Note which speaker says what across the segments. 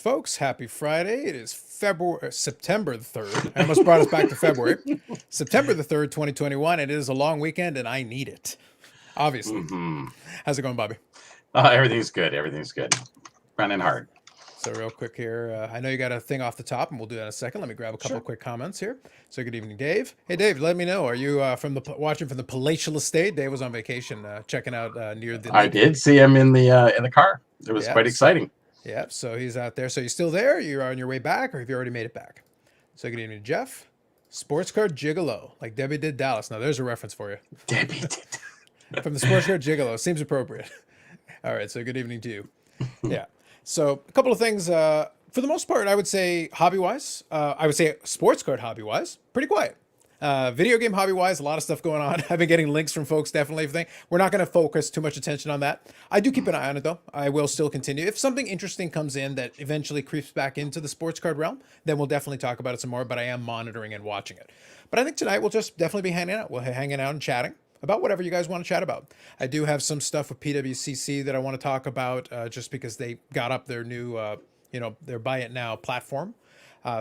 Speaker 1: folks. Happy Friday. It is September the 3rd. I almost brought us back to February. September the 3rd, 2021. It is a long weekend, and I need it, obviously.
Speaker 2: Mm-hmm.
Speaker 1: How's it going, Bobby?
Speaker 2: Everything's good. Everything's good. Running hard.
Speaker 1: So real quick here, I know you got a thing off the top, and we'll do that in a second. Let me grab a couple
Speaker 2: Sure.
Speaker 1: of quick comments here. So good evening, Dave. Hey, Dave, let me know. Are you watching from the palatial estate? Dave was on vacation, checking out near the
Speaker 2: I
Speaker 1: lake.
Speaker 2: did see him in the car. It was
Speaker 1: Yeah,
Speaker 2: quite exciting.
Speaker 1: Yeah, so he's out there. So you still there? You're on your way back, or have you already made it back? So good evening, Jeff. Sports car gigolo, like Debbie did Dallas. Now there's a reference for you.
Speaker 2: Debbie did.
Speaker 1: From the sports car gigolo. Seems appropriate. All right, so good evening to you. Yeah. So a couple of things. For the most part, I would say hobby-wise, I would say sports card hobby-wise, pretty quiet. Video game hobby-wise, a lot of stuff going on. I've been getting links from folks, definitely everything. We're not going to focus too much attention on that. I do keep an eye on it, though. I will still continue. If something interesting comes in that eventually creeps back into the sports card realm, then we'll definitely talk about it some more, but I am monitoring and watching it. But I think tonight we'll just definitely be hanging out. We'll be hanging out and chatting about whatever you guys want to chat about. I do have some stuff with PWCC that I want to talk about just because they got up their new, their Buy It Now platform.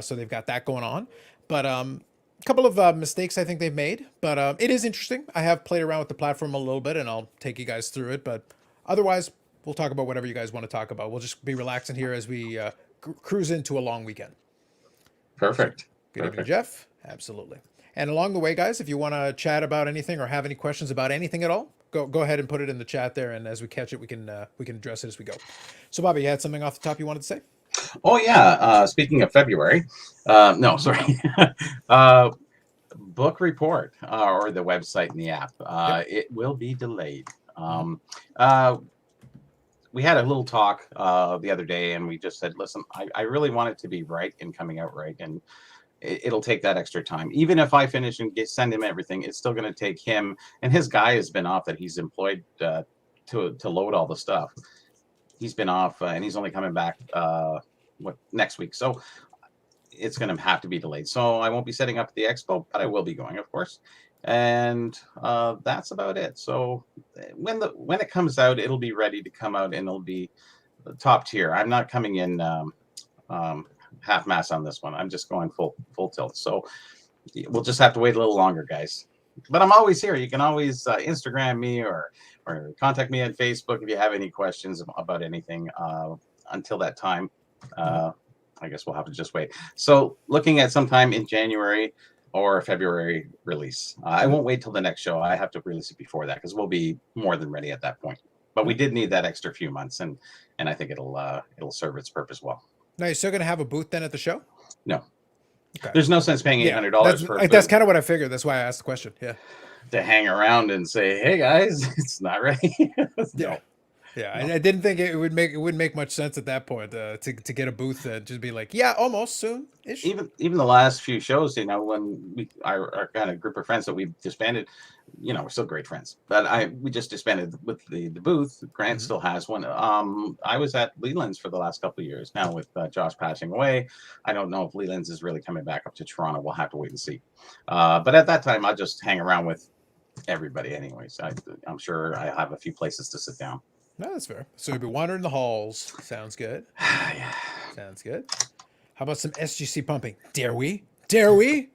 Speaker 1: So they've got that going on. But a couple of mistakes I think they've made. But it is interesting. I have played around with the platform a little bit, and I'll take you guys through it. But otherwise, we'll talk about whatever you guys want to talk about. We'll just be relaxing here as we cruise into a long weekend.
Speaker 2: Perfect.
Speaker 1: Good evening, Jeff. Absolutely. And along the way, guys, if you want to chat about anything or have any questions about anything at all, go ahead and put it in the chat there. And as we catch it, we can address it as we go. So, Bobby, you had something off the top you wanted to say?
Speaker 2: Oh yeah. Speaking of February, no, sorry. Book report or the website and the app.
Speaker 1: Yep.
Speaker 2: It will be delayed. We had a little talk the other day, and we just said, listen, I really want it to be right and coming out right, and it'll take that extra time. Even if I finish and send him everything, it's still going to take him, and his guy has been off that he's employed to load all the stuff. He's been off, and he's only coming back next week. So it's going to have to be delayed. So I won't be setting up at the expo, but I will be going, of course. And that's about it. So when it comes out, it'll be ready to come out, and it'll be top tier. I'm not coming in half mass on this one. I'm just going full tilt. So we'll just have to wait a little longer, guys. But I'm always here. You can always Instagram me or contact me on Facebook if you have any questions about anything. Until that time, I guess we'll have to just wait. So looking at sometime in January or February release. I won't wait till the next show. I have to release it before that because we'll be more than ready at that point. But we did need that extra few months, and I think it'll serve its purpose well.
Speaker 1: Now, you're still going to have a booth then at the show?
Speaker 2: No.
Speaker 1: Okay.
Speaker 2: There's no sense paying $800 for a booth.
Speaker 1: That's kind of what I figured. That's why I asked the question. Yeah.
Speaker 2: To hang around and say, hey guys, it's not ready.
Speaker 1: Yeah. Yeah, I didn't think it wouldn't make much sense at that point to get a booth and just be like, yeah, almost soon ish.
Speaker 2: Even the last few shows, when our kind of group of friends that we disbanded, we're still great friends. But we just disbanded with the booth. Grant still has one. I was at Leland's for the last couple of years. Now with Josh passing away, I don't know if Leland's is really coming back up to Toronto. We'll have to wait and see. But at that time, I'll just hang around with everybody anyways. I'm sure I have a few places to sit down.
Speaker 1: No, that's fair. So you'll be wandering the halls. Sounds good.
Speaker 2: Yeah.
Speaker 1: Sounds good. How about some SGC pumping? Dare we? Dare we?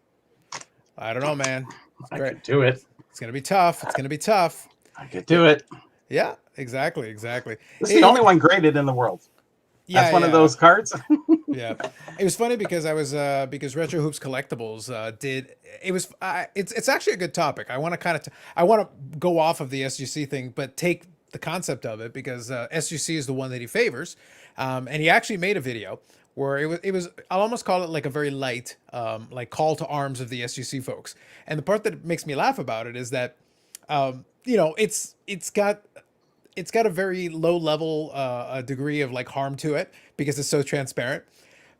Speaker 1: I don't know, man.
Speaker 2: I could do it.
Speaker 1: It's going to be tough. It's going to be tough.
Speaker 2: I could do it.
Speaker 1: Yeah, exactly.
Speaker 2: This is the only one graded in the world.
Speaker 1: Yeah,
Speaker 2: that's one of those cards.
Speaker 1: Yeah, it was funny because I was because Retro Hoops Collectibles it's actually a good topic. I want to go off of the SGC thing, but take the concept of it because SGC is the one that he favors, and he actually made a video where it was I'll almost call it like a very light like call to arms of the SGC folks. And the part that makes me laugh about it is that it's got a very low level degree of like harm to it because it's so transparent.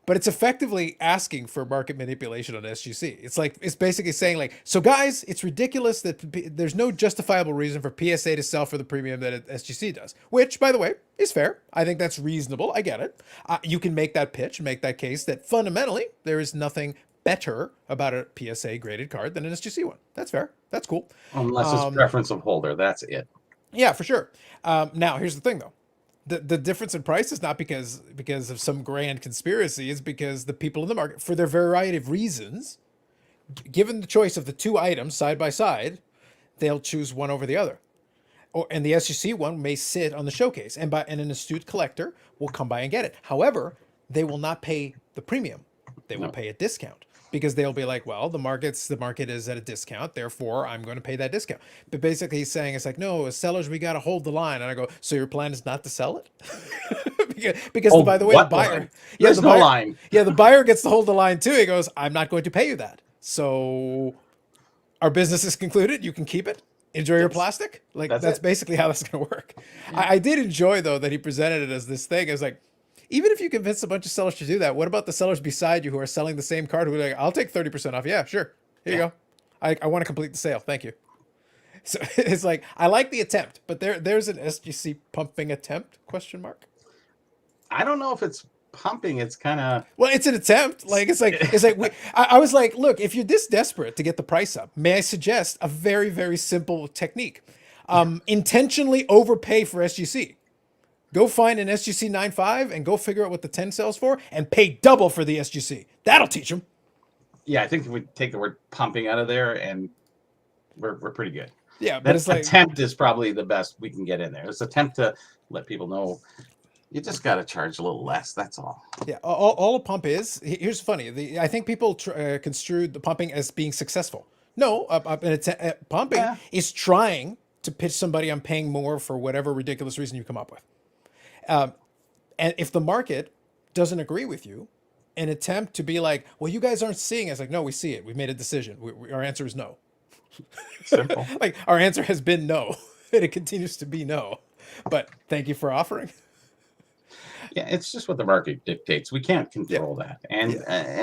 Speaker 1: But it's effectively asking for market manipulation on SGC. It's basically saying like, so guys, it's ridiculous that there's no justifiable reason for PSA to sell for the premium that SGC does, which, by the way, is fair. I think that's reasonable. I get it. You can make that pitch and make that case that fundamentally there is nothing better about a PSA graded card than an SGC one. That's fair. That's cool.
Speaker 2: Unless it's preference of holder. That's it.
Speaker 1: Yeah, for sure. Now, here's the thing, though. The difference in price is not because of some grand conspiracy. It's because the people in the market, for their variety of reasons, given the choice of the two items side by side, they'll choose one over the other. And the SGC one may sit on the showcase, and an astute collector will come by and get it. However, they will not pay the premium; they will pay a discount, because they'll be like, well, the market is at a discount, therefore I'm going to pay that discount. But basically, he's saying it's like, no, as sellers, we got to hold the line. And I go, so your plan is not to sell it? because by the way, the buyer,
Speaker 2: line? There's no line.
Speaker 1: Yeah, the buyer gets to hold the line too. He goes, I'm not going to pay you that. So our business is concluded. You can keep it. Enjoy your plastic. Like that's basically how that's going to work. Yeah. I did enjoy though that he presented it as this thing. It's like, even if you convince a bunch of sellers to do that, what about the sellers beside you who are selling the same card who are like, I'll take 30% off. Yeah, sure. Here you go. I want to complete the sale. Thank you. So it's like, I like the attempt, but there's an SGC pumping attempt ?
Speaker 2: I don't know if it's pumping. It's kind of,
Speaker 1: well, it's an attempt. Like I was like, look, if you're this desperate to get the price up, may I suggest a very, very simple technique? Intentionally overpay for SGC. Go find an SGC 9.5 and go figure out what the 10 sells for and pay double for the SGC. That'll teach them.
Speaker 2: Yeah, I think if we take the word pumping out of there, and we're pretty good.
Speaker 1: Yeah, but it's like,
Speaker 2: attempt is probably the best we can get in there. It's attempt to let people know you just got to charge a little less. That's all.
Speaker 1: Yeah, all a pump is. Here's funny. I think people construed the pumping as being successful. No, pumping is trying to pitch somebody on paying more for whatever ridiculous reason you come up with. And if the market doesn't agree with you, an attempt to be like, well, you guys aren't seeing it. It's like, no, we see it. We've made a decision. Our answer is no.
Speaker 2: Simple.
Speaker 1: Like, our answer has been no, and it continues to be no. But thank you for offering.
Speaker 2: Yeah, it's just what the market dictates. We can't control that. And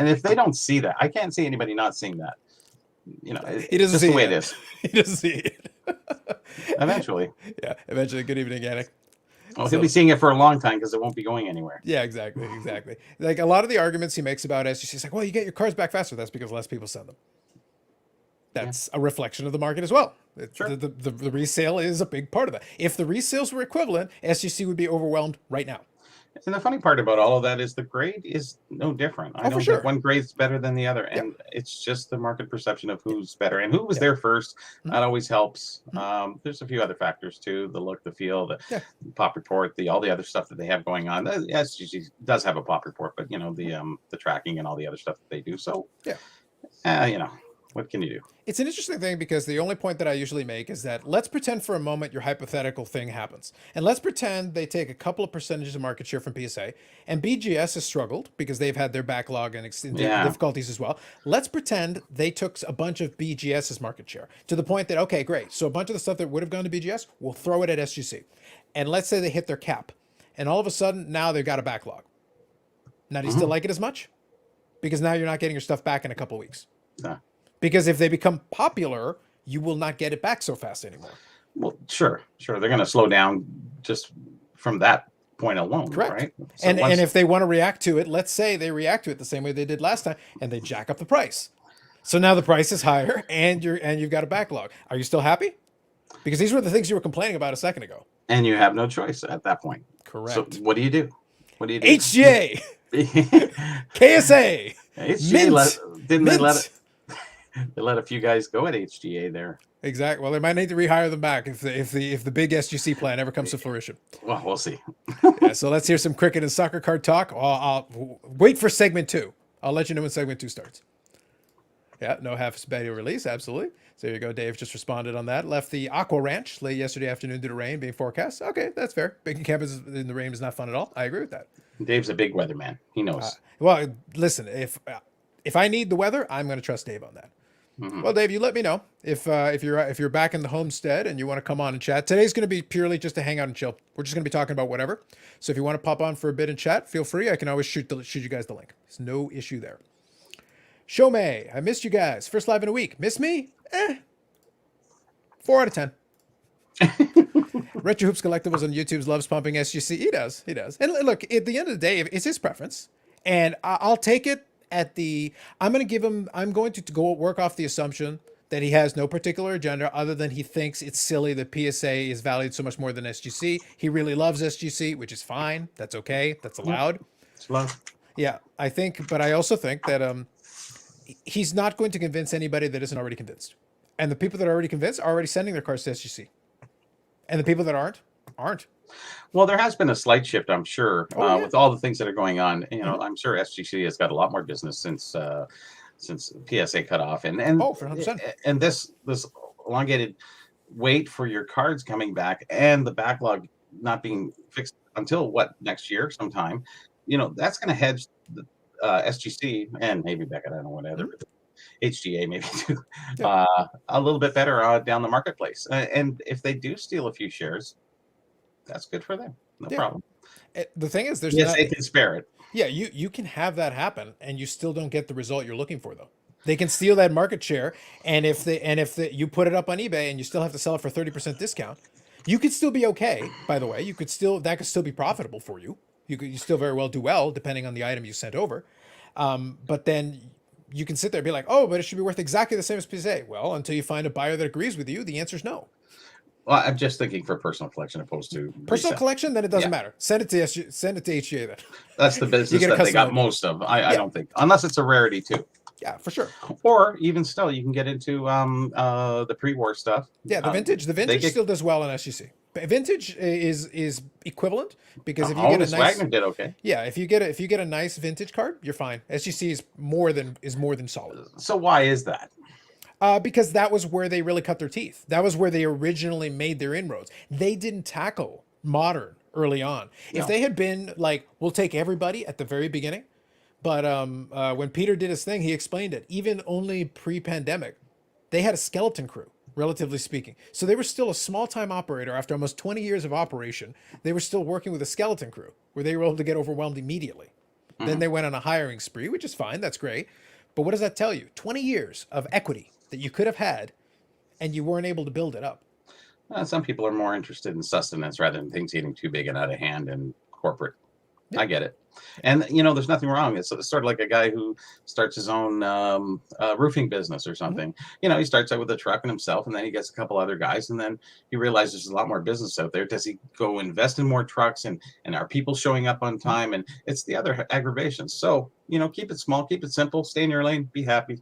Speaker 2: if they don't see that, I can't see anybody not seeing that. You know,
Speaker 1: he doesn't see
Speaker 2: the way
Speaker 1: it.
Speaker 2: It is.
Speaker 1: He doesn't see it.
Speaker 2: Eventually.
Speaker 1: Yeah, eventually. Good evening, Yannick.
Speaker 2: Well, he'll be seeing it for a long time because it won't be going anywhere.
Speaker 1: Yeah, exactly. Like a lot of the arguments he makes about SGC, he's like, well, you get your cars back faster. That's because less people send them. That's a reflection of the market as well.
Speaker 2: Sure.
Speaker 1: The resale is a big part of that. If the resales were equivalent, SGC would be overwhelmed right now.
Speaker 2: And the funny part about all of that is the grade is no different. I know that one grade's better than the other, and it's just the market perception of who's better and who was there first. That always helps. There's a few other factors too: the look, the feel, the pop report, all the other stuff that they have going on. SGC does have a pop report, but you know the tracking and all the other stuff that they do. So you know, what can you do?
Speaker 1: It's an interesting thing because the only point that I usually make is that let's pretend for a moment your hypothetical thing happens. And let's pretend they take a couple of percentages of market share from PSA, and BGS has struggled because they've had their backlog and difficulties as well. Let's pretend they took a bunch of BGS's market share to the point that, okay, great. So a bunch of the stuff that would have gone to BGS, we'll throw it at SGC. And let's say they hit their cap. And all of a sudden, now they've got a backlog. Now, do you still like it as much? Because now you're not getting your stuff back in a couple of weeks.
Speaker 2: No.
Speaker 1: Because if they become popular, you will not get it back so fast anymore.
Speaker 2: Well, sure. They're going to slow down just from that point alone.
Speaker 1: Correct.
Speaker 2: Right? So
Speaker 1: and if they want to react to it, let's say they react to it the same way they did last time, and they jack up the price. So now the price is higher, and you've got a backlog. Are you still happy? Because these were the things you were complaining about a second ago.
Speaker 2: And you have no choice at that point.
Speaker 1: Correct.
Speaker 2: So what do you do?
Speaker 1: HGA, KSA,
Speaker 2: HGA Mint. They let a few guys go at HGA there.
Speaker 1: Exactly. Well, they might need to rehire them back if the big SGC plan ever comes to fruition.
Speaker 2: Well, we'll see.
Speaker 1: So let's hear some cricket and soccer card talk. I'll wait for segment 2. I'll let you know when segment 2 starts. Yeah, no half spatio release. Absolutely. So there you go. Dave just responded on that. Left the Aqua Ranch late yesterday afternoon due to rain being forecast. Okay, that's fair. Baking camp in the rain is not fun at all. I agree with that.
Speaker 2: Dave's a big weatherman. He knows.
Speaker 1: Well, listen, if I need the weather, I'm going to trust Dave on that. Mm-hmm. Well, Dave, you let me know if you're back in the homestead and you want to come on and chat. Today's going to be purely just to hang out and chill. We're just going to be talking about whatever. So if you want to pop on for a bit and chat, feel free. I can always shoot you guys the link. There's no issue there. Show May, I missed you guys. First live in a week. Miss me? 4 out of 10. Retro Hoops Collectibles on YouTube's loves pumping SGC. He does. And look, at the end of the day, it's his preference, and I'll take it. I'm going to go work off the assumption that he has no particular agenda other than he thinks it's silly that PSA is valued so much more than SGC. He really loves SGC, which is fine. That's okay. That's
Speaker 2: Yep.
Speaker 1: allowed.
Speaker 2: It's love.
Speaker 1: Yeah, I think, but I also think that he's not going to convince anybody that isn't already convinced. And the people that are already convinced are already sending their cards to SGC. And the people that aren't.
Speaker 2: Well, there has been a slight shift, I'm sure,
Speaker 1: Oh, yeah.
Speaker 2: with all the things that are going on. I'm sure SGC has got a lot more business since PSA cut off, and
Speaker 1: Oh, for 100%.
Speaker 2: and this elongated wait for your cards coming back and the backlog not being fixed until next year sometime. That's going to hedge the SGC and maybe Beckett, I don't know, whatever. HGA maybe too, a little bit better down the marketplace. And if they do steal a few shares, that's good for them. No problem.
Speaker 1: The thing is, there's
Speaker 2: yes, they can spare it.
Speaker 1: Yeah, you can have that happen, and you still don't get the result you're looking for, though. They can steal that market share, and if you put it up on eBay and you still have to sell it for 30% discount, you could still be okay. By the way, that could still be profitable for you. You still very well do well depending on the item you sent over, but then you can sit there and be like, oh, but it should be worth exactly the same as PSA. Well, until you find a buyer that agrees with you, the answer is no.
Speaker 2: Well, I'm just thinking for personal collection opposed to
Speaker 1: personal
Speaker 2: resale.
Speaker 1: Collection. Then it doesn't matter. Send it to HGA then.
Speaker 2: That's the business that they got most of. I don't think, unless it's a rarity too.
Speaker 1: Yeah, for sure.
Speaker 2: Or even still, you can get into the pre-war stuff.
Speaker 1: Yeah, the vintage still does well on SGC. Vintage is equivalent because if you get a nice
Speaker 2: Wagner did okay.
Speaker 1: Yeah, if you get a nice vintage card, you're fine. SGC is more than solid.
Speaker 2: So why is that?
Speaker 1: Because that was where they really cut their teeth. That was where they originally made their inroads. They didn't tackle modern early on. No. If they had been like, we'll take everybody at the very beginning, but when Peter did his thing, he explained it. Even only pre-pandemic, they had a skeleton crew, relatively speaking. So they were still a small-time operator. After almost 20 years of operation, they were still working with a skeleton crew where they were able to get overwhelmed immediately. Mm-hmm. Then they went on a hiring spree, which is fine. That's great. But what does that tell you? 20 years of equity that you could have had, and you weren't able to build it up.
Speaker 2: Some people are more interested in sustenance rather than things getting too big and out of hand and corporate. Yeah. I get it. And, there's nothing wrong. It's sort of like a guy who starts his own roofing business or something. Mm-hmm. He starts out with a truck and himself, and then he gets a couple other guys, and then he realizes there's a lot more business out there. Does he go invest in more trucks, and are people showing up on time? And it's the other aggravations. So, keep it small, keep it simple, stay in your lane, be happy.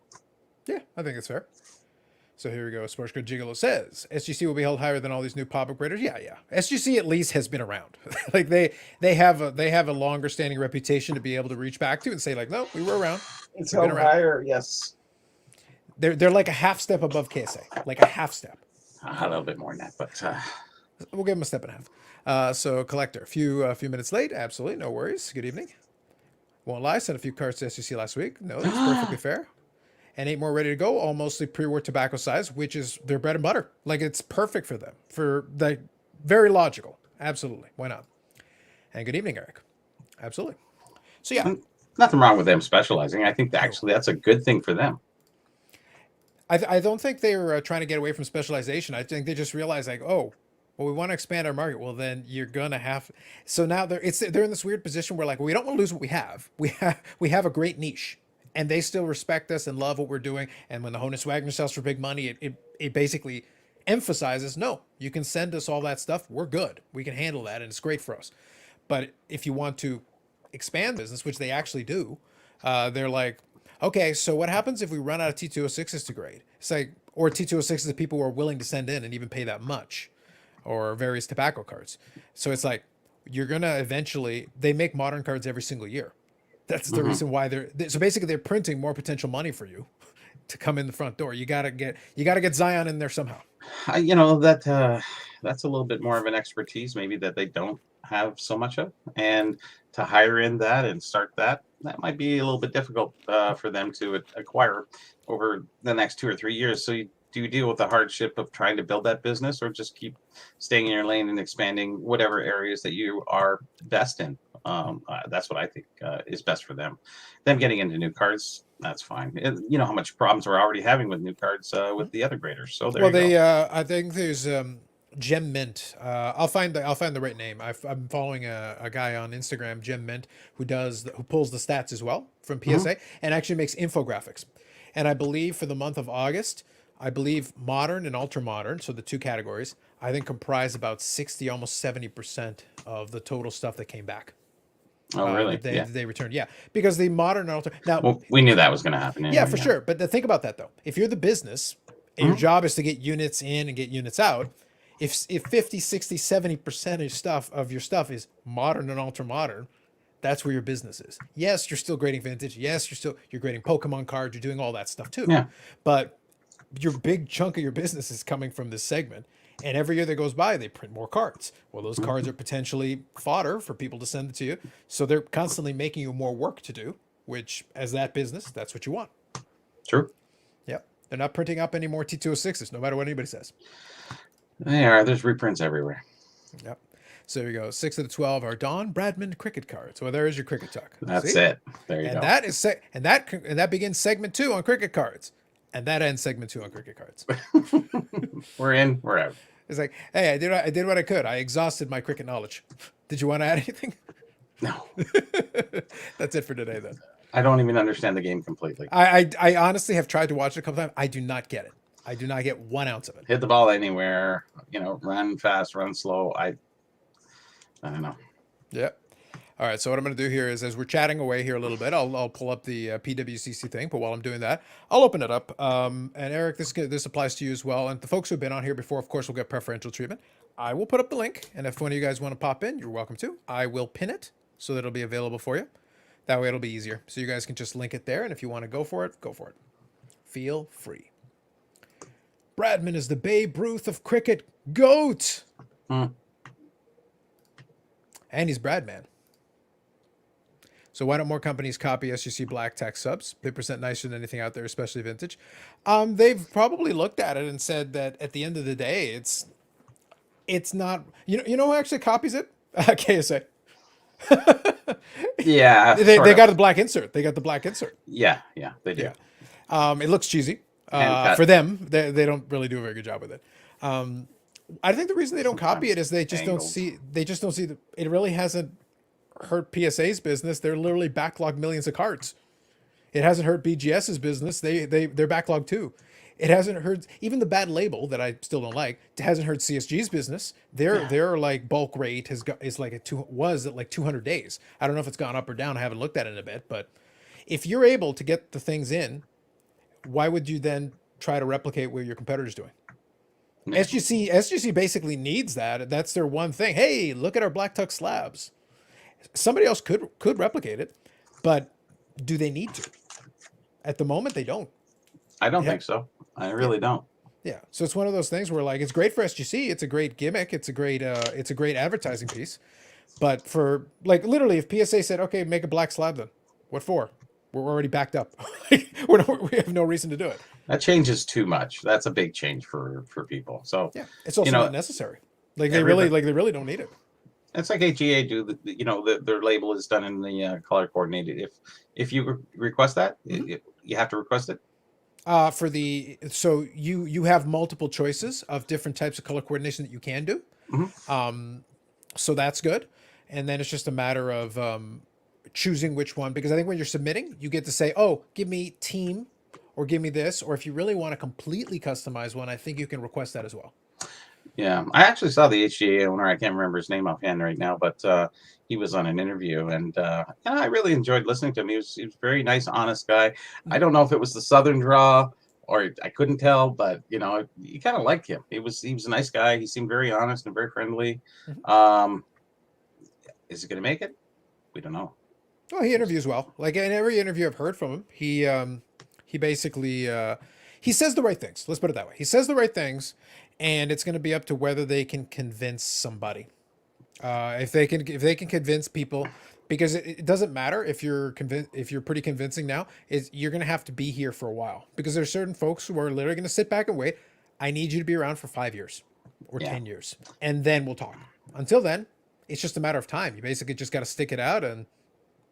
Speaker 1: Yeah, I think it's fair. So here we go. Sports Card Gigolo says SGC will be held higher than all these new pop upgraders. Yeah. SGC at least has been around. Like they have a longer standing reputation to be able to reach back to and say like, no, we were around.
Speaker 2: It's held higher, yes.
Speaker 1: They're like a half step above KSA, like a half step.
Speaker 2: A little bit more than that, but
Speaker 1: we'll give them a step and a half. So Collector, a few minutes late. Absolutely, no worries. Good evening. Won't lie, sent a few cards to SGC last week. No, that's perfectly fair. And 8 more ready to go, all mostly pre-war tobacco size, which is their bread and butter. Like, it's perfect for them. Very logical. Absolutely. Why not? And good evening, Eric. Absolutely. So, yeah.
Speaker 2: Nothing wrong with them specializing. I think that's a good thing for them.
Speaker 1: I don't think they were trying to get away from specialization. I think they just realized, like, oh, well, we want to expand our market. Well, then you're going to have... So now they're in this weird position where, like, we don't want to lose what we have. We have a great niche. And they still respect us and love what we're doing. And when the Honus Wagner sells for big money, it basically emphasizes, no, you can send us all that stuff. We're good. We can handle that, and it's great for us. But if you want to expand business, which they actually do, they're like, okay, so what happens if we run out of T206s to grade? It's like, or T206s that people are willing to send in and even pay that much, or various tobacco cards. So it's like, you're going to eventually, they make modern cards every single year. That's the reason why so basically they're printing more potential money for you to come in the front door. You gotta get Zion in there somehow.
Speaker 2: That's a little bit more of an expertise maybe that they don't have so much of, and to hire in that and start that might be a little bit difficult for them to acquire over the next 2 or 3 years. So do you deal with the hardship of trying to build that business, or just keep staying in your lane and expanding whatever areas that you are best in? That's what I think is best for them. Them getting into new cards, that's fine. You know how much problems we're already having with new cards with the other graders. So there you go.
Speaker 1: I think there's Gem Mint. I'll find the right name. I'm following a guy on Instagram, Gem Mint, who pulls the stats as well from PSA and actually makes infographics. And I believe for the month of August, I believe modern and ultra modern, so the two categories, I think comprise about 60, almost 70% of the total stuff that came back.
Speaker 2: Oh, really?
Speaker 1: That
Speaker 2: Yeah.
Speaker 1: they returned. Yeah, because the modern and ultra. Now,
Speaker 2: Well, we knew that was going to happen
Speaker 1: yeah,
Speaker 2: anyway.
Speaker 1: for
Speaker 2: Yeah.
Speaker 1: sure. But think about that though. If you're the business and your
Speaker 2: Mhm.
Speaker 1: job is to get units in and get units out, if 50, 60, 70% of your stuff is modern and ultra modern, that's where your business is. Yes, you're still grading vintage. Yes, you're grading Pokemon cards, you're doing all that stuff too.
Speaker 2: Yeah.
Speaker 1: But your big chunk of your business is coming from this segment. And every year that goes by, they print more cards. Well, those cards are potentially fodder for people to send it to you. So they're constantly making you more work to do, which, as that business, that's what you want.
Speaker 2: True.
Speaker 1: Yep. They're not printing up any more T206s, no matter what anybody says.
Speaker 2: They are. There's reprints everywhere.
Speaker 1: Yep. So there you go. 6 of the 12 are Don Bradman cricket cards. Well, there is your cricket talk.
Speaker 2: That's
Speaker 1: See?
Speaker 2: it. There you
Speaker 1: And
Speaker 2: go.
Speaker 1: that is and that begins segment 2 on cricket cards. And that ends segment 2 on cricket cards.
Speaker 2: We're in. We're out.
Speaker 1: It's like, hey, I did what I could. I exhausted my cricket knowledge. Did you want to add anything?
Speaker 2: No.
Speaker 1: That's it for today, then.
Speaker 2: I don't even understand the game completely.
Speaker 1: I honestly have tried to watch it a couple times. I do not get it. I do not get 1 ounce of it.
Speaker 2: Hit the ball anywhere. Run fast, run slow. I don't know.
Speaker 1: Yep. All right. So what I'm going to do here is, as we're chatting away here a little bit, I'll pull up the PWCC thing. But while I'm doing that, I'll open it up. And Eric, this applies to you as well. And the folks who've been on here before, of course, will get preferential treatment. I will put up the link, and if one of you guys want to pop in, you're welcome to. I will pin it so that it'll be available for you. That way it'll be easier. So you guys can just link it there, and if you want to go for it, go for it. Feel free. Bradman is the Babe Ruth of cricket. GOAT! And he's Bradman. So why don't more companies copy SGC Black Tax subs? They present nicer than anything out there, especially vintage. They've probably looked at it and said that at the end of the day, it's not. You know who actually copies it? KSA.
Speaker 2: Yeah.
Speaker 1: They got the black insert. They got the black insert.
Speaker 2: Yeah, they do.
Speaker 1: Yeah. It looks cheesy.
Speaker 2: Cut.
Speaker 1: For them, they don't really do a very good job with it. I think the reason they don't copy it is they just don't see. They just don't see that it really hasn't hurt PSA's business. They're literally backlogged millions of cards. It hasn't hurt BGS's business. They're backlogged too. It hasn't hurt even the bad label that I still don't like. It hasn't hurt CSG's business. Their like bulk rate was at like 200 days. I don't know if it's gone up or down. I haven't looked at it in a bit, but if you're able to get the things in, why would you then try to replicate what your competitor's doing? SGC basically needs that. That's their one thing. Hey, look at our Black Tuck slabs. Somebody else could replicate it, but do they need to? At the moment, they don't.
Speaker 2: I don't think so. I really don't.
Speaker 1: Yeah. So it's one of those things where like it's great for SGC. It's a great gimmick. It's a great advertising piece. But for like literally, if PSA said, "Okay, make a black slab," then what for? We're already backed up. We have no reason to do it.
Speaker 2: That changes too much. That's a big change for people. So
Speaker 1: yeah, it's also not necessary. Like they really don't need it.
Speaker 2: It's like HEA do. Their label is done in the color coordinated. If you request that, you have to request it.
Speaker 1: So you have multiple choices of different types of color coordination that you can do. So that's good, and then it's just a matter of choosing which one, because I think when you're submitting, you get to say, "Oh, give me team," or "Give me this," or if you really want to completely customize one, I think you can request that as well.
Speaker 2: Yeah, I actually saw the HGA owner. I can't remember his name offhand right now, but he was on an interview, and I really enjoyed listening to him. He was a very nice, honest guy. I don't know if it was the Southern draw, or I couldn't tell, but you kind of liked him. He was a nice guy. He seemed very honest and very friendly. Is he going to make it? We don't know.
Speaker 1: Well, he interviews well. Like in every interview I've heard from him, he basically he says the right things. Let's put it that way. He says the right things, and it's going to be up to whether they can convince somebody. If they can convince people, because it doesn't matter if you're pretty convincing now. You're going to have to be here for a while, because there's certain folks who are literally going to sit back and wait. I need you to be around for 5 years or 10 years, and then we'll talk. Until then, it's just a matter of time. You basically just got to stick it out and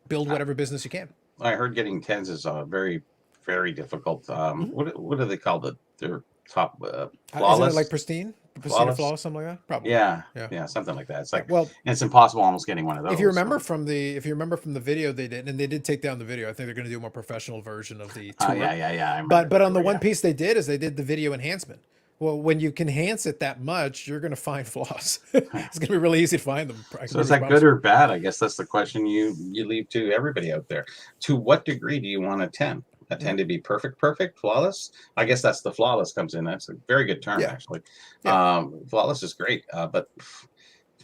Speaker 1: build whatever business you can.
Speaker 2: I heard getting 10s is very, very difficult. What do they call their top flawless?
Speaker 1: Isn't it like pristine? Casino Flawless, something like that. Probably.
Speaker 2: Yeah,
Speaker 1: Yeah.
Speaker 2: yeah, something like that. It's
Speaker 1: Yeah,
Speaker 2: like,
Speaker 1: well,
Speaker 2: and it's impossible almost getting one of those.
Speaker 1: if you remember from the video they did, and they did take down the video. I think they're going to do a more professional version of the tour.
Speaker 2: Yeah. I remember
Speaker 1: But on the
Speaker 2: tour,
Speaker 1: one
Speaker 2: yeah.
Speaker 1: piece they did is they did the video enhancement. Well, when you can enhance it that much, you're going to find flaws. It's going to be really easy to find them.
Speaker 2: So is that good or bad? I guess that's the question you leave to everybody out there. To what degree do you want a 10? A 10 to be perfect, flawless? I guess that's the flawless comes in. That's a very good term, actually.
Speaker 1: Yeah.
Speaker 2: Flawless is great, but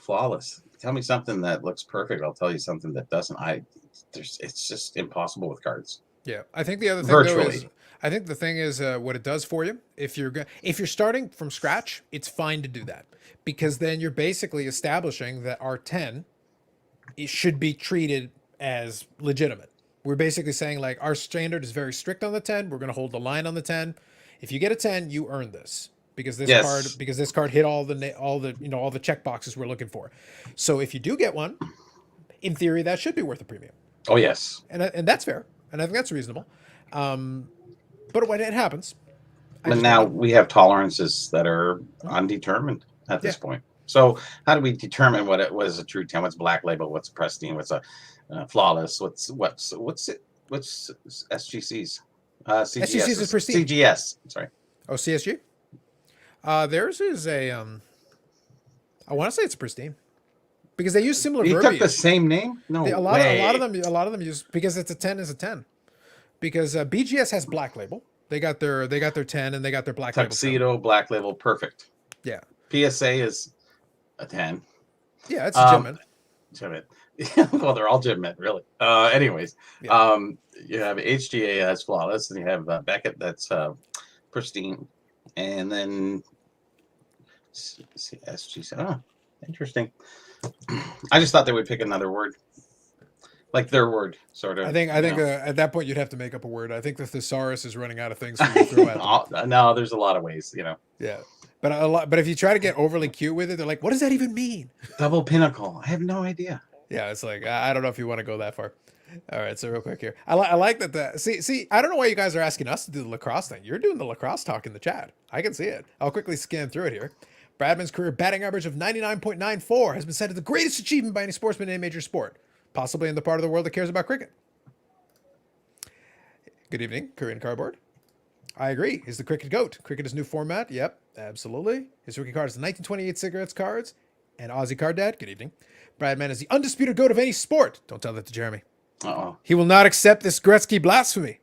Speaker 2: flawless. Tell me something that looks perfect. I'll tell you something that doesn't. It's just impossible with cards.
Speaker 1: Yeah, I think the other thing
Speaker 2: Virtually.
Speaker 1: though is, I think the thing is what it does for you. If you're starting from scratch, it's fine to do that, because then you're basically establishing that our 10 it should be treated as legitimate. We're basically saying like our standard is very strict on the 10. We're going to hold the line on the 10. If you get a 10, you earn this because this card hit all the check boxes we're looking for. So if you do get one, in theory, that should be worth a premium.
Speaker 2: Oh yes,
Speaker 1: and that's fair, and I think that's reasonable. But when it happens,
Speaker 2: but now we have tolerances that are undetermined at this point. So how do we determine what it was a true 10? What's black label? What's pristine? What's a flawless? What's SGC's? CGS
Speaker 1: SGC's is pristine.
Speaker 2: CGS. Sorry.
Speaker 1: Oh, CSG. Theirs is a. I want to say it's pristine, because they use similar.
Speaker 2: You
Speaker 1: verbiage.
Speaker 2: took the same name? No
Speaker 1: a
Speaker 2: way.
Speaker 1: lot of them use, because it's a 10 is a 10. Because BGS has black label. They got their 10 and they got their black
Speaker 2: tuxedo,
Speaker 1: label.
Speaker 2: black label, perfect.
Speaker 1: Yeah.
Speaker 2: PSA is a 10.
Speaker 1: Yeah, it's legitimate.
Speaker 2: Well, they're all legitimate, really. Anyways,
Speaker 1: Yeah.
Speaker 2: You have HGA as flawless, and you have Beckett that's pristine, and then SGC. Oh, interesting. I just thought they would pick another word, like their word, sort of.
Speaker 1: I think at that point you'd have to make up a word. I think the thesaurus is running out of things for you to throw at them.
Speaker 2: No, there's a lot of ways,
Speaker 1: Yeah, but if you try to get overly cute with it, they're like, "What does that even mean?"
Speaker 2: Double pinnacle. I have no idea.
Speaker 1: Yeah, it's like I don't know if you want to go that far. All right, so real quick here, I like that. See, I don't know why you guys are asking us to do the lacrosse thing. You're doing the lacrosse talk in the chat. I can see it. I'll quickly scan through it here. Bradman's career batting average of 99.94 has been said as the greatest achievement by any sportsman in a major sport, possibly in the part of the world that cares about cricket. Good evening, Korean Cardboard. I agree. He's the cricket goat. Cricket is new format. Yep, absolutely. His rookie card is the 1928 cigarettes cards. And Aussie Card Dad. Good evening. Bradman is the undisputed goat of any sport. Don't tell that to Jeremy. He will not accept this Gretzky blasphemy.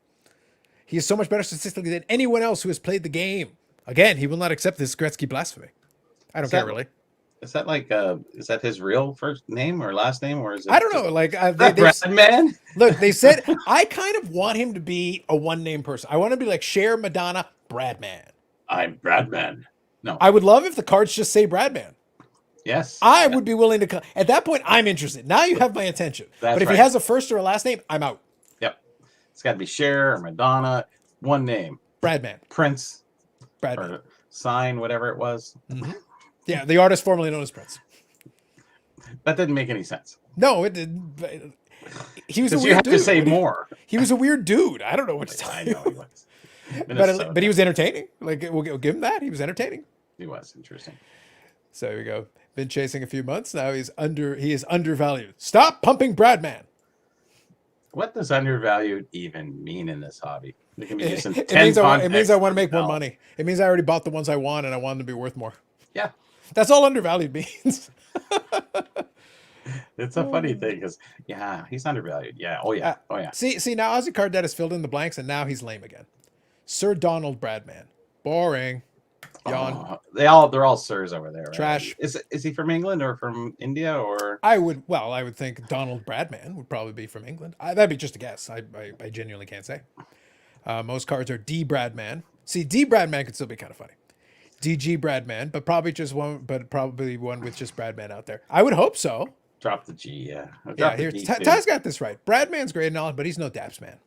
Speaker 1: He is so much better statistically than anyone else who has played the game. Again, he will not accept this Gretzky blasphemy. I don't care, really.
Speaker 2: Is that like is that his real first name or last name, or is it?
Speaker 1: I don't know. Like
Speaker 2: Bradman.
Speaker 1: Look, they said I kind of want him to be a one-name person. I want to be like Cher, Madonna, Bradman.
Speaker 2: I'm Bradman. No,
Speaker 1: I would love if the cards just say Bradman.
Speaker 2: Yes,
Speaker 1: I would be willing to. At that point, I'm interested. Now you have my attention. But if he has a first or a last name, I'm out.
Speaker 2: Yep, it's got to be Cher or Madonna. One name.
Speaker 1: Bradman.
Speaker 2: Prince.
Speaker 1: Bradman.
Speaker 2: Or Sign, whatever it was.
Speaker 1: Mm-hmm. Yeah, the artist formerly known as Prince.
Speaker 2: That didn't make any sense.
Speaker 1: No, it didn't. He was a weird
Speaker 2: you have
Speaker 1: dude.
Speaker 2: To say more.
Speaker 1: He was a weird dude. I don't know what to tell you. I know he was. But he was entertaining. Like, we'll give him that. He was entertaining.
Speaker 2: He was interesting.
Speaker 1: So here we go. Been chasing a few months now. He is undervalued. Stop pumping Bradman.
Speaker 2: What does undervalued even mean in this hobby? It can be used in
Speaker 1: it means I want to make more
Speaker 2: No.
Speaker 1: money. It means I already bought the ones I want and I want them to be worth more.
Speaker 2: Yeah.
Speaker 1: That's all undervalued means.
Speaker 2: It's a funny thing because, he's undervalued. Yeah. Oh, yeah. Oh, yeah.
Speaker 1: See, now Aussie Card Debt has filled in the blanks and now he's lame again. Sir Donald Bradman. Boring. Yawn.
Speaker 2: They're all sirs over there. Right?
Speaker 1: Trash.
Speaker 2: Is he from England or from India or?
Speaker 1: I would think Donald Bradman would probably be from England. That'd be just a guess. I genuinely can't say. Most cards are D Bradman. See, D Bradman could still be kind of funny. DG Bradman, but probably one with just Bradman out there. I would hope so.
Speaker 2: Drop the G, yeah.
Speaker 1: Here, Ty's got this right. Bradman's great and all, but he's no Daps man.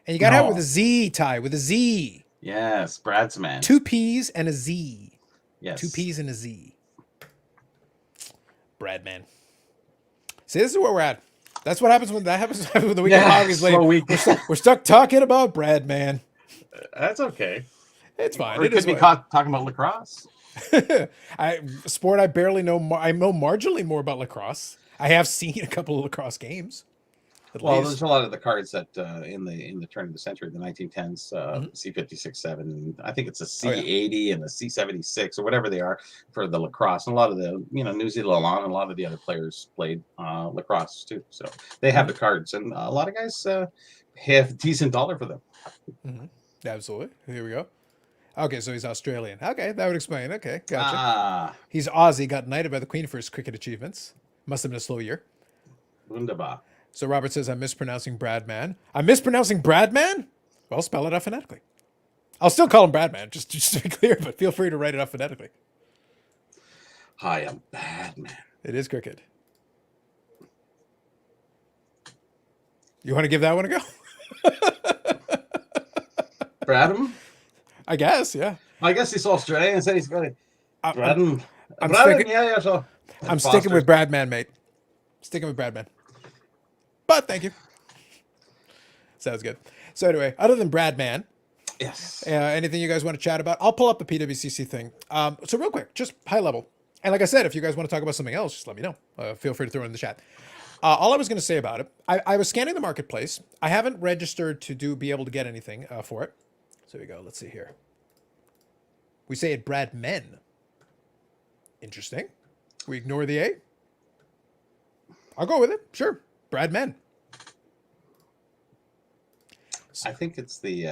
Speaker 1: And you gotta have it with a Z, Ty, with a Z.
Speaker 2: Yes, Brad's man.
Speaker 1: 2 P's and a Z.
Speaker 2: Yes.
Speaker 1: 2 P's and a Z. Bradman. See, this is where we're at. That's what happens when the weekend hobby's late. We're stuck talking about Bradman.
Speaker 2: That's okay.
Speaker 1: It's fine.
Speaker 2: Or it could be talking about lacrosse.
Speaker 1: I barely know. I know marginally more about lacrosse. I have seen a couple of lacrosse games, at
Speaker 2: Well, there's
Speaker 1: least.
Speaker 2: a lot of the cards that in the turn of the century, the 1910s,
Speaker 1: Mhm.
Speaker 2: C56-7, I think it's a
Speaker 1: Oh yeah.
Speaker 2: C80 and a C76 or whatever they are for the lacrosse. And a lot of the New Zealand and a lot of the other players played lacrosse too, so they have
Speaker 1: Mhm.
Speaker 2: the cards, and a lot of guys have a decent dollar for them.
Speaker 1: Mhm. Absolutely. Here we go. Okay, so he's Australian. Okay, that would explain. Okay, gotcha.
Speaker 2: Ah,
Speaker 1: He's Aussie. Got knighted by the Queen for his cricket achievements. Must have been a slow year.
Speaker 2: wunderbar.
Speaker 1: So Robert says I'm mispronouncing Bradman. I'm mispronouncing Bradman? Well, spell it out phonetically. I'll still call him Bradman, just to be clear, but feel free to write it out phonetically.
Speaker 2: Hi, I'm bad man.
Speaker 1: It is cricket. You want to give that one a go?
Speaker 2: Bradham?
Speaker 1: I guess, yeah.
Speaker 2: I guess he's Australian, so he's got it.
Speaker 1: I, I'm,
Speaker 2: Bradham.
Speaker 1: I'm
Speaker 2: Bradham,
Speaker 1: sticking.
Speaker 2: yeah, so.
Speaker 1: I'm
Speaker 2: And
Speaker 1: sticking with
Speaker 2: Foster's.
Speaker 1: Bradman, mate. Sticking with Bradman. But thank you. Sounds good. So anyway, other than Bradman,
Speaker 2: Yes.
Speaker 1: anything you guys want to chat about? I'll pull up the PWCC thing. So real quick, just high level. And like I said, if you guys want to talk about something else, just let me know. Feel free to throw it in the chat. All I was going to say about it, I was scanning the marketplace. I haven't registered to be able to get anything for it. So here we go. Let's see here. We say it Bradmen. Interesting. We ignore the A. I'll go with it. Sure. Bradmen.
Speaker 2: I think it's the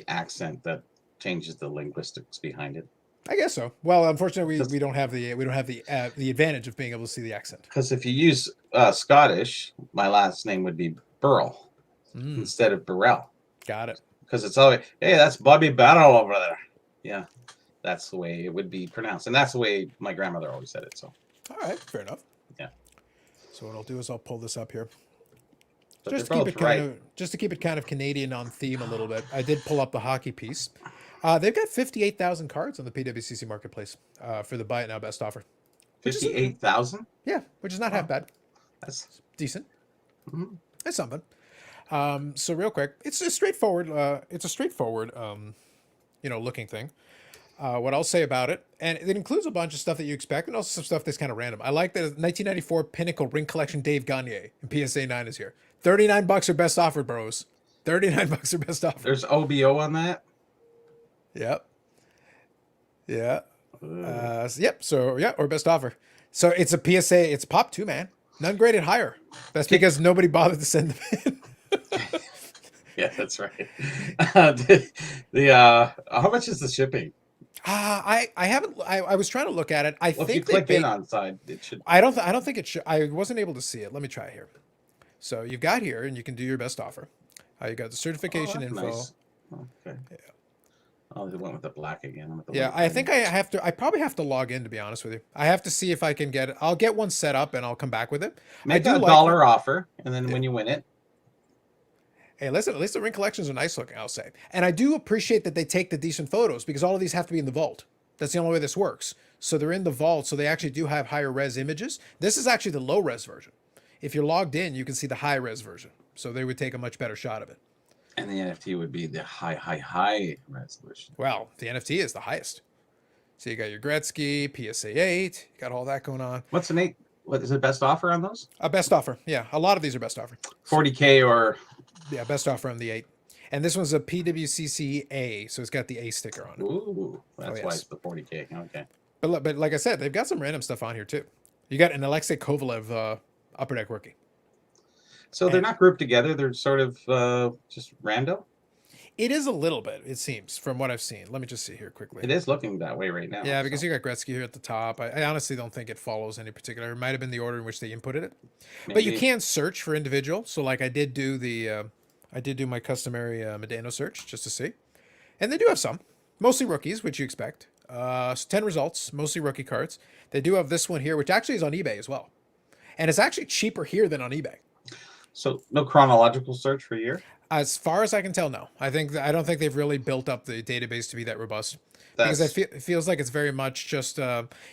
Speaker 2: accent that changes the linguistics behind it.
Speaker 1: I guess so. Well, unfortunately, we don't have the the advantage of being able to see the accent.
Speaker 2: Because if you use Scottish, my last name would be Burrell instead of Burrell.
Speaker 1: Got it.
Speaker 2: Because it's always, hey, that's Bobby Barrel over there. Yeah, that's the way it would be pronounced, and that's the way my grandmother always said it. So.
Speaker 1: All right, fair enough.
Speaker 2: Yeah.
Speaker 1: So what I'll do is I'll pull this up here.
Speaker 2: But
Speaker 1: Just to
Speaker 2: they're
Speaker 1: keep
Speaker 2: both
Speaker 1: it kind
Speaker 2: right.
Speaker 1: of Canadian on theme a little bit. I did pull up the hockey piece. They've got 58,000 cards on the PWCC marketplace for the buy it now best offer.
Speaker 2: 58,000.
Speaker 1: Yeah, which is not half bad.
Speaker 2: That's
Speaker 1: Decent.
Speaker 2: mhm.
Speaker 1: It's something. So real quick, it's a straightforward. Looking thing. What I'll say about it, and it includes a bunch of stuff that you expect, and also some stuff that's kind of random. I like that 1994 Pinnacle Ring Collection Dave Gagne and PSA 9 is here. $39 or best offer, bros. $39 or best offer.
Speaker 2: There's OBO on that.
Speaker 1: Yep. Yeah. Yep. So yeah, or best offer. So it's a PSA. It's pop too, man. None graded higher. That's because nobody bothered to send them in.
Speaker 2: Yeah, that's right. How much is the shipping?
Speaker 1: I haven't. I was trying to look at it. I
Speaker 2: Well, if you
Speaker 1: think they
Speaker 2: click in
Speaker 1: bake.
Speaker 2: on side, it should.
Speaker 1: I don't think it should. I wasn't able to see it. Let me try here. So you've got here, and you can do your best offer. You got the certification
Speaker 2: that's
Speaker 1: info.
Speaker 2: nice. Okay.
Speaker 1: Yeah.
Speaker 2: Oh, they went with the black again. I went with the
Speaker 1: Yeah,
Speaker 2: white
Speaker 1: I
Speaker 2: again.
Speaker 1: think I have to. I probably have to log in, to be honest with you. I have to see if I can get it. I'll get one set up, and I'll come back with it. I
Speaker 2: Make
Speaker 1: do
Speaker 2: a
Speaker 1: like
Speaker 2: dollar offer, and then when you win it,
Speaker 1: Hey, listen, at least the ring collections are nice looking, I'll say. And I do appreciate that they take the decent photos because all of these have to be in the vault. That's the only way this works. So they're in the vault, so they actually do have higher res images. This is actually the low res version. If you're logged in, you can see the high res version. So they would take a much better shot of it.
Speaker 2: and the NFT would be the high resolution.
Speaker 1: Well, the NFT is the highest. So you got your Gretzky, PSA 8, you got all that going on.
Speaker 2: What's the Nate? What is the best offer on those?
Speaker 1: A best offer. Yeah, a lot of these are best offer.
Speaker 2: 40K or
Speaker 1: Yeah, best offer on the 8. And this one's a PWCC A, so it's got the A sticker on it.
Speaker 2: ooh, that's why
Speaker 1: yes.
Speaker 2: it's the 40K. Okay.
Speaker 1: But like I said, they've got some random stuff on here too. You got an Alexei Kovalev Upper Deck rookie.
Speaker 2: So they're not grouped together. They're sort of just random.
Speaker 1: It is a little bit, it seems, from what I've seen. Let me just see here quickly.
Speaker 2: It is looking that way right now.
Speaker 1: Yeah, because you got Gretzky here at the top. I honestly don't think it follows any particular. It might have been the order in which they inputted it. But you
Speaker 2: Maybe.
Speaker 1: can search for individual. So like I did do my customary Medano search just to see. And they do have some. Mostly rookies, which you expect. 10 results, mostly rookie cards. They do have this one here, which actually is on eBay as well. And it's actually cheaper here than on eBay.
Speaker 2: So no chronological search for year.
Speaker 1: As far as I can tell, no. I don't think they've really built up the database to be that robust. Because it feels like it's very much just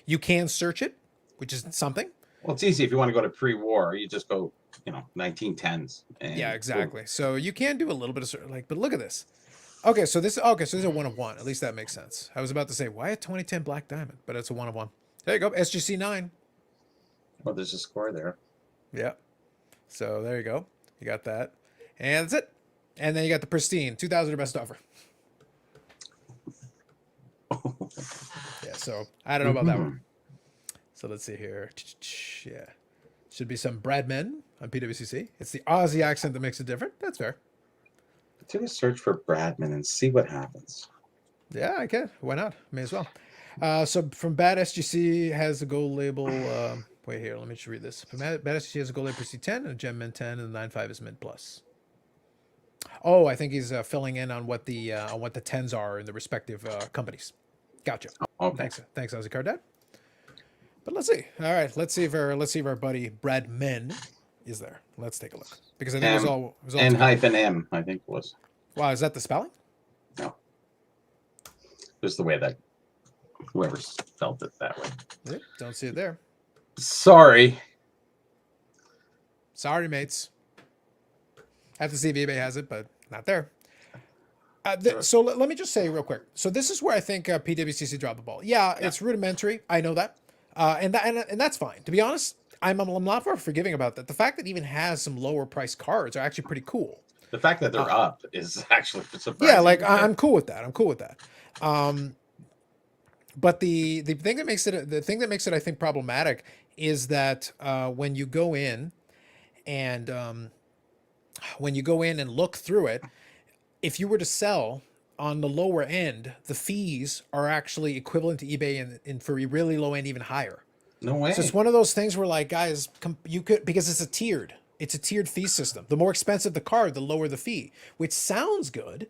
Speaker 1: you can search it, which is something.
Speaker 2: Well, it's easy if you want to go to pre-war. You just go, 1910s. And
Speaker 1: Yeah, exactly. So you can do a little bit of but look at this. Okay, so this is a 1 of 1. At least that makes sense. I was about to say why a 2010 Black Diamond, but it's a 1 of 1. There you go, SGC 9.
Speaker 2: Well, there's a score there.
Speaker 1: Yeah. So there you go. You got that, and that's it. And then you got the pristine 2000 or best offer. Yeah. So I don't know about that one. So let's see here. Yeah. Should be some Bradman on PWCC. It's the Aussie accent that makes it different. That's fair.
Speaker 2: Do a search for Bradman and see what happens.
Speaker 1: Yeah, I can. Why not? May as well. So from Bad SGC has a gold label. Wait here, let me just read this. From Bad SGC has a gold label for C10 and a Gem Mint 10, and the 9.5 is Mint Plus. Oh, I think he's filling in on what the 10s are in the respective companies. Gotcha.
Speaker 2: Okay.
Speaker 1: Thanks, Aussie Card Dad. But let's see. All right, let's see if our buddy Bradman is there. Let's take a look because I think it was all
Speaker 2: N-M, I think it was.
Speaker 1: Wow, is that the spelling?
Speaker 2: No. Just the way that whoever spelled it that way.
Speaker 1: Yep, don't see it there.
Speaker 2: Sorry,
Speaker 1: mates. I have to see if eBay has it, but not there. So let me just say real quick. So this is where I think PWCC dropped the ball. Yeah, it's rudimentary. I know that. And that's fine. To be honest, I'm not very forgiving about that. The fact that it even has some lower price cards are actually pretty cool.
Speaker 2: the fact that they're up is actually surprising.
Speaker 1: Yeah, like I'm cool with that. But the thing that makes it I think problematic is that when you go in and look through it, if you were to sell on the lower end, the fees are actually equivalent to eBay and for really low end even higher.
Speaker 2: No way.
Speaker 1: So it's one of those things where like, guys, you could, because it's a tiered fee system. The more expensive the card, the lower the fee, which sounds good.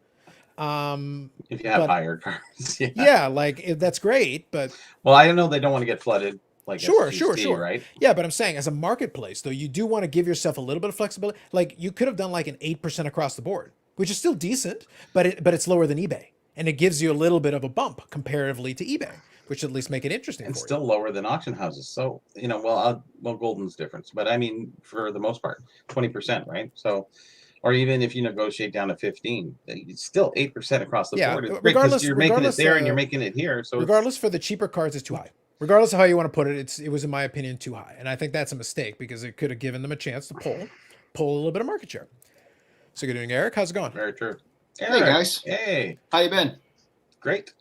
Speaker 2: If you have higher cards,
Speaker 1: yeah, like that's great, but
Speaker 2: well, I know they don't want to get flooded. Like
Speaker 1: sure,
Speaker 2: right?
Speaker 1: Yeah, but I'm saying as a marketplace, though, you do want to give yourself a little bit of flexibility. Like you could have done like an 8% across the board, which is still decent, but it's lower than eBay, and it gives you a little bit of a bump comparatively to eBay, which at least make it interesting.
Speaker 2: And still lower than auction houses. So well, Golden's difference, but I mean, for the most part, 20%, right? So, or even if you negotiate down to 15, it's still 8% across the board. It's great because you're making it there and you're making it here. So
Speaker 1: regardless, for the cheaper cards, it's too high. Regardless of how you want to put it, it was, in my opinion, too high. And I think that's a mistake because it could have given them a chance to pull a little bit of market share. So good evening, Eric. How's it going?
Speaker 2: Very true.
Speaker 3: Eric, hey, guys.
Speaker 2: Hey.
Speaker 3: How you been?
Speaker 2: Great.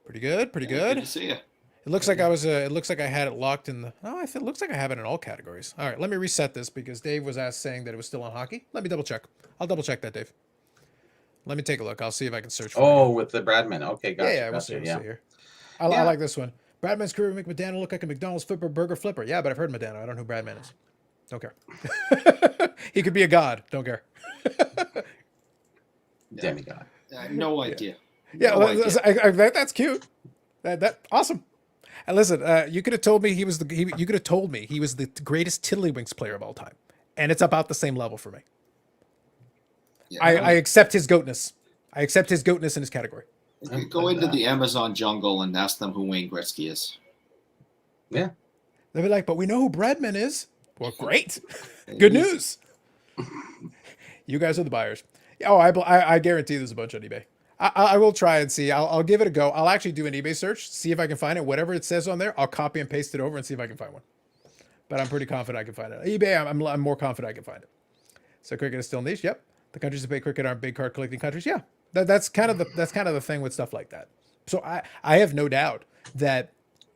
Speaker 1: Pretty good.
Speaker 3: Good to see you.
Speaker 1: It looks like it looks like I had it locked in the... Oh, it looks like I have it in all categories. All right, let me reset this because Dave was saying that it was still on hockey. Let me double check. I'll double check that, Dave. Let me take a look. I'll see if I can search for it.
Speaker 2: With the Bradman. Okay, gotcha.
Speaker 1: Yeah, we'll see here. I like this one. Bradman's career would make McDaniel look like a McDonald's burger flipper. Yeah, but I've heard Madano. I don't know who Bradman is. Don't care. He could be a god. Don't care.
Speaker 2: Demigod.
Speaker 3: No idea.
Speaker 1: Yeah, that's cute. That awesome. And listen, you could have told me he was the greatest Tiddlywinks player of all time, and it's about the same level for me. Yeah, I accept his goatness. I accept his goatness in his category.
Speaker 3: Go into the Amazon jungle and ask them who Wayne Gretzky is.
Speaker 2: Yeah.
Speaker 1: They'll be like, but we know who Bradman is. Well, great. Good news. You guys are the buyers. Oh, I guarantee there's a bunch on eBay. I will try and see. I'll give it a go. I'll actually do an eBay search, see if I can find it. Whatever it says on there, I'll copy and paste it over and see if I can find one. But I'm pretty confident I can find it. eBay, I'm more confident I can find it. So cricket is still niche. Yep. The countries that play cricket aren't big card collecting countries. Yeah. That's kind of the thing with stuff like that. So I have no doubt that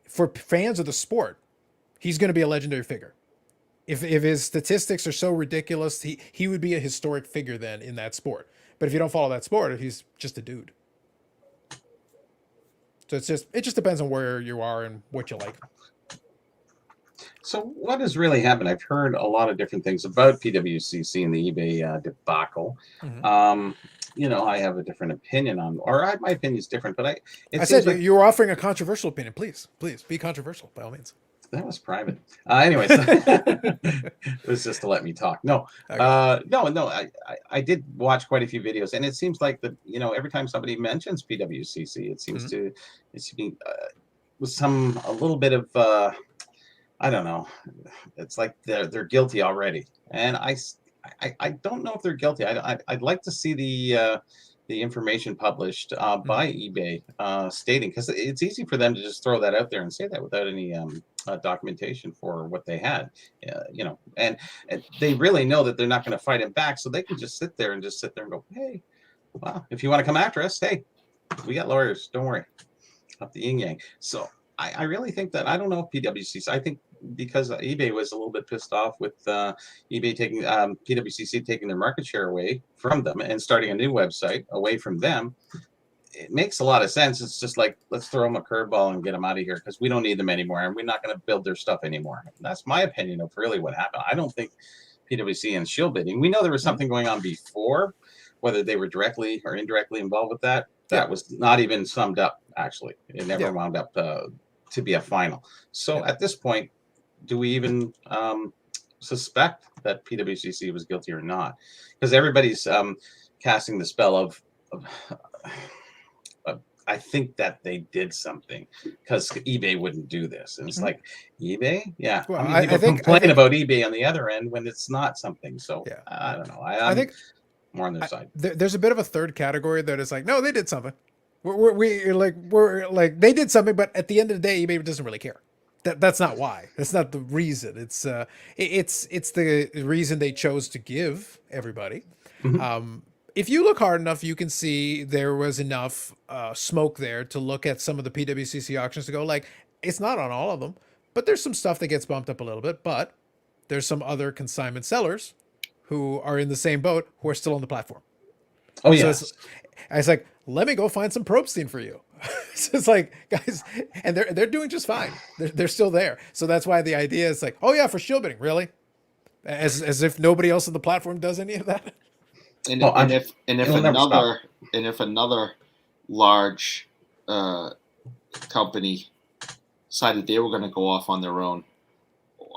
Speaker 1: for fans of the sport, he's going to be a legendary figure. If his statistics are so ridiculous, he would be a historic figure then in that sport. But if you don't follow that sport, he's just a dude. So it just depends on where you are and what you like.
Speaker 2: So what has really happened? I've heard a lot of different things about PWCC and the eBay debacle. Mm-hmm. I have a different opinion my opinion is different, but
Speaker 1: I said like, you were offering a controversial opinion. Please be controversial by all means.
Speaker 2: That was private. Anyways, it was just to let me talk. No, okay. No. I did watch quite a few videos, and it seems like every time somebody mentions PWCC, it seems to be with a little bit of I don't know. It's like they're guilty already, and I don't know if they're guilty. I'd like to see the the information published by eBay stating, because it's easy for them to just throw that out there and say that without any documentation for what they had, and they really know that they're not going to fight him back, so they can just sit there and go, hey, well, if you want to come after us, hey, we got lawyers, don't worry, up the yin yang. So I really think that, I don't know if PwC, I think because eBay was a little bit pissed off with eBay taking PwCC taking their market share away from them and starting a new website away from them. It makes a lot of sense. It's just like, let's throw them a curveball and get them out of here, because we don't need them anymore and we're not going to build their stuff anymore. That's my opinion of really what happened. I don't think PwC and shield bidding, we know there was something going on before, whether they were directly or indirectly involved with that. That was not even summed up, actually. It never wound up to be a final. So at this point, do we even suspect that PwCC was guilty or not? Because everybody's casting the spell of I think that they did something, because eBay wouldn't do this. And it's like, eBay? Yeah.
Speaker 1: Well,
Speaker 2: I mean, people complain about eBay on the other end when it's not something. So I don't know. I think more on their side.
Speaker 1: There's a bit of a third category that is like, no, they did something. We're like they did something, but at the end of the day, eBay doesn't really care. That's not why. That's not the reason. It's the reason they chose to give everybody. If you look hard enough, you can see there was enough smoke there to look at some of the PwCC auctions to go, like, it's not on all of them, but there's some stuff that gets bumped up a little bit. But there's some other consignment sellers who are in the same boat who are still on the platform.
Speaker 2: Oh, yeah. So
Speaker 1: it's like, let me go find some Probstein for you. So it's like, guys, and they're doing just fine. They're still there. So that's why the idea is like, oh yeah, for shield bidding, really? As if nobody else on the platform does any of that.
Speaker 3: And if another large company decided they were going to go off on their own,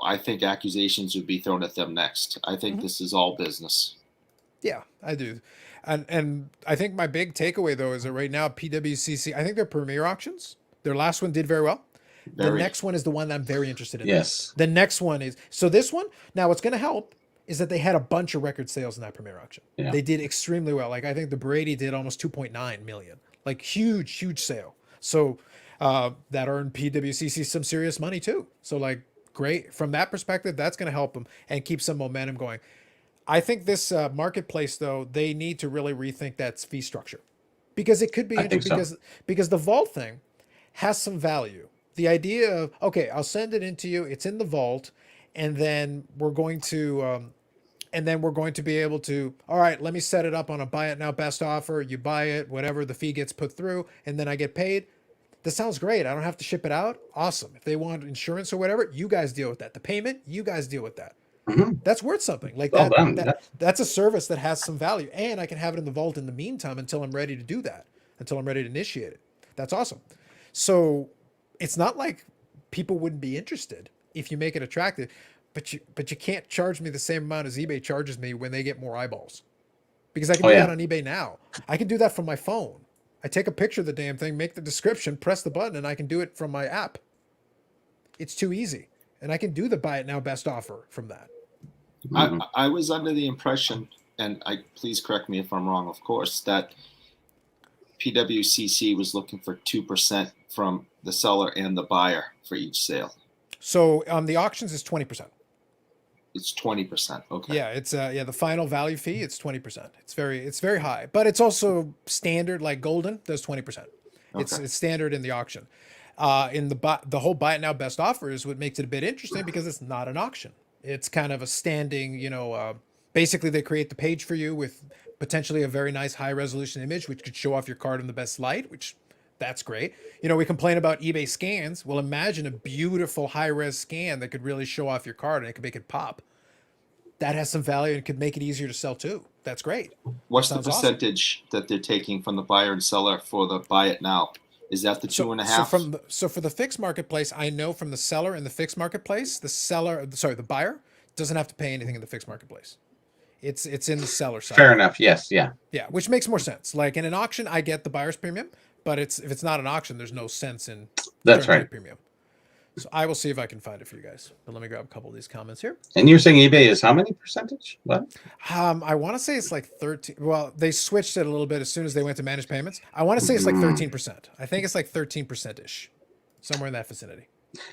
Speaker 3: I think accusations would be thrown at them next. I think this is all business.
Speaker 1: Yeah, I do. And I think my big takeaway, though, is that right now, PwCC, I think their premier auctions, their last one did very well. The next one is the one that I'm very interested in.
Speaker 2: Yes.
Speaker 1: The next one is, so this one, now what's going to help is that they had a bunch of record sales in that premier auction. Yeah. They did extremely well. Like, I think the Brady did almost 2.9 million. Like, huge sale. So that earned PwCC some serious money, too. So, like, great. From that perspective, that's going to help them and keep some momentum going. I think this marketplace, though, they need to really rethink that fee structure, because it could be interesting, because the vault thing has some value. The idea of, okay, I'll send it into you, it's in the vault, and then we're going to be able to, all right, let me set it up on a buy it now best offer. You buy it, whatever, the fee gets put through, and then I get paid. That sounds great. I don't have to ship it out. Awesome. If they want insurance or whatever, you guys deal with that. The payment, you guys deal with that. That's worth something. Like that's a service that has some value, and I can have it in the vault in the meantime until I'm ready to do that, until I'm ready to initiate it. That's awesome. So it's not like people wouldn't be interested if you make it attractive, but you can't charge me the same amount as eBay charges me when they get more eyeballs, because I can do that on eBay now. I can do that from my phone. I take a picture of the damn thing, make the description, press the button, and I can do it from my app. It's too easy. And I can do the buy it now best offer from that.
Speaker 3: I was under the impression, and please correct me if I'm wrong, of course, that PwCC was looking for 2% from the seller and the buyer for each sale.
Speaker 1: So on the auctions, it's 20%.
Speaker 3: It's 20%. Okay.
Speaker 1: Yeah, it's the final value fee. It's 20%. It's very high, but it's also standard. Like Golden does 20%. Okay. It's standard in the auction. In the whole buy it now best offer is what makes it a bit interesting, because it's not an auction. It's kind of a standing, basically they create the page for you with potentially a very nice high resolution image, which could show off your card in the best light, which that's great. We complain about eBay scans. Well, imagine a beautiful high res scan that could really show off your card and it could make it pop. That has some value and could make it easier to sell too. That's great.
Speaker 3: What's the percentage that they're taking from the buyer and seller for the buy it now? Is that the 2.5?
Speaker 1: So for the fixed marketplace, I know from the seller in the fixed marketplace, the buyer doesn't have to pay anything in the fixed marketplace. It's in the seller side.
Speaker 2: Fair enough. Yes. Yeah.
Speaker 1: Yeah. Which makes more sense. Like in an auction, I get the buyer's premium, but if it's not an auction, there's no sense in
Speaker 2: that's right
Speaker 1: premium. So I will see if I can find it for you guys. But let me grab a couple of these comments here.
Speaker 2: And you're saying eBay is how many percentage? What?
Speaker 1: I want to say it's like 13. Well, they switched it a little bit as soon as they went to managed payments. I want to say it's like 13%. I think it's like 13% ish, somewhere in that vicinity.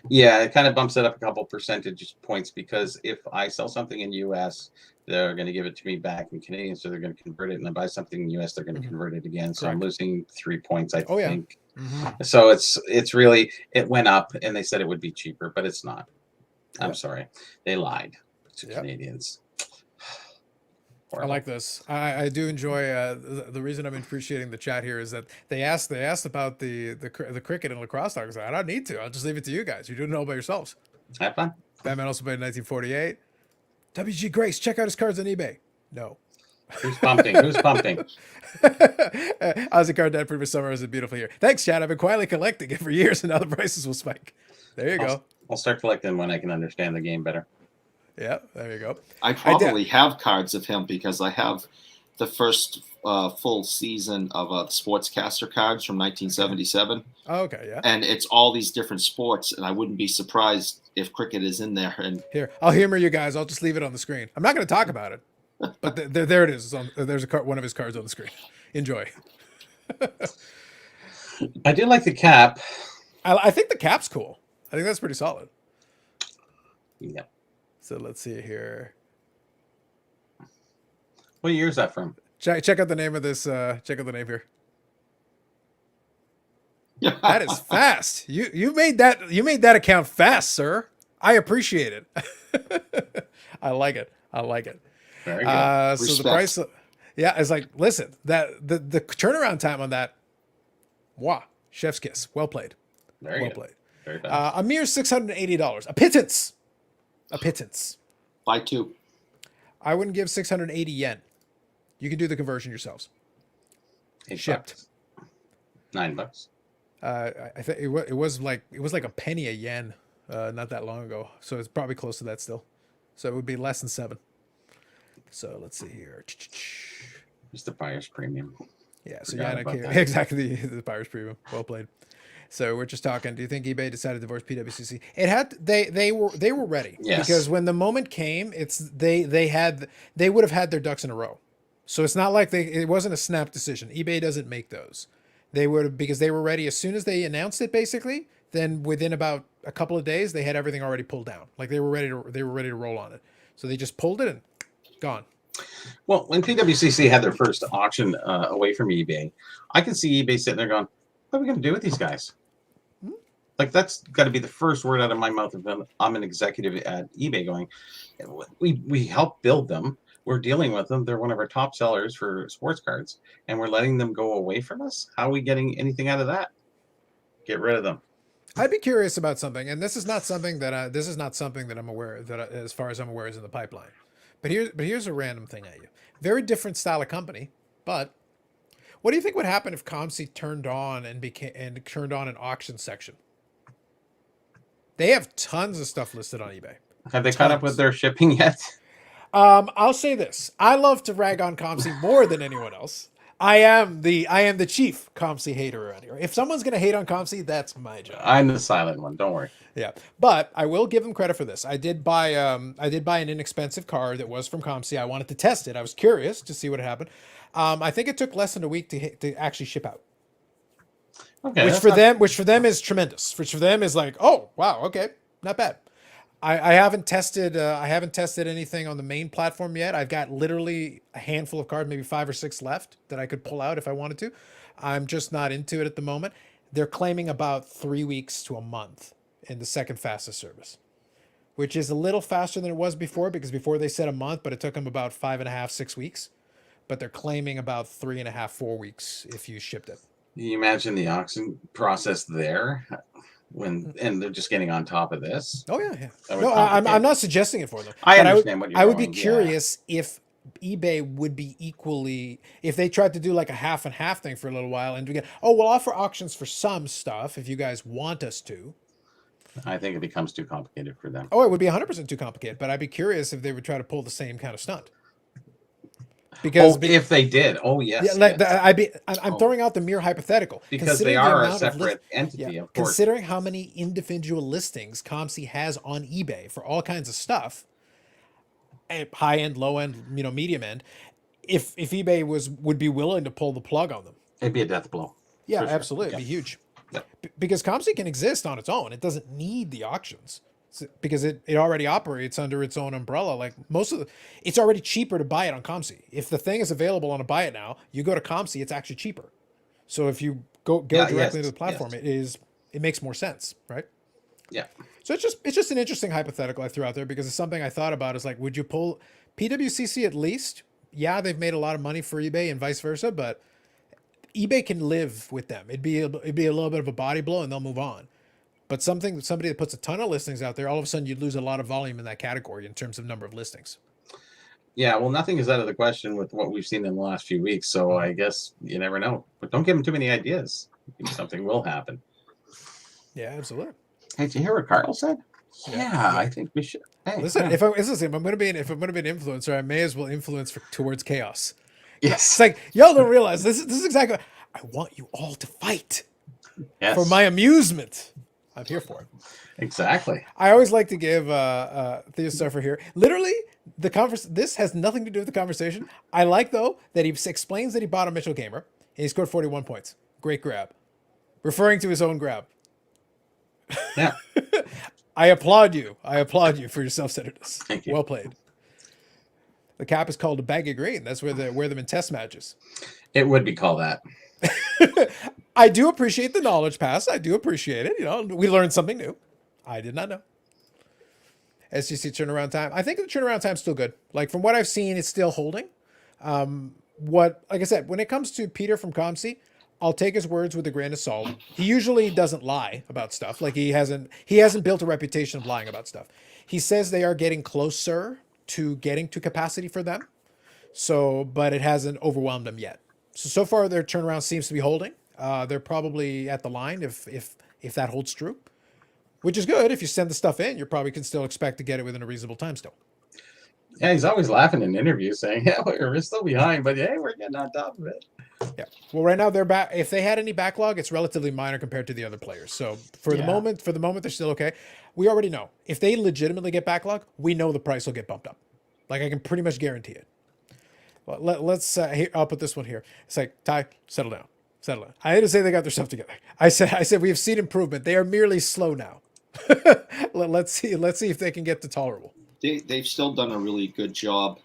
Speaker 2: Yeah, it kind of bumps it up a couple percentage points because if I sell something in US, they're going to give it to me back in Canadian, so they're going to convert it. And I buy something in US, they're going to convert it again. So I'm
Speaker 1: Correct.
Speaker 2: losing 3 points, I
Speaker 1: Oh, yeah.
Speaker 2: think. So it's really, it went up, and they said it would be cheaper, but it's not. I'm
Speaker 1: Yep.
Speaker 2: sorry, they lied to
Speaker 1: Yep.
Speaker 2: Canadians.
Speaker 1: I like this. I do enjoy the reason I'm appreciating the chat here is that they asked about the cricket and lacrosse dogs. I don't need to. I'll just leave it to you guys. You do know by yourselves.
Speaker 2: Have fun.
Speaker 1: Batman also played in 1948. WG Grace, check out his cards on eBay. No.
Speaker 2: Who's pumping? Who's pumping?
Speaker 1: Ozzy Card Dad previous summer is a beautiful year. Thanks, Chad. I've been quietly collecting it for years, and now the prices will spike. There you go.
Speaker 2: I'll start collecting when I can understand the game better.
Speaker 1: Yeah, there you go.
Speaker 3: I probably have cards of him because I have the first full season of Sportscaster cards from 1977.
Speaker 1: Oh, okay, yeah.
Speaker 3: And it's all these different sports, and I wouldn't be surprised if cricket is in there. And
Speaker 1: Here, I'll humor you guys. I'll just leave it on the screen. I'm not going to talk about it, but there it is. There's one of his cards on the screen. Enjoy.
Speaker 2: I do like the cap.
Speaker 1: I think the cap's cool. I think that's pretty solid.
Speaker 2: Yeah.
Speaker 1: So let's see here.
Speaker 2: What year is that from?
Speaker 1: Check out the name of this. Check out the name here. That is fast. You made that account fast, sir. I appreciate it. I like it.
Speaker 2: Very good.
Speaker 1: So the price, yeah, it's like, listen, that the turnaround time on that, wow, chef's kiss. Well played.
Speaker 2: Very
Speaker 1: well
Speaker 2: good.
Speaker 1: played.
Speaker 2: Very fast.
Speaker 1: A mere $680. A pittance. A pittance.
Speaker 3: buy two.
Speaker 1: I wouldn't give 680 yen. You can do the conversion yourselves. Shipped.
Speaker 2: $9.
Speaker 1: I think it was like a penny a yen not that long ago. So it's probably close to that still. So it would be less than 7. So let's see here.
Speaker 2: Just the buyer's premium.
Speaker 1: Yeah, so
Speaker 2: Forgot
Speaker 1: yeah,
Speaker 2: about that.
Speaker 1: exactly the buyer's premium. Well played. So we're just talking. Do you think eBay decided to divorce PWCC? It had they were ready.
Speaker 2: Yes.
Speaker 1: Because when the moment came, they would have had their ducks in a row. So it's not like it wasn't a snap decision. eBay doesn't make those. They would, because they were ready as soon as they announced it, basically. Then within about a couple of days, they had everything already pulled down. Like they were ready to roll on it. So they just pulled it and gone.
Speaker 2: Well, when PWCC had their first auction away from eBay, I can see eBay sitting there going, "What are we going to do with these guys?" Like that's got to be the first word out of my mouth. If I'm an executive at eBay, going, "We helped build them. We're dealing with them. They're one of our top sellers for sports cards, and we're letting them go away from us. How are we getting anything out of that? Get rid of them."
Speaker 1: I'd be curious about something, and this is not something that I'm aware as far as I'm aware, is in the pipeline. But here's a random thing at you. Very different style of company, but what do you think would happen if COMC turned on an auction section? They have tons of stuff listed on eBay.
Speaker 2: Have they caught up with their shipping yet?
Speaker 1: I'll say this: I love to rag on COMC more than anyone else. I am the chief COMC hater around here. If someone's gonna hate on COMC, that's my job.
Speaker 2: I'm the silent one. Don't worry.
Speaker 1: Yeah, but I will give them credit for this. I did buy an inexpensive card that was from COMC. I wanted to test it. I was curious to see what happened. I think it took less than a week to actually ship out.
Speaker 2: Okay.
Speaker 1: Which for them is tremendous. Which for them is like, oh wow, okay, not bad. I haven't tested anything on the main platform yet. I've got literally a handful of cards, maybe 5 or 6 left that I could pull out if I wanted to. I'm just not into it at the moment. They're claiming about 3 weeks to a month in the second fastest service, which is a little faster than it was before, because before they said a month, but it took them about 5.5, 6 weeks. But they're claiming about 3.5, 4 weeks if you shipped it.
Speaker 2: Can you imagine the auction process there? And they're just getting on top of this.
Speaker 1: Oh yeah.
Speaker 2: That would
Speaker 1: No,
Speaker 2: complicate.
Speaker 1: I'm not suggesting it for them.
Speaker 2: I
Speaker 1: but
Speaker 2: understand what you're
Speaker 1: I would be
Speaker 2: going, yeah.
Speaker 1: curious if eBay would be equally, if they tried to do like a half and half thing for a little while and we get, oh, we'll offer auctions for some stuff if you guys want us to.
Speaker 2: I think it becomes too complicated for them.
Speaker 1: Oh, it would be 100% too complicated, but I'd be curious if they would try to pull the same kind of stunt. Because
Speaker 2: if they did, yes,
Speaker 1: yeah, like
Speaker 2: yes.
Speaker 1: I'm throwing out the mere hypothetical
Speaker 2: Because they
Speaker 1: considering the
Speaker 2: are a
Speaker 1: amount of
Speaker 2: separate entity, of course.
Speaker 1: considering how many individual listings COMC has on eBay for all kinds of stuff, high end, low end, medium end. If eBay would be willing to pull the plug on them,
Speaker 2: It'd be a death blow.
Speaker 1: yeah,
Speaker 2: for sure.
Speaker 1: absolutely,
Speaker 2: Yeah.
Speaker 1: it'd be huge.
Speaker 2: Yeah.
Speaker 1: Because COMC can exist on its own; it doesn't need the auctions because it already operates under its own umbrella. Like it's already cheaper to buy it on COMC. If the thing is available on a buy it now, you go to COMC, it's actually cheaper. So if you go directly into the platform, it makes more sense, right?
Speaker 2: Yeah.
Speaker 1: So it's just an interesting hypothetical I threw out there because it's something I thought about. Is like, would you pull PWCC at least? Yeah, they've made a lot of money for eBay and vice versa, but eBay can live with them. It'd be a little bit of a body blow, and they'll move on. But somebody that puts a ton of listings out there, all of a sudden you'd lose a lot of volume in that category in terms of number of listings.
Speaker 2: Yeah, well, nothing is out of the question with what we've seen in the last few weeks. So I guess you never know. But don't give them too many ideas. Something will happen.
Speaker 1: Yeah, absolutely.
Speaker 2: Hey, did you hear what Carl said?
Speaker 1: Yeah.
Speaker 2: I think we should. Hey,
Speaker 1: Listen, if I'm going to be an influencer, I may as well influence towards chaos.
Speaker 2: Yes.
Speaker 1: It's like y'all don't realize this is exactly. I want you all to fight for my amusement. I'm here for it.
Speaker 2: Exactly.
Speaker 1: I always like to give Theo Surfer here. Literally, this has nothing to do with the conversation. I like, though, that he explains that he bought a Mitchell Gamer and he scored 41 points. Great grab. Referring to his own grab.
Speaker 2: Yeah.
Speaker 1: I applaud you. For your self-centeredness.
Speaker 2: Thank you.
Speaker 1: Well played. The cap is called a bag of green. That's where they wear them in test matches.
Speaker 2: It would be called that.
Speaker 1: I do appreciate the knowledge pass. I do appreciate it. We learned something new. I did not know. SGC turnaround time. I think the turnaround time's still good. Like from what I've seen, it's still holding. Like I said, when it comes to Peter from COMC, I'll take his words with a grain of salt. He usually doesn't lie about stuff. Like he hasn't built a reputation of lying about stuff. He says they are getting closer to getting to capacity for them. So, but it hasn't overwhelmed them yet. So far their turnaround seems to be holding. They're probably at the line if that holds true, which is good. If you send the stuff in, you probably can still expect to get it within a reasonable time still.
Speaker 2: Yeah, he's always laughing in interviews saying, yeah, we're still behind, but hey, we're getting on top of it.
Speaker 1: Yeah. Well, right now they're back. If they had any backlog, it's relatively minor compared to the other players. So for the moment, they're still okay. We already know if they legitimately get backlog, we know the price will get bumped up. Like I can pretty much guarantee it. Well, let's. I'll put this one here. It's like Ty, settle down. I didn't say they got their stuff together. I said we have seen improvement. They are merely slow now. Let's see if they can get to tolerable.
Speaker 3: They've still done a really good job.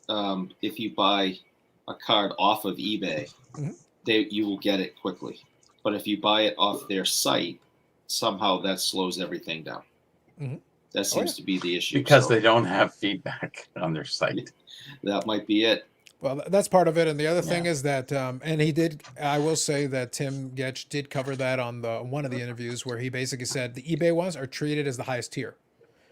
Speaker 3: If you buy a card off of eBay, you will get it quickly. But if you buy it off their site, somehow that slows everything down. That seems to be the issue.
Speaker 2: Because they don't have feedback on their site.
Speaker 3: That might be it.
Speaker 1: Well, that's part of it. And the other thing is that, and he did, I will say that Tim Getch did cover that on one of the interviews where he basically said the eBay ones are treated as the highest tier.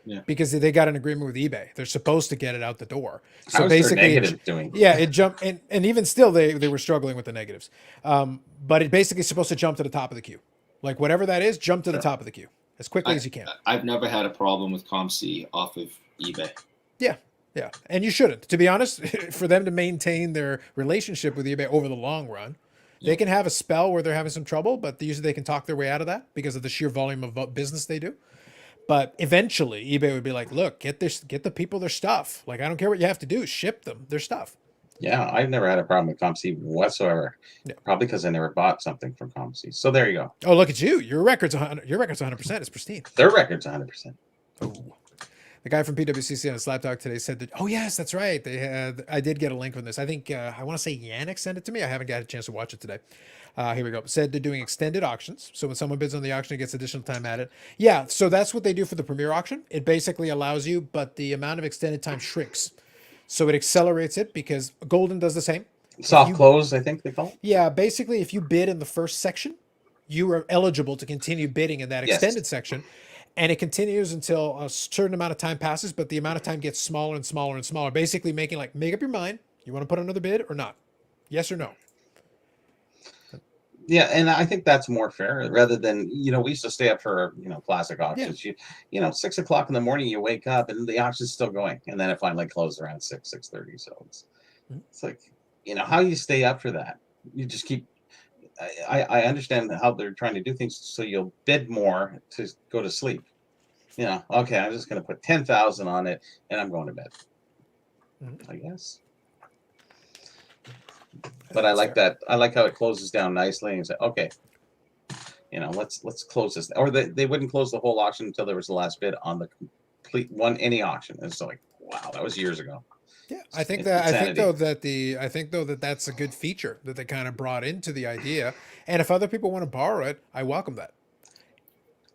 Speaker 1: Yeah. Because they got an agreement with eBay. They're supposed to get it out the door. So
Speaker 2: how's
Speaker 1: basically,
Speaker 2: it
Speaker 1: jumped, and even still, they were struggling with the negatives. But it basically is supposed to jump to the top of the queue. Like whatever that is, jump to the top of the queue as quickly as you can.
Speaker 3: I've never had a problem with COMC off of eBay.
Speaker 1: Yeah, and you shouldn't. To be honest, for them to maintain their relationship with eBay over the long run, they can have a spell where they're having some trouble, but usually they can talk their way out of that because of the sheer volume of business they do. But eventually, eBay would be like, "Look, get the people their stuff. Like, I don't care what you have to do, ship them their stuff."
Speaker 2: Yeah, I've never had a problem with COMC whatsoever. Yeah. Probably because I never bought something from COMC. So there you go.
Speaker 1: Oh, look at you! Your record's 100%. It's pristine.
Speaker 2: Their record's 100%.
Speaker 1: Oh. The guy from PWCC on a Slap Talk today said that, oh, yes, that's right. I did get a link from this. I think, I want to say Yannick sent it to me. I haven't got a chance to watch it today. Here we go. Said they're doing extended auctions. So when someone bids on the auction, it gets additional time added. Yeah, so that's what they do for the premier auction. It basically allows you, but the amount of extended time shrinks. So it accelerates it because Golden does the same.
Speaker 2: Soft close, I think they call it.
Speaker 1: Yeah, basically, if you bid in the first section, you are eligible to continue bidding in that extended section. And it continues until a certain amount of time passes, but the amount of time gets smaller and smaller and smaller, basically making like, make up your mind. You want to put another bid or not? Yes or no?
Speaker 2: Yeah, and I think that's more fair rather than, we used to stay up for, classic auctions. Yeah. 6 o'clock in the morning, you wake up and the auction's still going. And then it finally closed around 6:30. So It's like, how you stay up for that. You just keep. I understand how they're trying to do things, so you'll bid more to go to sleep. Okay, I'm just going to put 10,000 on it, and I'm going to bed. I guess. But I like that. I like how it closes down nicely and say, okay, let's close this. Or they wouldn't close the whole auction until there was the last bid on the complete any auction. And it's like, wow, that was years ago.
Speaker 1: Yeah, I think
Speaker 2: Insanity.
Speaker 1: though that that's a good feature that they kind of brought into the idea. And if other people want to borrow it, I welcome that.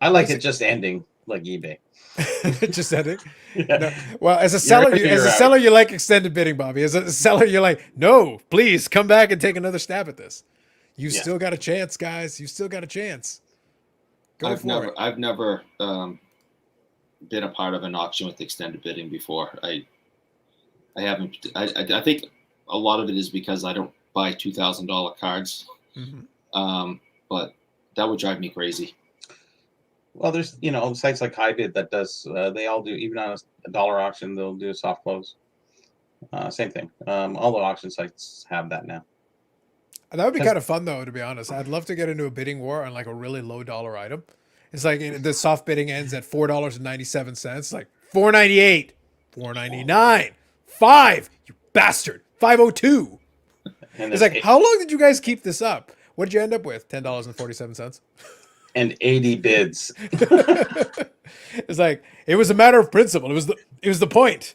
Speaker 2: I like it just ending like eBay.
Speaker 1: Just ending.
Speaker 2: Yeah.
Speaker 1: No. Well, as a seller, you like extended bidding, Bobby. As a seller, you're like, no, please come back and take another stab at this. You still got a chance, guys. You still got a chance.
Speaker 3: I've never been a part of an auction with extended bidding before. I haven't. I think a lot of it is because I don't buy $2,000 cards. But that would drive me crazy.
Speaker 2: Well, there's sites like HighBid that does. They all do, even on a dollar auction, they'll do a soft close. Same thing. All the auction sites have that now.
Speaker 1: That would be kind of fun, though, to be honest. I'd love to get into a bidding war on like a really low dollar item. It's like the soft bidding ends at $4.97, like $4.98, $4.99, $5, you bastard, $5.02. It's like, how long did you guys keep this up? What did you end up with? $10.47.
Speaker 2: And 80 bids.
Speaker 1: It's like, it was a matter of principle. It was the point.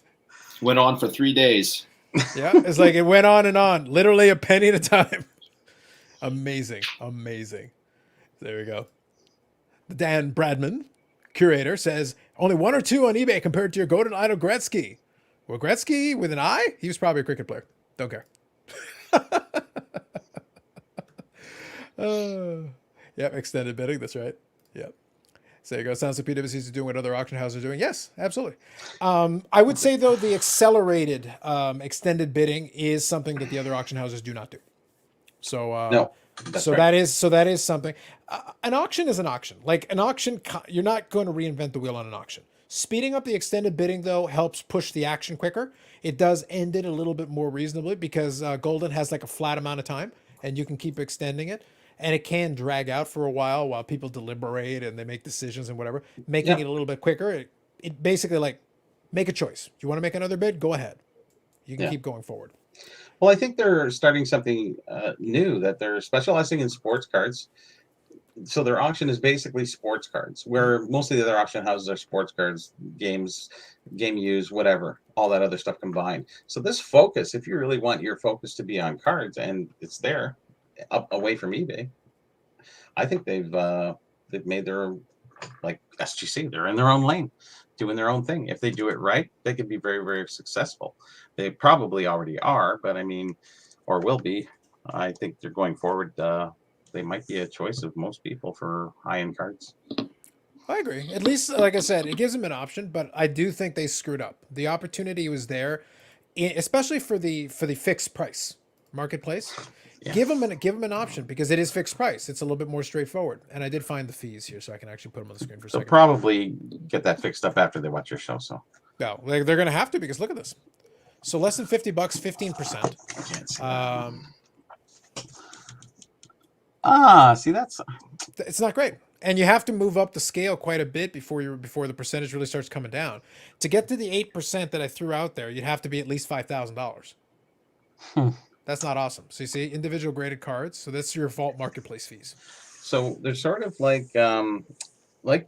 Speaker 3: Went on for 3 days.
Speaker 1: Yeah, it's like it went on and on, literally a penny at a time. Amazing. There we go. Dan Bradman, curator, says only 1 or 2 on eBay compared to your golden idol Gretzky. Well, Gretzky with an I, he was probably a cricket player. Don't care. Yep, extended bidding. That's right. Yep. So there you go. Sounds like PwC is doing what other auction houses are doing. Yes, absolutely. I would say, though, the accelerated extended bidding is something that the other auction houses do not do. So
Speaker 2: no,
Speaker 1: that is something. An auction is an auction. Like an auction, you're not going to reinvent the wheel on an auction. Speeding up the extended bidding, though, helps push the action quicker. It does end it a little bit more reasonably because Golden has like a flat amount of time, and you can keep extending it. And it can drag out for a while people deliberate and they make decisions and whatever. Making it a little bit quicker, it basically like, make a choice. You want to make another bid? Go ahead. You can keep going forward.
Speaker 2: Well, I think they're starting something new, that they're specializing in sports cards. So their auction is basically sports cards, where most of the other auction houses are sports cards, games, game use, whatever, all that other stuff combined. So this focus, if you really want your focus to be on cards, and it's there, up away from eBay, I think they've made their, like SGC, they're in their own lane, doing their own thing. If they do it right, they could be very, very successful. They probably already are, but I mean, or will be. I think they're going forward. They might be a choice of most people for high-end cards.
Speaker 1: I agree. At least, like I said, it gives them an option, but I do think they screwed up. The opportunity was there, especially for the fixed price marketplace. Yeah. Give them an option because it is fixed price. It's a little bit more straightforward. And I did find the fees here, so I can actually put them on the screen for a second.
Speaker 2: They'll probably get that fixed up after they watch your show. So
Speaker 1: no, they're going to have to, because look at this. So less than $50, 15%.
Speaker 2: See,
Speaker 1: it's not great. And you have to move up the scale quite a bit before the percentage really starts coming down. To get to the 8% that I threw out there, you'd have to be at least $5,000. That's not awesome. So you see, individual graded cards. So that's your vault marketplace fees.
Speaker 2: So they're sort of like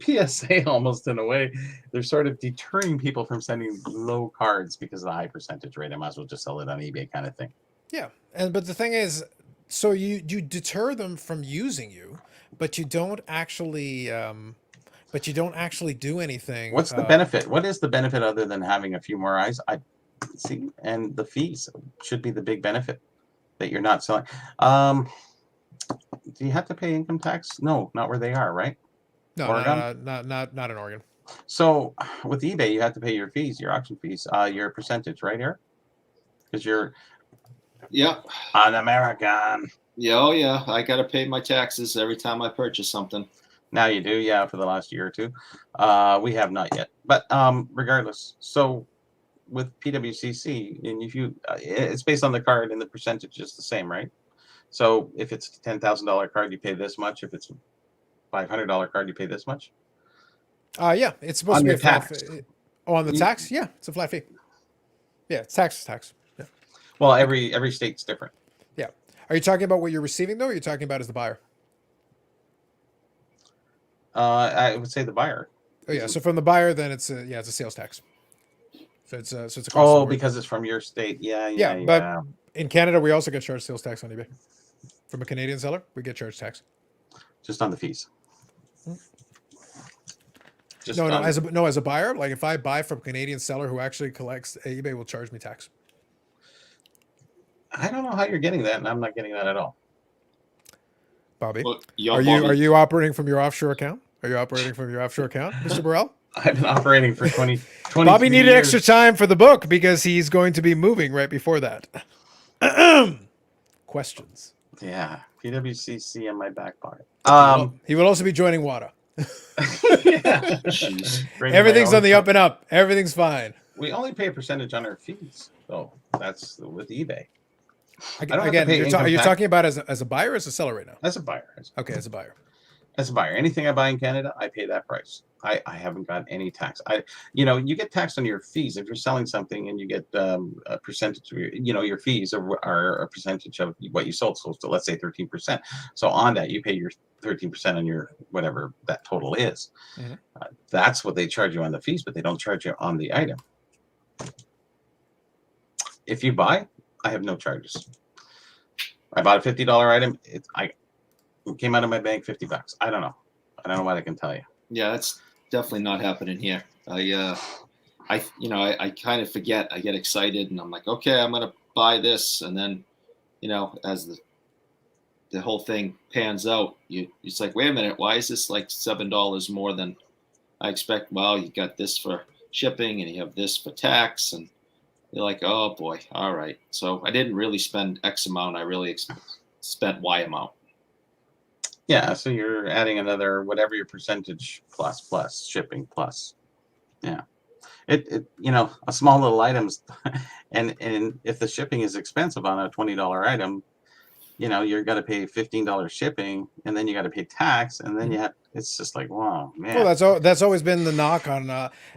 Speaker 2: PSA almost in a way. They're sort of deterring people from sending low cards because of the high percentage rate. I might as well just sell it on eBay, kind of thing.
Speaker 1: Yeah, but the thing is, so you deter them from using you, but you don't actually do anything.
Speaker 2: What's the benefit? What is the benefit other than having a few more eyes? I see, and the fees should be the big benefit that you're not selling. Do you have to pay income tax? No, not where they are, right?
Speaker 1: No,
Speaker 2: Oregon?
Speaker 1: not in Oregon.
Speaker 2: So with eBay, you have to pay your fees, your auction fees, your percentage, right, Eric? Because you're an American.
Speaker 3: Yeah, oh yeah, I got to pay my taxes every time I purchase something.
Speaker 2: Now you do, yeah, for the last year or two. We have not yet, but regardless. So with PWCC, and if you, it's based on the card and the percentage is the same, right? So if it's a $10,000 card, you pay this much. If it's a $500 card, you pay this much.
Speaker 1: Yeah, it's supposed
Speaker 2: On
Speaker 1: to be
Speaker 2: your
Speaker 1: a flat
Speaker 2: tax.
Speaker 1: fee. Oh, on the
Speaker 2: You-
Speaker 1: tax? Yeah, it's a flat fee. Yeah, it's tax. Yeah.
Speaker 2: Well, every state's different.
Speaker 1: Yeah. Are you talking about what you're receiving though? Or are you talking about as the buyer?
Speaker 2: I would say the buyer.
Speaker 1: Oh yeah. So from the buyer, then it's a sales tax. So it's across the
Speaker 2: Oh,
Speaker 1: board.
Speaker 2: because it's from your state. Yeah.
Speaker 1: Yeah, but in Canada, we also get charged sales tax on eBay. From a Canadian seller, we get charged tax.
Speaker 2: Just on the fees. Just
Speaker 1: No,
Speaker 2: on-
Speaker 1: as a buyer, like if I buy from a Canadian seller who actually collects, eBay will charge me tax.
Speaker 2: I don't know how you're getting that, and I'm not getting that at all.
Speaker 1: Bobby,
Speaker 3: Look,
Speaker 1: are you operating from your offshore account? Are you operating from your offshore account, Mr. Burrell?
Speaker 2: I've been operating for 20.
Speaker 1: Bobby needed
Speaker 2: years.
Speaker 1: extra time for the book because he's going to be moving right before that. Questions.
Speaker 2: Yeah, PWCC in my back pocket.
Speaker 1: He will also be joining WADA.
Speaker 2: Yeah.
Speaker 3: Jeez.
Speaker 2: Bringing my
Speaker 1: Everything's
Speaker 2: own
Speaker 1: on the
Speaker 2: stuff.
Speaker 1: up and up. Everything's fine.
Speaker 2: We only pay a percentage on our fees, though. That's with eBay. don't have to
Speaker 1: Again,
Speaker 2: pay
Speaker 1: are
Speaker 2: income
Speaker 1: you
Speaker 2: tax.
Speaker 1: talking about as a buyer or as a seller right now?
Speaker 2: As a buyer,
Speaker 1: Okay, as a buyer.
Speaker 2: anything I buy in Canada, I pay that price. I haven't got any tax. You get taxed on your fees if you're selling something, and you get a percentage of your fees are a percentage of what you sold. So let's say 13%. So on that, you pay your 13% on your whatever that total is.
Speaker 1: Mhm.
Speaker 2: That's what they charge you on the fees, but they don't charge you on the item. If you buy, I have no charges. I bought a $50 item. It came out of my bank $50. I don't know what I can tell you.
Speaker 3: Yeah, that's definitely not happening here. I kind of forget. I get excited and I'm like, okay, I'm gonna buy this, and then, as the whole thing pans out, it's like, wait a minute, why is this like $7 more than I expect? Well, you got this for shipping and you have this for tax, and you're like, oh boy, all right. So I didn't really spend X amount. I really spent Y amount.
Speaker 2: Yeah, so you're adding another whatever your percentage plus shipping plus. Yeah. It a small little items and if the shipping is expensive on a $20 item, you're got to pay $15 shipping, and then you got to pay tax, and then it's just like, wow, man.
Speaker 1: Well, that's always been the knock on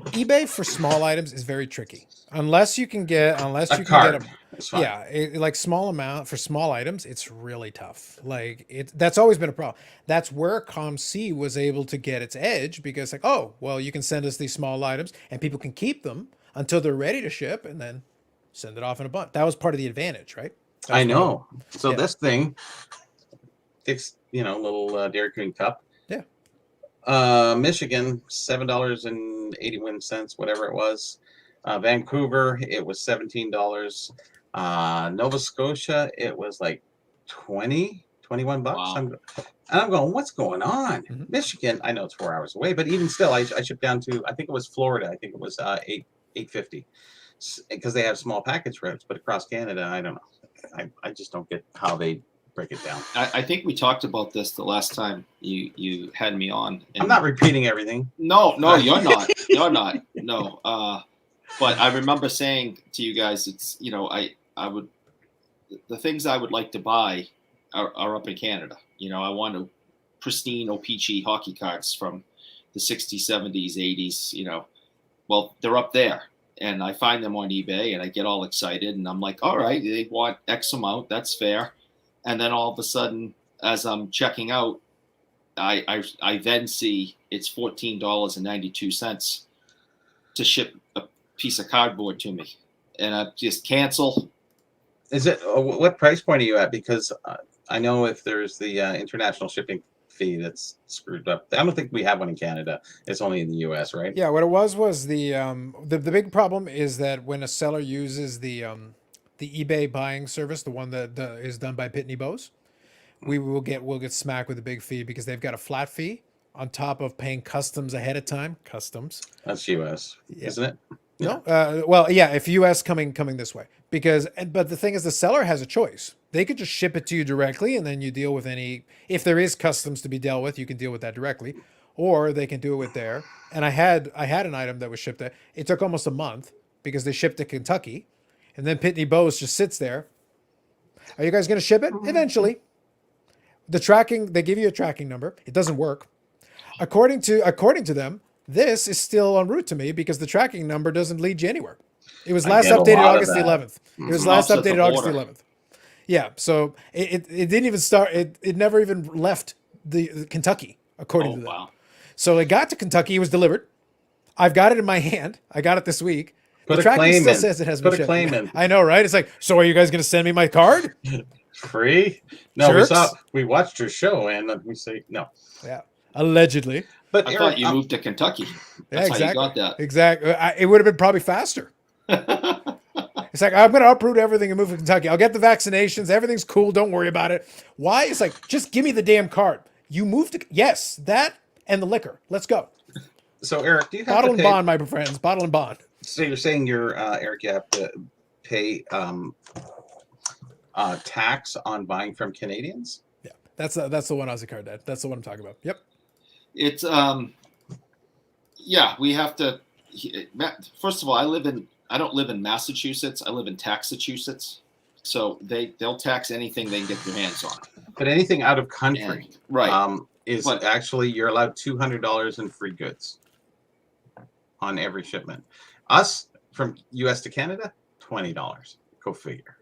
Speaker 1: eBay for small items is very tricky. Unless you can get
Speaker 2: card. It's fine.
Speaker 1: Yeah, like small amount for small items, it's really tough. Like that's always been a problem. That's where ComC was able to get its edge, because like, oh, well, you can send us these small items and people can keep them until they're ready to ship, and then send it off in a bunch. That was part of the advantage, right?
Speaker 2: I know. So
Speaker 1: Yeah.
Speaker 2: this thing, it's little Dairy Queen cup.
Speaker 1: Yeah.
Speaker 2: Michigan, $7.81, whatever it was. Vancouver, it was $17. Nova Scotia, it was like 21 bucks.
Speaker 3: Wow.
Speaker 2: I'm going, what's going on?
Speaker 1: Mhm.
Speaker 2: Michigan, I know it's 4 hours away, but even still, I shipped down to, I think it was Florida. I think it was $8.50, because they have small package routes, but across Canada, I don't know. I just don't get how they break it down.
Speaker 3: I think we talked about this the last time you had me on.
Speaker 2: I'm not repeating everything.
Speaker 3: No, you're not. You're not. No. But I remember saying to you guys, it's I would, the things I would like to buy are up in Canada. I want pristine O-Pee-Chee hockey cards from the 60s, 70s, 80s. Well, they're up there, and I find them on eBay, and I get all excited, and I'm like, all right, they want X amount, that's fair. And then all of a sudden, as I'm checking out, I then see it's $14.92 to ship a piece of cardboard to me, and I just cancel.
Speaker 2: Is it what price point are you at? Because I know if there's the international shipping fee that's screwed up. I don't think we have one in Canada. It's only in the US, right?
Speaker 1: Yeah, what it was the big problem is that when a seller uses the eBay buying service, the one that is done by Pitney Bowes, we'll get smacked with a big fee because they've got a flat fee on top of paying customs ahead of time. Customs.
Speaker 2: That's US,
Speaker 1: Yeah.
Speaker 2: isn't it?
Speaker 1: No, well, yeah, if US coming this way, but the thing is, the seller has a choice. They could just ship it to you directly, and then you deal with if there is customs to be dealt with, you can deal with that directly, or they can do it with there. And I had an item that was shipped there. It took almost a month because they shipped to Kentucky, and then Pitney Bowes just sits there. Are you guys going to ship it? Eventually. The tracking, they give you a tracking number. It doesn't work. According to them, this is still en route to me because the tracking number doesn't lead you anywhere. It was last updated August the 11th. It was last updated August the 11th. Yeah, so it didn't even start. It never even left the Kentucky, according to them. Wow. So it got to Kentucky. It was delivered. I've got it in my hand. I got it this week.
Speaker 2: Put
Speaker 1: the
Speaker 2: a
Speaker 1: tracking
Speaker 2: claim
Speaker 1: still
Speaker 2: in.
Speaker 1: says it has been
Speaker 2: Put a
Speaker 1: shipped.
Speaker 2: claim in.
Speaker 1: I know, right? It's like, so are you guys going to send me my card?
Speaker 2: Free? No,
Speaker 1: Jerks.
Speaker 2: we watched your show and we say no.
Speaker 1: Yeah, allegedly.
Speaker 2: But
Speaker 3: I thought you moved to Kentucky. That's
Speaker 1: exactly.
Speaker 3: how you got that.
Speaker 1: Exactly. It would have been probably faster. It's like, I'm going to uproot everything and move to Kentucky. I'll get the vaccinations. Everything's cool. Don't worry about it. Why? It's like, just give me the damn card. You moved to, yes, that and the liquor. Let's go.
Speaker 2: So, Eric, do you have
Speaker 1: Bottle
Speaker 2: to
Speaker 1: and
Speaker 2: pay,
Speaker 1: bond, my friends. Bottle and bond.
Speaker 2: So you're saying Eric, you have to pay tax on buying from Canadians?
Speaker 1: Yeah, that's the one Aussie card, Dad. That's the one I'm talking about. Yep.
Speaker 3: It's yeah, we have to. First of all, I don't live in Massachusetts. I live in Taxachusetts, so they'll tax anything they can get their hands on.
Speaker 2: But anything out of country,
Speaker 3: And, right?
Speaker 2: is actually you're allowed $200 in free goods on every shipment. Us from U.S. to Canada, $20. Go figure.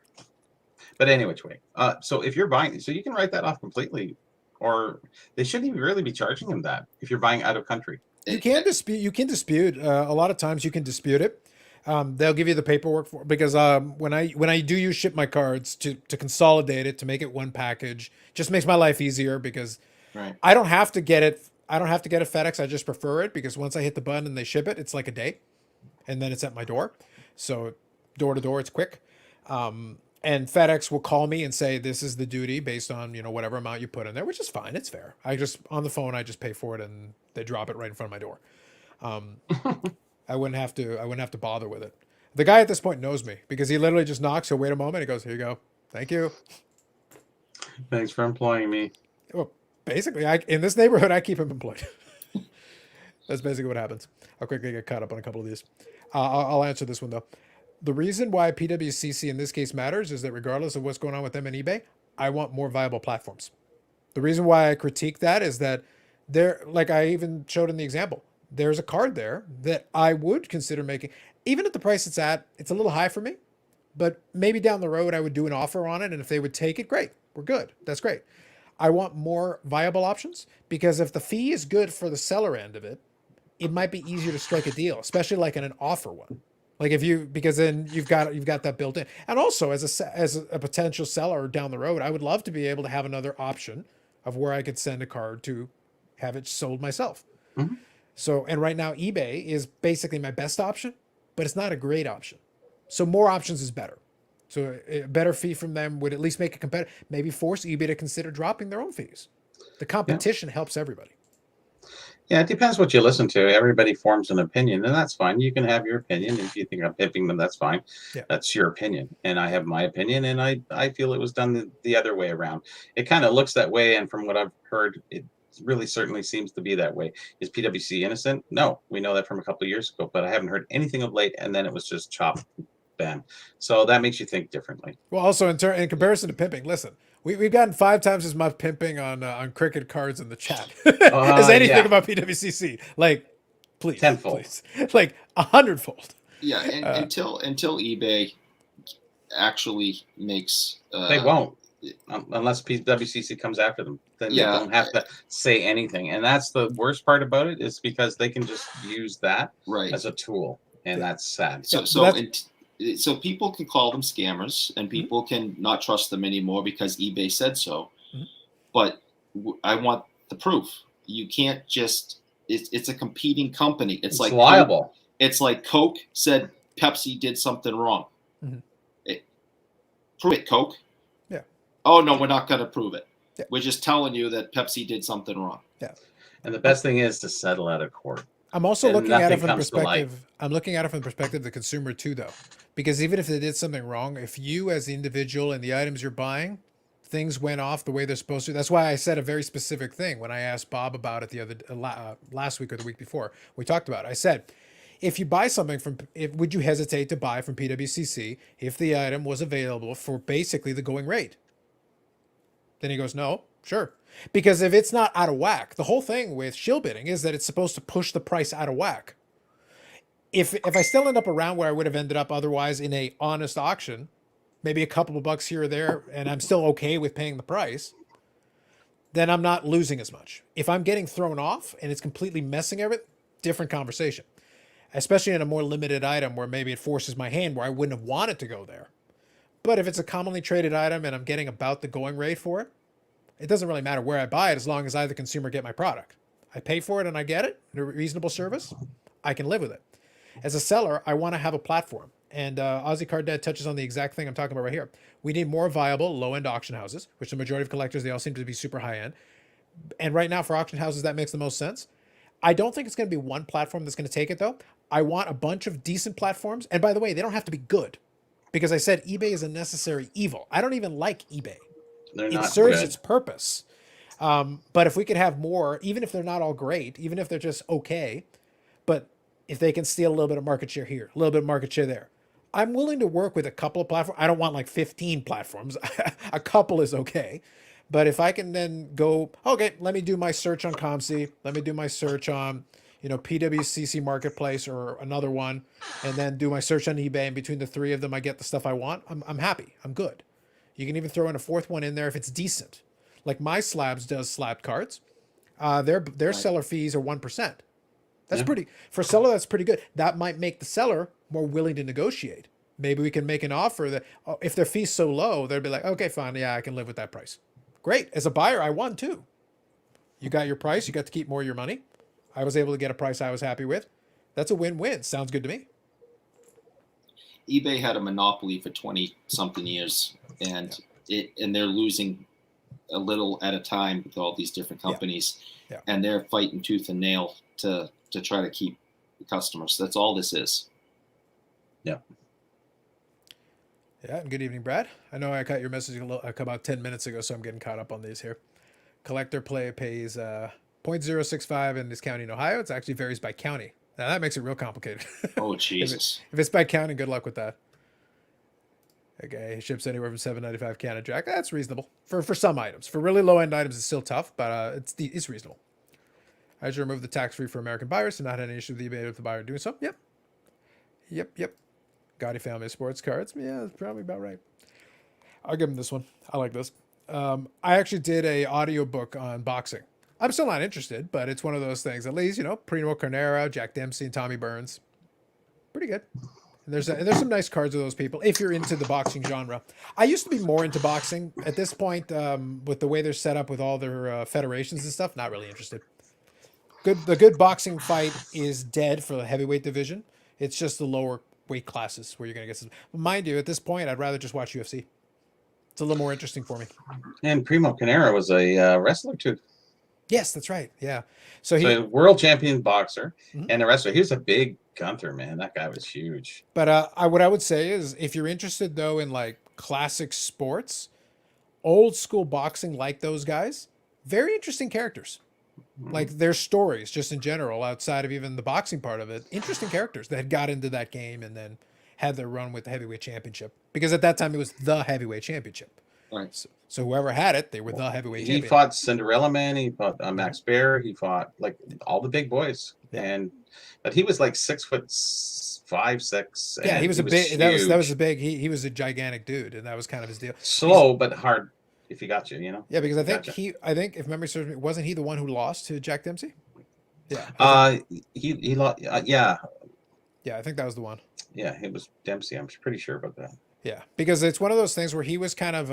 Speaker 2: But any which way. So if you're buying, so you can write that off completely, or they shouldn't even really be charging them that if you're buying out of country.
Speaker 1: You can dispute. You can dispute. A lot of times you can dispute it. They'll give you the paperwork for because when I do ship my cards to consolidate it to make it one package, just makes my life easier because I don't have to get it. I don't have to get a FedEx. I just prefer it because once I hit the button and they ship it, it's like a day, and then it's at my door. So door to door, it's quick. And FedEx will call me and say this is the duty based on whatever amount you put in there, which is fine. It's fair. I just on the phone I just pay for it and they drop it right in front of my door. I wouldn't have to bother with it. The guy at this point knows me because he literally just knocks. He'll wait a moment. He goes, "Here you go. Thank you.
Speaker 2: Thanks for employing me."
Speaker 1: Well, basically, in this neighborhood, I keep him employed. That's basically what happens. I'll quickly get caught up on a couple of these. I'll answer this one though. The reason why PWCC in this case matters is that regardless of what's going on with them and eBay, I want more viable platforms. The reason why I critique that is that like I even showed in the example, there's a card there that I would consider making, even at the price it's at, it's a little high for me, but maybe down the road I would do an offer on it. And if they would take it, great, we're good. That's great. I want more viable options because if the fee is good for the seller end of it, it might be easier to strike a deal, especially like in an offer one. Like because then you've got that built in. And also as a potential seller down the road, I would love to be able to have another option of where I could send a card to have it sold myself.
Speaker 2: Mm-hmm.
Speaker 1: So, and right now eBay is basically my best option, but it's not a great option. So more options is better. So a better fee from them would at least make it competitive, maybe force eBay to consider dropping their own fees. The competition helps everybody.
Speaker 2: Yeah, it depends what you listen to. Everybody forms an opinion, and that's fine. You can have your opinion. If you think I'm pipping them, that's fine. Yeah. That's your opinion. And I have my opinion, and I feel it was done the other way around. It kind of looks that way, and from what I've heard, it really certainly seems to be that way. Is PwC innocent? No. We know that from a couple of years ago, but I haven't heard anything of late, and then it was just chop, bam. So that makes you think differently.
Speaker 1: Well, also in comparison to pimping, listen, we've gotten 5 times as much pimping on cricket cards in the chat as anything about PWCC. Like, please,
Speaker 2: tenfold,
Speaker 1: please. Like 100-fold.
Speaker 3: Yeah, and until eBay actually makes
Speaker 2: they won't unless PWCC comes after them. Then they don't have to say anything, and that's the worst part about it is because they can just use that as a tool, and that's sad.
Speaker 3: So people can call them scammers and people can not trust them anymore because eBay said so. Mm-hmm. But I want the proof. You can't just, it's a competing company. It's like
Speaker 2: liable.
Speaker 3: Coke, it's like Coke said Pepsi did something wrong. Mm-hmm. Prove it, Coke.
Speaker 1: Yeah.
Speaker 3: Oh, no, we're not going to prove it.
Speaker 1: Yeah.
Speaker 3: We're just telling you that Pepsi did something wrong.
Speaker 1: Yeah.
Speaker 2: And the best thing is to settle out of court.
Speaker 1: I'm also looking at it from the perspective. I'm looking at it from the perspective of the consumer too, though, because even if they did something wrong, if you as the individual and the items you're buying, things went off the way they're supposed to. That's why I said a very specific thing when I asked Bob about it the other last week or the week before. We talked about it. I said, if you buy something would you hesitate to buy from PWCC if the item was available for basically the going rate? Then he goes, no, sure. Because if it's not out of whack, the whole thing with shill bidding is that it's supposed to push the price out of whack. If I still end up around where I would have ended up otherwise in a honest auction, maybe a couple of bucks here or there, and I'm still okay with paying the price, then I'm not losing as much. If I'm getting thrown off and it's completely messing everything, different conversation. Especially in a more limited item where maybe it forces my hand where I wouldn't have wanted to go there. But if it's a commonly traded item and I'm getting about the going rate for it, it doesn't really matter where I buy it as long as I, the consumer, get my product. I pay for it and I get it at a reasonable service, I can live with it. As a seller, I want to have a platform. And Aussie Card Dad touches on the exact thing I'm talking about right here. We need more viable low-end auction houses, which the majority of collectors, they all seem to be super high-end. And right now for auction houses, that makes the most sense. I don't think it's going to be one platform that's going to take it, though. I want a bunch of decent platforms. And by the way, they don't have to be good. Because I said eBay is a necessary evil. I don't even like eBay. It serves its purpose. But if we could have more, even if they're not all great, even if they're just okay, but if they can steal a little bit of market share here, a little bit of market share there, I'm willing to work with a couple of platforms. I don't want like 15 platforms. A couple is okay. But if I can then go, okay, let me do my search on ComC. Let me do my search on, PWCC Marketplace or another one, and then do my search on eBay. And between the three of them, I get the stuff I want. I'm happy. I'm good. You can even throw in a fourth one in there if it's decent. Like My Slabs does slab cards. Their seller fees are 1%. That's pretty, for a seller, that's pretty good. That might make the seller more willing to negotiate. Maybe we can make an offer that if their fee's so low, they'll be like, okay, fine. Yeah, I can live with that price. Great. As a buyer, I won too. You got your price. You got to keep more of your money. I was able to get a price I was happy with. That's a win-win. Sounds good to me.
Speaker 3: eBay had a monopoly for 20 something years, and they're losing a little at a time with all these different companies, and they're fighting tooth and nail to try to keep the customers. That's all this is.
Speaker 2: Yeah.
Speaker 1: Yeah. And good evening, Brad. I know I got your message about 10 minutes ago, so I'm getting caught up on these here. Collector play pays 0.065 in this county in Ohio. It actually varies by county. Now that makes it real complicated.
Speaker 3: Oh, Jesus.
Speaker 1: If it's by county, good luck with that. Okay, it ships anywhere from $7.95 Canada Jack. That's reasonable for some items. For really low end items, it's still tough, but it's reasonable. I should remove the tax-free for American buyers and not had any issue with eBay with the buyer doing so. Yep. Gotti family of sports cards. Yeah, that's probably about right. I'll give him this one. I like this. I actually did a audiobook on boxing. I'm still not interested, but it's one of those things. At least, Primo Carnera, Jack Dempsey, and Tommy Burns. Pretty good. And there's some nice cards of those people if you're into the boxing genre. I used to be more into boxing. At this point, with the way they're set up with all their federations and stuff, not really interested. The good boxing fight is dead for the heavyweight division. It's just the lower weight classes where you're going to get some. Mind you, at this point, I'd rather just watch UFC. It's a little more interesting for me.
Speaker 2: And Primo Carnera was a wrestler too.
Speaker 1: Yes, that's right. Yeah. So
Speaker 2: he world champion boxer and a wrestler. He was a big Gunther, man. That guy was huge.
Speaker 1: But what I would say is if you're interested, though, in like classic sports, old school boxing like those guys, very interesting characters. Like their stories, just in general, outside of even the boxing part of it, interesting characters that got into that game and then had their run with the heavyweight championship. Because at that time, it was the heavyweight championship.
Speaker 3: Right.
Speaker 1: So whoever had it, they were the heavyweight champion.
Speaker 2: He fought Cinderella Man. He fought Max Baer. He fought like all the big boys. Yeah. But he was like 6'5", 6".
Speaker 1: Yeah, he was a big. That was a big. He was a gigantic dude, and that was kind of his deal.
Speaker 2: Slow but hard. If he got you,
Speaker 1: Yeah, because I think if memory serves me, wasn't he the one who lost to Jack Dempsey?
Speaker 2: Yeah. He lost. Yeah.
Speaker 1: Yeah, I think that was the one.
Speaker 2: Yeah, it was Dempsey. I'm pretty sure about that.
Speaker 1: Yeah, because it's one of those things where he was kind of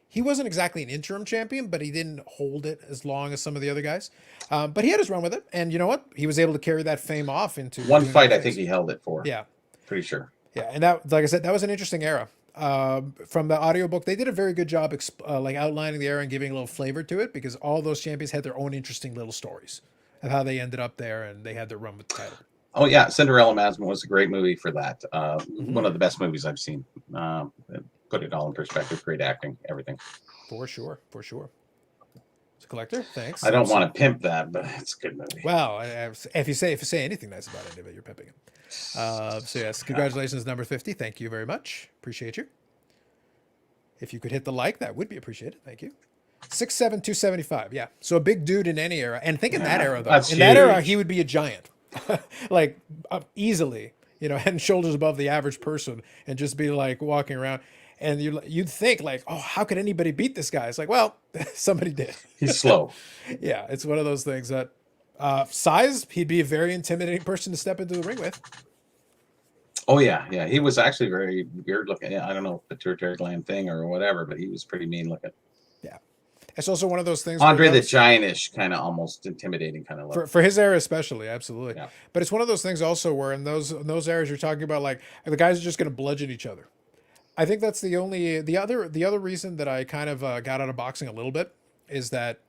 Speaker 1: he wasn't exactly an interim champion, but he didn't hold it as long as some of the other guys. But he had his run with it, and you know what? He was able to carry that fame off into
Speaker 2: one fight. I think he held it for.
Speaker 1: Yeah,
Speaker 2: pretty sure.
Speaker 1: Yeah, and that, like I said, that was an interesting era. From the audiobook, they did a very good job like outlining the era and giving a little flavor to it, because all those champions had their own interesting little stories of how they ended up there and they had their run with the title.
Speaker 2: Oh yeah, Cinderella Man was a great movie for that. One of the best movies I've seen. Put it all in perspective. Great acting, everything.
Speaker 1: For sure. It's a collector. Thanks.
Speaker 2: I don't want to pimp that, but it's a good movie.
Speaker 1: Well, if you say anything nice about it, you're pimping it. So yes, congratulations, number 50. Thank you very much. Appreciate you. If you could hit the like, that would be appreciated. Thank you. 6'7", 275. Yeah. So a big dude in any era. And think in that era, though.
Speaker 2: That's
Speaker 1: In that era,
Speaker 2: huge.
Speaker 1: he would be a giant. Like, easily, head and shoulders above the average person and just be like walking around. And you'd think like, oh, how could anybody beat this guy? It's like, well, somebody did.
Speaker 2: He's slow.
Speaker 1: Yeah. It's one of those things that size, he'd be a very intimidating person to step into the ring with.
Speaker 2: Oh yeah, yeah. He was actually very weird looking. I don't know, pituitary gland thing or whatever, but he was pretty mean looking.
Speaker 1: Yeah. It's also one of those things.
Speaker 2: Andre the Giantish, kind of almost intimidating kind of look.
Speaker 1: For his era especially, absolutely.
Speaker 2: Yeah.
Speaker 1: But it's one of those things also where in those eras you're talking about, like, the guys are just going to bludgeon each other. I think that's the other reason that I kind of got out of boxing a little bit is that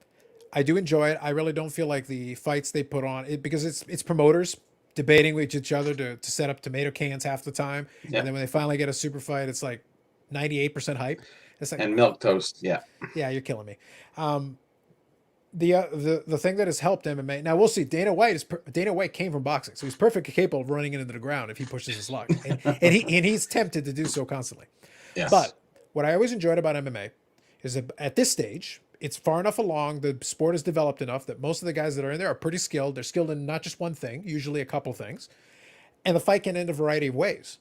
Speaker 1: I do enjoy it. I really don't feel like the fights they put on it because it's promoters debating with each other to set up tomato cans half the time.
Speaker 2: Yeah.
Speaker 1: And then when they finally get a super fight, it's like 98% hype. It's like,
Speaker 2: And milk toast, yeah.
Speaker 1: yeah, you're killing me. The thing that has helped MMA now, we'll see. Dana White came from boxing, so he's perfectly capable of running into the ground if he pushes his luck, and he's tempted to do so constantly.
Speaker 2: Yes.
Speaker 1: But what I always enjoyed about MMA is that at this stage, it's far enough along, the sport is developed enough that most of the guys that are in there are pretty skilled. They're skilled in not just one thing, usually a couple things, and the fight can end a variety of ways.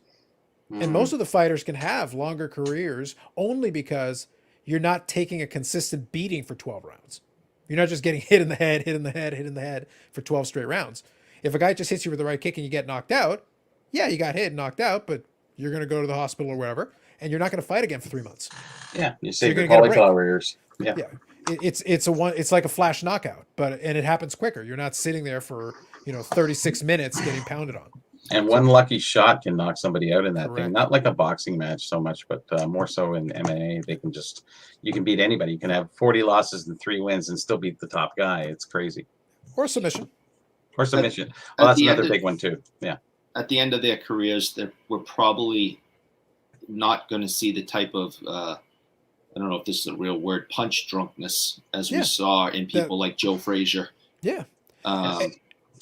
Speaker 1: And most of the fighters can have longer careers only because you're not taking a consistent beating for 12 rounds. You're not just getting hit in the head, hit in the head, hit in the head for 12 straight rounds. If a guy just hits you with the right kick and you get knocked out, yeah, you got hit and knocked out, but you're going to go to the hospital or whatever, and you're not going to fight again for 3 months.
Speaker 2: Yeah, you save
Speaker 1: you're
Speaker 2: your
Speaker 1: gonna get a break.
Speaker 2: cauliflower ears. Yeah.
Speaker 1: Yeah. It's like a flash knockout, and it happens quicker. You're not sitting there for 36 minutes getting pounded on.
Speaker 2: And one lucky shot can knock somebody out in that
Speaker 1: Correct.
Speaker 2: thing. Not like a boxing match so much, but more so in MMA. You can beat anybody. You can have 40 losses and 3 wins and still beat the top guy. It's crazy.
Speaker 1: Or submission.
Speaker 2: Or submission. Well, that's
Speaker 3: the
Speaker 2: another
Speaker 3: end
Speaker 2: big one too. Yeah.
Speaker 3: At the end of their careers, we're probably not going to see the type of I don't know if this is a real word, punch drunkenness as we saw in people like Joe Frazier.
Speaker 1: Yeah.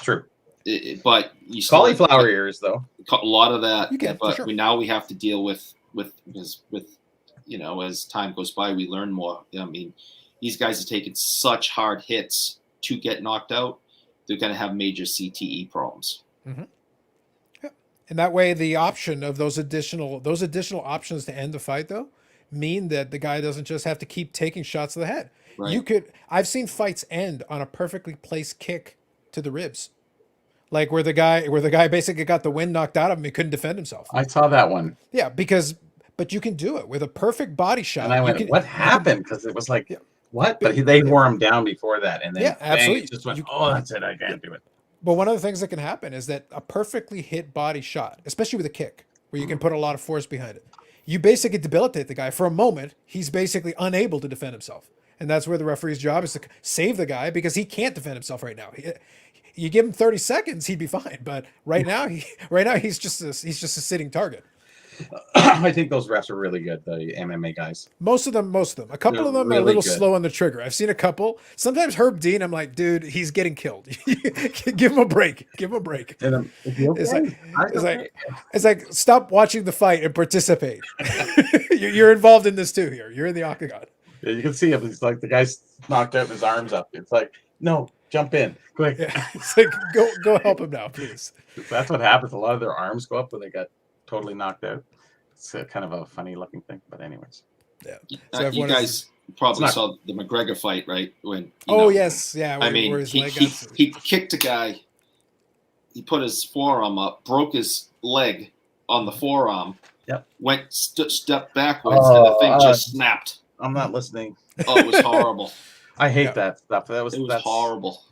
Speaker 2: True.
Speaker 3: But you still
Speaker 2: Cauliflower ears, though.
Speaker 3: a lot of that.
Speaker 1: You can,
Speaker 3: but
Speaker 1: for sure.
Speaker 3: now we have to deal with as time goes by, we learn more. I mean, these guys are taking such hard hits to get knocked out. They're going to have major CTE problems.
Speaker 1: Mm-hmm. Yeah. And that way, the option of those additional options to end the fight, though, mean that the guy doesn't just have to keep taking shots to the head.
Speaker 3: Right.
Speaker 1: I've seen fights end on a perfectly placed kick to the ribs. Like where the guy basically got the wind knocked out of him, he couldn't defend himself.
Speaker 2: I saw that one.
Speaker 1: Yeah, but you can do it with a perfect body shot.
Speaker 2: And I went, what happened? Because it was like, what? But they wore him down before that. And then
Speaker 1: absolutely.
Speaker 2: Just went, that's it. I can't do it.
Speaker 1: But one of the things that can happen is that a perfectly hit body shot, especially with a kick, where you can put a lot of force behind it, you basically debilitate the guy. For a moment, he's basically unable to defend himself. And that's where the referee's job is to save the guy because he can't defend himself right now. You give him 30 seconds, he'd be fine. But right now, he's just a sitting target.
Speaker 2: I think those refs are really good, the MMA guys.
Speaker 1: Most of them. A couple of them
Speaker 2: really
Speaker 1: are a little
Speaker 2: good.
Speaker 1: slow on the trigger. I've seen a couple. Sometimes Herb Dean, I'm like, dude, he's getting killed. Give him a break.
Speaker 2: And,
Speaker 1: It's like, stop watching the fight and participate. You're involved in this too here. You're in the octagon.
Speaker 2: Yeah, you can see him. It's like the guy's knocked out and his arms up. It's like, no, jump in. Quick.
Speaker 1: Yeah. It's like, go help him now, please.
Speaker 2: That's what happens. A lot of their arms go up when they got totally knocked out. It's kind of a funny looking thing. But anyways.
Speaker 1: Yeah.
Speaker 3: So you guys probably saw the McGregor fight, right? When
Speaker 1: yes. Yeah.
Speaker 3: I mean, he kicked a guy. He put his forearm up, broke his leg on the forearm.
Speaker 2: Yep.
Speaker 3: Went stepped backwards, and the thing just snapped.
Speaker 2: I'm not listening.
Speaker 3: Oh, it was horrible.
Speaker 2: I hate that stuff. That's
Speaker 3: horrible.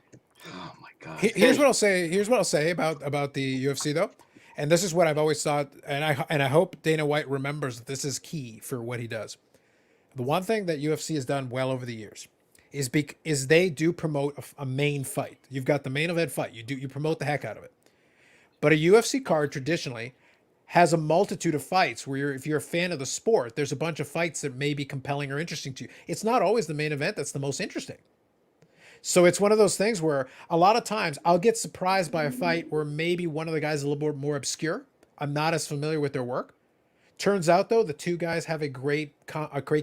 Speaker 2: Oh my god.
Speaker 1: Here's what I'll say about the UFC though, and this is what I've always thought, and I hope Dana White remembers that this is key for what he does. The one thing that UFC has done well over the years is they do promote a main fight. You've got the main event fight. You promote the heck out of it, but a UFC card traditionally has a multitude of fights where if you're a fan of the sport, there's a bunch of fights that may be compelling or interesting to you. It's not always the main event that's the most interesting. So it's one of those things where a lot of times I'll get surprised by a fight where maybe one of the guys is a little bit more obscure. I'm not as familiar with their work. Turns out though, the two guys have a great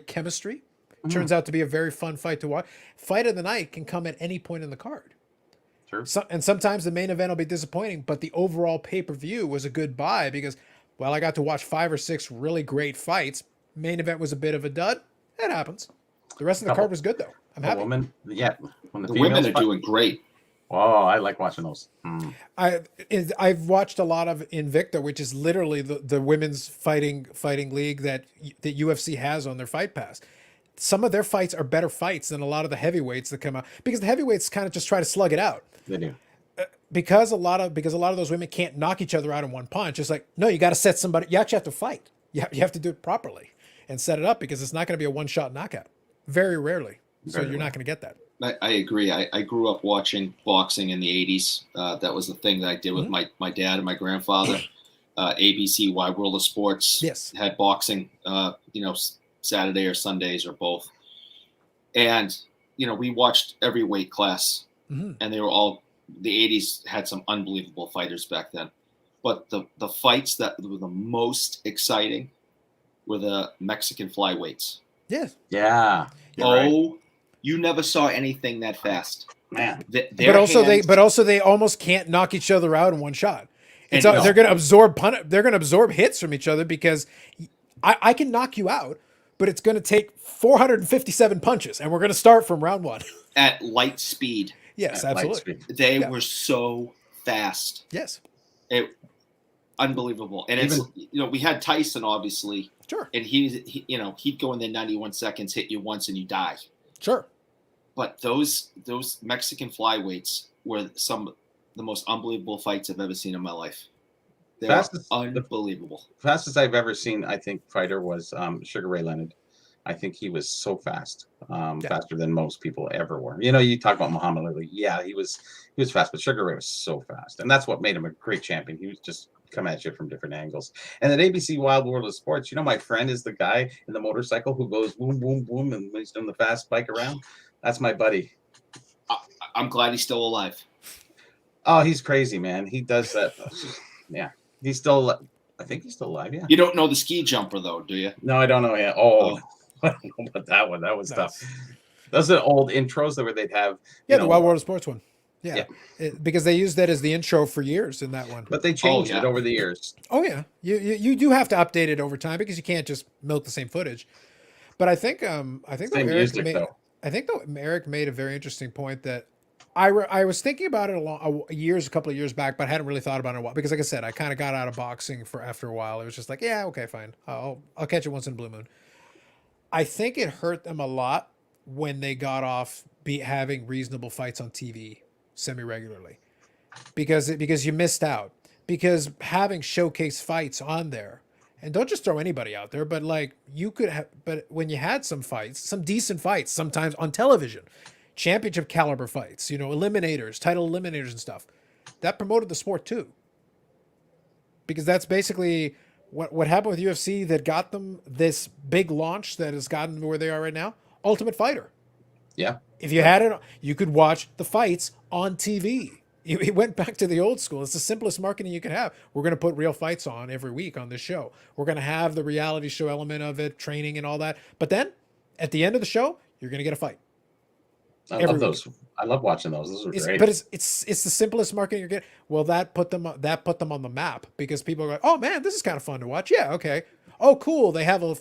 Speaker 1: chemistry. Turns out to be a very fun fight to watch. Fight of the night can come at any point in the card.
Speaker 2: Sure.
Speaker 1: And sometimes the main event will be disappointing, but the overall pay-per-view was a good buy because, well, I got to watch 5 or 6 really great fights. Main event was a bit of a dud. It happens. The rest of the card was good though. I'm happy.
Speaker 2: Woman, yeah. When
Speaker 3: The women are doing great.
Speaker 2: Oh, I like watching those.
Speaker 1: I've watched a lot of Invicta, which is literally the women's fighting league that UFC has on their Fight Pass. Some of their fights are better fights than a lot of the heavyweights that come out because the heavyweights kind of just try to slug it out.
Speaker 2: They do.
Speaker 1: Because a lot of those women can't knock each other out in one punch. It's like, no, you got to set somebody. You actually have to fight. You have to do it properly and set it up because it's not going to be a one-shot knockout. Very rarely. So you're not going to get that.
Speaker 3: I agree. I grew up watching boxing in the 80s. That was the thing that I did with my dad and my grandfather. ABC, Wide World of Sports, had boxing, Saturday or Sundays or both. And, we watched every weight class. And they were all, the 80s had some unbelievable fighters back then. But the fights that were the most exciting were the Mexican flyweights.
Speaker 1: Yes.
Speaker 2: Yeah.
Speaker 3: Right. You never saw anything that fast,
Speaker 2: man.
Speaker 1: But also they almost can't knock each other out in one shot. They're going to absorb They're going to absorb hits from each other because I can knock you out, but it's going to take 457 punches, and we're going to start from round 1
Speaker 3: at light speed.
Speaker 1: Yes, absolutely.
Speaker 3: They were so fast.
Speaker 1: Yes,
Speaker 3: unbelievable. And it's we had Tyson obviously.
Speaker 1: Sure.
Speaker 3: And he'd go in there 91 seconds, hit you once, and you die.
Speaker 1: Sure.
Speaker 3: But those Mexican flyweights were some of the most unbelievable fights I've ever seen in my life. They were unbelievable.
Speaker 2: The fastest I've ever seen, I think, fighter was Sugar Ray Leonard. I think he was so fast, faster than most people ever were. You talk about Muhammad Ali. Yeah, he was fast, but Sugar Ray was so fast, and that's what made him a great champion. He was just come at you from different angles. And at ABC Wild World of Sports, my friend is the guy in the motorcycle who goes boom, boom, boom, and he's doing the fast bike around. That's my buddy.
Speaker 3: I'm glad he's still alive.
Speaker 2: Oh, he's crazy, man. He does that. Yeah, he's still. I think he's still alive. Yeah.
Speaker 3: You don't know the ski jumper though, do you?
Speaker 2: No, I don't know yet. Oh. I don't know about that one. That was tough. Those are old intros where they'd have.
Speaker 1: The Wild World of Sports one. Yeah. Because they used that as the intro for years in that one.
Speaker 2: But they changed it over the years.
Speaker 1: Oh yeah, you do have to update it over time because you can't just milk the same footage. But I think Eric made a very interesting point that I was thinking about it a couple of years back, but I hadn't really thought about it in a while because, like I said, I kind of got out of boxing after a while. It was just like, yeah, okay, fine, I'll catch it once in a blue moon. I think it hurt them a lot when they got off having reasonable fights on TV semi-regularly because you missed out, because having showcase fights on there, and don't just throw anybody out there, but but when you had some fights, some decent fights, sometimes on television, championship caliber fights, eliminators, title eliminators and stuff, that promoted the sport too, because that's basically what happened with UFC that got them this big launch that has gotten them where they are right now. Ultimate Fighter.
Speaker 2: Yeah.
Speaker 1: If you had it, you could watch the fights on TV. It went back to the old school. It's the simplest marketing you can have. We're going to put real fights on every week on this show. We're going to have the reality show element of it, training and all that. But then at the end of the show, you're going to get a fight.
Speaker 2: I love those. I love watching those. Those are great.
Speaker 1: But it's the simplest marketing you're getting. Well, that put them on the map because people are like, oh man, this is kind of fun to watch. Yeah, okay. Oh, cool. They have a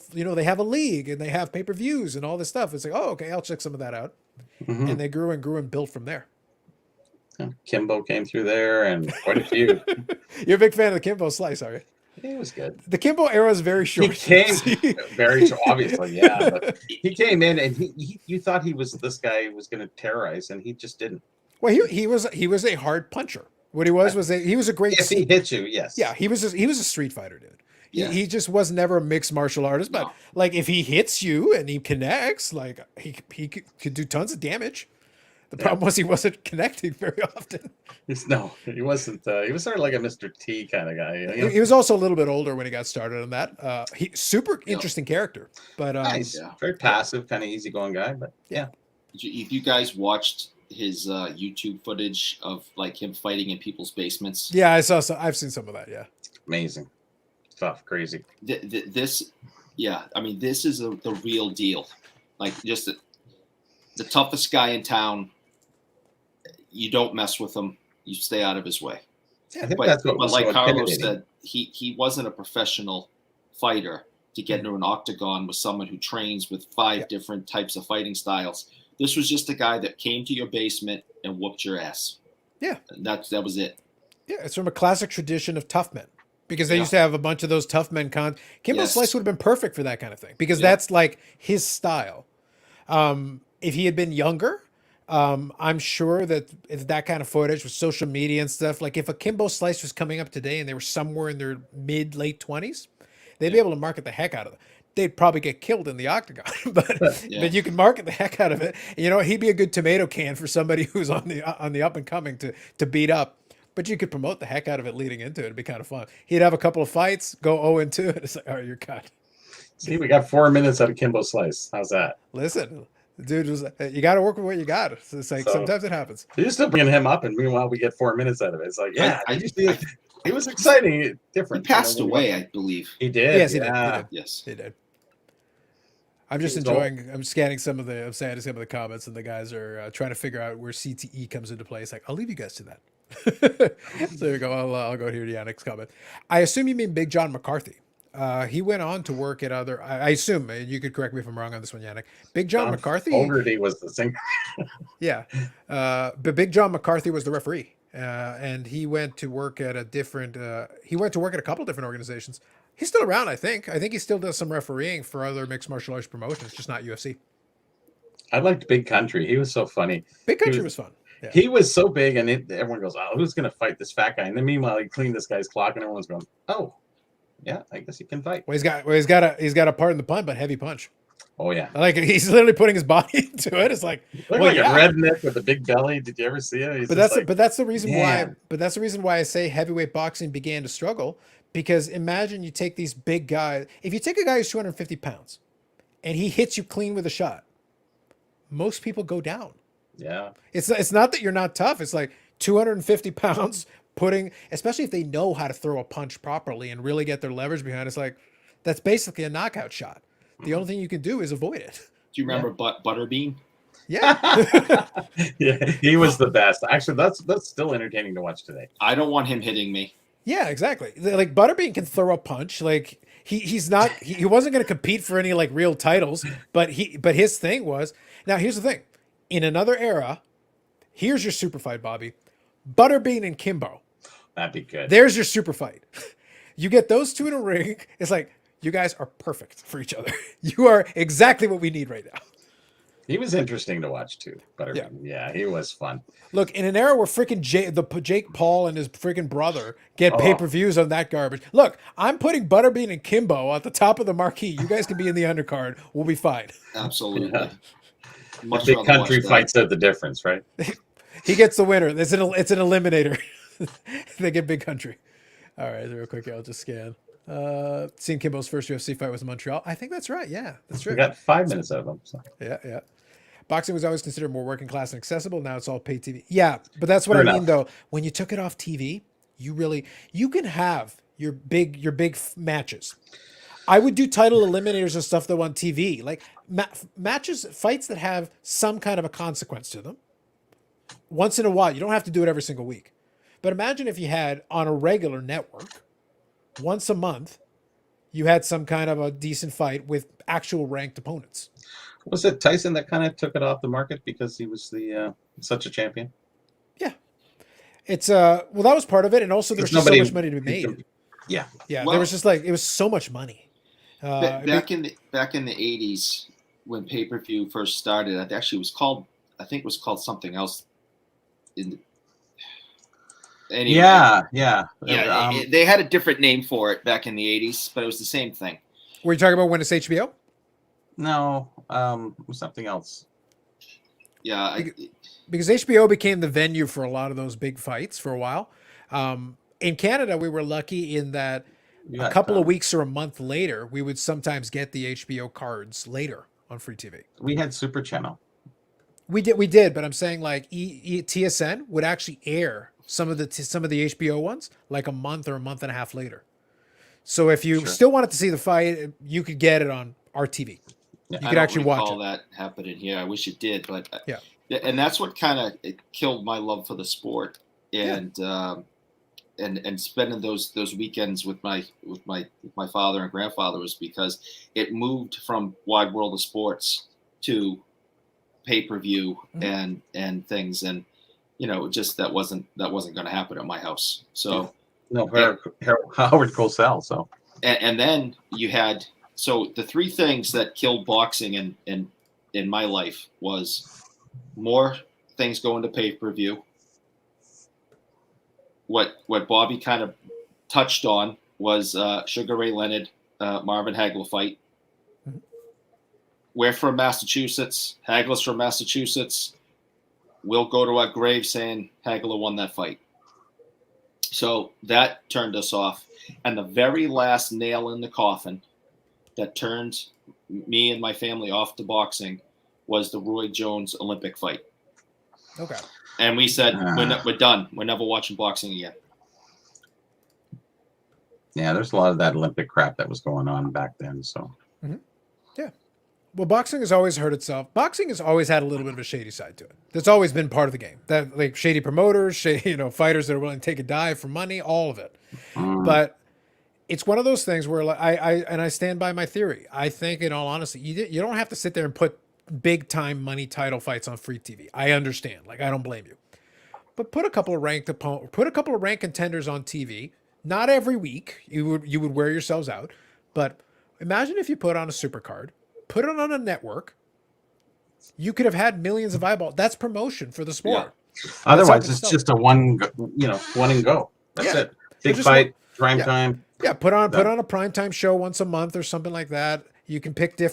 Speaker 1: league and they have pay-per-views and all this stuff. It's like, oh, okay, I'll check some of that out. Mm-hmm. And they grew and built from there.
Speaker 2: Kimbo came through there and quite a few.
Speaker 1: You're a big fan of the Kimbo slice, are you?
Speaker 2: It was good.
Speaker 1: The Kimbo era is very short.
Speaker 2: He came very short, obviously, yeah. But he came in and you thought he was this guy who was going to terrorize, and he just didn't.
Speaker 1: Well, he was a hard puncher. What he was he was a great.
Speaker 2: If he hit you, yes.
Speaker 1: Yeah, he was a street fighter, dude.
Speaker 3: Yeah.
Speaker 1: He just was never a mixed martial artist, but like if he hits you and he connects, like he could do tons of damage. The problem was he wasn't connecting very often.
Speaker 2: He wasn't. He was sort of like a Mr. T kind of guy.
Speaker 1: He was also a little bit older when he got started on that. He super interesting character, but
Speaker 2: nice, very passive, kind of easygoing guy. But yeah,
Speaker 3: if you guys watched his YouTube footage of like him fighting in people's basements.
Speaker 1: Yeah, I saw some. I've seen some of that. Yeah.
Speaker 2: Amazing. Tough, crazy.
Speaker 3: This, yeah, I mean, this is the real deal. Like, just the toughest guy in town. You don't mess with him. You stay out of his way.
Speaker 2: I think that's what
Speaker 3: But
Speaker 2: was
Speaker 3: like
Speaker 2: so
Speaker 3: Carlos
Speaker 2: intimidating.
Speaker 3: said, he wasn't a professional fighter to get into an octagon with someone who trains with 5 different types of fighting styles. This was just a guy that came to your basement and whooped your ass.
Speaker 1: Yeah.
Speaker 3: And that was it.
Speaker 1: Yeah, it's from a classic tradition of tough men because they used to have a bunch of those tough men. Kimbo
Speaker 3: Yes.
Speaker 1: Slice would have been perfect for that kind of thing because
Speaker 3: Yeah.
Speaker 1: that's like his style. If he had been younger, I'm sure that if that kind of footage with social media and stuff, like if a Kimbo Slice was coming up today and they were somewhere in their late 20s, they'd be able to market the heck out of it. They'd probably get killed in the octagon, but you can market the heck out of it. You know, he'd be a good tomato can for somebody who's on the up and coming to beat up. But you could promote the heck out of it leading into it. It'd be kind of fun. He'd have a couple of fights, go 0-2, and it's like, all right, you're cut.
Speaker 2: See, we got 4 minutes out of Kimbo Slice. How's that?
Speaker 1: Listen, the dude was, you got to work with what you got. So it's like, sometimes it happens.
Speaker 2: You're still bringing him up, and meanwhile, we get 4 minutes out of it. It's like, yeah,
Speaker 3: I-
Speaker 2: did you see it? It was exciting,
Speaker 3: He
Speaker 2: different.
Speaker 3: passed away, I believe.
Speaker 2: He did.
Speaker 1: Yes, he did.
Speaker 2: yeah.
Speaker 1: He did.
Speaker 3: Yes.
Speaker 1: He did. I'm just
Speaker 2: He's
Speaker 1: enjoying. I'm scanning some of the. I'm saying some of the comments, and the guys are trying to figure out where CTE comes into play. It's like I'll leave you guys to that. So there you go. I'll go here to Yannick's comment. I assume you mean Big John McCarthy. He went on to work at other. I assume, and you could correct me if I'm wrong on this one, Yannick. Big John McCarthy.
Speaker 2: Fogarty was the singer.
Speaker 1: Yeah, but Big John McCarthy was the referee, and he went to work at a different. He went to work at a couple different organizations. He's still around, I think. I think he still does some refereeing for other mixed martial arts promotions, just not UFC.
Speaker 2: I liked Big Country. He was so funny.
Speaker 1: Big Country was fun. Yeah.
Speaker 2: He was so big, and everyone goes, "Oh, who's going to fight this fat guy?" And then meanwhile, he cleaned this guy's clock, and everyone's going, "Oh, yeah, I guess he can fight."
Speaker 1: Well, he's got a pardon the pun, but heavy punch.
Speaker 2: Oh yeah,
Speaker 1: Like he's literally putting his body into it. It's like,
Speaker 2: look
Speaker 1: well,
Speaker 2: like
Speaker 1: yeah.
Speaker 2: a redneck with a big belly. Did you ever see it? He's
Speaker 1: But
Speaker 2: just
Speaker 1: that's the reason why.
Speaker 2: man.
Speaker 1: But that's the reason why I say heavyweight boxing began to struggle. Because imagine you take these big guys. If you take a guy who's 250 pounds, and he hits you clean with a shot, most people go down.
Speaker 2: Yeah,
Speaker 1: It's not that you're not tough. It's like 250 pounds putting, especially if they know how to throw a punch properly and really get their leverage behind. It's like that's basically a knockout shot. The only thing you can do is avoid it.
Speaker 3: Do you remember Butterbean?
Speaker 1: Yeah.
Speaker 2: yeah, he was the best. Actually, that's still entertaining to watch today.
Speaker 3: I don't want him hitting me.
Speaker 1: Yeah, exactly. Like Butterbean can throw a punch. Like he wasn't going to compete for any like real titles, but his thing was. Now here's the thing. In another era, here's your super fight, Bobby. Butterbean and Kimbo.
Speaker 2: That'd be good.
Speaker 1: There's your super fight. You get those two in a ring. It's like you guys are perfect for each other. You are exactly what we need right now.
Speaker 2: He was interesting to watch too. But yeah, he was fun.
Speaker 1: Look, in an era where freaking Jake Paul and his freaking brother get pay-per-views on that garbage. Look, I'm putting Butterbean and Kimbo at the top of the marquee. You guys can be in the undercard. We'll be fine.
Speaker 3: Absolutely.
Speaker 2: Yeah.
Speaker 3: Much
Speaker 2: Big
Speaker 3: rather
Speaker 2: Country
Speaker 3: watch that.
Speaker 2: fights out the difference, right?
Speaker 1: He gets the winner. It's an eliminator. They get Big Country. All right, real quick, I'll just scan. Seeing Kimbo's first UFC fight was in Montreal. I think that's right. Yeah, that's true.
Speaker 2: We got 5 minutes out of them. So.
Speaker 1: Yeah. Boxing was always considered more working class and accessible. Now it's all paid TV. Yeah, but that's what
Speaker 2: Fair
Speaker 1: I mean
Speaker 2: enough.
Speaker 1: though. When you took it off TV, you can have your big matches. I would do title eliminators and stuff though on TV, like fights that have some kind of a consequence to them. Once in a while, you don't have to do it every single week. But imagine if you had on a regular network, once a month, you had some kind of a decent fight with actual ranked opponents.
Speaker 2: Was it Tyson that kind of took it off the market because he was the such a champion?
Speaker 1: Yeah. It's well, that was part of it, and also there's just so much money to be made.
Speaker 2: Yeah.
Speaker 1: Yeah,
Speaker 3: Well-
Speaker 1: there was just like it was so much money.
Speaker 3: Back in the 80s when pay-per-view first started, it actually was called, I think it was called something else. Anyway,
Speaker 2: Yeah.
Speaker 3: they had a different name for it back in the 80s, but it was the same thing.
Speaker 1: Were you talking about when it's HBO?
Speaker 2: No, something else.
Speaker 3: Yeah,
Speaker 1: Because HBO became the venue for a lot of those big fights for a while. In Canada, we were lucky in that a couple of weeks or a month later, we would sometimes get the HBO cards later on free TV.
Speaker 2: We had Super Channel.
Speaker 1: We did, but I'm saying like TSN would actually air some of the HBO ones like a month or a month and a half later. So if you
Speaker 2: Sure.
Speaker 1: still wanted to see the fight, you could get it on RTV.
Speaker 3: Yeah,
Speaker 1: You
Speaker 3: I
Speaker 1: could
Speaker 3: don't
Speaker 1: actually watch
Speaker 3: recall
Speaker 1: it.
Speaker 3: that happening here. I wish it did, but
Speaker 1: Yeah.
Speaker 3: And that's what kind of killed my love for the sport, and and spending those weekends with my father and grandfather was because it moved from Wide World of Sports to pay-per-view and things, and just that wasn't going to happen at my house. So
Speaker 2: No, Howard Cosell. So
Speaker 3: and then you had the three things that killed boxing in my life was more things going to pay-per-view. What Bobby kind of touched on was Sugar Ray Leonard, Marvin Hagler fight.
Speaker 1: Mm-hmm.
Speaker 3: We're from Massachusetts. Hagler's from Massachusetts. We'll go to our grave saying Hagler won that fight. So that turned us off. And the very last nail in the coffin that turned me and my family off to boxing was the Roy Jones Olympic fight.
Speaker 1: Okay.
Speaker 3: And we said, we're done. We're never watching boxing again.
Speaker 2: Yeah, there's a lot of that Olympic crap that was going on back then. So,
Speaker 1: yeah. Well, boxing has always hurt itself. Boxing has always had a little bit of a shady side to it. That's always been part of the game. That like shady promoters, fighters that are willing to take a dive for money, all of it. But it's one of those things where I stand by my theory. I think, in all honesty, you don't have to sit there and put big time money title fights on free TV. I understand. Like, I don't blame you. But put a couple of ranked contenders on TV. Not every week. You would wear yourselves out. But imagine if you put on a supercard, put it on a network. You could have had millions of eyeballs. That's promotion for the sport.
Speaker 2: Yeah. Otherwise, it's just a one and go. That's it. Big fight, prime time.
Speaker 1: Yeah, put on a primetime show once a month or something like that. You can pick you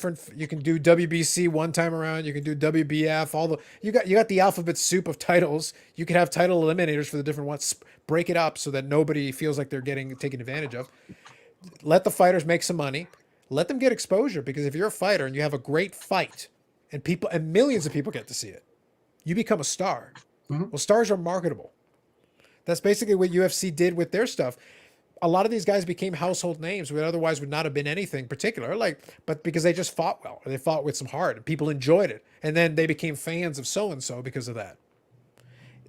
Speaker 1: can do WBC one time around, you can do WBF, you got the alphabet soup of titles. You could have title eliminators for the different ones. Break it up so that nobody feels like they're getting taken advantage of. Let the fighters make some money. Let them get exposure, because if you're a fighter and you have a great fight and millions of people get to see it, you become a star. Well, stars are marketable. That's basically what UFC did with their stuff. A lot of these guys became household names who otherwise would not have been anything particular, but because they just fought well, or they fought with some heart, and people enjoyed it, and then they became fans of so and so because of that.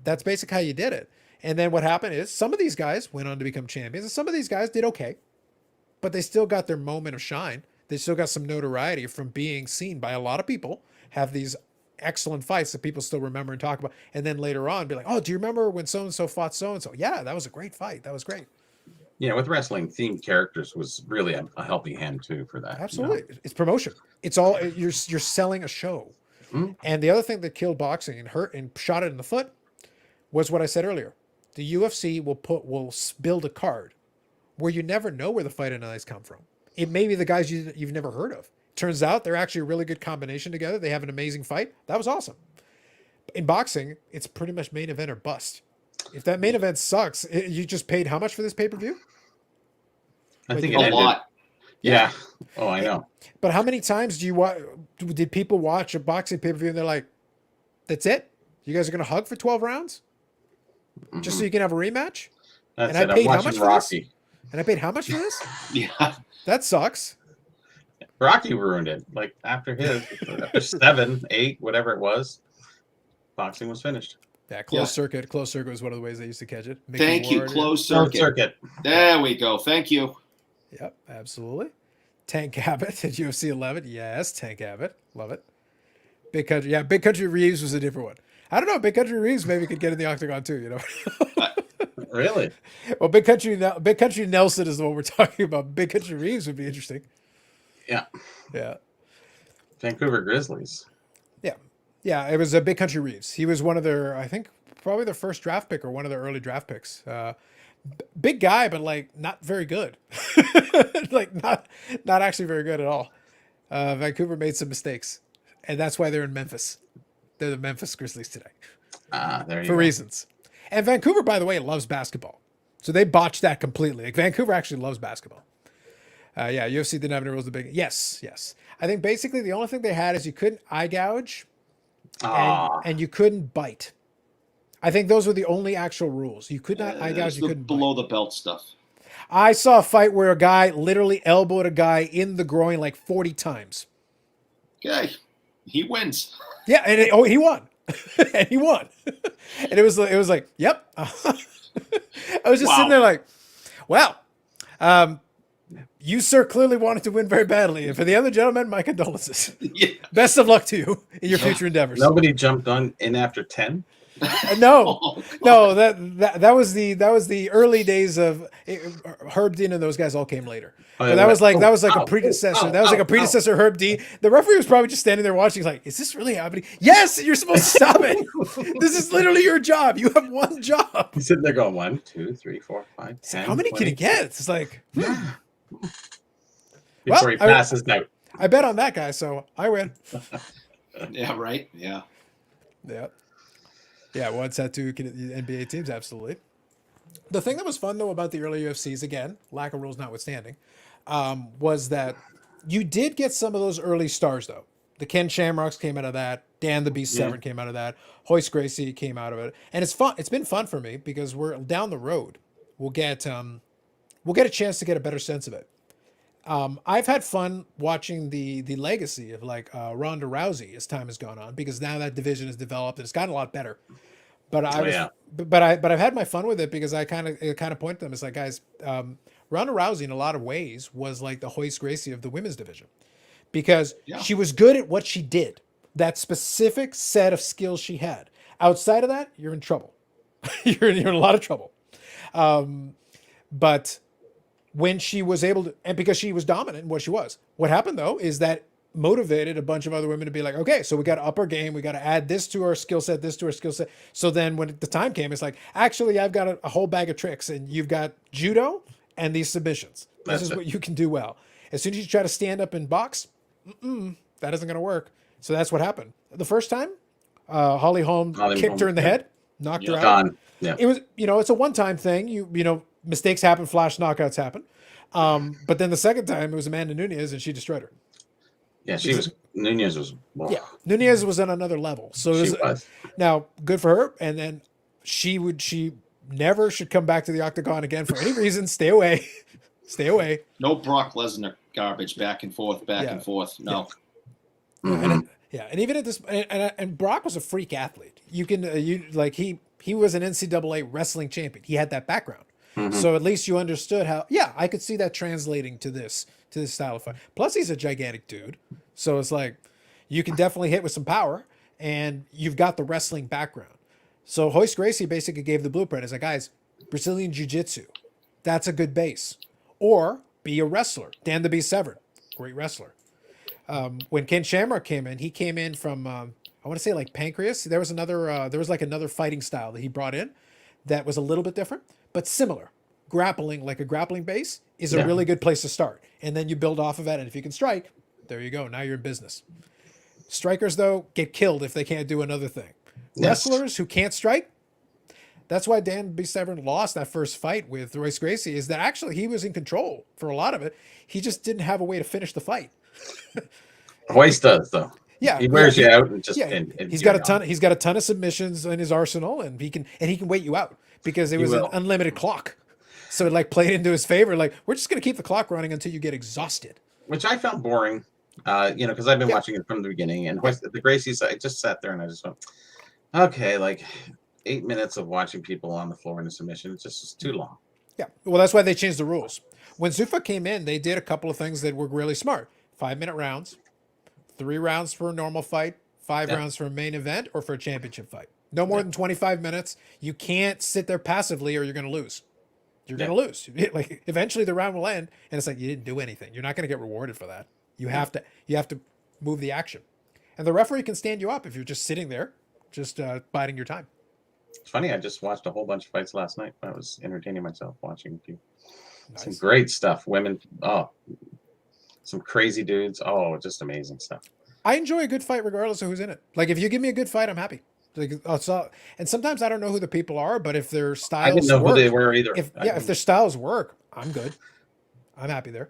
Speaker 1: That's basically how you did it. And then what happened is some of these guys went on to become champions, and some of these guys did okay, but they still got their moment of shine. They still got some notoriety from being seen by a lot of people, have these excellent fights that people still remember and talk about, and then later on be like, oh, do you remember when so and so fought so and so? Yeah, that was a great fight. That was great.
Speaker 2: Yeah, with wrestling, themed characters was really a helping hand too for that.
Speaker 1: Absolutely. It's promotion. It's all you're selling a show. And the other thing that killed boxing and hurt and shot it in the foot was what I said earlier. The UFC will build a card where you never know where the fight analysts come from. It may be the guys you've never heard of. Turns out they're actually a really good combination together. They have an amazing fight. That was awesome. In boxing, it's pretty much main event or bust. If that main event sucks, you just paid how much for this pay-per-view?
Speaker 2: I think
Speaker 3: a lot.
Speaker 2: Yeah. Oh, I know.
Speaker 1: But how many times did people watch a boxing pay-per-view and they're like, that's it? You guys are going to hug for 12 rounds? Just so you can have a rematch?
Speaker 2: That's
Speaker 1: and
Speaker 2: it.
Speaker 1: I paid
Speaker 2: I'm
Speaker 1: how much
Speaker 2: watching
Speaker 1: for
Speaker 2: Rocky.
Speaker 1: this? And I paid how much for this?
Speaker 3: Yeah.
Speaker 1: That sucks.
Speaker 2: Rocky ruined it. Like after 7, 8, whatever it was, boxing was finished.
Speaker 1: Yeah, closed circuit. Closed circuit was one of the ways they used to catch it.
Speaker 3: Thank you. Closed circuit. There we go. Thank you.
Speaker 1: Yep, absolutely. Tank Abbott at UFC 11. Yes, Tank Abbott. Love it. Big Country. Yeah, Big Country Reeves was a different one. I don't know. Big Country Reeves maybe could get in the octagon too,
Speaker 2: Really?
Speaker 1: Well, Big Country Nelson is the one we're talking about. Big Country Reeves would be interesting.
Speaker 2: Yeah.
Speaker 1: Yeah.
Speaker 2: Vancouver Grizzlies.
Speaker 1: Yeah. Yeah, it was a Big Country Reeves. He was one of their, I think, probably their first draft pick or one of their early draft picks. Big guy, but not very good. Not actually very good at all. Vancouver made some mistakes, and that's why they're in Memphis. They're the Memphis Grizzlies today.
Speaker 2: There you
Speaker 1: for
Speaker 2: go.
Speaker 1: reasons. And Vancouver, by the way, loves basketball, so they botched that completely. Vancouver actually loves basketball. Yeah, UFC didn't have any rules. Yes. I think basically the only thing they had is you couldn't eye gouge
Speaker 2: Ah,
Speaker 1: and you couldn't bite. I think those were the only actual rules. You could not eye gouge. You couldn't bite.
Speaker 3: below the belt stuff.
Speaker 1: I saw a fight where a guy literally elbowed a guy in the groin like 40 times.
Speaker 3: Okay, he wins.
Speaker 1: Yeah, and he won, and he won, and it was like, yep. I was just sitting there like, wow, you sir clearly wanted to win very badly, and for the other gentlemen, my condolences.
Speaker 3: Yeah.
Speaker 1: Best of luck to you in your future endeavors.
Speaker 2: nobody jumped in after 10.
Speaker 1: No,
Speaker 3: Oh,
Speaker 1: no, that was the early days of Herb Dean and those guys all came later.
Speaker 2: Oh,
Speaker 1: But
Speaker 2: yeah,
Speaker 1: that was like
Speaker 2: ow,
Speaker 1: a predecessor.
Speaker 2: ow,
Speaker 1: That was like
Speaker 2: ow,
Speaker 1: a predecessor Herb Dean. The referee was probably just standing there watching. He's like, "Is this really happening?" Yes, you're supposed to stop it. This is literally your job. You have one job.
Speaker 2: He's sitting there going 1, 2, 3, 4, 5,
Speaker 1: It's like,
Speaker 2: 10.
Speaker 1: how many
Speaker 2: 20.
Speaker 1: can he get? It's like,
Speaker 2: Before he passes out.
Speaker 1: I bet on that guy, so I win.
Speaker 3: yeah, right. Yeah.
Speaker 1: Yeah. Yeah, one set two NBA teams, absolutely. The thing that was fun, though, about the early UFCs, again, lack of rules notwithstanding, was that you did get some of those early stars, though. The Ken Shamrocks came out of that. Dan the Beast Severn came out of that. Hoist Gracie came out of it. And it's fun. It's been fun for me because we're down the road. We'll get a chance to get a better sense of it. I've had fun watching the legacy of like Ronda Rousey as time has gone on because now that division has developed and it's gotten a lot better. But I've had my fun with it because I kind of point to them. It's like, guys, Ronda Rousey in a lot of ways was like the Hoist Gracie of the women's division because she was good at what she did, that specific set of skills she had. Outside of that, you're in trouble. you're in a lot of trouble. But when she was able to, and because she was dominant in what she was, what happened though is that motivated a bunch of other women to be like, okay, so we got to up our game. We got to add this to our skill set, this to our skill set. So then when the time came, it's like, actually, I've got a whole bag of tricks and you've got judo and these submissions. This is what you can do well. As soon as you try to stand up and box, that isn't going to work. So that's what happened. The first time, Holly Holm kicked her in the head, knocked her out.
Speaker 2: Gone. Yeah.
Speaker 1: It was, it's a one-time thing. You know, mistakes happen, flash knockouts happen. But then the second time it was Amanda Nunes and she destroyed her.
Speaker 2: Yeah, Nunez was. Well,
Speaker 1: yeah, Nunez was on another level. So it was. Now, good for her. And then she never should come back to the octagon again for any reason. Stay away. Stay away.
Speaker 3: No Brock Lesnar garbage back and forth, and forth. No.
Speaker 1: Yeah. And even at this, and Brock was a freak athlete. You can, he was an NCAA wrestling champion. He had that background. So at least you understood how, I could see that translating to this style of fight. Plus he's a gigantic dude. So it's like, you can definitely hit with some power and you've got the wrestling background. So Hoist Gracie basically gave the blueprint. It's like, guys, Brazilian Jiu-Jitsu, that's a good base. Or be a wrestler. Dan the Beast Severn, great wrestler. When Ken Shamrock came in, he came in from, I want to say like Pancreas. There was another fighting style that he brought in that was a little bit different, but similar. Grappling, like a grappling base, is a really good place to start. And then you build off of it. And if you can strike, there you go. Now you're in business. Strikers, though, get killed if they can't do another thing. Yes. Wrestlers who can't strike, that's why Dan B. Severn lost that first fight with Royce Gracie, is that actually he was in control for a lot of it. He just didn't have a way to finish the fight.
Speaker 2: Hoist does, though.
Speaker 1: Yeah,
Speaker 2: he wears you out and just.
Speaker 1: He's got a ton. He's got a ton of submissions in his arsenal, and he can wait you out because it was an unlimited clock. So it like played into his favor. Like, we're just going to keep the clock running until you get exhausted.
Speaker 2: Which I found boring, because I've been watching it from the beginning. And the Gracies, I just sat there and I just went, okay, like 8 minutes of watching people on the floor in a submission. It's just too long.
Speaker 1: Yeah. Well, that's why they changed the rules. When Zuffa came in, they did a couple of things that were really smart. 5-minute rounds, 3 rounds for a normal fight, 5 rounds for a main event or for a championship fight. No more than 25 minutes. You can't sit there passively or you're going to lose. You're going to lose. Like, eventually the round will end and it's like, you didn't do anything. You're not going to get rewarded for that. You have to move the action. And the referee can stand you up if you're just sitting there, just biding your time.
Speaker 2: It's funny. I just watched a whole bunch of fights last night. I was entertaining myself watching a few. Nice. Some great stuff. Women. Oh, some crazy dudes. Oh, just amazing stuff.
Speaker 1: I enjoy a good fight regardless of who's in it. Like, if you give me a good fight, I'm happy. Like, and sometimes I don't know who the people are, but if their styles
Speaker 2: I didn't know who they were either.
Speaker 1: If their styles work, I'm good. I'm happy there.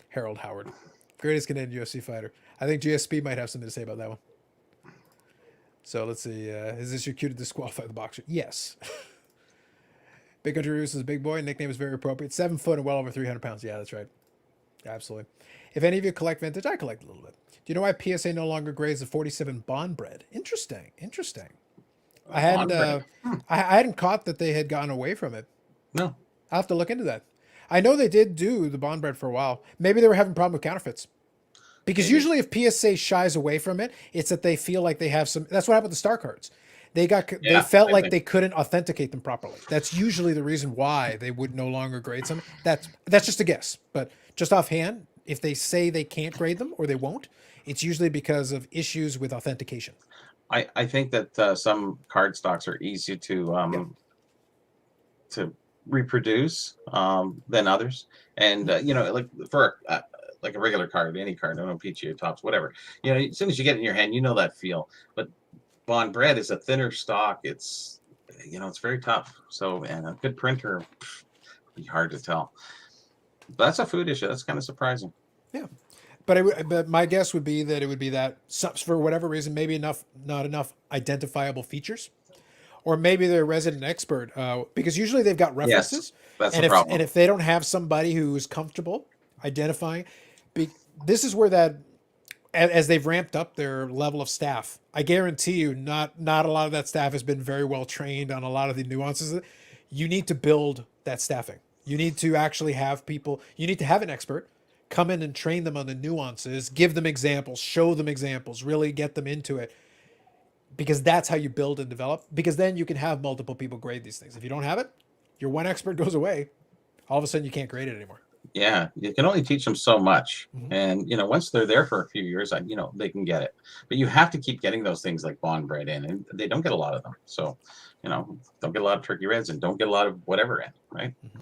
Speaker 1: Harold Howard, greatest Canadian UFC fighter. I think GSP might have something to say about that one. So let's see. Is this your cue to disqualify the boxer? Yes. Big Country Roos is a big boy. Nickname is very appropriate. 7 foot and well over 300 pounds. Yeah, that's right. Absolutely. If any of you collect vintage, I collect a little bit. Do you know why PSA no longer grades the 47 bond bread? Interesting. Interesting. I hadn't. I hadn't caught that they had gone away from it.
Speaker 2: No.
Speaker 1: I'll have to look into that. I know they did do the bond bread for a while. Maybe they were having a problem with counterfeits. Because usually if PSA shies away from it, it's that they feel like they have some. That's what happened with the star cards. They felt like they couldn't authenticate them properly. That's usually the reason why they would no longer grade some. That's just a guess, but just offhand, if they say they can't grade them or they won't, it's usually because of issues with authentication.
Speaker 2: I think that some card stocks are easier to reproduce than others, and like for like a regular card, any card, I don't know, PGA Tops, whatever. As soon as you get it in your hand, you know that feel. But bond bread is a thinner stock. It's it's very tough. So, and a good printer, be hard to tell. But that's a food issue. That's kind of surprising.
Speaker 1: Yeah. But my guess would be that it would be that for whatever reason, maybe not enough identifiable features, or maybe they're a resident expert, because usually they've got references.
Speaker 2: Yes, that's the problem.
Speaker 1: And if they don't have somebody who's comfortable identifying, this is where as they've ramped up their level of staff, I guarantee you, not a lot of that staff has been very well trained on a lot of the nuances. You need to build that staffing. You need to actually have people. You need to have an expert come in and train them on the nuances, give them examples, show them examples, really get them into it, because that's how you build and develop, because then you can have multiple people grade these things. If you don't have it, your one expert goes away. All of a sudden you can't grade it anymore.
Speaker 2: Yeah, you can only teach them so muget.
Speaker 1: Mm-hmm.
Speaker 2: And once they're there for a few years, they can get it. But you have to keep getting those things like bond bread in, and they don't get a lot of them. So, don't get a lot of turkey reds and don't get a lot of whatever in, right?
Speaker 1: Mm-hmm.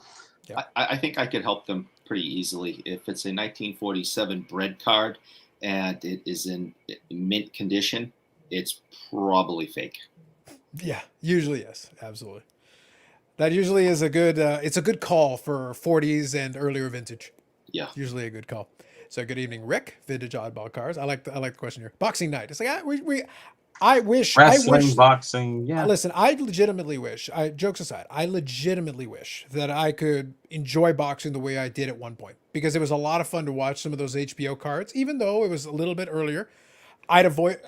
Speaker 1: Yeah.
Speaker 3: I think I could help them pretty easily. If it's a 1947 bread card and it is in mint condition, it's probably fake.
Speaker 1: Yeah, usually yes, absolutely. That usually is a good. It's a good call for 40s and earlier vintage.
Speaker 3: Yeah,
Speaker 1: usually a good call. So good evening, Rick. Vintage oddball cards. I like the question here. Boxing night. It's like I wish
Speaker 2: wrestling, boxing. Yeah.
Speaker 1: Listen, I legitimately wish. Jokes aside, I legitimately wish that I could enjoy boxing the way I did at one point, because it was a lot of fun to watch some of those HBO cards, even though it was a little bit earlier. At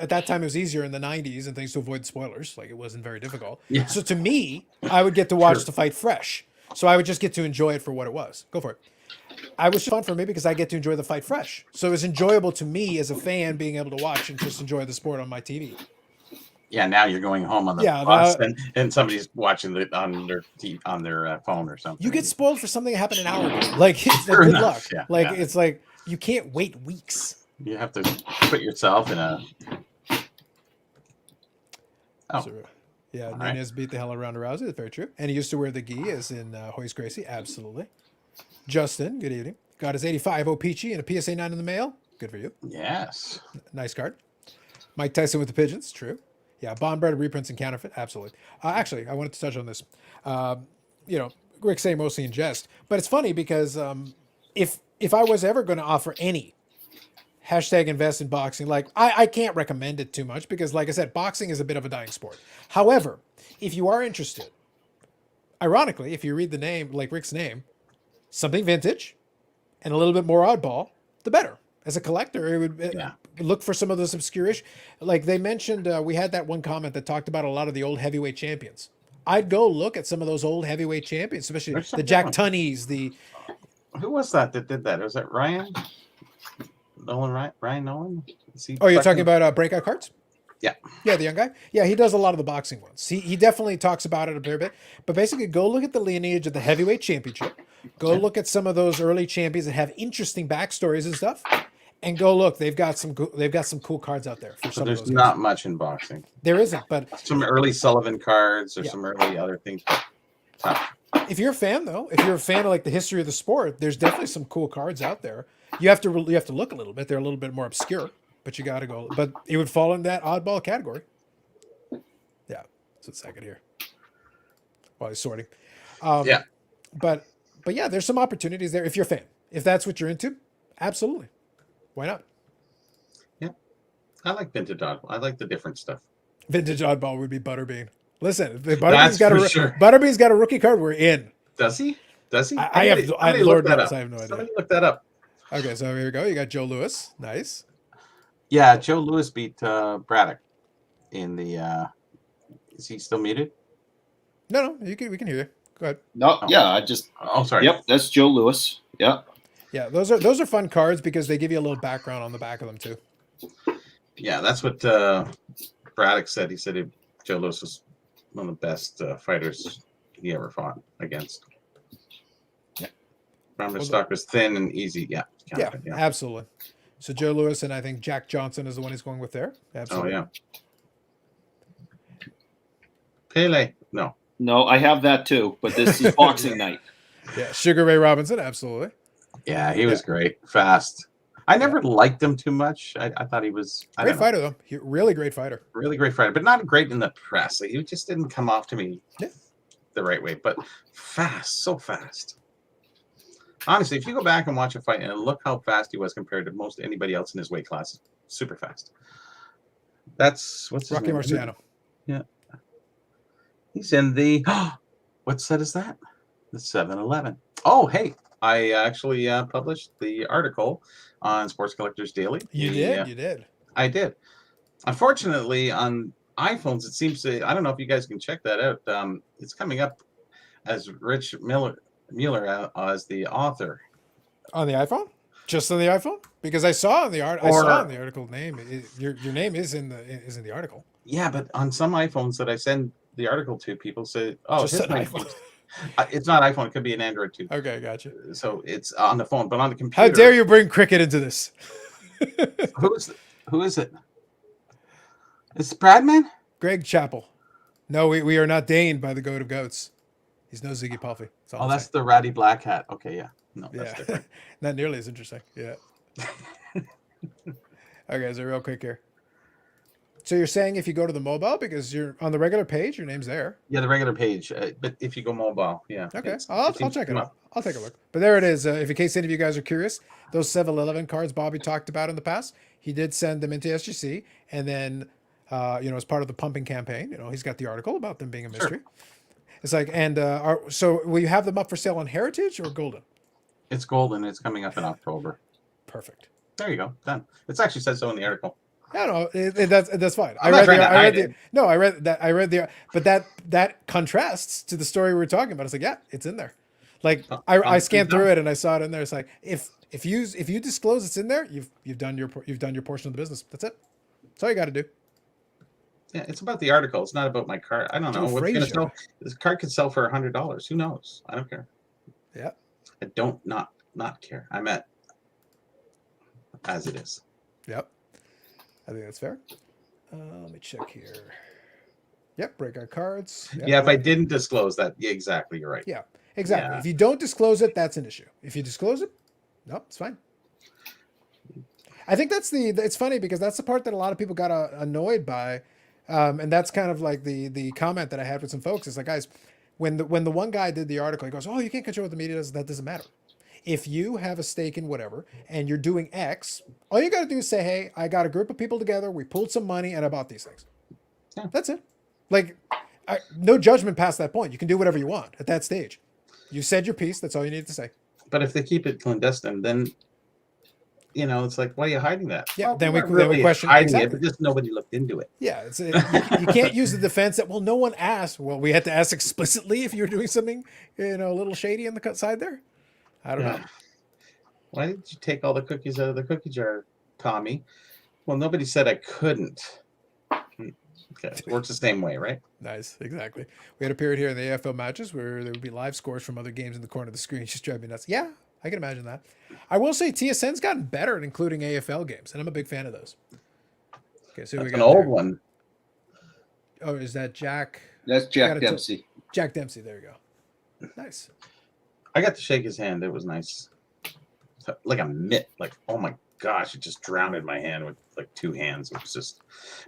Speaker 1: that time it was easier in the 90s and things to avoid spoilers. Like, it wasn't very difficult. Yeah. So to me, I would get to watch the fight fresh. So I would just get to enjoy it for what it was. Go for it. I was fun for me because I get to enjoy the fight fresh. So it was enjoyable to me as a fan being able to watch and just enjoy the sport on my TV.
Speaker 2: Yeah, now you're going home on the bus and somebody's watching it on their phone or something.
Speaker 1: You get spoiled for something that happened an hour ago. Like, it's good luck. Yeah, it's like you can't wait weeks.
Speaker 2: You have to put yourself in a. Oh.
Speaker 1: So, yeah, Nunez beat the hell around Rousey. That's very true. And he used to wear the gi, as in Hoist Gracie. Absolutely. Justin, good evening. Got his 85 O-Peachy and a PSA 9 in the mail. Good for you.
Speaker 2: Yes.
Speaker 1: Nice card. Mike Tyson with the pigeons. True. Yeah, bond bread, reprints, and counterfeit. Absolutely. Actually, I wanted to touch on this. Rick saying mostly in jest, but it's funny because if I was ever going to offer any #invest in boxing, like I can't recommend it too much because, like I said, boxing is a bit of a dying sport. However, if you are interested, ironically, if you read the name, like Rick's name, something vintage and a little bit more oddball, the better. As a collector, it would look for some of those obscure-ish. Like they mentioned, we had that one comment that talked about a lot of the old heavyweight champions. I'd go look at some of those old heavyweight champions, especially the Jack Tunneys.
Speaker 2: Who was that did that? Was that Ryan Nolan? Ryan Nolan?
Speaker 1: You're talking about breakout cards?
Speaker 2: Yeah.
Speaker 1: Yeah, the young guy. Yeah, he does a lot of the boxing ones. He definitely talks about it a fair bit. But basically, go look at the lineage of the heavyweight championship. Go look at some of those early champions that have interesting backstories and stuff. And go look. They've got some cool cards out there.
Speaker 2: So there's not much in boxing.
Speaker 1: There isn't, but
Speaker 2: some early Sullivan cards or some early other things.
Speaker 1: If you're a fan, though, if you're a fan of like the history of the sport, there's definitely some cool cards out there. You have to look a little bit. They're a little bit more obscure, but you got to go. But it would fall in that oddball category. Yeah. So it's second here while he's sorting. But yeah, there's some opportunities there if you're a fan. If that's what you're into, absolutely. Why not?
Speaker 2: Yeah. I like vintage oddball. I like the different stuff.
Speaker 1: Vintage oddball would be Butterbean. Listen, if
Speaker 2: That's for sure.
Speaker 1: Butterbean's got a rookie card, we're in.
Speaker 2: Does he? Does he?
Speaker 1: Lord knows, I have no idea.
Speaker 2: Somebody look that up.
Speaker 1: Okay, so here we go. You got Joe Louis. Nice.
Speaker 2: Yeah, Joe Louis beat Braddock in the. Is he still muted?
Speaker 1: No, we can hear you. Go ahead.
Speaker 3: No,
Speaker 2: Oh.
Speaker 3: yeah, I just.
Speaker 2: Oh, sorry.
Speaker 3: Yep, that's Joe Louis. Yeah.
Speaker 1: Yeah, those are fun cards because they give you a little background on the back of them too.
Speaker 2: Yeah, that's what Braddock said. He said Joe Louis was one of the best fighters he ever fought against.
Speaker 1: Yeah.
Speaker 2: Remember, stock was thin and easy. Yeah.
Speaker 1: Yeah, absolutely. So Joe Louis and I think Jack Johnson is the one he's going with there. Absolutely.
Speaker 2: Oh yeah. Pele. No.
Speaker 3: No, I have that too, but this is boxing night.
Speaker 1: Yeah, Sugar Ray Robinson, absolutely.
Speaker 2: Yeah, he was great, fast. I never liked him too much. I thought he was
Speaker 1: Great fighter though. Really great fighter.
Speaker 2: really great fighter, but not great in the press. Like, he just didn't come off to me the right way. But fast, so fast. Honestly, if you go back and watch a fight and look how fast he was compared to most anybody else in his weight class, super fast. That's what's his
Speaker 1: Rocky
Speaker 2: name?
Speaker 1: Marciano.
Speaker 2: Yeah. He's in the what set is that? The 7-Eleven. Oh, hey, I actually published the article on Sports Collectors Daily.
Speaker 1: You did.
Speaker 2: I did. Unfortunately, on iPhones, it seems to. I don't know if you guys can check that out. It's coming up as Rich Mueller as the author
Speaker 1: On the iPhone? Just on the iPhone? Because I saw in the article name. Your name is in the article.
Speaker 2: Yeah, but on some iPhones that I send the article to, people say, "Oh,
Speaker 1: Just an iPhone."
Speaker 2: It's not iPhone. It could be an Android too.
Speaker 1: Okay, gotcha.
Speaker 2: So it's on the phone, but on the computer.
Speaker 1: How dare you bring cricket into this?
Speaker 2: Who is it? It's Bradman?
Speaker 1: Greg Chappell. No, we are not deigned by the goat of goats. He's no Ziggy Puffy.
Speaker 2: Oh, that's the ratty black hat. Okay, yeah. No, that's different.
Speaker 1: Not nearly as interesting. Yeah. Okay, so real quick here. So you're saying if you go to the mobile, because you're on the regular page, your name's there.
Speaker 2: Yeah, the regular page. But if you go mobile, yeah.
Speaker 1: Okay, I'll check it out. I'll take a look. But there it is. If in case any of you guys are curious, those 7-Eleven cards Bobby talked about in the past, he did send them into SGC, and then as part of the pumping campaign, he's got the article about them being a mystery. Sure. It's like, and so will you have them up for sale on Heritage or Golden?
Speaker 2: It's Golden. It's coming up in October.
Speaker 1: Perfect.
Speaker 2: There you go. Done. It actually said so in the article.
Speaker 1: No, that's fine. I read that. But that contrasts to the story we were talking about. It's like, yeah, it's in there. Like I scanned through it and I saw it in there. It's like if you disclose it's in there, you've done your portion of the business. That's it. That's all you got to do.
Speaker 2: Yeah, it's about the article. It's not about my card. I don't know what's going to sell. This card could sell for $100. Who knows? I don't care.
Speaker 1: Yeah.
Speaker 2: I don't not care. I'm at as it is.
Speaker 1: Yep. I think that's fair. Let me check here. Yep, breakout cards. Yep.
Speaker 2: Yeah, if I didn't disclose that, yeah, exactly, you're right.
Speaker 1: Yeah, exactly.
Speaker 2: Yeah.
Speaker 1: If you don't disclose it, that's an issue. If you disclose it, no, it's fine. I think it's funny because that's the part that a lot of people got annoyed by. And that's kind of like the comment that I had with some folks. It's like, guys, when the one guy did the article, he goes, "Oh, you can't control what the media does. That doesn't matter. If you have a stake in whatever and you're doing X, all you got to do is say, hey, I got a group of people together. We pulled some money and I bought these things." Yeah. That's it. Like, no judgment past that point. You can do whatever you want at that stage. You said your piece. That's all you need to say.
Speaker 2: But if they keep it clandestine, then it's like, why are you hiding that?
Speaker 1: Yeah,
Speaker 2: well,
Speaker 1: then we question
Speaker 2: hiding it, but just nobody looked into it.
Speaker 1: Yeah, you can't use the defense that, well, no one asked. Well, we had to ask explicitly if you were doing something, a little shady on the side there. I don't know.
Speaker 2: Why did you take all the cookies out of the cookie jar, Tommy? Well, nobody said I couldn't. Okay, it works the same way, right?
Speaker 1: Nice, exactly. We had a period here in the AFL matches where there would be live scores from other games in the corner of the screen. Just driving me nuts. Yeah, I can imagine that. I will say TSN's gotten better at including AFL games, and I'm a big fan of those. Okay, so
Speaker 2: that's
Speaker 1: we got
Speaker 2: an old one.
Speaker 1: Oh, is that Jack?
Speaker 3: That's Jack Dempsey.
Speaker 1: Jack Dempsey. There you go. Nice.
Speaker 2: I got to shake his hand. It was nice. Like a mitt. Like, oh my gosh, it just drowned in my hand with like two hands. It was just.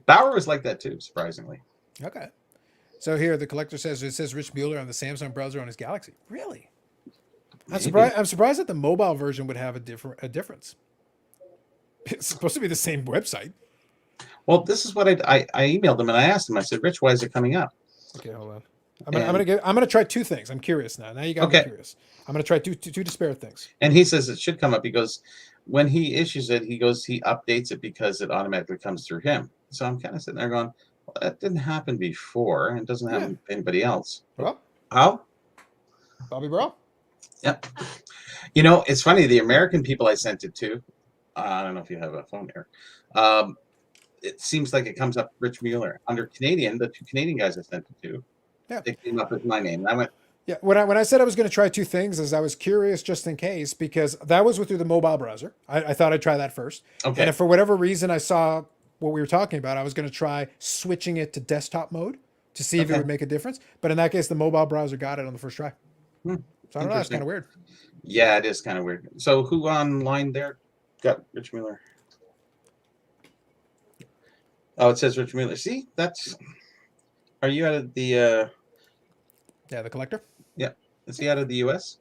Speaker 2: Bauer was like that too, surprisingly.
Speaker 1: Okay. So here the collector says it says Rich Mueller on the Samsung browser on his Galaxy. Really? I'm surprised that the mobile version would have a difference. It's supposed to be the same website.
Speaker 2: Well, this is what I emailed him and I asked him. I said, Rich, why is it coming up?
Speaker 1: Okay, hold on. I'm gonna try two things. I'm curious now. Now you got me curious. I'm gonna try two disparate things.
Speaker 2: And he says it should come up because when he issues it, he updates it because it automatically comes through him. So I'm kind of sitting there going, well, that didn't happen before, and it doesn't happen to anybody else.
Speaker 1: Well,
Speaker 2: how?
Speaker 1: Bobby Bro?
Speaker 2: Yep. You know, it's funny. The American people I sent it to, I don't know if you have a phone here. It seems like it comes up Rich Mueller. Under Canadian, the two Canadian guys I sent it to, they came up with my name. And I went,
Speaker 1: yeah, when I said I was going to try two things, is I was curious just in case, because that was through the mobile browser. I thought I'd try that first.
Speaker 2: Okay.
Speaker 1: And if for whatever reason I saw what we were talking about, I was going to try switching it to desktop mode to see if it would make a difference. But in that case, the mobile browser got it on the first try. So I don't know. That's kind of weird.
Speaker 2: Yeah, it is kind of weird. So who online there got Rich Mueller? Oh, it says Rich Mueller. See, that's. Are you out of the?
Speaker 1: Yeah, the collector.
Speaker 2: Yeah, is he out of the U.S.?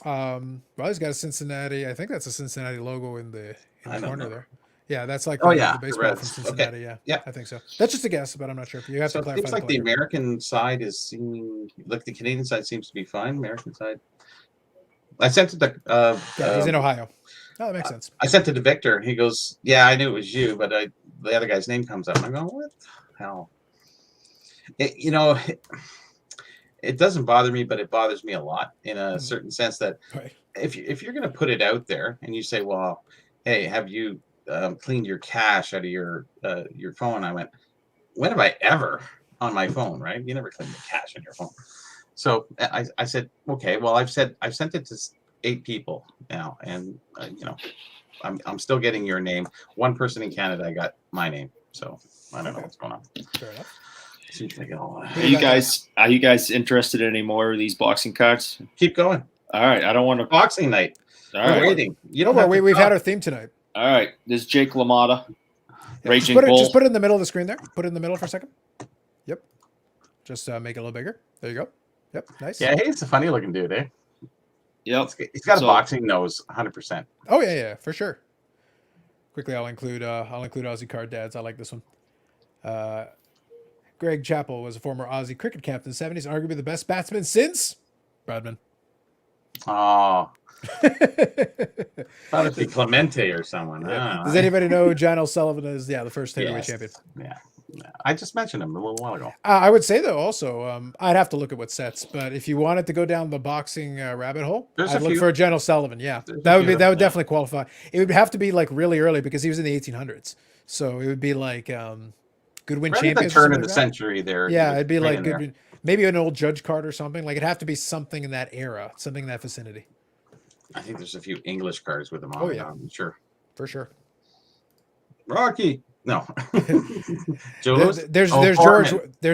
Speaker 1: Well, he's got a Cincinnati. I think that's a Cincinnati logo in the corner there. Yeah, that's like
Speaker 2: the
Speaker 1: baseball from Cincinnati.
Speaker 2: Okay.
Speaker 1: Yeah, I think so. That's just a guess, but I'm not sure. You have to clarify.
Speaker 2: It seems like the American side is seeming like the Canadian side seems to be fine. American side. I sent it to.
Speaker 1: He's in Ohio. Oh, that makes sense.
Speaker 2: I sent it to Victor, and he goes, "Yeah, I knew it was you, but the other guy's name comes up." I'm going, "What the hell?" It doesn't bother me, but it bothers me a lot in a certain sense that if you're going to put it out there and you say, "Well, hey, have you cleaned your cache out of your phone?" I went, "When have I ever on my phone? Right? You never clean the cache on your phone." So I said, "Okay, well, I've sent it to 8 people now, and I'm still getting your name. One person in Canada got my name, so I don't know what's going on."
Speaker 1: Fair enough.
Speaker 3: Are you guys interested in any more of these boxing cards?
Speaker 2: Keep going.
Speaker 3: All right, I don't want to
Speaker 2: boxing night.
Speaker 3: All right,
Speaker 2: waiting.
Speaker 1: You know what? We've had our theme tonight.
Speaker 3: All right, this is Jake LaMotta, Raging
Speaker 1: Bull.
Speaker 3: Bull.
Speaker 1: Just put it in the middle of the screen there. Put it in the middle for a second. Yep. Just make it a little bigger. There you go. Yep. Nice.
Speaker 2: Yeah, he's a funny looking dude, eh?
Speaker 3: Yep.
Speaker 2: He's got a boxing nose, 100%.
Speaker 1: Oh yeah, for sure. Quickly, I'll include Aussie card dads. I like this one. Greg Chappell was a former Aussie cricket captain in the 70s, arguably the best batsman since Bradman.
Speaker 2: Oh. Thought it'd be Clemente or someone.
Speaker 1: Yeah. Does anybody know who John L. Sullivan is? Yeah, the first heavyweight champion.
Speaker 2: Yeah. I just mentioned him a little while ago.
Speaker 1: I would say, though, also, I'd have to look at what sets, but if you wanted to go down the boxing rabbit hole, I'd look for a John L. Sullivan. Yeah, that would definitely qualify. It would have to be like really early because he was in the 1800s. So it would be like Goodwin champions.
Speaker 2: The turn of the century there.
Speaker 1: Yeah, it'd be like Goodwin, maybe an old Judge card or something. Like it'd have to be something in that era, something in that vicinity.
Speaker 2: I think there's a few English cards with them on.
Speaker 1: Oh yeah,
Speaker 2: sure,
Speaker 1: for sure.
Speaker 2: Rocky. No.
Speaker 1: There's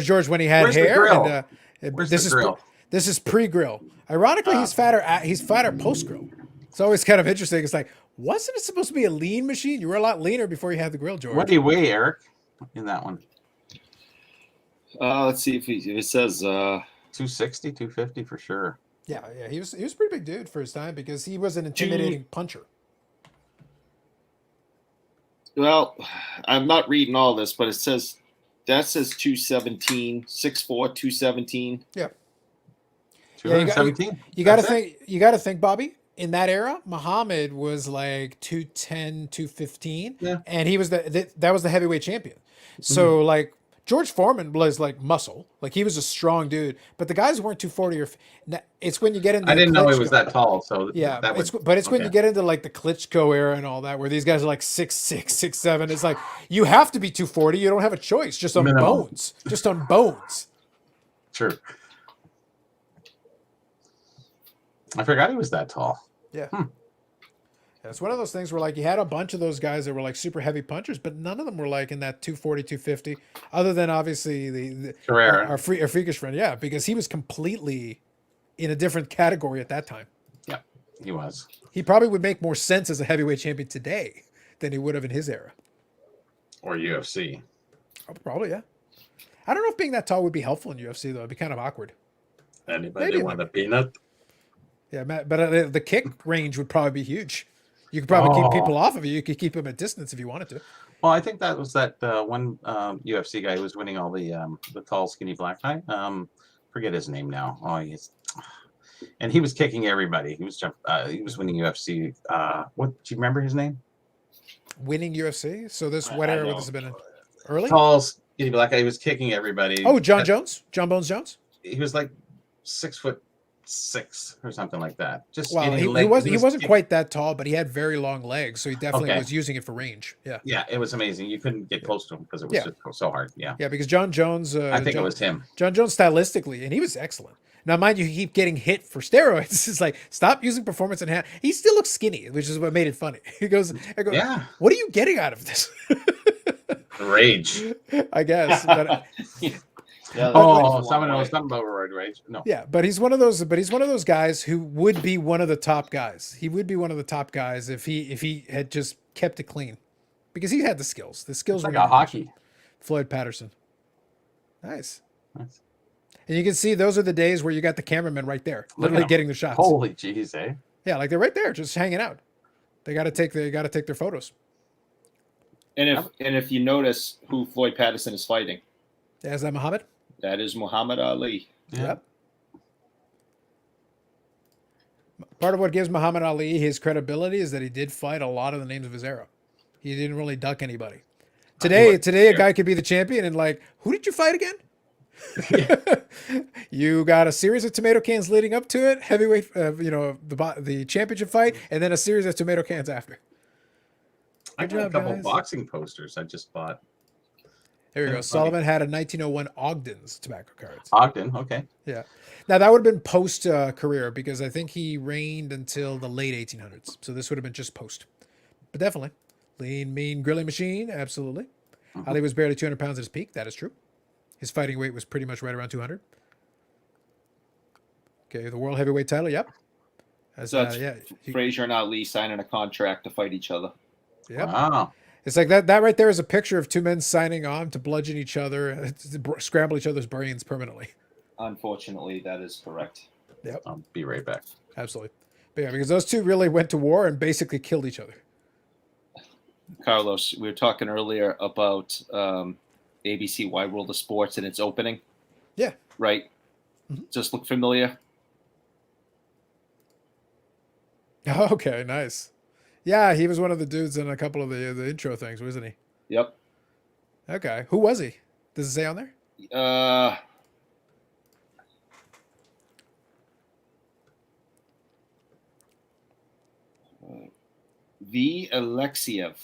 Speaker 1: George when he had hair. And, this is pre-grill. Ironically, he's fatter post-grill. It's always kind of interesting. It's like, wasn't it supposed to be a lean machine? You were a lot leaner before you had the grill, George.
Speaker 2: What do you weigh, Eric, in that one?
Speaker 3: Let's see if it says
Speaker 2: 260, 250 for sure.
Speaker 1: Yeah, he was a pretty big dude for his time because he was an intimidating puncher.
Speaker 3: Well, I'm not reading all this, but it says 217, 6'4", 217.
Speaker 1: Yeah.
Speaker 2: 217.
Speaker 1: You got to think, Bobby, in that era, Muhammad was like 210, 215, and he was that was the heavyweight champion. So like George Foreman was like muscle, like he was a strong dude, but the guys weren't 240 or. It's when you get into.
Speaker 2: I didn't know he was that tall, so
Speaker 1: yeah. It's when you get into like the Klitschko era and all that, where these guys are like 6'6", 6'7". It's like you have to be 240. You don't have a choice, just on bones, just on bones.
Speaker 2: Sure. I forgot he was that tall.
Speaker 1: Yeah. It's one of those things where like you had a bunch of those guys that were like super heavy punchers, but none of them were like in that 240, 250, other than obviously our freakish friend. Yeah, because he was completely in a different category at that time.
Speaker 2: Yeah, he was.
Speaker 1: He probably would make more sense as a heavyweight champion today than he would have in his era.
Speaker 2: Or UFC.
Speaker 1: Oh, probably, yeah. I don't know if being that tall would be helpful in UFC, though. It'd be kind of awkward.
Speaker 2: Anybody want a peanut?
Speaker 1: Yeah, but the kick range would probably be huge. You could probably keep
Speaker 2: Oh.
Speaker 1: people off of you. You could keep them at distance if you wanted to.
Speaker 2: Well, I think that was that one UFC guy who was winning all the tall, skinny black guy. Forget his name now. Oh, and he was kicking everybody. He was winning UFC. What do you remember his name?
Speaker 1: Winning UFC. So this what
Speaker 3: I
Speaker 1: era would
Speaker 3: know.
Speaker 1: this have been in? Early?
Speaker 2: Tall, skinny black guy. He was kicking everybody.
Speaker 1: Oh, John Jones? John Bones Jones?
Speaker 2: He was like 6'6" or something like that. Just
Speaker 1: Well,
Speaker 2: skinny
Speaker 1: he
Speaker 2: leg.
Speaker 1: wasn't quite that tall, but he had very long legs, so he definitely
Speaker 2: Okay.
Speaker 1: was using it for range. Yeah.
Speaker 2: Yeah, it was amazing. You couldn't get close to him because it was just so hard. Yeah.
Speaker 1: Yeah, because John Jones
Speaker 2: I think it was him.
Speaker 1: John Jones stylistically, and he was excellent. Now, mind you, he keep getting hit for steroids. It's like, stop using performance enhancement. He still looks skinny, which is what made it funny. I go,
Speaker 2: Yeah.
Speaker 1: what are you getting out of this?
Speaker 2: Rage.
Speaker 1: I guess. But,
Speaker 3: Yeah,
Speaker 2: Oh, someone knows something about roid rage. No.
Speaker 1: yeah, but he's one of those guys who would be one of the top guys. He would be one of the top guys if he had just kept it clean, because he had the skills. The skills
Speaker 2: It's like
Speaker 1: were
Speaker 2: a hockey.
Speaker 1: Floyd Patterson. Nice.
Speaker 2: Nice.
Speaker 1: And you can see those are the days where you got the cameraman right there,
Speaker 2: Look at
Speaker 1: literally
Speaker 2: him.
Speaker 1: getting the shots.
Speaker 2: Holy jeez, eh?
Speaker 1: Yeah, like they're right there, just hanging out. They got to take their photos.
Speaker 3: And if you notice who Floyd Patterson is fighting,
Speaker 1: Yeah, is that Muhammad?
Speaker 3: that is Muhammad Ali.
Speaker 2: Yeah.
Speaker 1: Yep. Part of what gives Muhammad Ali his credibility is that he did fight a lot of the names of his era. He didn't really duck anybody. Today, a guy could be the champion and like, who did you fight again? You got a series of tomato cans leading up to it, heavyweight, the championship fight, and then a series of tomato cans after.
Speaker 2: I
Speaker 1: Good
Speaker 2: got a
Speaker 1: job,
Speaker 2: couple
Speaker 1: guys.
Speaker 2: boxing posters I just bought.
Speaker 1: There we go.
Speaker 2: Funny.
Speaker 1: Sullivan had a 1901 Ogden's tobacco cards.
Speaker 2: Ogden, okay.
Speaker 1: Yeah. Now that would have been post career because I think he reigned until the late 1800s. So this would have been just post. But definitely. Lean, mean, grilling machine. Absolutely. Ali was barely 200 pounds at his peak. That is true. His fighting weight was pretty much right around 200. Okay. The world heavyweight title. Yep.
Speaker 3: So it's Frazier and Ali signing a contract to fight each other.
Speaker 1: Yep.
Speaker 2: Wow.
Speaker 1: It's like that right there is a picture of two men signing on to bludgeon each other, to scramble each other's brains permanently.
Speaker 3: Unfortunately, that is correct.
Speaker 1: Yep.
Speaker 2: I'll be right back.
Speaker 1: Absolutely. But yeah, because those two really went to war and basically killed each other.
Speaker 3: Carlos, we were talking earlier about ABC Wide World of Sports and its opening.
Speaker 1: Yeah.
Speaker 3: Right?
Speaker 1: Mm-hmm.
Speaker 3: Just look familiar.
Speaker 1: Okay, nice. Yeah, he was one of the dudes in a couple of the intro things, wasn't he?
Speaker 3: Yep.
Speaker 1: Okay. Who was he? Does it say on there?
Speaker 3: V. Alexiev.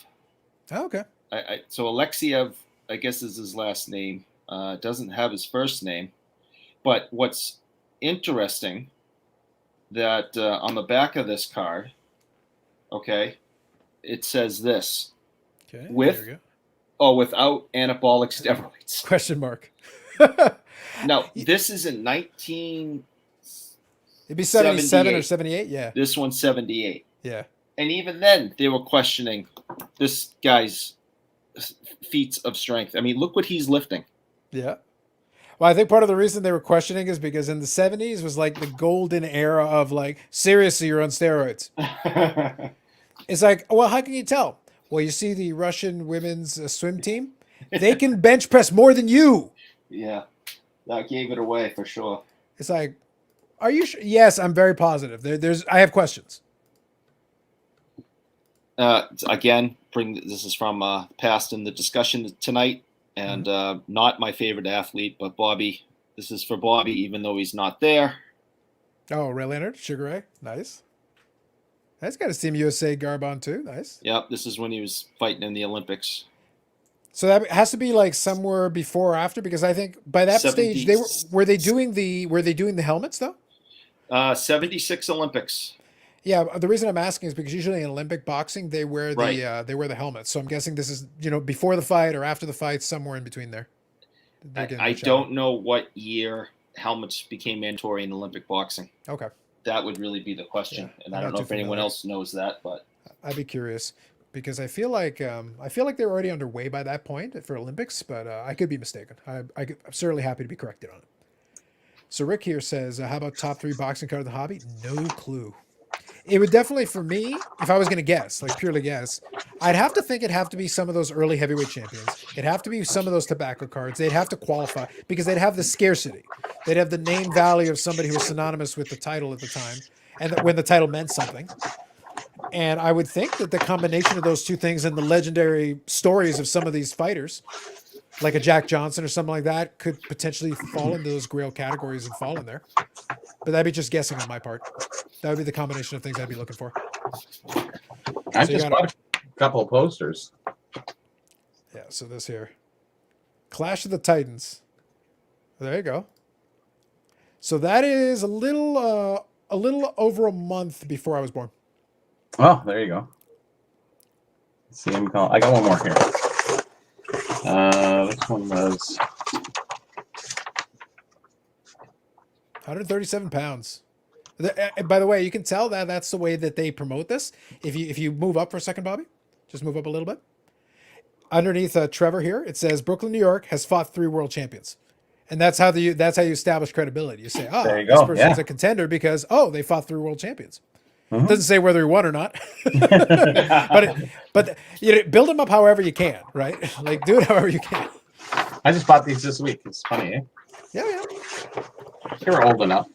Speaker 1: Oh, okay.
Speaker 3: So Alexiev, I guess, is his last name. Doesn't have his first name. But what's interesting that on the back of this card, okay, it says this.
Speaker 1: Okay.
Speaker 3: With-
Speaker 1: there we go.
Speaker 3: without anabolic steroids.
Speaker 1: Question mark.
Speaker 3: Now, this is in 19.
Speaker 1: It'd be 77 or
Speaker 3: 78.
Speaker 1: 78. Yeah.
Speaker 3: This one's 78.
Speaker 1: Yeah.
Speaker 3: And even then, they were questioning this guy's feats of strength. I mean, look what he's lifting.
Speaker 1: Yeah. Well, I think part of the reason they were questioning is because in the 70s was like the golden era of like, seriously, you're on steroids. It's like, well, how can you tell? Well, you see the Russian women's swim team? They can bench press more than you.
Speaker 3: Yeah, that gave it away for sure.
Speaker 1: It's like, are you sure? Yes, I'm very positive. I have questions.
Speaker 3: Again, this is from past in the discussion tonight, and not my favorite athlete, but Bobby. This is for Bobby, even though he's not there.
Speaker 1: Oh, Ray Leonard, Sugar Ray, nice. That's got a Team USA garb on too. Nice.
Speaker 3: Yep, this is when he was fighting in the Olympics.
Speaker 1: So that has to be like somewhere before or after, because I think by that stage they were they doing the helmets though?
Speaker 3: 76 Olympics.
Speaker 1: Yeah, the reason I'm asking is because usually in Olympic boxing they wear
Speaker 3: Right.
Speaker 1: the helmets. So I'm guessing this is before the fight or after the fight, somewhere in between there.
Speaker 3: I don't know what year helmets became mandatory in Olympic boxing.
Speaker 1: Okay,
Speaker 3: That would really be the question,
Speaker 1: Yeah,
Speaker 3: and
Speaker 1: I'm
Speaker 3: I don't
Speaker 1: not
Speaker 3: know
Speaker 1: too
Speaker 3: if anyone
Speaker 1: familiar.
Speaker 3: else knows that, but
Speaker 1: I'd be curious because I feel like they're already underway by that point for Olympics, but I could be mistaken. I'm certainly happy to be corrected on it. So Rick here says, "How about top 3 boxing card of the hobby?" No clue. It would definitely, for me, if I was going to guess, like purely guess, I'd have to think it'd have to be some of those early heavyweight champions. It'd have to be some of those tobacco cards. They'd have to qualify because they'd have the scarcity. They'd have the name value of somebody who was synonymous with the title at the time, and when the title meant something. And I would think that the combination of those two things and the legendary stories of some of these fighters, like a Jack Johnson or something like that, could potentially fall into those Grail categories and fall in there. But that'd be just guessing on my part. That would be the combination of things I'd be looking for.
Speaker 2: I
Speaker 1: So you
Speaker 2: just
Speaker 1: got
Speaker 2: bought a couple of posters.
Speaker 1: Yeah, so this here. Clash of the Titans. There you go. So that is a little over a month before I was born.
Speaker 2: Oh, there you go. See him call. I got one more here. This one was
Speaker 1: 137 pounds. By the way, you can tell that that's the way that they promote this. If you move up for a second, Bobby, just move up a little bit. Underneath Trevor here, it says Brooklyn, New York has fought 3 world champions, and that's how you establish credibility. You say, oh,
Speaker 2: There you
Speaker 1: this
Speaker 2: go,
Speaker 1: person's
Speaker 2: yeah.
Speaker 1: a contender because they fought 3 world champions.
Speaker 2: Mhm.
Speaker 1: Doesn't say whether he won or not, but build them up however you can, right? Like do it however you can.
Speaker 2: I just bought these this week. It's funny, eh?
Speaker 1: Yeah.
Speaker 2: They were old enough.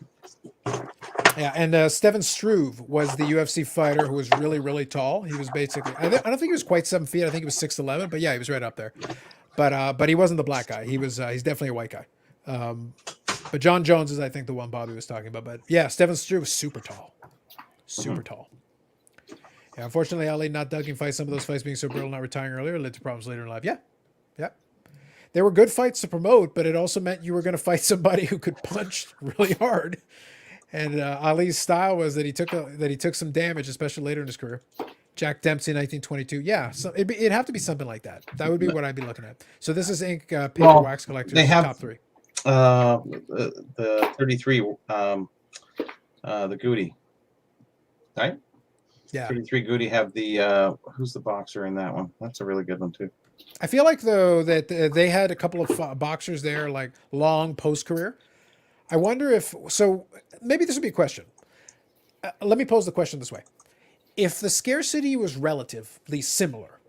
Speaker 1: Yeah, and Steven Struve was the UFC fighter who was really, really tall. He was basically, I don't think he was quite 7 feet. I think he was 6'11", but yeah, he was right up there. But he wasn't the black guy. He was he's definitely a white guy. But John Jones is, I think, the one Bobby was talking about. But yeah, Steven Struve was super tall. Super tall. Yeah, unfortunately, Ali not ducking fights. Some of those fights being so brutal, not retiring earlier, led to problems later in life. Yeah. They were good fights to promote, but it also meant you were going to fight somebody who could punch really hard. And Ali's style was that he took some damage, especially later in his career. Jack Dempsey, 1922. Yeah, so it'd have to be something like that. That would be what I'd be looking at. So this is Ink Paper Wax Collector's
Speaker 2: they have
Speaker 1: top 3.
Speaker 2: The 33, the Goody, right?
Speaker 1: Yeah.
Speaker 2: 33 Goody have the who's the boxer in that one? That's a really good one too.
Speaker 1: I feel like though that they had a couple of boxers there, like long post career. I wonder if maybe this would be a question. Let me pose the question this way: if the scarcity was relatively similar,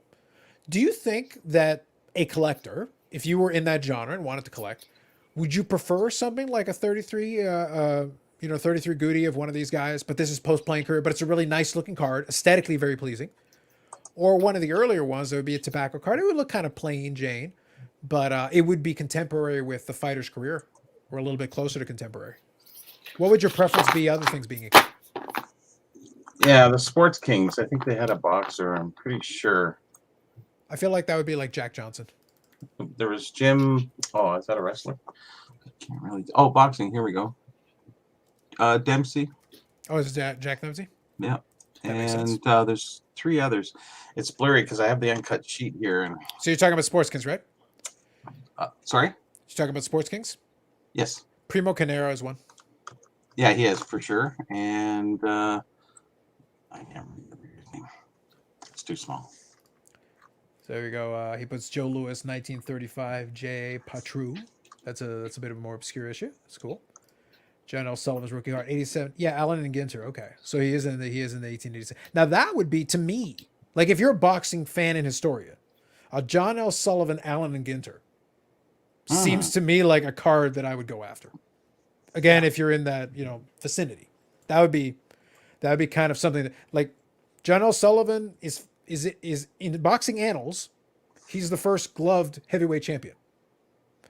Speaker 1: do you think that a collector, if you were in that genre and wanted to collect, would you prefer something like a 33, 33 Goody of one of these guys, but this is post playing career, but it's a really nice looking card, aesthetically very pleasing? Or one of the earlier ones that would be a tobacco card. It would look kind of plain Jane, but it would be contemporary with the fighter's career, or a little bit closer to contemporary. What would your preference be, other things being equal?
Speaker 2: Yeah, the Sports Kings. I think they had a boxer. I'm pretty sure.
Speaker 1: I feel like that would be like Jack Johnson.
Speaker 2: There was Jim. Oh, is that a wrestler? I can't really. Oh, boxing. Here we go. Dempsey.
Speaker 1: Oh, is it Jack Dempsey?
Speaker 2: Yeah.
Speaker 1: That makes
Speaker 2: And
Speaker 1: sense.
Speaker 2: there's 3 others. It's blurry because I have the uncut sheet here. And
Speaker 1: So you're talking about Sports Kings, right?
Speaker 2: sorry.
Speaker 1: You're talking about Sports Kings?
Speaker 2: Yes.
Speaker 1: Primo Canero is one.
Speaker 2: Yeah, he is for sure. And I can't remember his name. It's too small.
Speaker 1: So there you go. He puts Joe Louis, 1935, J. Patru. That's a bit of a more obscure issue. That's cool. John L. Sullivan's rookie card, 87. Yeah, Allen and Ginter. Okay, so he is in the 1887. Now that would be, to me, like if you're a boxing fan and historian, a John L. Sullivan, Allen and Ginter seems to me like a card that I would go after. Again, if you're in that vicinity, that would be kind of something that, like, John L. Sullivan is in boxing annals, he's the first gloved heavyweight champion.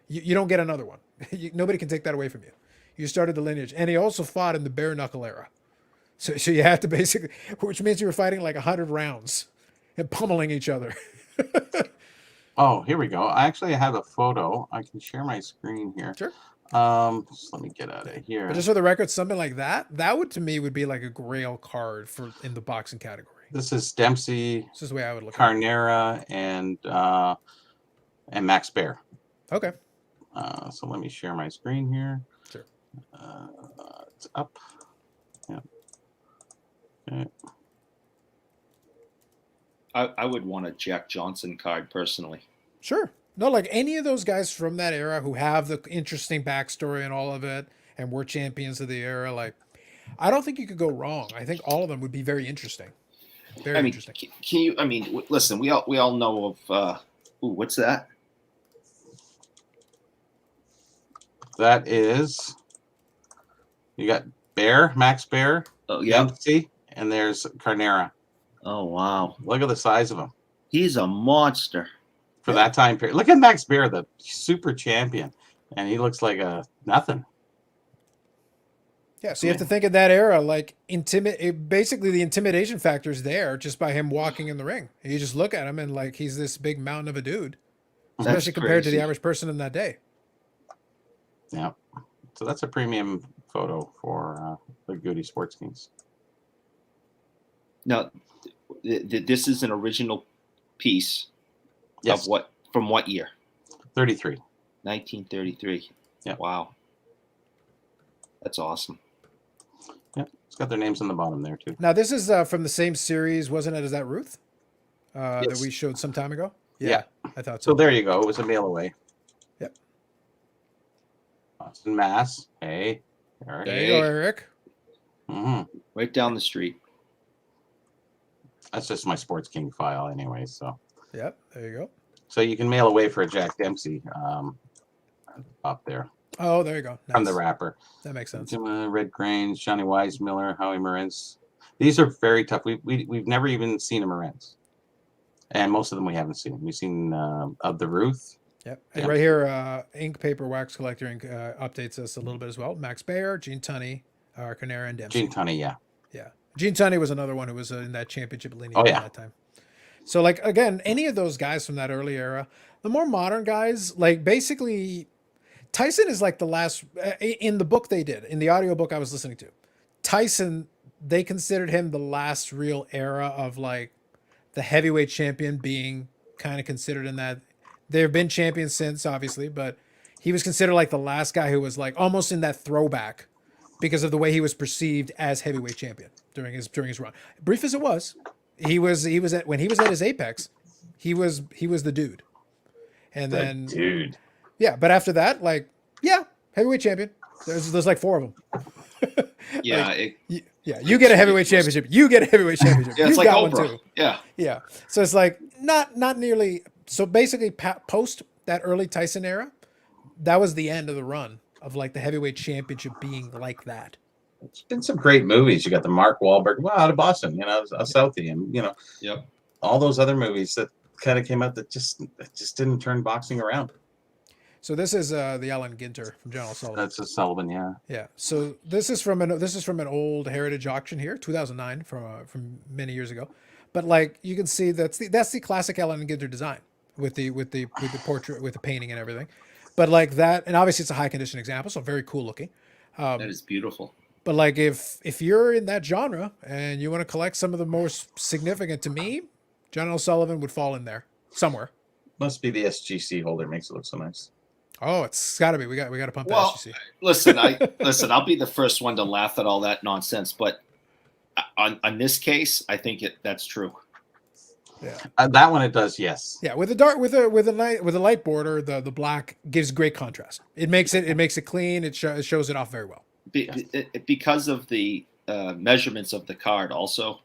Speaker 1: You don't get another one. Nobody can take that away from you. You started the lineage, and he also fought in the bare knuckle era. So you have to basically, which means you were fighting like 100 rounds and pummeling each other.
Speaker 2: Oh, here we go. I actually have a photo. I can share my screen here.
Speaker 1: Sure.
Speaker 2: Just let me get out of here.
Speaker 1: But just for the record, something like that would to me would be like a grail card for in the boxing category.
Speaker 2: This is Dempsey,
Speaker 1: This is the way I would look at it.
Speaker 2: Carnera, and Max Baer.
Speaker 1: Okay.
Speaker 2: So let me share my screen here.
Speaker 1: Sure.
Speaker 2: It's up. Yeah. Okay.
Speaker 3: I would want a Jack Johnson card personally.
Speaker 1: Sure. No, like any of those guys from that era who have the interesting backstory and all of it and were champions of the era, like I don't think you could go wrong. I think all of them would be very interesting. Very
Speaker 3: I mean,
Speaker 1: interesting.
Speaker 3: can you? I mean, listen. We all know of. Ooh, what's that?
Speaker 2: That is, you got Bear, Max Bear,
Speaker 3: Oh yeah.
Speaker 2: Dempsey, and there's Carnera.
Speaker 3: Oh wow.
Speaker 2: Look at the size of him
Speaker 3: He's a monster.
Speaker 2: for that time period. Look at Max Bear, the super champion, and he looks like a nothing.
Speaker 1: Yeah, so you have to think of that era, like basically the intimidation factor is there just by him walking in the ring. You just look at him and like he's this big mountain of a dude, especially compared to the average person in that day.
Speaker 2: Yeah, so that's a premium photo for the Goody Sports Kings.
Speaker 3: Now, this is an original piece
Speaker 2: Yes.
Speaker 3: of from what year?
Speaker 2: 33.
Speaker 3: 1933.
Speaker 2: Yeah.
Speaker 3: Wow. That's awesome.
Speaker 2: Yeah, it's got their names on the bottom there too.
Speaker 1: Now this is from the same series, wasn't it? Is that Ruth that
Speaker 2: Yes.
Speaker 1: we showed some time ago?
Speaker 2: Yeah.
Speaker 1: I thought so.
Speaker 2: So there you go. It was a mail away.
Speaker 1: Yep.
Speaker 2: Boston, Mass. Hey. Eric.
Speaker 1: There you go, Eric.
Speaker 2: Mm-hmm.
Speaker 3: Right down the street.
Speaker 2: That's just my Sports King file anyway. So
Speaker 1: Yep, there you go.
Speaker 2: so you can mail away for a Jack Dempsey up there
Speaker 1: Oh, there you go. Nice.
Speaker 2: from the wrapper.
Speaker 1: That makes sense.
Speaker 2: Red Grange, Johnny Weissmiller, Howie Morenz. These are very tough. We've never even seen a Morenz. And most of them we haven't seen. We've seen of the Ruth.
Speaker 1: Yep. And right here, Ink Paper Wax Collector Ink updates us a little bit as well. Max Baer, Gene Tunney, Carnera, and Dempsey.
Speaker 2: Gene Tunney, yeah.
Speaker 1: Yeah. Gene Tunney was another one who was in that championship lineage
Speaker 2: Oh, yeah.
Speaker 1: at that time. So, like, again, any of those guys from that early era, the more modern guys, like, basically, Tyson is like the last, in the book they did, in the audiobook I was listening to, Tyson, they considered him the last real era of, like, the heavyweight champion being kind of considered in that. There have been champions since, obviously, but he was considered like the last guy who was like almost in that throwback because of the way he was perceived as heavyweight champion during his run. Brief as it was, when he was at his apex, he was the dude. And then
Speaker 2: dude.
Speaker 1: Yeah, but after that, like, yeah, heavyweight champion. There's like four of them.
Speaker 3: Yeah.
Speaker 1: You get a heavyweight championship. You get a heavyweight championship.
Speaker 3: Yeah,
Speaker 1: You've
Speaker 3: it's like
Speaker 1: got
Speaker 3: Oprah.
Speaker 1: one too.
Speaker 3: Yeah.
Speaker 1: Yeah. So it's like not nearly. So basically, post that early Tyson era, that was the end of the run of like the heavyweight championship being like that.
Speaker 2: It's been some great movies. You got the Mark Wahlberg, well, out of Boston, a Southie, and
Speaker 3: Yep.
Speaker 2: all those other movies that kind of came out that just didn't turn boxing around.
Speaker 1: So this is the Alan Ginter from John L. Sullivan.
Speaker 2: That's a Sullivan, yeah.
Speaker 1: Yeah. So this is from an old heritage auction here, 2009, from many years ago. But like you can see that's the classic Alan Ginter design with the portrait, with the painting and everything. But like that, and obviously it's a high condition example, so very cool looking.
Speaker 3: That is beautiful.
Speaker 1: But like if you're in that genre and you want to collect some of the most significant, to me, John L. Sullivan would fall in there somewhere.
Speaker 2: Must be the SGC holder. Makes it look so nice.
Speaker 1: Oh, it's got to be. We got to pump
Speaker 3: Well,
Speaker 1: that SGC.
Speaker 3: listen. I'll be the first one to laugh at all that nonsense, but on this case, I think that's true.
Speaker 1: Yeah.
Speaker 2: That one it does, yes.
Speaker 1: Yeah, with a light border, the black gives great contrast. It makes it clean. It shows it off very well.
Speaker 3: Because of the measurements of the card, also.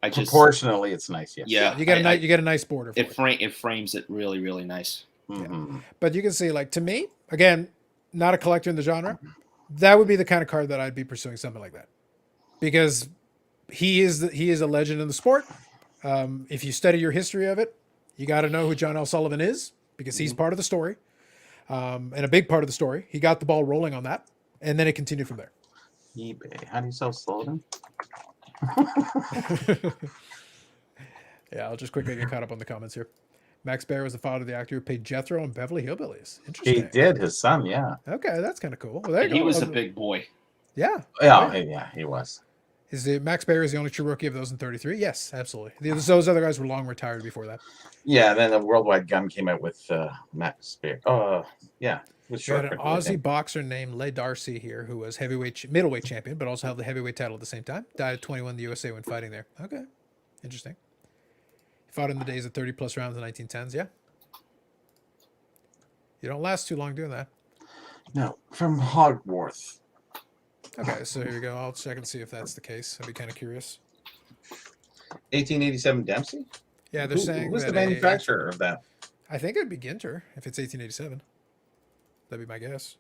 Speaker 2: Proportionally, it's nice. Yes.
Speaker 3: Yeah,
Speaker 1: You get a nice border.
Speaker 3: It frames it really, really nice.
Speaker 2: Mm-hmm.
Speaker 1: Yeah. But you can see, like, to me, again, not a collector in the genre, that would be the kind of card that I'd be pursuing, something like that, because he is a legend in the sport. If you study your history of it, you got to know who John L. Sullivan is, because he's part of the story, and a big part of the story. He got the ball rolling on that, and then it continued from there.
Speaker 2: eBay. How do you sell Sullivan?
Speaker 1: Yeah, I'll just quickly get caught up on the comments here. Max Baer was the father of the actor who played Jethro in Beverly Hillbillies. Interesting.
Speaker 2: He did. His son, yeah.
Speaker 1: Okay, that's kind of cool. Well, there you
Speaker 3: And
Speaker 1: go.
Speaker 3: he was a big boy.
Speaker 1: Yeah.
Speaker 2: Yeah, he was.
Speaker 1: Max Baer is the only true rookie of those in 33? Yes, absolutely. Those other guys were long retired before that.
Speaker 2: Yeah, and then the Worldwide Gun came out with Max Baer. Yeah.
Speaker 1: We had an Aussie boxer named Leigh Darcy here who was middleweight champion, but also held the heavyweight title at the same time. Died at 21 in the USA when fighting there. Okay, interesting. He fought in the days of 30-plus rounds in the 1910s, yeah. You don't last too long doing that.
Speaker 2: No, from Hogwarts.
Speaker 1: Okay, so here we go. I'll check and see if that's the case. I'd be kind of curious.
Speaker 2: 1887 Dempsey.
Speaker 1: Yeah, they're saying
Speaker 2: who's
Speaker 1: that
Speaker 2: the manufacturer of that?
Speaker 1: I think it'd be Ginter if it's 1887. That'd be my guess.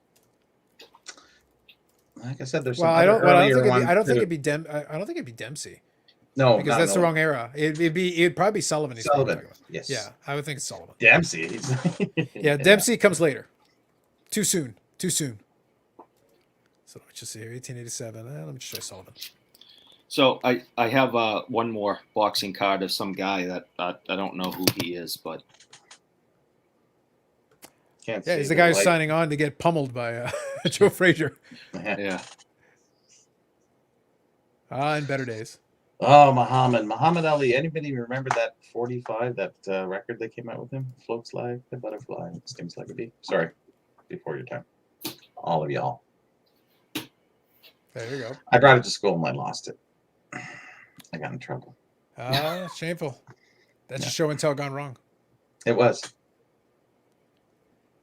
Speaker 2: Like I said, there's
Speaker 1: Well,
Speaker 2: some
Speaker 1: I don't. Well, I
Speaker 2: earlier
Speaker 1: don't think.
Speaker 2: ones
Speaker 1: I don't think
Speaker 2: too.
Speaker 1: it'd be I don't think it'd be Dempsey
Speaker 2: No,
Speaker 1: because
Speaker 2: not
Speaker 1: that's the
Speaker 2: no.
Speaker 1: wrong era. It'd probably be Sullivan. He's probably
Speaker 2: Sullivan.
Speaker 1: talking about.
Speaker 2: Yes.
Speaker 1: Yeah, I would think it's Sullivan.
Speaker 2: Dempsey.
Speaker 1: Yeah, Dempsey comes later. Too soon. Too soon. So let's just see here. 1887. Let me just try Sullivan.
Speaker 3: So I have one more boxing card of some guy that I don't know who he is, but
Speaker 2: Can't
Speaker 1: Yeah,
Speaker 2: see
Speaker 1: he's the guy who's
Speaker 2: light.
Speaker 1: signing on to get pummeled by Joe Frazier.
Speaker 3: yeah.
Speaker 1: In better days.
Speaker 2: Oh, Muhammad Ali. Anybody remember that 45, that record they came out with him? Floats like a butterfly, stings like a bee. Sorry, before your time. All of y'all.
Speaker 1: There you go.
Speaker 2: I brought it to school and I lost it. I got in trouble.
Speaker 1: Shameful. That's just show and tell gone wrong.
Speaker 2: It was.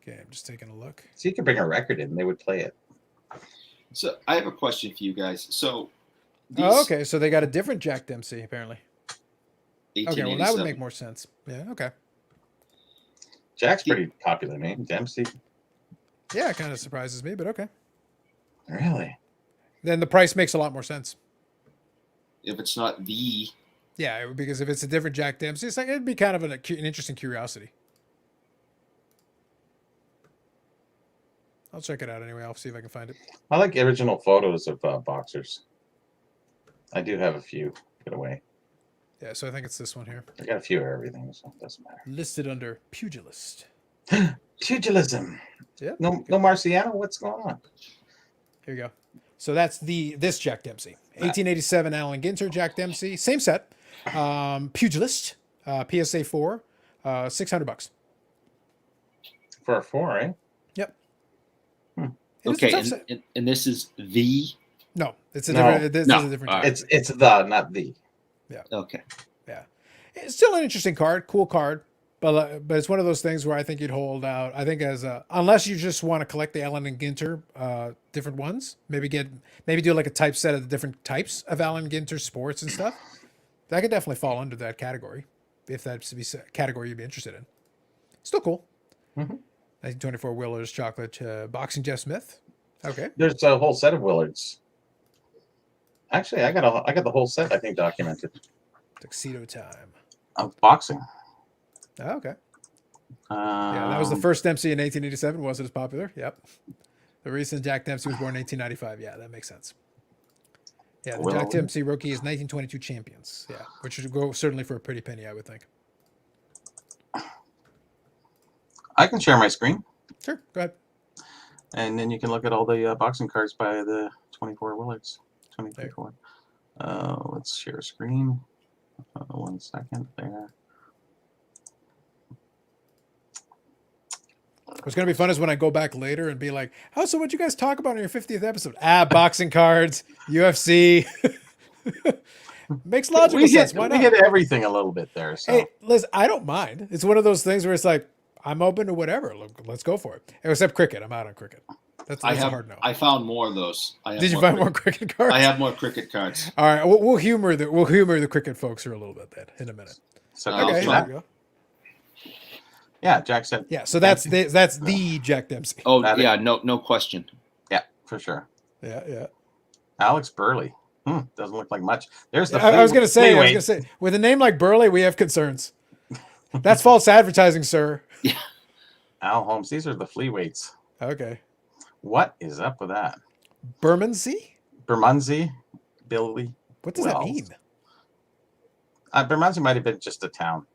Speaker 1: Okay, I'm just taking a look.
Speaker 2: So you could bring a record in, they would play it.
Speaker 3: So I have a question for you guys. So these
Speaker 1: Okay, so they got a different Jack Dempsey apparently. Okay, well that would make more sense. Yeah, okay.
Speaker 2: Jack's pretty popular name. Dempsey.
Speaker 1: Yeah, it kind of surprises me, but okay.
Speaker 2: Really?
Speaker 1: Then the price makes a lot more sense.
Speaker 3: If it's not the
Speaker 1: Yeah, because if it's a different Jack Dempsey, it's like it'd be kind of an interesting curiosity. I'll check it out anyway. I'll see if I can find it.
Speaker 2: I like original photos of boxers. I do have a few put away.
Speaker 1: Yeah, so I think it's this one here.
Speaker 2: I got a few of everything, so it doesn't matter.
Speaker 1: Listed under pugilist.
Speaker 2: Pugilism.
Speaker 1: Yeah.
Speaker 2: No Marciano? What's going on?
Speaker 1: Here you go. So that's this Jack Dempsey. 1887 Allen Ginter Jack Dempsey. Same set. Pugilist. PSA 4. $600.
Speaker 2: For a 4, eh?
Speaker 1: Yep.
Speaker 2: Hmm.
Speaker 1: It is a
Speaker 3: okay,
Speaker 1: tough set.
Speaker 3: and this is the
Speaker 1: No, it's a
Speaker 2: No.
Speaker 1: different. This
Speaker 3: No.
Speaker 1: is a different.
Speaker 3: All
Speaker 1: Jack.
Speaker 3: right.
Speaker 2: It's the, not the.
Speaker 3: okay.
Speaker 1: Yeah, it's still an interesting card, cool card, but it's one of those things where I think you'd hold out. I think unless you just want to collect the Allen and Ginter different ones, maybe do like a type set of the different types of Allen Ginter sports and stuff. That could definitely fall under that category if that's to be a category you'd be interested in. Still cool.
Speaker 2: Mhm.
Speaker 1: 1924 Willard's chocolate boxing Jeff Smith. Okay.
Speaker 2: There's a whole set of Willards. Actually, I got the whole set, I think, documented.
Speaker 1: Tuxedo time.
Speaker 2: Of boxing.
Speaker 1: Oh, okay. Yeah, that was the first Dempsey in 1887. Wasn't as popular. Yep. The recent Jack Dempsey was born in 1995. Yeah, that makes sense. Yeah, the Jack Dempsey rookie is 1922 champions. Yeah, which would go certainly for a pretty penny, I would think.
Speaker 2: I can share my screen,
Speaker 1: Sure, go ahead.
Speaker 2: and then you can look at all the boxing cards by the 24 Willards. 2024. Let's share screen. 1 second there.
Speaker 1: What's going to be fun is when I go back later and be like, oh, so what'd you guys talk about on your 50th episode? Boxing cards, UFC. Makes logical sense. Why
Speaker 2: we
Speaker 1: not?
Speaker 2: hit everything a little bit there. So
Speaker 1: Hey, Liz, I don't mind. It's one of those things where it's like, I'm open to whatever. Look, let's go for it. Except cricket. I'm out on cricket. That's a hard no.
Speaker 3: I found more of those.
Speaker 1: Did you find more cricket cards?
Speaker 3: I have more cricket cards.
Speaker 1: All right, we'll humor the cricket folks here a little bit then in a minute.
Speaker 2: so
Speaker 1: Okay,
Speaker 2: okay,
Speaker 1: there we go.
Speaker 2: yeah, Jack said.
Speaker 1: Yeah, so that's the Jack Dempsey.
Speaker 3: Oh
Speaker 2: That
Speaker 3: yeah, no question.
Speaker 2: Yeah, for sure.
Speaker 1: Yeah.
Speaker 2: Alex Burley. Doesn't look like much. There's the.
Speaker 1: I was gonna say,
Speaker 2: Fleetway.
Speaker 1: with a name like Burley, we have concerns. That's false advertising, sir.
Speaker 3: Yeah.
Speaker 2: Al Holmes. These are the flea weights.
Speaker 1: Okay.
Speaker 2: What is up with that?
Speaker 1: Bermondsey?
Speaker 2: Bermondsey, Billy.
Speaker 1: What does that
Speaker 2: Wells.
Speaker 1: mean?
Speaker 2: Bermondsey might have been just a town.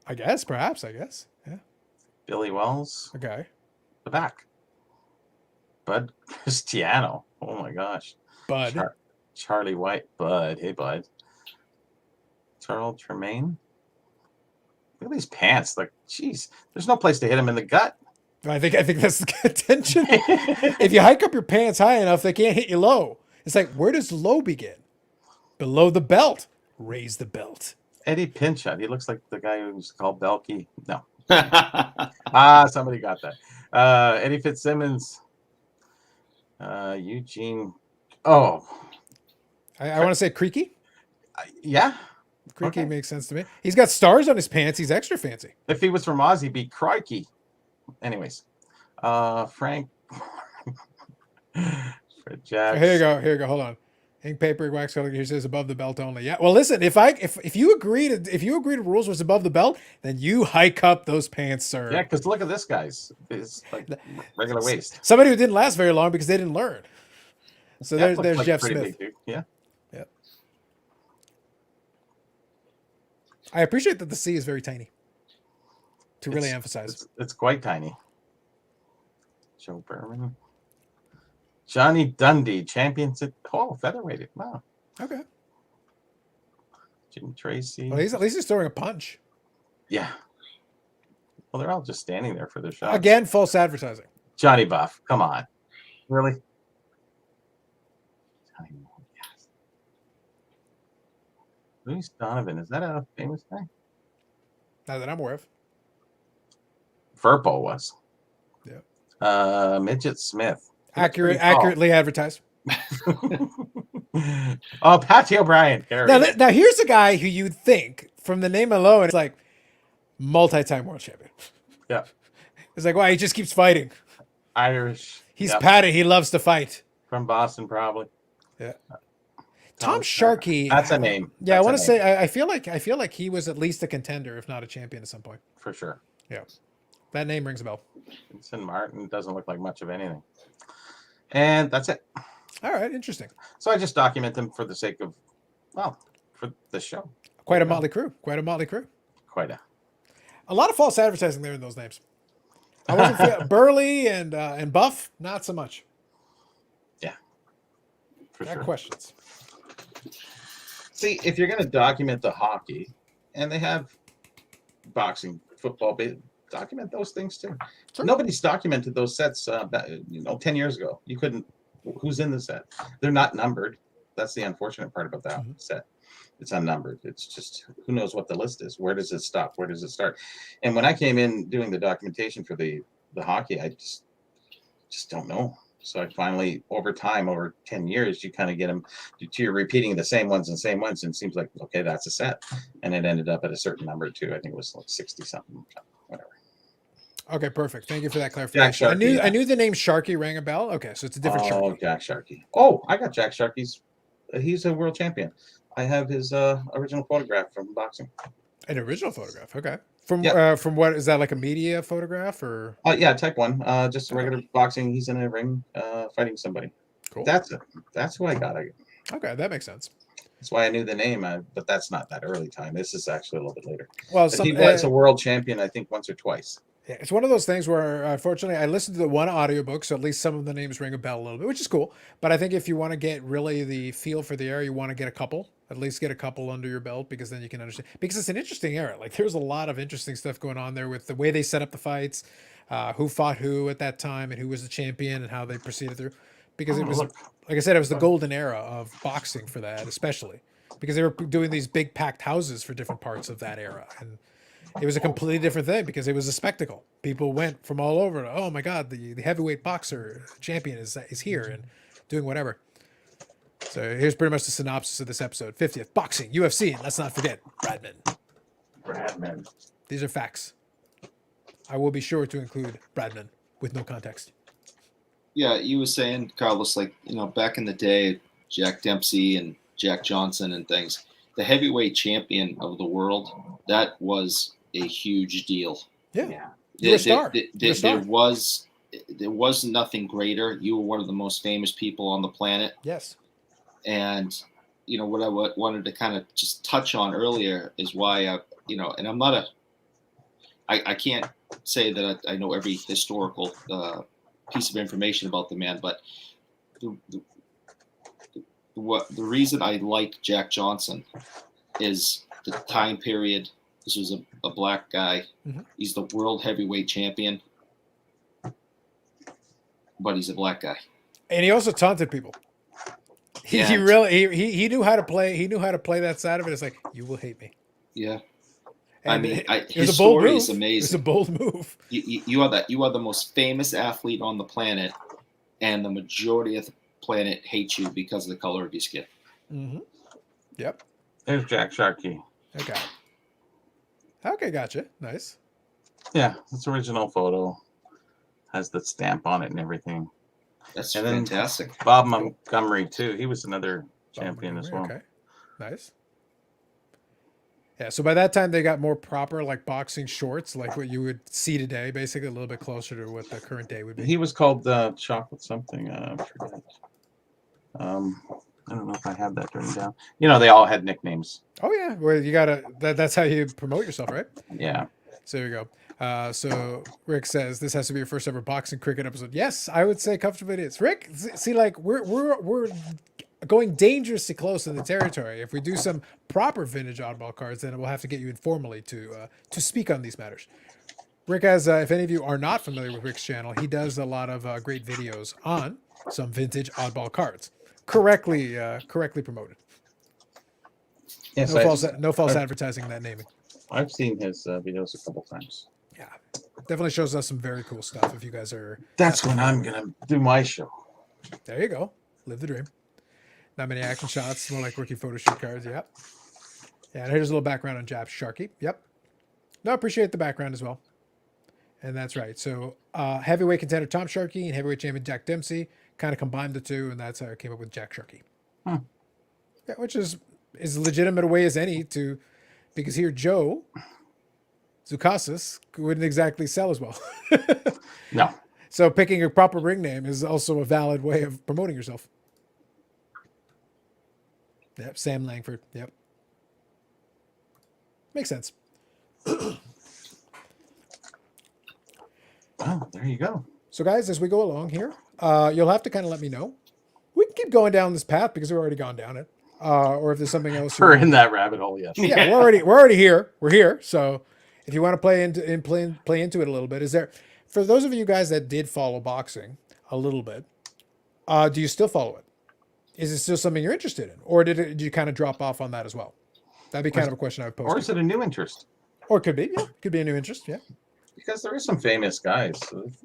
Speaker 1: I guess, perhaps. Yeah.
Speaker 2: Billy Wells.
Speaker 1: Okay.
Speaker 2: The back. Bud Cristiano. Oh my gosh.
Speaker 1: Bud.
Speaker 2: Charlie White. Bud. Hey, Bud. Charles Tremaine. Look at these pants. Like, geez, there's no place to hit him in the gut.
Speaker 1: I think that's the contention. If you hike up your pants high enough, they can't hit you low. It's like, where does low begin? Below the belt. Raise the belt.
Speaker 2: Eddie Pinchot. He looks like the guy who's called Belky. No. Somebody got that. Eddie Fitzsimmons. Eugene Oh,
Speaker 1: I want to say Creaky.
Speaker 2: yeah.
Speaker 1: Creaky
Speaker 2: Okay.
Speaker 1: makes sense to me. He's got stars on his pants. He's extra fancy.
Speaker 2: If he was from Oz, he'd be crikey. Anyways, Frank. Fred Jacks.
Speaker 1: Here you go. Here you go. Hold on. Ink paper wax color here says above the belt only. Yeah. Well, listen. If you agree to rules was above the belt, then you hike up those pants, sir.
Speaker 2: Yeah, because look at this guy's. It's like regular waist.
Speaker 1: Somebody who didn't last very long because they didn't learn. So
Speaker 2: Yeah,
Speaker 1: there's
Speaker 2: looks
Speaker 1: Jeff
Speaker 2: pretty
Speaker 1: Smith.
Speaker 2: big, dude. Yeah.
Speaker 1: Yeah. I appreciate that the C is very tiny. To really emphasize.
Speaker 2: It's quite tiny. Joe Berman. Johnny Dundee, champions at featherweight. Wow.
Speaker 1: Okay.
Speaker 2: Jim Tracy.
Speaker 1: Well, at least he's throwing a punch.
Speaker 2: Yeah. Well, they're all just standing there for their shot.
Speaker 1: Again, false advertising.
Speaker 2: Johnny Buff. Come on. Really? Johnny, yes. Louis Donovan. Is that a famous guy?
Speaker 1: Not that I'm aware of.
Speaker 2: Verpo was.
Speaker 1: Yeah.
Speaker 2: Midget Smith.
Speaker 1: Accurately advertised.
Speaker 2: Oh, Patty O'Brien.
Speaker 1: Now here's a guy who you'd think from the name alone, it's like multi-time world champion.
Speaker 2: Yeah.
Speaker 1: It's like, wow, he just keeps fighting.
Speaker 2: Irish.
Speaker 1: He's
Speaker 2: Yep.
Speaker 1: Patty. He loves to fight.
Speaker 2: From Boston, probably.
Speaker 1: Yeah. Tom Sharkey.
Speaker 2: That's a name.
Speaker 1: Yeah,
Speaker 2: That's
Speaker 1: I want
Speaker 2: a
Speaker 1: to
Speaker 2: name.
Speaker 1: say I feel like he was at least a contender, if not a champion, at some point.
Speaker 2: For sure.
Speaker 1: Yeah, that name rings a bell.
Speaker 2: Vincent Martin doesn't look like much of anything. And that's it.
Speaker 1: All right, interesting.
Speaker 2: So I just document them for the sake of, well, for the show.
Speaker 1: Quite a motley crew. Quite a motley crew.
Speaker 2: Quite
Speaker 1: A lot of false advertising there in those names. I wasn't Burley and Buff, not so much.
Speaker 2: Yeah. For
Speaker 1: Got
Speaker 2: sure.
Speaker 1: questions.
Speaker 2: See, if you're going to document the hockey, and they have boxing, football, document those things too.
Speaker 1: Sure.
Speaker 2: Nobody's documented those sets, 10 years ago. You couldn't. Who's in the set? They're not numbered. That's the unfortunate part about that set. It's unnumbered. It's just who knows what the list is. Where does it stop? Where does it start? And when I came in doing the documentation for the hockey, I just don't know. So I finally, over time, over 10 years, you kind of get them to you're repeating the same ones, and it seems like, okay, that's a set. And it ended up at a certain number too. I think it was like 60 something, whatever.
Speaker 1: Okay, perfect. Thank you for that clarification.
Speaker 2: Sharkey,
Speaker 1: I knew the name Sharkey rang a bell. Okay, so it's a different Sharkey.
Speaker 2: Oh, Jack Sharkey. Oh, I got Jack Sharkey's. He's a world champion. I have his original photograph from boxing.
Speaker 1: An original photograph. Okay. From
Speaker 2: Yep.
Speaker 1: From what is that, like a media photograph or?
Speaker 2: Yeah, type 1. Just a regular boxing. He's in a ring fighting somebody.
Speaker 1: Cool.
Speaker 2: That's it. That's who I got.
Speaker 1: Okay, that makes sense.
Speaker 2: That's why I knew the name, but that's not that early time. This is actually a little bit later.
Speaker 1: Well,
Speaker 2: But he was a world champion, I think, once or twice.
Speaker 1: yeah, it's one of those things where, unfortunately, I listened to the one audiobook, so at least some of the names ring a bell a little bit, which is cool. But I think if you want to get really the feel for the era, you want to get a couple, at least get a couple under your belt, because then you can understand. Because it's an interesting era. Like, there's a lot of interesting stuff going on there with the way they set up the fights, who fought who at that time, and who was the champion, and how they proceeded through. Because it was, like I said, it was the golden era of boxing for that, especially. Because they were doing these big packed houses for different parts of that era. And it was a completely different thing because it was a spectacle. People went from all over. Oh my God, the heavyweight boxer champion is here and doing whatever. So here's pretty much the synopsis of this episode. 50th, boxing, UFC, and let's not forget Bradman. These are facts. I will be sure to include Bradman with no context.
Speaker 3: Yeah, you were saying, Carlos, like, back in the day, Jack Dempsey and Jack Johnson and things, the heavyweight champion of the world, that was a huge deal.
Speaker 1: Yeah. You're a star.
Speaker 3: There was nothing greater. You were one of the most famous people on the planet.
Speaker 1: Yes.
Speaker 3: And, what I wanted to kind of just touch on earlier is why, and I'm not I can't say that I know every historical piece of information about the man, but the reason I like Jack Johnson is the time period. This was a black guy.
Speaker 1: Mm-hmm.
Speaker 3: He's the world heavyweight champion, but he's a black guy.
Speaker 1: And he also taunted people.
Speaker 3: Yeah.
Speaker 1: He knew how to play. He knew how to play that side of it. It's like, you will hate me.
Speaker 3: Yeah.
Speaker 1: And
Speaker 3: his story is amazing.
Speaker 1: It's a bold move.
Speaker 3: You are the most famous athlete on the planet, and the majority of planet hates you because of the color of your skin.
Speaker 1: Mm-hmm. Yep.
Speaker 2: There's Jack Sharkey.
Speaker 1: Okay. Okay, gotcha. Nice.
Speaker 2: Yeah, it's original photo. Has the stamp on it and everything.
Speaker 3: That's
Speaker 2: And then
Speaker 3: fantastic.
Speaker 2: Bob Montgomery too. He was another champion as well.
Speaker 1: Okay. Nice. Yeah, so by that time they got more proper like boxing shorts, like what you would see today, basically a little bit closer to what the current day would be.
Speaker 2: He was called Chocolate something. I forget. I don't know if I have that written down. You know, they all had nicknames.
Speaker 1: Oh yeah, well you gotta. That's how you promote yourself, right?
Speaker 2: Yeah.
Speaker 1: So there you go. So Rick says this has to be your first ever boxing cricket episode. Yes, I would say comfortably it is. Rick, see, like we're going dangerously close in the territory. If we do some proper vintage oddball cards, then we'll have to get you informally to speak on these matters. Rick has, if any of you are not familiar with Rick's channel, he does a lot of great videos on some vintage oddball cards, correctly promoted.
Speaker 2: Yes,
Speaker 1: No false advertising in that naming.
Speaker 2: I've seen his videos a couple times.
Speaker 1: Yeah, definitely shows us some very cool stuff. If you guys are,
Speaker 2: That's when I'm gonna do my show.
Speaker 1: there you go, live the dream. Not many action shots, more like rookie photo shoot cards. Yep. Yeah, and here's a little background on Jap Sharky. Yep. No, appreciate the background as well. And that's right. So heavyweight contender Tom Sharkey and heavyweight champion Jack Dempsey kind of combined the two, and that's how I came up with Jack Sharkey.
Speaker 2: Huh.
Speaker 1: Yeah, which is as legitimate a way as any to, because here Joe Zukasas wouldn't exactly sell as well.
Speaker 2: No.
Speaker 1: So picking a proper ring name is also a valid way of promoting yourself. Yep, Sam Langford. Yep. Makes sense.
Speaker 2: Oh, there you go.
Speaker 1: So guys, as we go along here, you'll have to kind of let me know. We can keep going down this path because we've already gone down it. Or if there's something else.
Speaker 2: We're in that rabbit hole, yes.
Speaker 1: Yeah, we're already here. We're here. So if you want to play into it a little bit, is there, for those of you guys that did follow boxing a little bit, do you still follow it? Is it still something you're interested in, or did you kind of drop off on that as well? That'd be kind of a question I would pose.
Speaker 2: Or is it a new interest?
Speaker 1: Or it could be, yeah, could be a new interest, yeah.
Speaker 2: Because there are some famous guys,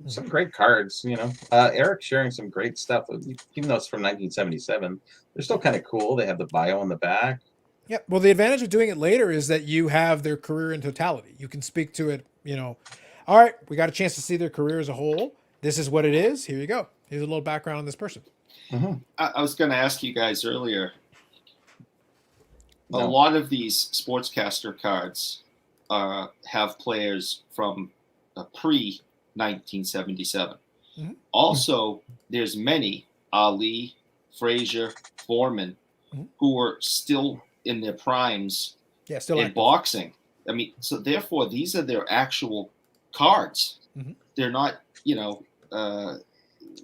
Speaker 2: some great cards. You know, Eric's sharing some great stuff, even though it's from 1977. They're still kind of cool. They have the bio on the back.
Speaker 1: Yeah. Well, the advantage of doing it later is that you have their career in totality. You can speak to it. You know, all right, we got a chance to see their career as a whole. This is what it is. Here you go. Here's a little background on this person.
Speaker 2: Mm-hmm.
Speaker 3: I was going to ask you guys earlier.
Speaker 2: No.
Speaker 3: A lot of these sportscaster cards have players from pre 1977.
Speaker 1: Mm-hmm.
Speaker 3: Also, there's many Ali, Frazier, Foreman, who are still in their primes
Speaker 1: Yeah, still
Speaker 3: in
Speaker 1: active.
Speaker 3: boxing. I mean, so therefore, these are their actual cards.
Speaker 1: Mm-hmm.
Speaker 3: They're not,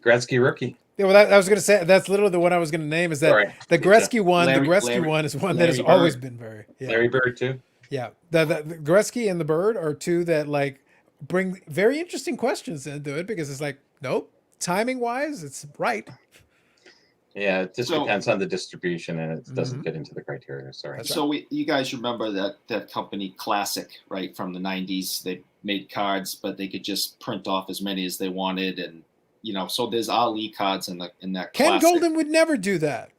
Speaker 2: Gretzky rookie.
Speaker 1: Yeah, well, I was going to say that's literally the one I was going to name. Is that
Speaker 2: Sorry.
Speaker 1: the Gretzky one?
Speaker 3: Larry-
Speaker 1: the Gretzky
Speaker 3: Larry-
Speaker 1: one is one that has
Speaker 3: Larry
Speaker 1: always
Speaker 3: Bird.
Speaker 1: been very. Yeah.
Speaker 2: Larry Bird too.
Speaker 1: Yeah, the Gretzky and the Bird are two that like bring very interesting questions into it because it's like, nope, timing wise, it's right.
Speaker 2: Yeah, it just
Speaker 3: So-
Speaker 2: depends on the distribution, and it doesn't
Speaker 1: Mhm.
Speaker 2: fit into the criteria. Sorry.
Speaker 1: That's
Speaker 3: So you guys remember that company Classic, right, from the 90s? They made cards, but they could just print off as many as they wanted, and so there's Ali cards in that
Speaker 1: Ken
Speaker 3: Classic.
Speaker 1: Golden would never do that.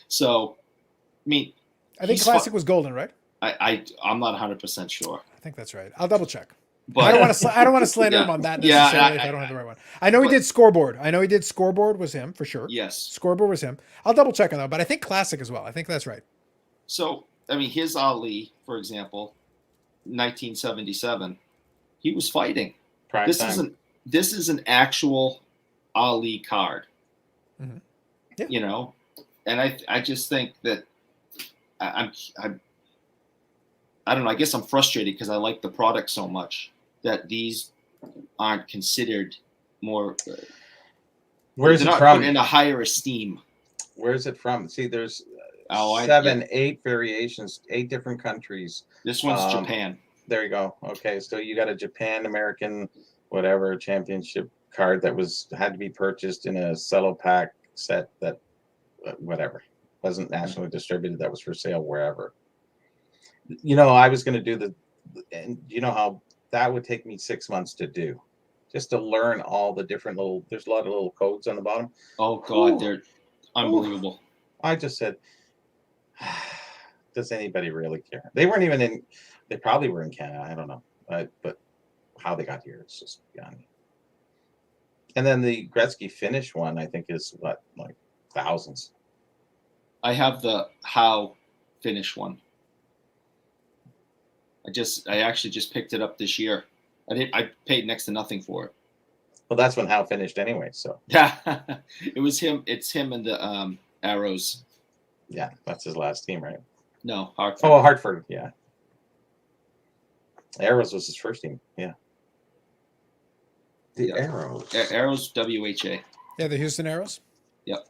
Speaker 3: So, I mean,
Speaker 1: I think
Speaker 3: He's
Speaker 1: Classic was Golden, right?
Speaker 3: I'm not 100% sure,
Speaker 1: I think that's right. I'll double check.
Speaker 3: but
Speaker 1: I don't want to slander him
Speaker 3: Yeah.
Speaker 1: on that
Speaker 3: Yeah,
Speaker 1: necessarily if I don't have the right one. I know he
Speaker 3: but-
Speaker 1: did Scoreboard. I know he did Scoreboard was him for sure.
Speaker 3: yes.
Speaker 1: Scoreboard was him. I'll double check on that, but I think Classic as well. I think that's right.
Speaker 3: So, I mean, his Ali, for example, 1977, he was fighting.
Speaker 2: Prime
Speaker 3: This
Speaker 2: time.
Speaker 3: is an actual Ali card.
Speaker 1: Mhm. Yeah.
Speaker 3: And I just think that I don't know. I guess I'm frustrated because I like the product so much that these aren't considered more.
Speaker 2: Where's
Speaker 3: they're
Speaker 2: it
Speaker 3: not
Speaker 2: from?
Speaker 3: put in a higher esteem.
Speaker 2: Where's it from? See, there's
Speaker 3: Oh,
Speaker 2: 8 variations, 8 different countries.
Speaker 3: This one's
Speaker 2: Um,
Speaker 3: Japan.
Speaker 2: There you go. Okay, so you got a Japan American whatever championship card that had to be purchased in a cello pack set that whatever wasn't nationally distributed. That was for sale wherever. I was going to do and you know how that would take me 6 months to do. just to learn all the different little. There's a lot of little codes on the bottom.
Speaker 3: Oh God,
Speaker 2: Ooh.
Speaker 3: they're unbelievable.
Speaker 2: I just said, does anybody really care? They weren't even in. They probably were in Canada. I don't know, but how they got here, it's just beyond me. And then the Gretzky finish one, I think, is what, like thousands.
Speaker 3: I have the How finish one. I actually just picked it up this year. I paid next to nothing for it.
Speaker 2: Well, that's when Howe finished anyway. So
Speaker 3: Yeah, it was him. It's him and the Arrows.
Speaker 2: yeah, that's his last team, right?
Speaker 3: No, Hartford.
Speaker 2: Oh, Hartford. Yeah, Arrows was his first team. Yeah, the Arrows.
Speaker 3: Arrows, WHA.
Speaker 1: Yeah, the Houston Arrows.
Speaker 3: Yep.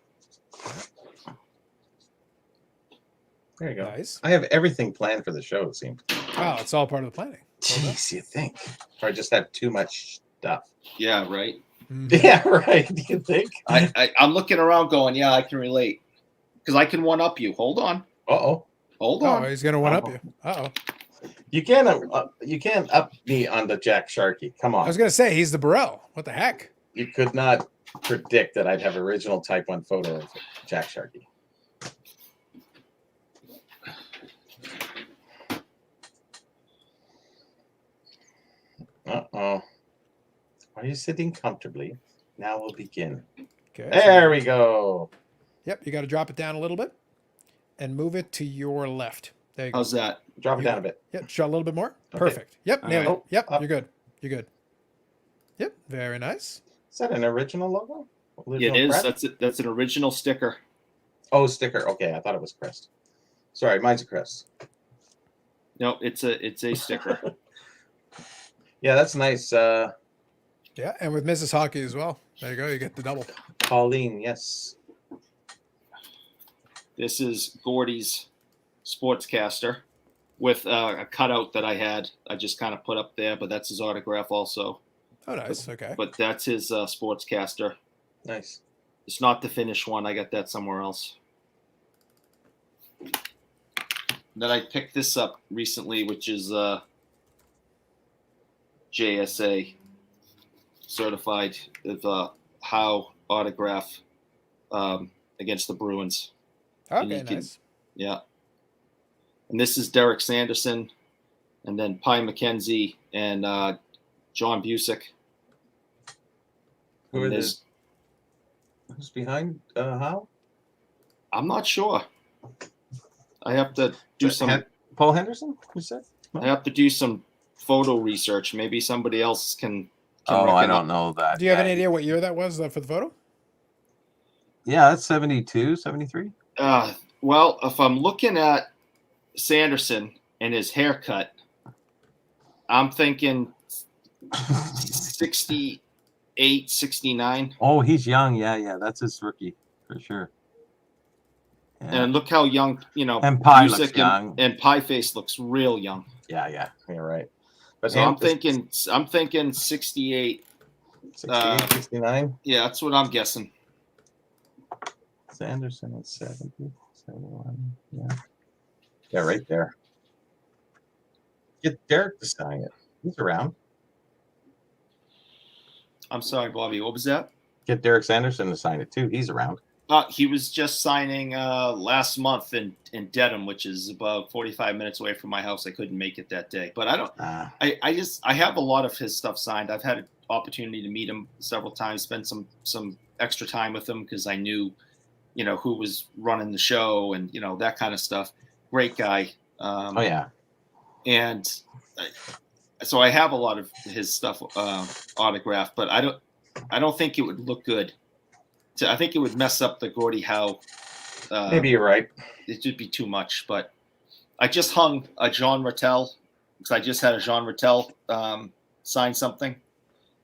Speaker 2: There you go.
Speaker 1: Nice.
Speaker 2: I have everything planned for the show, it seems.
Speaker 1: Oh, it's all part of the planning.
Speaker 2: Jeez, you think? Or I just have too much stuff.
Speaker 3: Yeah, right.
Speaker 1: Mhm.
Speaker 2: Yeah, right. Do you think?
Speaker 3: I'm looking around going, yeah, I can relate. Because I can one up you. Hold on.
Speaker 2: Uh-oh.
Speaker 3: Hold
Speaker 1: Oh,
Speaker 3: on.
Speaker 1: he's gonna one up you. Uh oh.
Speaker 2: You can't up me on the Jack Sharkey. Come
Speaker 1: I
Speaker 2: on.
Speaker 1: was gonna say he's the Burrell. What the heck?
Speaker 2: You could not predict that I'd have original Type 1 photo of Jack Sharkey. Uh-oh. Are you sitting comfortably? Now we'll begin.
Speaker 1: Okay.
Speaker 2: There we go.
Speaker 1: Yep, you got to drop it down a little bit and move it to your left. There you go.
Speaker 3: How's that?
Speaker 2: Drop it down a bit.
Speaker 1: Yep, shut a little bit more.
Speaker 2: Okay.
Speaker 1: Perfect. Yep,
Speaker 3: All
Speaker 1: nailed
Speaker 3: right.
Speaker 1: it. Yep,
Speaker 2: Up.
Speaker 1: you're good. You're good. Yep, very nice.
Speaker 2: Is that an original logo?
Speaker 3: Yeah, it
Speaker 2: Original
Speaker 3: is.
Speaker 2: press?
Speaker 3: That's an original sticker.
Speaker 2: Oh, sticker. Okay, I thought it was crest. Sorry, mine's a crest.
Speaker 3: No, it's a sticker.
Speaker 2: Yeah, that's nice.
Speaker 1: Yeah, and with Mrs. Hockey as well. There you go. You get the double.
Speaker 2: Pauline, yes.
Speaker 3: This is Gordy's sportscaster with a cutout that I had. I just kind of put up there, but that's his autograph also.
Speaker 1: Oh, nice. Okay.
Speaker 3: But that's his sportscaster.
Speaker 2: Nice.
Speaker 3: It's not the finish one. I got that somewhere else. Then I picked this up recently, which is JSA certified with Howe autograph against the Bruins. And
Speaker 1: Okay,
Speaker 3: you can-
Speaker 1: nice.
Speaker 3: Yeah. And this is Derek Sanderson, and then Pi McKenzie and John Busick.
Speaker 2: Who are
Speaker 3: And
Speaker 2: this? Who's behind Howe?
Speaker 3: I'm not sure. I have to do some.
Speaker 2: Paul Henderson? Who said?
Speaker 3: I have to do some photo research. Maybe somebody else can
Speaker 2: Oh, I
Speaker 3: reckon
Speaker 2: don't
Speaker 3: up.
Speaker 2: know that.
Speaker 1: Do you have
Speaker 2: guy.
Speaker 1: any idea what year that was for the photo?
Speaker 2: Yeah, that's 72, 73.
Speaker 3: Well, if I'm looking at Sanderson and his haircut, I'm thinking 68, 69.
Speaker 2: Oh, he's young. Yeah, that's his rookie for sure. Yeah.
Speaker 3: And look how young,
Speaker 2: And Pi
Speaker 3: Busick
Speaker 2: looks young.
Speaker 3: and Pie Face looks real young.
Speaker 2: Yeah, you're right. But
Speaker 3: So I'm thinking 68.
Speaker 2: 68, 69.
Speaker 3: Yeah, that's what I'm guessing.
Speaker 2: Sanderson is 70, 71. Yeah, right there. Get Derek to sign it. He's around.
Speaker 3: I'm sorry, Bobby. What was that?
Speaker 2: Get Derek Sanderson to sign it too. He's around.
Speaker 3: He was just signing last month in Dedham, which is about 45 minutes away from my house. I couldn't make it that day, but I don't. I have a lot of his stuff signed. I've had an opportunity to meet him several times, spend some extra time with him because I knew, who was running the show and that kind of stuff. Great guy.
Speaker 2: Oh yeah.
Speaker 3: And so I have a lot of his stuff autographed, but I don't think it would look good. I think it would mess up the Gordie Howe.
Speaker 2: Maybe you're right.
Speaker 3: It would be too much, but I just hung a Jean Rattel because I just had a Jean Rattel sign something,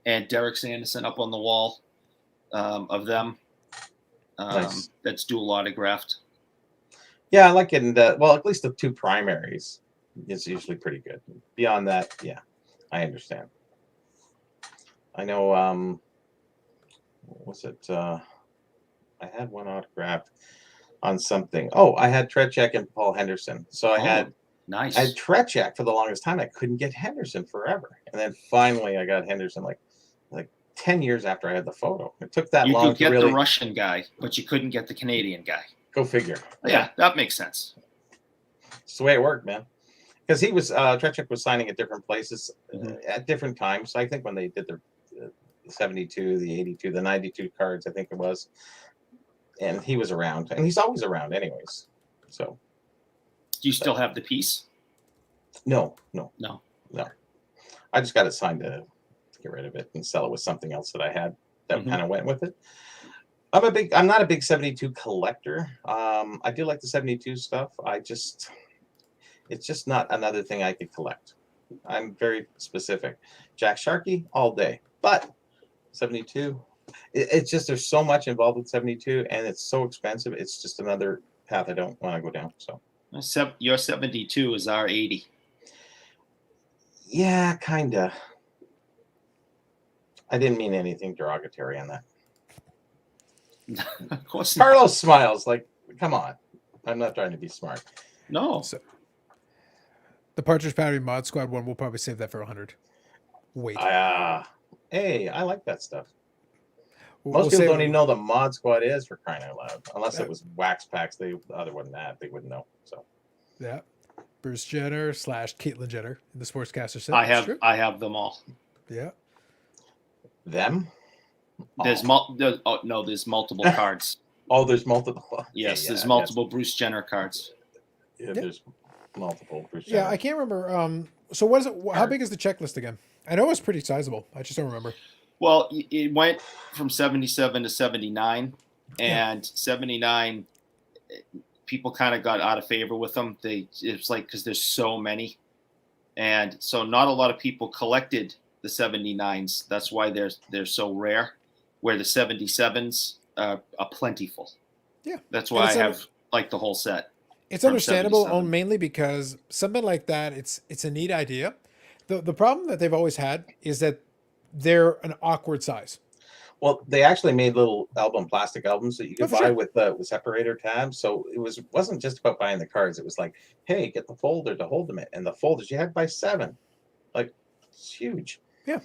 Speaker 3: and Derek Sanderson up on the wall of them.
Speaker 2: Nice.
Speaker 3: That's dual autographed.
Speaker 2: Yeah, I like it. And well, at least the two primaries is usually pretty good. Beyond that, yeah, I understand. I know. What was it? I had one autographed on something. Oh, I had Trechek and Paul Henderson. So I had
Speaker 3: Nice.
Speaker 2: I had Trechek for the longest time. I couldn't get Henderson forever, and then finally I got Henderson like 10 years after I had the photo. It took that
Speaker 3: You
Speaker 2: long
Speaker 3: could
Speaker 2: to
Speaker 3: get
Speaker 2: really
Speaker 3: the Russian guy, but you couldn't get the Canadian guy.
Speaker 2: go figure.
Speaker 3: Yeah, that makes sense.
Speaker 2: It's the way it worked, man. Because he was Trechik was signing at different places
Speaker 3: Mhm.
Speaker 2: at different times. I think when they did the 72, the 82, the 92 cards, I think it was, and he was around, and he's always around, anyways. So,
Speaker 3: Do you still have the piece?
Speaker 2: no. I just got it signed to get rid of it and sell it with something else that I had that
Speaker 3: Mhm.
Speaker 2: kind of went with it. I'm not a big 72 collector. I do like the 72 stuff. It's just not another thing I could collect. I'm very specific. Jack Sharkey all day, but 72. It's just there's so much involved with 72, and it's so expensive. It's just another path I don't want to go down. So
Speaker 3: Your 72 is our 80.
Speaker 2: yeah, kinda. I didn't mean anything derogatory on that.
Speaker 3: Of course not.
Speaker 2: Carlos smiles like, come on. I'm not trying to be smart.
Speaker 3: No.
Speaker 1: So, the Partridge Patty Mod Squad one, we'll probably save that for 100. Wait.
Speaker 2: Hey, I like that stuff.
Speaker 1: We'll
Speaker 2: Most people
Speaker 1: save
Speaker 2: don't
Speaker 1: it.
Speaker 2: even know the Mod Squad is, for crying out loud. Unless it was wax packs. Other than that, they wouldn't know. So
Speaker 1: Yeah. Bruce Jenner / Caitlyn Jenner in the Sportscaster set.
Speaker 3: I
Speaker 1: That's true.
Speaker 3: have them all.
Speaker 1: Yeah.
Speaker 2: them.
Speaker 3: There's there's multiple cards.
Speaker 2: Oh, there's multiple.
Speaker 3: Yes,
Speaker 2: Okay,
Speaker 3: there's
Speaker 2: yeah,
Speaker 3: multiple Bruce Jenner cards.
Speaker 2: Yeah, there's multiple.
Speaker 1: Yeah, I can't remember. So what is it? How big is the checklist again? I know it's pretty sizable. I just don't remember.
Speaker 3: Well, it went from 77 to 79, and 79, people kind of got out of favor with them. It's like because there's so many, and so not a lot of people collected the 79s. That's why they're so rare. Where the 77s are plentiful.
Speaker 1: Yeah,
Speaker 3: that's why I have like the whole set.
Speaker 1: It's
Speaker 3: from
Speaker 1: understandable,
Speaker 3: 77.
Speaker 1: mainly because something like that, it's a neat idea. The problem that they've always had is that they're an awkward size.
Speaker 2: Well, they actually made little plastic albums that you could
Speaker 1: for
Speaker 2: buy
Speaker 1: sure.
Speaker 2: with separator tabs. So it wasn't just about buying the cards. It was like, hey, get the folder to hold them in, and the folders you had to buy 7. Like, it's huge.
Speaker 1: Yeah.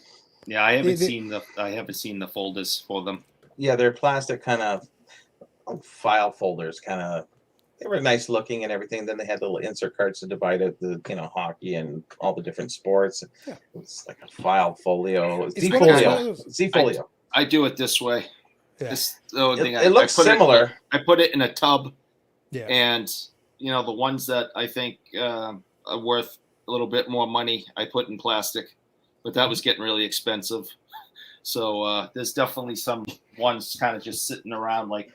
Speaker 3: Yeah, I haven't seen the folders for them.
Speaker 2: Yeah, they're plastic kind of file folders, kind of. They were nice looking and everything. Then they had little insert cards to divide up the hockey and all the different sports.
Speaker 1: Yeah.
Speaker 2: It was like a file folio.
Speaker 1: It's one of
Speaker 2: Z-folio.
Speaker 1: those-
Speaker 2: Z-folio.
Speaker 3: I do it this way.
Speaker 1: Yeah.
Speaker 3: This the only thing
Speaker 2: It looks similar.
Speaker 3: I put it in a tub,
Speaker 1: Yeah.
Speaker 3: and the ones that I think are worth a little bit more money, I put in plastic, but that was getting really expensive. So there's definitely some ones kind of just sitting around, like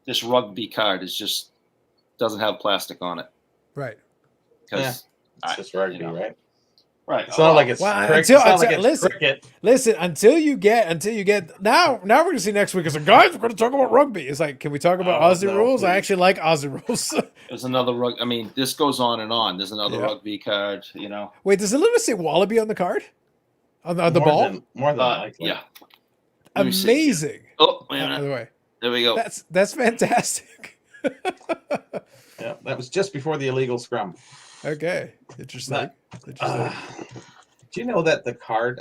Speaker 3: this rugby card doesn't have plastic on it.
Speaker 1: Right.
Speaker 3: Because
Speaker 2: It's just rugby, right?
Speaker 3: right.
Speaker 2: It's not like it's
Speaker 1: Well,
Speaker 2: cricket.
Speaker 1: until-
Speaker 2: It's not like
Speaker 1: until-
Speaker 2: it's
Speaker 1: listen.
Speaker 2: cricket.
Speaker 1: Listen, until you get now we're gonna see next week is guys, we're gonna talk about rugby. It's like, can we talk about Aussie
Speaker 2: no,
Speaker 1: rules? I
Speaker 2: please.
Speaker 1: actually like Aussie rules.
Speaker 3: There's another rug. I mean, this goes on and on. There's another
Speaker 1: Yeah.
Speaker 3: rugby card.
Speaker 1: Wait, does it literally say Wallaby on the card? On the ball?
Speaker 2: More than likely.
Speaker 3: Yeah. Let me see.
Speaker 1: Amazing.
Speaker 3: Oh, wait a
Speaker 1: By the
Speaker 3: minute.
Speaker 1: way,
Speaker 3: There we go.
Speaker 1: that's fantastic.
Speaker 2: Yeah, that was just before the illegal scrum.
Speaker 1: Okay, interesting. Interesting.
Speaker 2: Do you know that the card,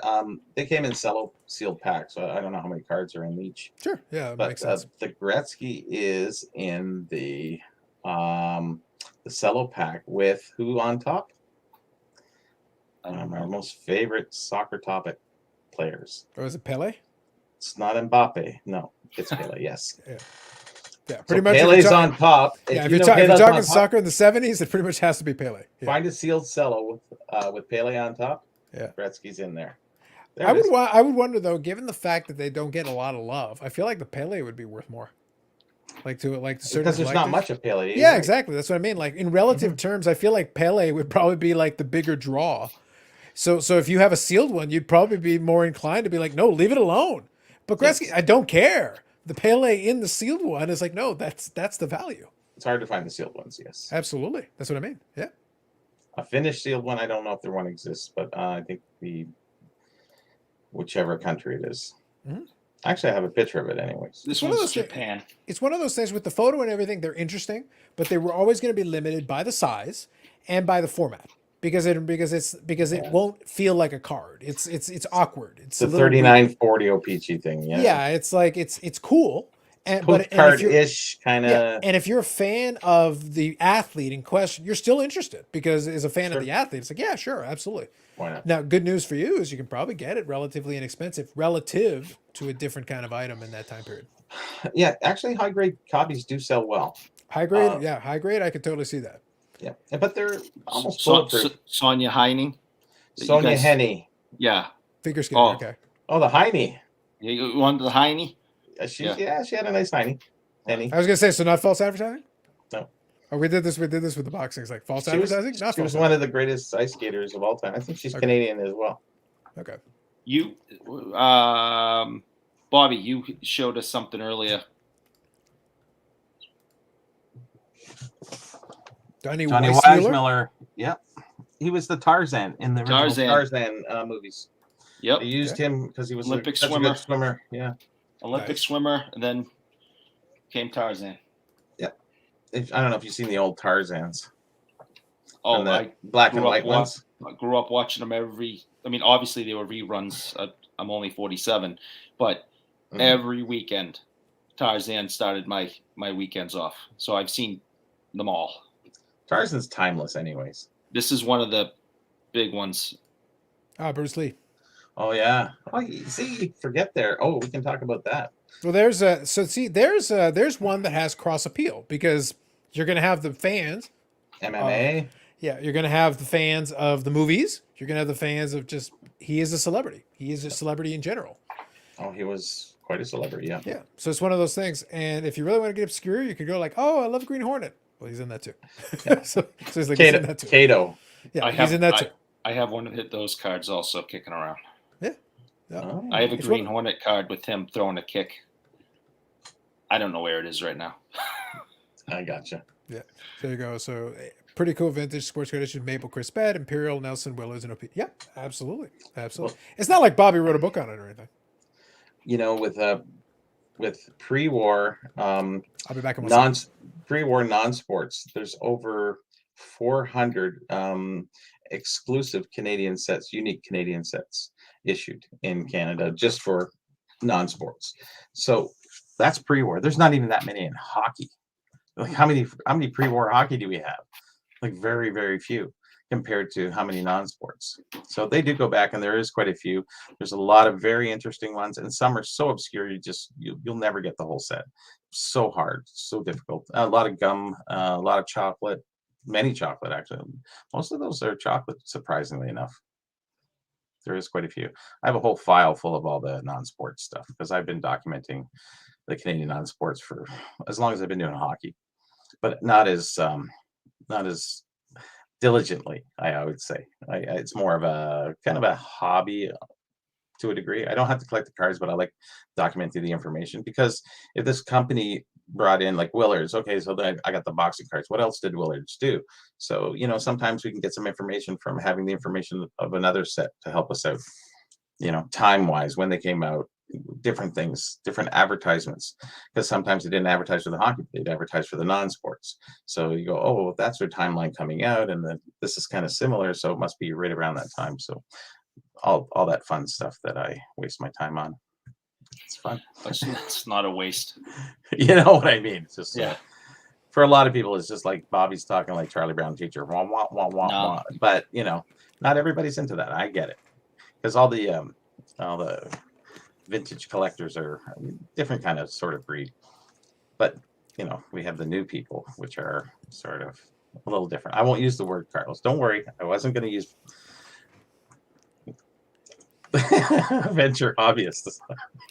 Speaker 2: they came in sealed packs, so I don't know how many cards are in each.
Speaker 1: Sure. Yeah, that
Speaker 2: But
Speaker 1: makes sense.
Speaker 2: the Gretzky is in the cello pack with who on top?
Speaker 3: I don't
Speaker 2: Our
Speaker 3: know.
Speaker 2: most favorite soccer topic players.
Speaker 1: Or is it Pele?
Speaker 2: It's not Mbappe. No, it's Pele. Yes.
Speaker 1: Yeah,
Speaker 2: So
Speaker 1: pretty much. if
Speaker 2: Pele's
Speaker 1: you're
Speaker 2: on top.
Speaker 1: yeah, if
Speaker 2: you
Speaker 1: you're,
Speaker 2: know
Speaker 1: if you're
Speaker 2: Pele's
Speaker 1: talking
Speaker 2: on top,
Speaker 1: soccer in the '70s, it pretty much has to be Pele. Yeah.
Speaker 2: find a sealed cello with Pele on top.
Speaker 1: Yeah.
Speaker 2: Gretzky's in there. There
Speaker 1: I
Speaker 2: it
Speaker 1: would
Speaker 2: is.
Speaker 1: I would wonder though, given the fact that they don't get a lot of love, I feel like the Pele would be worth more. Like to certain
Speaker 2: Because there's not
Speaker 1: collectors.
Speaker 2: much of Pele.
Speaker 1: Yeah,
Speaker 2: right?
Speaker 1: exactly. That's what I mean. Like in relative terms, I feel like Pele would probably be like the bigger draw. So if you have a sealed one, you'd probably be more inclined to be like, no, leave it alone. But Gretzky,
Speaker 2: Yes.
Speaker 1: I don't care. The Pele in the sealed one is like, no, that's the value.
Speaker 2: It's hard to find the sealed ones. Yes.
Speaker 1: Absolutely. That's what I mean. Yeah.
Speaker 2: A finished sealed one, I don't know if there one exists, but I think whichever country it is.
Speaker 1: Mhm.
Speaker 2: Actually, I have a picture of it, anyways.
Speaker 3: This
Speaker 1: one of
Speaker 3: one's
Speaker 1: those
Speaker 3: Japan.
Speaker 1: It's one of those things with the photo and everything. They're interesting, but they were always going to be limited by the size and by the format. because it won't feel like a card. It's awkward. It's
Speaker 2: The
Speaker 1: a little weird.
Speaker 2: 3940 O-Pg thing. Yeah.
Speaker 1: Yeah, it's like it's cool. And but and if you're
Speaker 2: Postcard-ish kind of.
Speaker 1: yeah, and if you're a fan of the athlete in question, you're still interested because as a fan of the athlete, it's like, yeah, sure, absolutely.
Speaker 2: Why not?
Speaker 1: Now, good news for you is you can probably get it relatively inexpensive relative to a different kind of item in that time period.
Speaker 2: Yeah, actually, high grade copies do sell well.
Speaker 1: High grade, high grade, I could totally see that.
Speaker 2: Yeah, but they're almost bulletproof.
Speaker 3: Sonia Heining.
Speaker 2: Sonia Henne.
Speaker 3: Yeah.
Speaker 1: Figure skater, okay.
Speaker 2: Oh, the Heine.
Speaker 3: You wanted the Heine?
Speaker 2: She had a nice Heine.
Speaker 1: I was gonna say, so not false advertising?
Speaker 2: No.
Speaker 1: Oh, we did this with the boxing. It's like false advertising?
Speaker 2: She was one of the greatest ice skaters of all time. I think she's Canadian as well.
Speaker 1: Okay.
Speaker 3: You, Bobby, you showed us something earlier.
Speaker 1: Donnie
Speaker 2: Weissmuller. Yep. He was the Tarzan in the original Tarzan movies.
Speaker 3: Yep.
Speaker 2: They used him because he was
Speaker 3: Olympic
Speaker 2: such a good swimmer. Yeah.
Speaker 3: Olympic swimmer, and then came Tarzan.
Speaker 2: Yep. I don't know if you've seen the old Tarzans.
Speaker 3: Oh,
Speaker 2: the black and white ones.
Speaker 3: I grew up watching them obviously they were reruns. I'm only 47, but every weekend, Tarzan started my weekends off. So I've seen them all.
Speaker 2: Tarzan's timeless, anyways.
Speaker 3: This is one of the big ones.
Speaker 1: Bruce Lee.
Speaker 2: Oh yeah. Oh, see, forget there. Oh, we can talk about that.
Speaker 1: Well, there's one that has cross appeal because you're gonna have the fans.
Speaker 2: MMA.
Speaker 1: Yeah, you're gonna have the fans of the movies. You're gonna have the fans of just he is a celebrity. He is a celebrity in general.
Speaker 2: Oh, he was quite a celebrity. Yeah.
Speaker 1: Yeah. So it's one of those things. And if you really want to get obscure, you could go like, oh, I love Green Hornet. Well, he's in that too. so he's like, he's in that too.
Speaker 2: Kato.
Speaker 1: Yeah, he's in that too.
Speaker 3: I have one of those cards also kicking around.
Speaker 1: Yeah.
Speaker 2: Oh.
Speaker 3: I have a Green Hornet card with him throwing a kick. I don't know where it is right now.
Speaker 2: I gotcha.
Speaker 1: Yeah. There you go. So pretty cool vintage sports card issue. Maple Chris Bed, Imperial, Nelson, Willows, and OP. Yeah, absolutely. Absolutely. Well, it's not like Bobby wrote a book on it or anything.
Speaker 2: You know, with pre-war
Speaker 1: I'll be back in
Speaker 2: pre-war non-sports, there's over 400 exclusive Canadian sets, unique Canadian sets issued in Canada just for non-sports. So that's pre-war. There's not even that many in hockey. Like how many pre-war hockey do we have? Like very, very few compared to how many non-sports. So they do go back, and there is quite a few. There's a lot of very interesting ones, and some are so obscure you'll never get the whole set. So hard, so difficult. A lot of gum, a lot of chocolate, many chocolate actually. Most of those are chocolate, surprisingly enough. There is quite a few. I have a whole file full of all the non-sports stuff because I've been documenting the Canadian non-sports for as long as I've been doing hockey, but not as diligently, I would say. It's more of a kind of a hobby to a degree. I don't have to collect the cards, but I like documenting the information because if this company brought in like Willards, okay, so then I got the boxing cards. What else did Willards do? So, sometimes we can get some information from having the information of another set to help us out, time-wise, when they came out, different things, different advertisements, because sometimes they didn't advertise for the hockey, they'd advertise for the non-sports. So you go, oh, that's their timeline coming out, and then this is kind of similar, so it must be right around that time. So all that fun stuff that I waste my time on. It's fun.
Speaker 3: It's not a waste.
Speaker 2: You know what I mean? It's just for a lot of people, it's just like Bobby's talking like Charlie Brown teacher. Wah, wah, wah, wah, wah. But not everybody's into that. I get it, because all the vintage collectors are different kind of sort of breed. But we have the new people, which are sort of a little different. I won't use the word Carlos. Don't worry. I wasn't going to use venture hobbyists.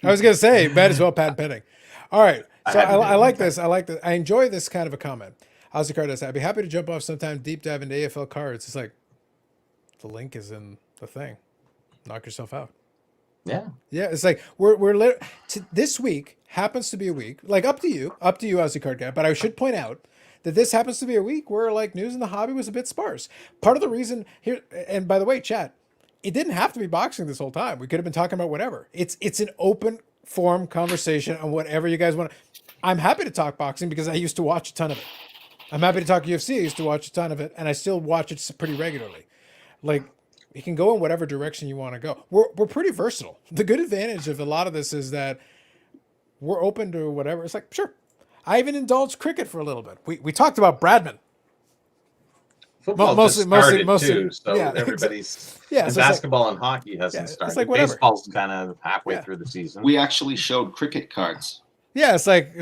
Speaker 1: I was going to say, might as well patent pending. All right. So I like this. I like this. I enjoy this kind of a comment. How's the card? I'd be happy to jump off sometime, deep dive into AFL cards. It's like the link is in the thing. Knock yourself out.
Speaker 2: Yeah.
Speaker 1: Yeah. It's like this week happens to be a week, like up to you as a card guy. But I should point out that this happens to be a week where like news in the hobby was a bit sparse. Part of the reason here, and by the way, chat, it didn't have to be boxing this whole time. We could have been talking about whatever. It's an open forum conversation on whatever you guys want. I'm happy to talk boxing because I used to watch a ton of it. I'm happy to talk UFC. I used to watch a ton of it, and I still watch it pretty regularly. like it can go in whatever direction you want to go. We're pretty versatile. The good advantage of a lot of this is that we're open to whatever. It's like, sure. I even indulged cricket for a little bit. We talked about Bradman.
Speaker 2: Football
Speaker 1: mostly-
Speaker 2: just started
Speaker 1: mostly-
Speaker 2: too, so
Speaker 1: yeah,
Speaker 2: everybody's.
Speaker 1: yeah,
Speaker 2: And
Speaker 1: so it's like-
Speaker 2: basketball and hockey hasn't
Speaker 1: yeah, it's
Speaker 2: started.
Speaker 1: like whatever.
Speaker 2: Baseball's kind of halfway
Speaker 1: Yeah.
Speaker 2: through the season.
Speaker 3: We actually showed cricket cards.
Speaker 1: Yeah, it's like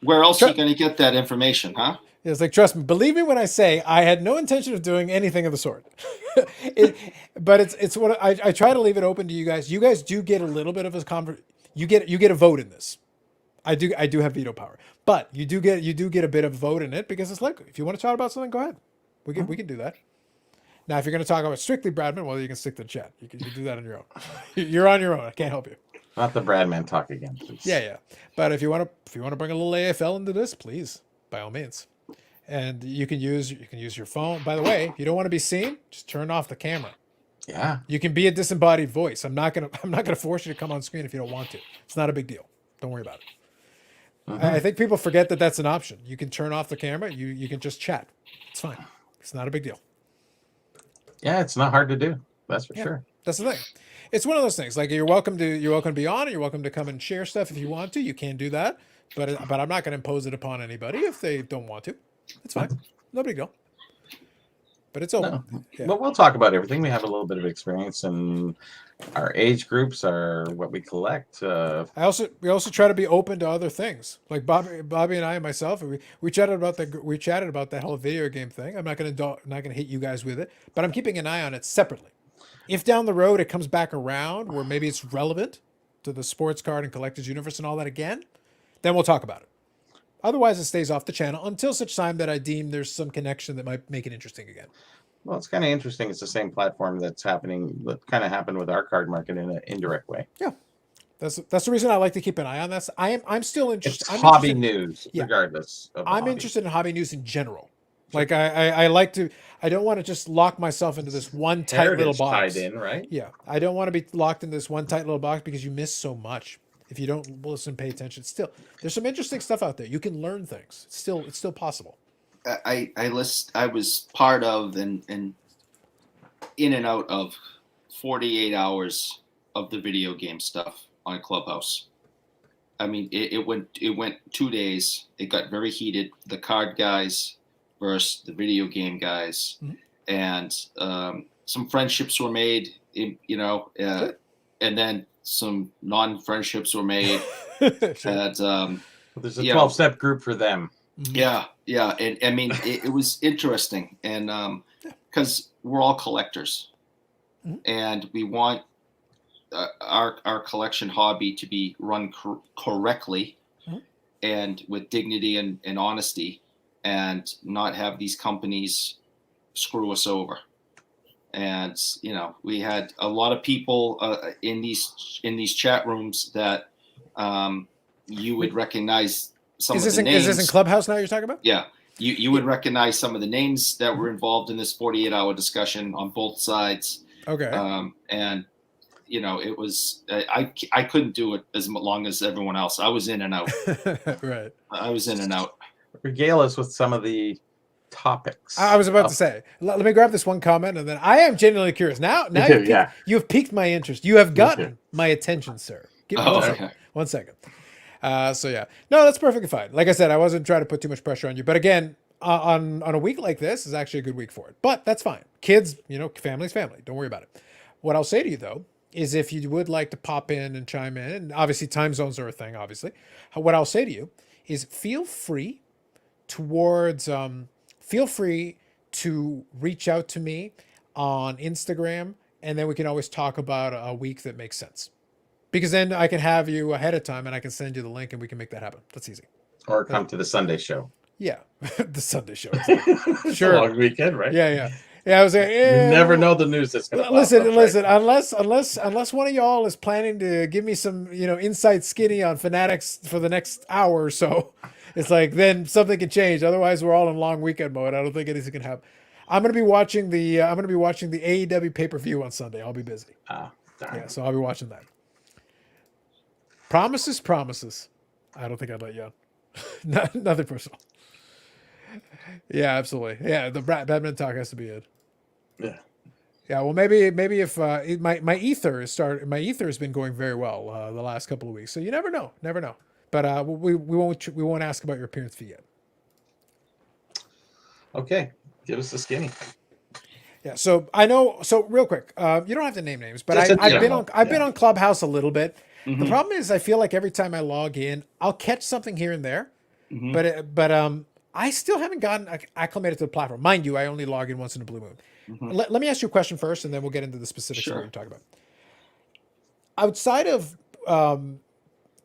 Speaker 3: Where else are
Speaker 1: Sure.
Speaker 3: you going to get that information, huh?
Speaker 1: it's like trust me, believe me when I say I had no intention of doing anything of the sort. But it's what I try to leave it open to you guys. You guys do get a little bit of a you get a vote in this. I do have veto power, but you do get a bit of a vote in it because it's like if you want to talk about something, go ahead. We can do that. Now, if you're going to talk about strictly Bradman, well, you can stick to the chat. You can do that on your own. You're on your own. I can't help you.
Speaker 2: Not the Bradman talk again, please.
Speaker 1: Yeah. But if you want to bring a little AFL into this, please, by all means. And you can use your phone. By the way, if you don't want to be seen, just turn off the camera.
Speaker 2: Yeah.
Speaker 1: You can be a disembodied voice. I'm not gonna force you to come on screen if you don't want to. It's not a big deal. Don't worry about it. I think people forget that that's an option. You can turn off the camera. You can just chat. It's fine. It's not a big deal.
Speaker 2: Yeah, it's not hard to do. That's for sure.
Speaker 1: That's the thing. It's one of those things. Like you're welcome to be on. You're welcome to come and share stuff if you want to. You can do that. But I'm not going to impose it upon anybody if they don't want to. It's fine. No big deal. But it's open.
Speaker 2: No.
Speaker 1: Yeah.
Speaker 2: But we'll talk about everything. We have a little bit of experience, and our age groups are what we collect.
Speaker 1: We also try to be open to other things. Like Bobby and I and myself, we chatted about that whole video game thing. I'm not gonna hit you guys with it, but I'm keeping an eye on it separately. If down the road it comes back around where maybe it's relevant to the sports card and collector's universe and all that again, then we'll talk about it. Otherwise, it stays off the channel until such time that I deem there's some connection that might make it interesting again.
Speaker 2: Well, it's kind of interesting. It's the same platform that kind of happened with our card market in an indirect way.
Speaker 1: Yeah, that's the reason I like to keep an eye on this. I'm still interested.
Speaker 2: It's
Speaker 1: I'm
Speaker 2: hobby
Speaker 1: interested-
Speaker 2: news,
Speaker 1: Yeah.
Speaker 2: regardless.
Speaker 1: I'm interested in hobby news in general. Like I like to. I don't want to just lock myself into this one tight little
Speaker 2: Heritage
Speaker 1: box.
Speaker 2: tied in, right?
Speaker 1: Yeah, I don't want to be locked in this one tight little box because you miss so much if you don't listen, pay attention. Still, there's some interesting stuff out there. You can learn things. It's still possible.
Speaker 3: I was part of and in and out of 48 hours of the video game stuff on Clubhouse. I mean, it went 2 days. It got very heated. The card guys versus the video game guys, and some friendships were made.
Speaker 1: Sure.
Speaker 3: And then some non-friendships were made.
Speaker 1: Sure.
Speaker 3: And
Speaker 2: There's a 12-step group for them.
Speaker 3: yeah, and I mean, it was interesting, and because we're all collectors, and we want our collection hobby to be run correctly, and with dignity and honesty, and not have these companies screw us over. And we had a lot of people in these chat rooms that you would recognize some of the names.
Speaker 1: Is this in Clubhouse now you're talking about?
Speaker 3: Yeah, you would recognize some of the names that were involved in this 48-hour discussion on both sides.
Speaker 1: Okay.
Speaker 3: And it was I couldn't do it as long as everyone else. I was in and out.
Speaker 1: Right.
Speaker 3: I was in and out.
Speaker 2: Regale us with some of the topics.
Speaker 1: I was about to say, let me grab this one comment, and then I am genuinely curious. Now you've piqued my interest. You have gotten my attention, sir. Give me one second. 1 second. So yeah, no, that's perfectly fine. Like I said, I wasn't trying to put too much pressure on you, but again, on a week like this is actually a good week for it. But that's fine. Kids, family's family. Don't worry about it. What I'll say to you though is, if you would like to pop in and chime in, and obviously time zones are a thing. Obviously, what I'll say to you is feel free to reach out to me on Instagram, and then we can always talk about a week that makes sense. Because then I can have you ahead of time and I can send you the link and we can make that happen. That's easy.
Speaker 2: Or come to the Sunday show.
Speaker 1: Yeah. The Sunday show.
Speaker 2: It's
Speaker 1: Sure.
Speaker 2: a long weekend, right?
Speaker 1: Yeah. I was like,
Speaker 2: You never know the news that's going to
Speaker 1: listen. Unless one of y'all is planning to give me some, inside skinny on Fanatics for the next hour or so, it's like then something can change. Otherwise, we're all in long weekend mode. I don't think anything can happen. I'm gonna be watching the AEW pay-per-view on Sunday. I'll be busy.
Speaker 2: Darn.
Speaker 1: Yeah, so I'll be watching that. Promises. I don't think I'd let you on. Nothing personal. Yeah, absolutely. Yeah, the Batman talk has to be it.
Speaker 2: Yeah.
Speaker 1: Yeah, well, maybe if my ether has been going very well the last couple of weeks. So you never know, But we won't ask about your appearance fee yet.
Speaker 2: Okay, give us the skinny.
Speaker 1: Yeah, so I know. So real quick, you don't have to name names, but
Speaker 2: Just in
Speaker 1: I've been
Speaker 2: general,
Speaker 1: on been on Clubhouse a little bit. The
Speaker 3: Mhm.
Speaker 1: problem is, I feel like every time I log in, I'll catch something here and there,
Speaker 3: Mhm.
Speaker 1: but I still haven't gotten acclimated to the platform. Mind you, I only log in once in a blue moon.
Speaker 3: Mhm.
Speaker 1: Let me ask you a question first, and then we'll get into the specifics of what
Speaker 3: Sure.
Speaker 1: you're talking about. Outside of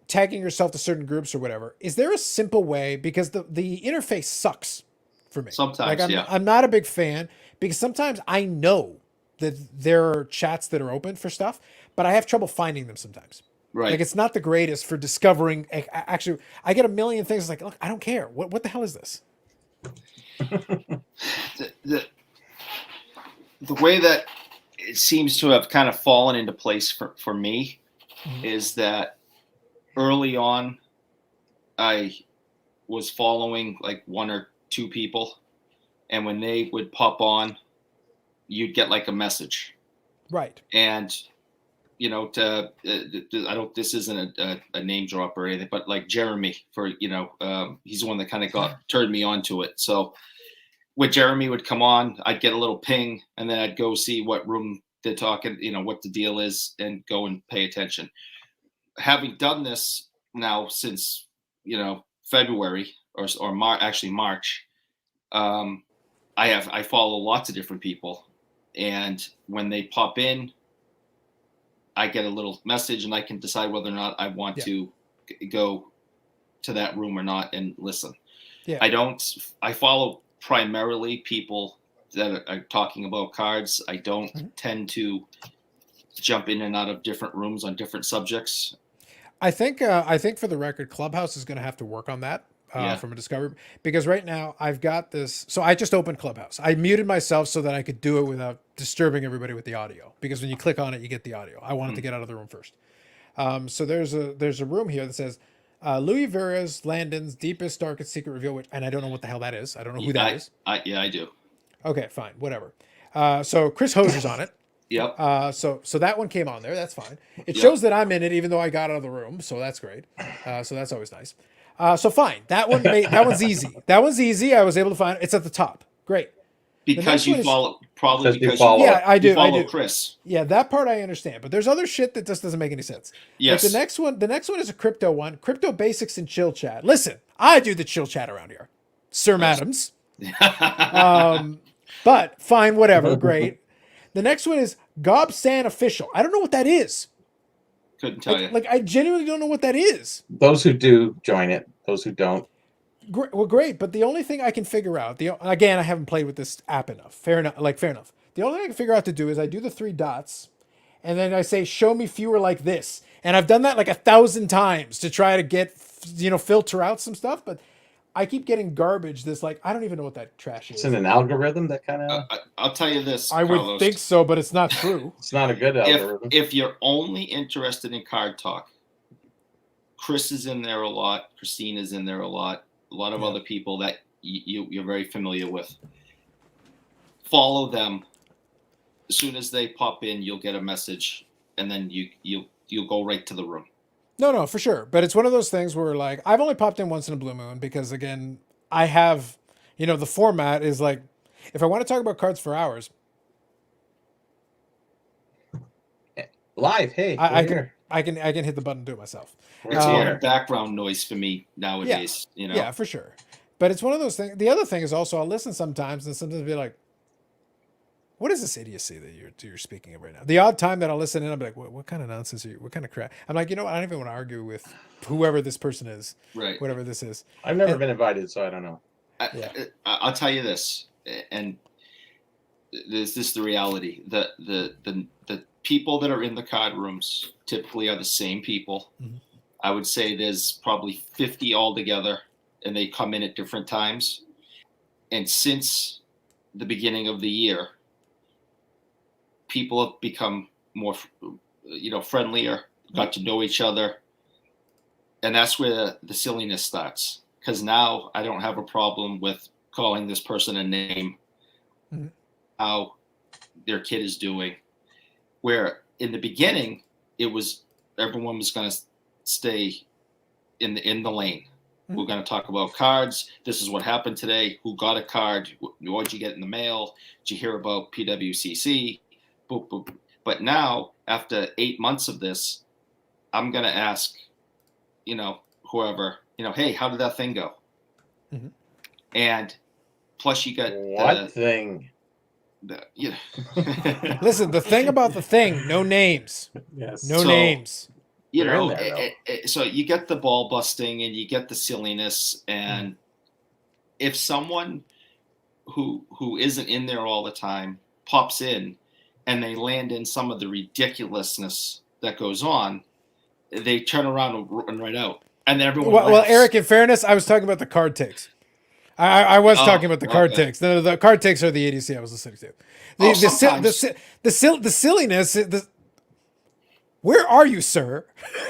Speaker 1: tagging yourself to certain groups or whatever, is there a simple way? Because the interface sucks for me.
Speaker 3: Sometimes,
Speaker 1: Like
Speaker 3: yeah.
Speaker 1: I'm not a big fan because sometimes I know that there are chats that are open for stuff, but I have trouble finding them sometimes.
Speaker 3: Right.
Speaker 1: Like it's not the greatest for discovering. Actually, I get a million things like, look, I don't care. What the hell is this?
Speaker 3: The way that it seems to have kind of fallen into place for me is that early on, I was following like one or two people, and when they would pop on, you'd get like a message,
Speaker 1: Right.
Speaker 3: and I don't. This isn't a name drop or anything, but like Jeremy, he's the one that kind of turned me onto it. So when Jeremy would come on, I'd get a little ping, and then I'd go see what room they're talking, what the deal is, and go and pay attention. Having done this now since February or March, I follow lots of different people, and when they pop in, I get a little message, and I can decide whether or not I want to go to that room or not and listen.
Speaker 1: Yeah.
Speaker 3: I follow primarily people that are talking about cards. I don't tend to jump in and out of different rooms on different subjects.
Speaker 1: I think for the record, Clubhouse is going to have to work on that from a discovery, because right now I've got this. So I just opened Clubhouse. I muted myself so that I could do it without disturbing everybody with the audio, because when you click on it, you get the audio. I wanted to get out of the room first. So there's a room here that says Louis Vera's Landon's deepest, darkest secret reveal, and I don't know what the hell that is. I don't know who that is.
Speaker 3: I do.
Speaker 1: Okay, fine, whatever. So Chris Hosier's on it.
Speaker 3: Yep.
Speaker 1: So that one came on there. That's fine. It shows that I'm in it, even though I got out of the room. So that's great. So that's always nice. So fine. That one's easy. That one's easy. I was able to find it. It's at the top. Great.
Speaker 3: Because you follow,
Speaker 1: Yeah, I do.
Speaker 3: Follow Chris.
Speaker 1: Yeah, that part I understand. But there's other shit that just doesn't make any sense.
Speaker 3: Yes.
Speaker 1: Like the next one is a crypto one. Crypto basics and chill chat. Listen, I do the chill chat around here, Sir Madams. But fine, whatever. Great. The next one is Gobsan Official. I don't know what that is.
Speaker 3: Couldn't tell you.
Speaker 1: Like, I genuinely don't know what that is.
Speaker 2: Those who do join it. Those who don't.
Speaker 1: Well, great. But the only thing I can figure out, again, I haven't played with this app enough. Fair enough. The only thing I can figure out to do is I do the 3 dots, and then I say, show me fewer like this. And I've done that like 1,000 times to try to get, filter out some stuff. But I keep getting garbage. This, like, I don't even know what that trash is.
Speaker 2: It's in an algorithm that kind of.
Speaker 3: I'll tell you this.
Speaker 1: I would
Speaker 3: Carlos.
Speaker 1: think so, but it's not true.
Speaker 2: It's not a good algorithm.
Speaker 3: If you're only interested in card talk, Chris is in there a lot. Christine is in there a lot. A lot of other people that you're very familiar with. Follow them. As soon as they pop in, you'll get a message, and then you'll go right to the room.
Speaker 1: No, for sure. But it's one of those things where, like, I've only popped in once in a blue moon because, again, I have, the format is like, if I want to talk about cards for hours,
Speaker 2: Live, hey,
Speaker 1: I can hit the button and do it myself.
Speaker 3: It's a lot of background noise for me nowadays.
Speaker 1: Yeah, for sure. But it's one of those things. The other thing is also I'll listen sometimes and sometimes be like, what is this idiocy that you're speaking of right now? The odd time that I'll listen in, I'll be like, what kind of nonsense are you? What kind of crap? I'm like, I don't even want to argue with whoever this person is,
Speaker 3: right?
Speaker 1: Whatever this is.
Speaker 2: I've never been invited, so I don't know.
Speaker 3: I'll tell you this, and this is the reality. The people that are in the card rooms typically are the same people.
Speaker 1: Mm-hmm.
Speaker 3: I would say there's probably 50 altogether, and they come in at different times. And since the beginning of the year, people have become more, friendlier, got to know each other. And that's where the silliness starts. Because now I don't have a problem with calling this person a name. Mm-hmm. Now their kid is doing. Where in the beginning, it was everyone was going to stay in the lane.
Speaker 1: Mhm.
Speaker 3: We're going to talk about cards. This is what happened today. Who got a card? What'd you get in the mail? Did you hear about PWCC? Boop, boop. But now, after 8 months of this, I'm going to ask, whoever, hey, how did that thing go?
Speaker 1: Mhm.
Speaker 3: And plus you got
Speaker 2: What thing?
Speaker 1: Listen, the thing about the thing, no names.
Speaker 2: Yes.
Speaker 1: No
Speaker 3: So-
Speaker 1: names.
Speaker 2: They're in there,
Speaker 3: so you get the ball busting and you get the silliness, and if someone who isn't in there all the time pops in and they land in some of the ridiculousness that goes on, they turn around and run right out, and then everyone
Speaker 1: Well,
Speaker 3: laughs.
Speaker 1: Eric, in fairness, I was talking about the card takes. I was talking about the card
Speaker 3: okay.
Speaker 1: takes. The card takes are the ADC I was listening to.
Speaker 3: Sometimes.
Speaker 1: The silliness. Where are you, sir?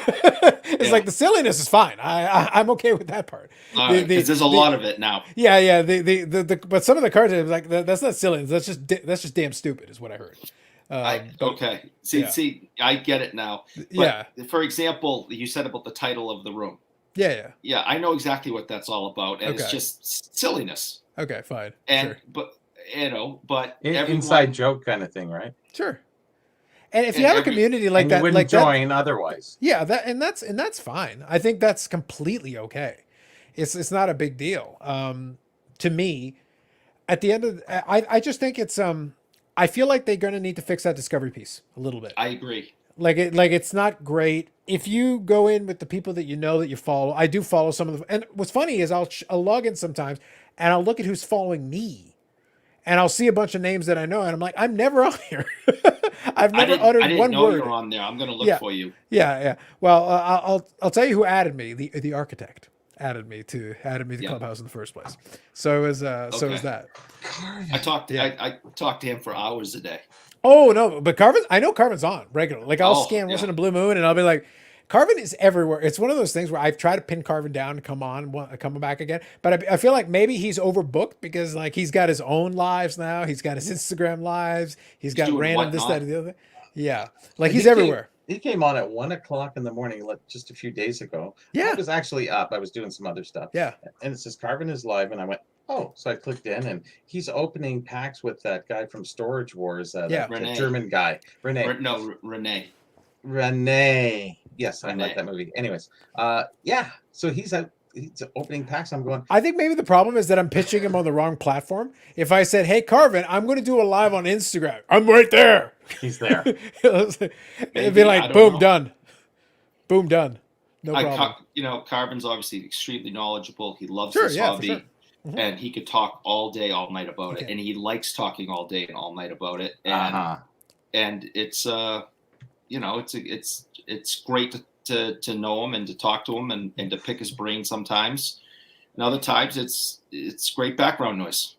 Speaker 1: It's
Speaker 3: Yeah.
Speaker 1: like the silliness is fine. I'm okay with that part.
Speaker 3: All right, 'cause there's a lot of it now.
Speaker 1: Yeah. But some of the cards like that's not silly. That's just damn stupid, is what I heard.
Speaker 3: Okay. See, I get it now. But
Speaker 1: Yeah.
Speaker 3: For example, you said about the title of the room.
Speaker 1: Yeah.
Speaker 3: Yeah, I know exactly what that's all about, and it's
Speaker 1: Okay.
Speaker 3: just silliness.
Speaker 1: Okay, fine.
Speaker 3: And
Speaker 1: Sure.
Speaker 3: but everyone,
Speaker 2: Inside joke kind of thing, right?
Speaker 1: Sure. And if
Speaker 3: And
Speaker 1: you have a
Speaker 3: every-
Speaker 1: community like
Speaker 2: And
Speaker 1: that,
Speaker 2: you wouldn't
Speaker 1: like that,
Speaker 2: join otherwise.
Speaker 1: yeah, that's fine. I think that's completely okay. It's not a big deal. To me, at the end of I just think it's I feel like they're gonna need to fix that discovery piece a little bit.
Speaker 3: I agree.
Speaker 1: Like it's not great if you go in with the people that that you follow. I do follow some of them, and what's funny is I'll log in sometimes and I'll look at who's following me, and I'll see a bunch of names that I know, and I'm like, I'm never on here. I've never
Speaker 3: I
Speaker 1: uttered
Speaker 3: didn't
Speaker 1: one
Speaker 3: know
Speaker 1: word.
Speaker 3: you were on there. I'm going to look
Speaker 1: Yeah.
Speaker 3: for you.
Speaker 1: Yeah. Well, I'll tell you who added me. The architect added me to
Speaker 3: Yeah.
Speaker 1: Clubhouse in the first place. So is so
Speaker 3: Okay.
Speaker 1: is that.
Speaker 3: I talked.
Speaker 1: Yeah.
Speaker 3: I talked to him for hours a day.
Speaker 1: Oh no, but I know Carvin's on regularly. Like I'll
Speaker 3: Oh,
Speaker 1: scan once
Speaker 3: yeah.
Speaker 1: in a blue moon, and I'll be like, Carvin is everywhere. It's one of those things where I've tried to pin Carvin down to come on, come back again. But I feel like maybe he's overbooked because like he's got his own lives now. He's got his Instagram lives. He's got
Speaker 3: doing
Speaker 1: random this,
Speaker 3: whatnot.
Speaker 1: that, and the other. Yeah, like
Speaker 2: He
Speaker 1: he's
Speaker 2: came-
Speaker 1: everywhere.
Speaker 2: He came on at 1:00 in the morning, like just a few days ago.
Speaker 1: Yeah.
Speaker 2: I was actually up. I was doing some other stuff.
Speaker 1: Yeah.
Speaker 2: And it says Carvin is live, and I went, oh. So I clicked in, and he's opening packs with that guy from Storage Wars.
Speaker 1: Yeah.
Speaker 2: That
Speaker 3: Renee.
Speaker 2: German guy, Renee.
Speaker 3: Renee.
Speaker 2: Renee. Yes, I
Speaker 3: Renee.
Speaker 2: like that movie. Anyways, yeah. So he's out. He's opening packs. I'm going.
Speaker 1: I think maybe the problem is that I'm pitching him on the wrong platform. If I said, "Hey, Carvin, I'm going to do a live on Instagram," I'm right there.
Speaker 2: He's there.
Speaker 1: It'd
Speaker 3: Maybe,
Speaker 1: be
Speaker 3: I
Speaker 1: like,
Speaker 3: don't
Speaker 1: boom,
Speaker 3: know.
Speaker 1: done. Boom, done. No problem.
Speaker 3: Carvin's obviously extremely knowledgeable. He loves
Speaker 1: Sure,
Speaker 3: this
Speaker 1: yeah, for
Speaker 3: hobby,
Speaker 1: sure. Mhm.
Speaker 3: and he could talk all day, all night about it.
Speaker 1: Okay.
Speaker 3: And he likes talking all day and all night about it. And
Speaker 2: Uh-huh.
Speaker 3: and it's it's great to know him and to talk to him and to pick his brain sometimes. And other times it's great background noise.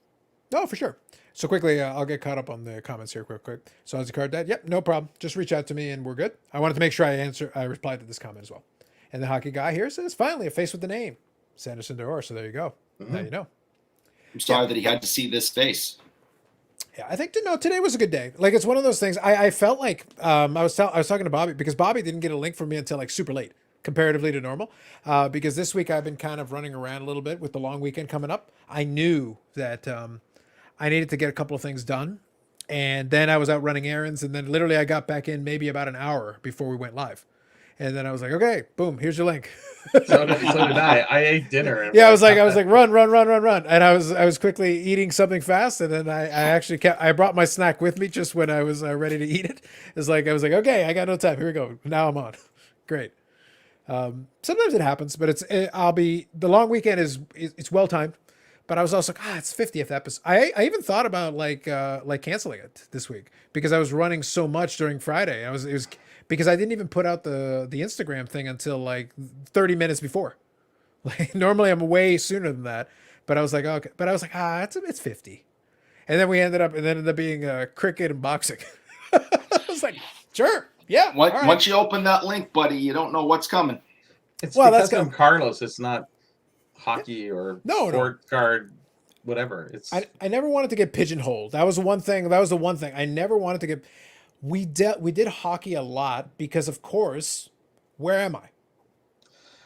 Speaker 1: No, for sure. So quickly, I'll get caught up on the comments here quick. So is the card dead? Yep, no problem. Just reach out to me and we're good. I wanted to make sure I replied to this comment as well. And the hockey guy here says, finally, a face with the name. Sanderson Deor. So there you go. Now you know.
Speaker 3: I'm sorry that he had to see this face.
Speaker 1: Yeah, I think today was a good day. Like it's one of those things. I felt like I was talking to Bobby because Bobby didn't get a link from me until like super late, comparatively to normal. Because this week I've been kind of running around a little bit with the long weekend coming up. I knew that I needed to get a couple of things done, and then I was out running errands, and then literally I got back in maybe about an hour before we went live, and then I was like, okay, boom, here's your link.
Speaker 2: So did I. I ate dinner. And
Speaker 1: Yeah, I was like, run, and I was quickly eating something fast, and then I actually I brought my snack with me just when I was ready to eat it. It's like I was like, okay, I got no time. Here we go. Now I'm on. Great. Sometimes it happens, but the long weekend it's well timed. But I was also like, it's 50th episode. I even thought about like canceling it this week because I was running so much during Friday. It was because I didn't even put out the Instagram thing until like 30 minutes before. Like normally I'm way sooner than that, but I was like, okay. But I was like, it's 50, and then it ended up being cricket and boxing. I was like, sure, yeah. all right.
Speaker 3: Once you open that link, buddy, you don't know what's coming.
Speaker 2: It's
Speaker 1: Well,
Speaker 2: because
Speaker 1: that's
Speaker 2: I'm Carlos. It's not hockey or
Speaker 1: No.
Speaker 2: sport card whatever. It's
Speaker 1: I never wanted to get pigeonholed. That was the one thing. That was the one thing I never wanted to get. We did hockey a lot because, of course, where am I?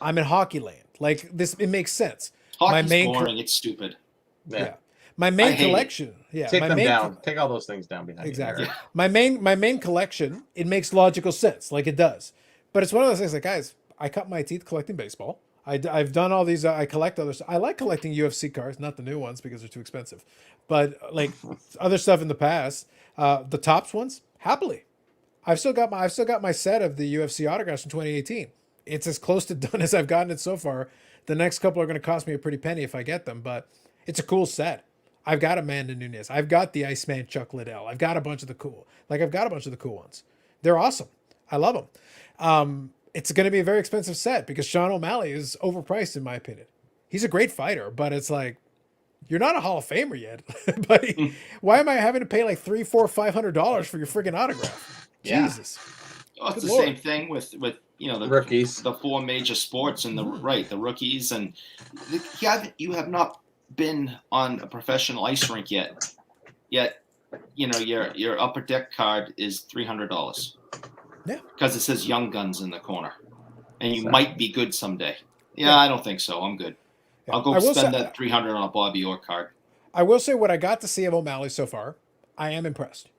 Speaker 1: I'm in hockey land. Like this, it makes sense.
Speaker 3: Hockey's
Speaker 1: main
Speaker 3: boring. It's stupid.
Speaker 1: Yeah. My main
Speaker 3: hate it.
Speaker 1: collection. Yeah.
Speaker 2: take
Speaker 1: my
Speaker 2: them
Speaker 1: main
Speaker 2: down. Take all those things down behind
Speaker 1: Exactly.
Speaker 2: you.
Speaker 3: Yeah.
Speaker 1: My main collection, it makes logical sense, like it does. But it's one of those things like, guys, I cut my teeth collecting baseball. I've done all these. I collect others. I like collecting UFC cards, not the new ones because they're too expensive. But like other stuff in the past, the tops ones, happily. I've still got my set of the UFC autographs from 2018. It's as close to done as I've gotten it so far. The next couple are going to cost me a pretty penny if I get them, but it's a cool set. I've got Amanda Nunes. I've got the Iceman Chuck Liddell. I've got a bunch of the cool ones. They're awesome. I love them. It's going to be a very expensive set because Sean O'Malley is overpriced in my opinion. He's a great fighter, but it's like, you're not a Hall of Famer yet, buddy. Why am I having to pay like $300, $400, $500 for your freaking autograph?
Speaker 2: Yeah.
Speaker 1: Jesus.
Speaker 3: Well, it's
Speaker 1: Good
Speaker 3: the
Speaker 1: Lord.
Speaker 3: same thing with the
Speaker 2: Rookies.
Speaker 3: the four major sports and the rookies, and you have not been on a professional ice rink yet your upper deck card is $300.
Speaker 1: Yeah,
Speaker 3: because it says Young Guns in the corner, and you
Speaker 2: So-
Speaker 3: might be good someday. Yeah,
Speaker 1: Yeah.
Speaker 3: I don't think so. I'm good.
Speaker 1: Yeah.
Speaker 3: I'll go
Speaker 1: I will
Speaker 3: spend
Speaker 1: say-
Speaker 3: that $300 on a Bobby Orr card.
Speaker 1: I will say what I got to see of O'Malley so far, I am impressed.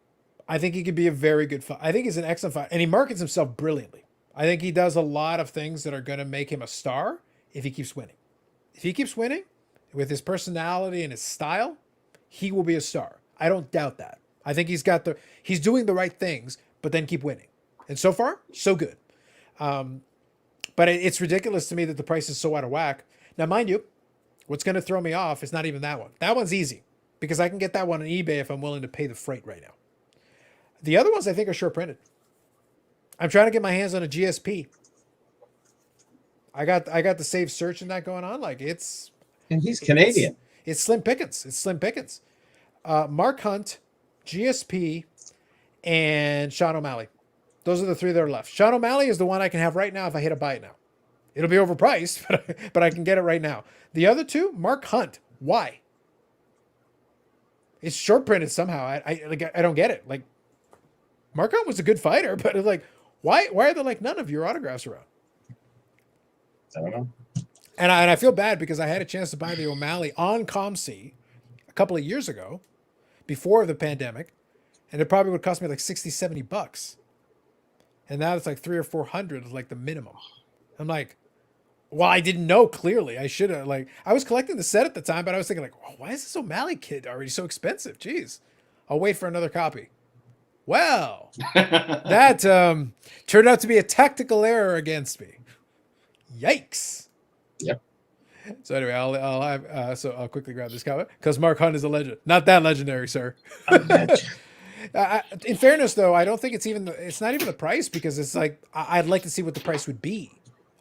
Speaker 1: I think he could be a very good fighter. I think he's an excellent fighter, and he markets himself brilliantly. I think he does a lot of things that are going to make him a star if he keeps winning. If he keeps winning with his personality and his style, he will be a star. I don't doubt that. I think he's doing the right things, but then keep winning. And so far, so good. But it's ridiculous to me that the price is so out of whack. Now, mind you, what's going to throw me off is not even that one. That one's easy because I can get that one on eBay if I'm willing to pay the freight right now. The other ones I think are short printed. I'm trying to get my hands on a GSP. I got the save search and that going on. Like
Speaker 2: And he's Canadian.
Speaker 1: It's slim pickings. It's slim pickings. Mark Hunt, GSP, and Sean O'Malley. Those are the three that are left. Sean O'Malley is the one I can have right now if I hit a buy it now. It'll be overpriced, but I can get it right now. The other two, Mark Hunt. Why? It's short printed somehow. I don't get it. Like, Mark Hunt was a good fighter, but it's like, why are there like none of your autographs around?
Speaker 2: I don't know.
Speaker 1: And I feel bad because I had a chance to buy the O'Malley on ComC a couple of years ago, before the pandemic, and it probably would cost me like $60-$70. And now it's like $300 or $400 is like the minimum. I'm like, well, I didn't know clearly. I should have I was collecting the set at the time, but I was thinking like, oh, why is this O'Malley kid already so expensive? Jeez, I'll wait for another copy. Well, that turned out to be a tactical error against me. Yikes.
Speaker 2: Yep.
Speaker 1: So anyway, I'll quickly grab this comment because Mark Hunt is a legend. Not that legendary, sir. In fairness, though, I don't think it's not even the price because it's like I'd like to see what the price would be.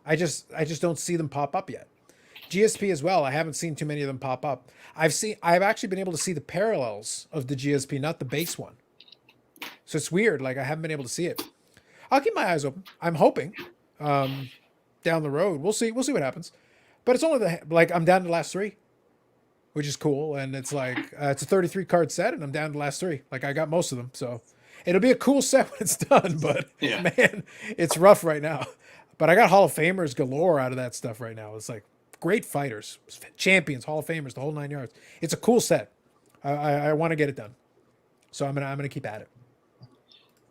Speaker 1: I just don't see them pop up yet. GSP as well. I haven't seen too many of them pop up. I've actually been able to see the parallels of the GSP, not the base one. So it's weird. Like I haven't been able to see it. I'll keep my eyes open. I'm hoping down the road. We'll see. We'll see what happens. But it's only I'm down to the last three, which is cool. And it's like it's a 33 card set, and I'm down to the last three. Like I got most of them, so it'll be a cool set when it's done. But
Speaker 3: Yeah.
Speaker 1: man, it's rough right now. But I got Hall of Famers galore out of that stuff right now. It's like great fighters, champions, Hall of Famers, the whole 9 yards. It's a cool set. I want to get it done, so I'm gonna keep at it.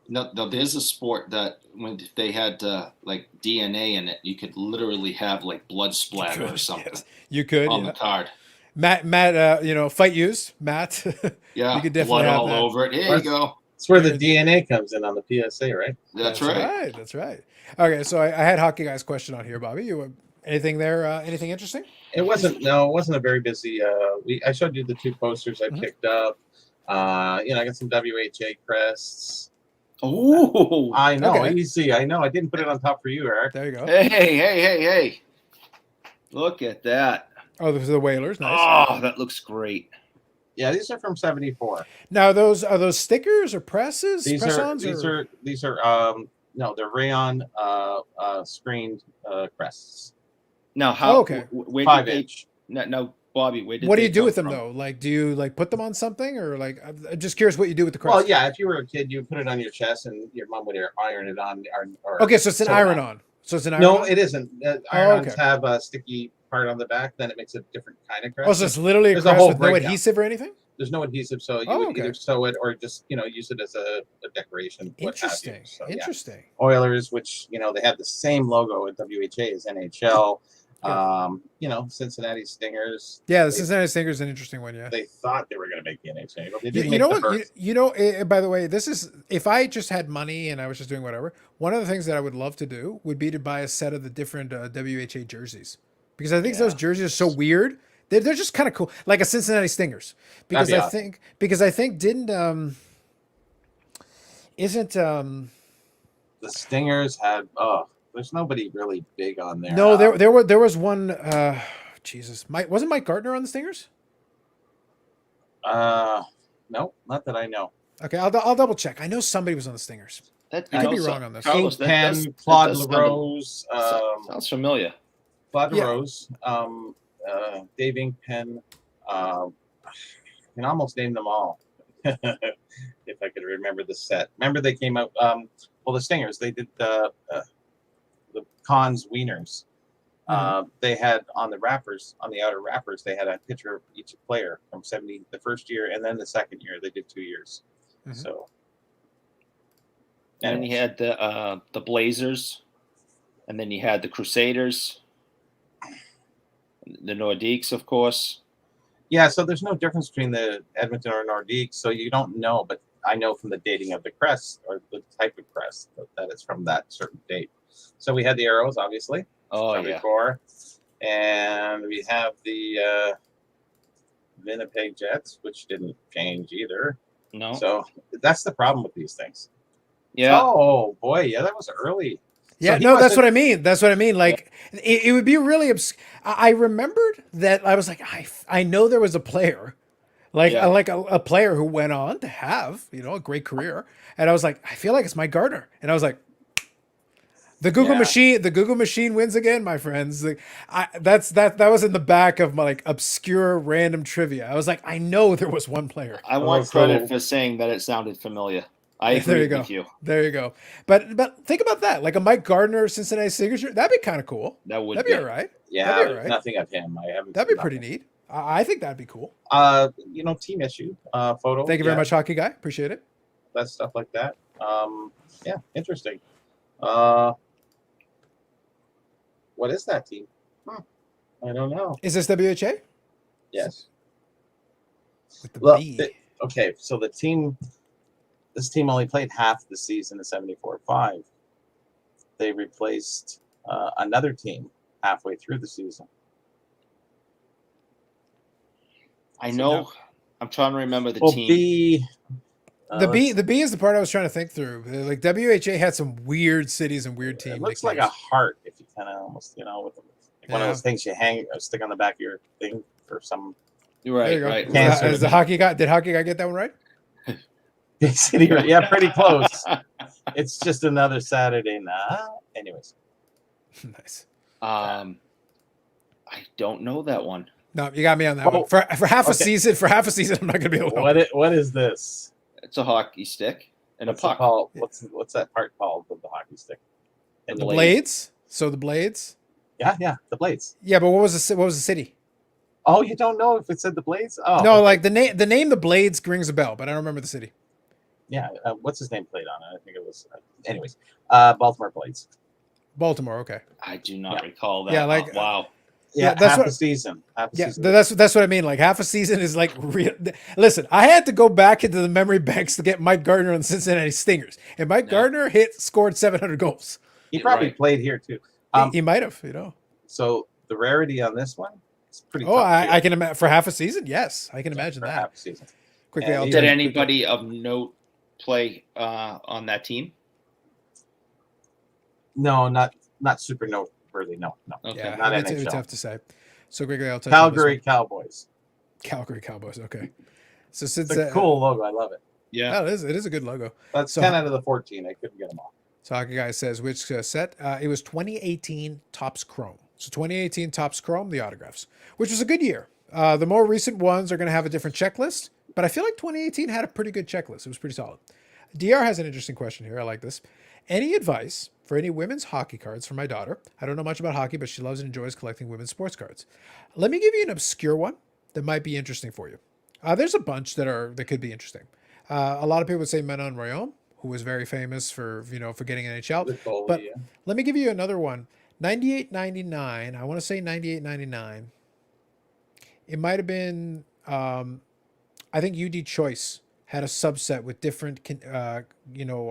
Speaker 3: No, there's a sport that when they had like DNA in it, you could literally have like blood splatter or something
Speaker 1: Yes, you could
Speaker 3: on
Speaker 1: yeah.
Speaker 3: the card.
Speaker 1: Matt, fight used, Matt.
Speaker 3: Yeah,
Speaker 1: you could definitely
Speaker 3: blood
Speaker 1: have
Speaker 3: all
Speaker 1: that.
Speaker 3: over it. Here you go.
Speaker 2: It's where the DNA comes in on the PSA, right?
Speaker 3: That's right.
Speaker 1: That's right. Okay, so I had Hockey Guy's question on here, Bobby. You anything there? Anything interesting?
Speaker 2: It wasn't a very busy. I showed you the two posters I picked up. I got some WHA crests.
Speaker 3: Oh,
Speaker 2: I know,
Speaker 1: Okay.
Speaker 2: easy. I know. I didn't put it on top for you, Eric.
Speaker 1: There you go.
Speaker 3: hey! Look at that.
Speaker 1: Oh, those are the Whalers. Nice.
Speaker 3: Oh, that looks great.
Speaker 2: Yeah, these are from '74.
Speaker 1: Now, are those stickers or presses?
Speaker 2: These
Speaker 1: Press-ons
Speaker 2: are no, they're rayon screened crests.
Speaker 3: Now, how?
Speaker 1: Oh, okay.
Speaker 3: Where
Speaker 2: 5
Speaker 3: did they?
Speaker 2: inch.
Speaker 3: Now, Bobby, where did
Speaker 1: What do
Speaker 3: they
Speaker 1: you do
Speaker 3: come
Speaker 1: with them
Speaker 3: from?
Speaker 1: though? Like, do you like put them on something, or like I'm just curious what you do with the crest?
Speaker 2: Well, yeah, if you were a kid, you put it on your chest, and your mom would iron it on. Or
Speaker 1: Okay, so it's an
Speaker 2: sew it
Speaker 1: iron
Speaker 2: on.
Speaker 1: on. So it's an iron
Speaker 2: No,
Speaker 1: on.
Speaker 2: it isn't.
Speaker 1: Oh,
Speaker 2: Iron-ons
Speaker 1: okay.
Speaker 2: have a sticky part on the back. Then it makes a different kind of crest.
Speaker 1: Oh, so it's literally a
Speaker 2: There's a
Speaker 1: crest
Speaker 2: whole
Speaker 1: with no
Speaker 2: breakdown.
Speaker 1: adhesive or anything.
Speaker 2: There's no adhesive, so you
Speaker 1: Oh,
Speaker 2: would
Speaker 1: okay.
Speaker 2: either sew it or just use it as a decoration.
Speaker 1: Interesting.
Speaker 2: What have you. So, yeah.
Speaker 1: Interesting.
Speaker 2: Oilers, which they have the same logo at WHA as NHL.
Speaker 1: Yeah.
Speaker 2: Cincinnati Stingers.
Speaker 1: Yeah, the Cincinnati Stingers is an interesting one. Yeah.
Speaker 2: They thought they were going to make the NHL, but they
Speaker 1: You,
Speaker 2: didn't
Speaker 1: you
Speaker 2: make
Speaker 1: know
Speaker 2: the
Speaker 1: what?
Speaker 2: berth.
Speaker 1: By the way, this is if I just had money and I was just doing whatever. One of the things that I would love to do would be to buy a set of the different WHA jerseys because I think those jerseys are so weird. They're just kind of cool, like a Cincinnati Stingers. Because
Speaker 2: That'd be
Speaker 1: I think didn't isn't
Speaker 2: The Stingers had there's nobody really big on there.
Speaker 1: no there was one Jesus wasn't Mike Gardner on the Stingers?
Speaker 2: No, not that I know.
Speaker 1: Okay, I'll double check. I know somebody was on the Stingers.
Speaker 3: That,
Speaker 1: I could be wrong on this.
Speaker 3: Carlos, that
Speaker 2: Pen,
Speaker 3: does- that
Speaker 2: Claude
Speaker 3: does sound-
Speaker 2: LaRose,
Speaker 3: sounds familiar.
Speaker 2: Claude
Speaker 1: Yeah.
Speaker 2: LaRose, Dave Inkpen. I can almost name them all if I could remember the set. Remember they came out. The Stingers. They did the Cons Wieners. They had on the wrappers, on the outer wrappers, they had a picture of each player from '70, the first year, and then the second year. They did 2 years. So.
Speaker 3: And then you had the Blazers, and then you had the Crusaders, the Nordiques, of course.
Speaker 2: Yeah, so there's no difference between the Edmonton or Nordique, so you don't know, but I know from the dating of the crest or the type of crest that it's from that certain date. So we had the Arrows, obviously.
Speaker 3: Oh, yeah.
Speaker 2: 74, and we have the Winnipeg Jets, which didn't change either.
Speaker 3: No.
Speaker 2: So that's the problem with these things.
Speaker 3: Yeah.
Speaker 2: Oh boy, yeah, that was early.
Speaker 1: Yeah,
Speaker 2: So he
Speaker 1: no, that's
Speaker 2: wasn't-
Speaker 1: what I mean. That's what I mean. Like, it would be really I remembered that I was like, I know there was a player, like
Speaker 3: Yeah.
Speaker 1: a player who went on to have a great career, and I was like, I feel like it's Mike Gardner, and I was like, the Google machine wins again, my friends. Like, that was in the back of my like obscure random trivia. I was like, I know there was one player.
Speaker 3: I want credit for saying that it sounded familiar. I agree with you.
Speaker 1: There you go. But think about that, like a Mike Gardner Cincinnati signature. That'd be kind of cool.
Speaker 3: That'd
Speaker 1: be all right.
Speaker 2: Yeah,
Speaker 1: That'd be all right.
Speaker 2: nothing of him. I haven't.
Speaker 1: That'd be pretty neat. I think that'd be cool.
Speaker 2: Team issue photo.
Speaker 1: Thank you very much, hockey guy. Appreciate it.
Speaker 2: That stuff like that. Yeah, interesting. What is that team? I don't know.
Speaker 1: Is this WHA?
Speaker 2: Yes.
Speaker 1: With the
Speaker 2: Well,
Speaker 1: B.
Speaker 2: okay, so this team only played half the season in 74-5. They replaced another team halfway through the season.
Speaker 3: I know. I'm trying to remember the
Speaker 2: Well,
Speaker 3: team.
Speaker 2: B.
Speaker 1: The B is the part I was trying to think through. Like WHA had some weird cities and weird teams.
Speaker 2: It looks like a heart if you kind of almost, with like one of those things you hang, stick on the back of your thing for some.
Speaker 3: Right, right.
Speaker 1: Is the hockey guy? Did hockey guy get that one right?
Speaker 2: Big city, right? Yeah, pretty close. It's just another Saturday night. Anyways.
Speaker 1: Nice.
Speaker 3: I don't know that one.
Speaker 1: No, you got me on that one. For half a season, I'm not gonna be able to.
Speaker 2: What is this?
Speaker 3: It's a hockey stick and
Speaker 2: What's
Speaker 3: a puck.
Speaker 2: called? What's that part called of the hockey stick?
Speaker 1: The blades. So the blades.
Speaker 2: Yeah, the blades.
Speaker 1: Yeah, but what was the city?
Speaker 2: Oh, you don't know if it said the blades? Oh,
Speaker 1: no, like the name the blades rings a bell, but I don't remember the city.
Speaker 2: Yeah, what's his name played on it? I think it was. Anyways, Baltimore Blades.
Speaker 1: Baltimore. Okay.
Speaker 3: I do not recall that.
Speaker 1: Yeah, like
Speaker 3: wow.
Speaker 2: Yeah,
Speaker 1: that's
Speaker 2: half a season.
Speaker 1: That's what I mean. Like half a season is like real. Listen, I had to go back into the memory banks to get Mike Gardner on the Cincinnati Stingers, and Mike Gardner scored 700 goals.
Speaker 2: He probably played here too.
Speaker 1: He might have,
Speaker 2: So the rarity on this one is pretty.
Speaker 1: Oh, I can imagine for half a season. Yes, I can imagine that.
Speaker 2: Half a season.
Speaker 1: Quickly,
Speaker 3: Did anybody of note play on that team?
Speaker 2: No, not super noteworthy. No.
Speaker 3: Okay.
Speaker 1: Yeah,
Speaker 2: not
Speaker 1: it's
Speaker 2: NHL.
Speaker 1: tough to say. So quickly, I'll touch
Speaker 2: Calgary Cowboys.
Speaker 1: Calgary Cowboys. Okay. So
Speaker 2: It's
Speaker 1: since
Speaker 2: a cool logo. I love it.
Speaker 3: Yeah,
Speaker 1: it is a good logo.
Speaker 2: That's 10 out of the 14. I couldn't get them all.
Speaker 1: So hockey guy says which set? It was 2018 Topps Chrome. So 2018 Topps Chrome, the autographs, which was a good year. The more recent ones are going to have a different checklist, but I feel like 2018 had a pretty good checklist. It was pretty solid. DR has an interesting question here. I like this. Any advice for any women's hockey cards for my daughter? I don't know much about hockey, but she loves and enjoys collecting women's sports cards. Let me give you an obscure one that might be interesting for you. There's a bunch that could be interesting. A lot of people would say Manon Royaume, who was very famous for getting NHL.
Speaker 4: With goalie,
Speaker 1: But
Speaker 4: yeah.
Speaker 1: let me give you another one. 98.99. I want to say 98.99. It might have been. I think UD Choice had a subset with different,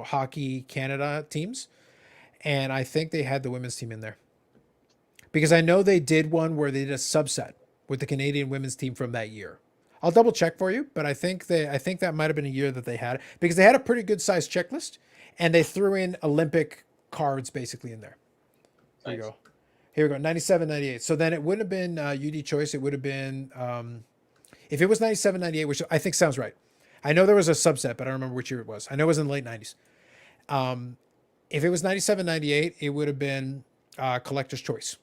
Speaker 1: Hockey Canada teams, and I think they had the women's team in there because I know they did one where they did a subset with the Canadian women's team from that year. I'll double check for you, but I think that might have been a year that they had it because they had a pretty good sized checklist, and they threw in Olympic cards basically in there. There you
Speaker 4: Nice.
Speaker 1: go. Here we go. 97, 98. So then it wouldn't have been UD Choice. It would have been if it was 97, 98, which I think sounds right. I know there was a subset, but I don't remember which year it was. I know it was in the late 90s. If it was 97, 98, it would have been Collector's Choice.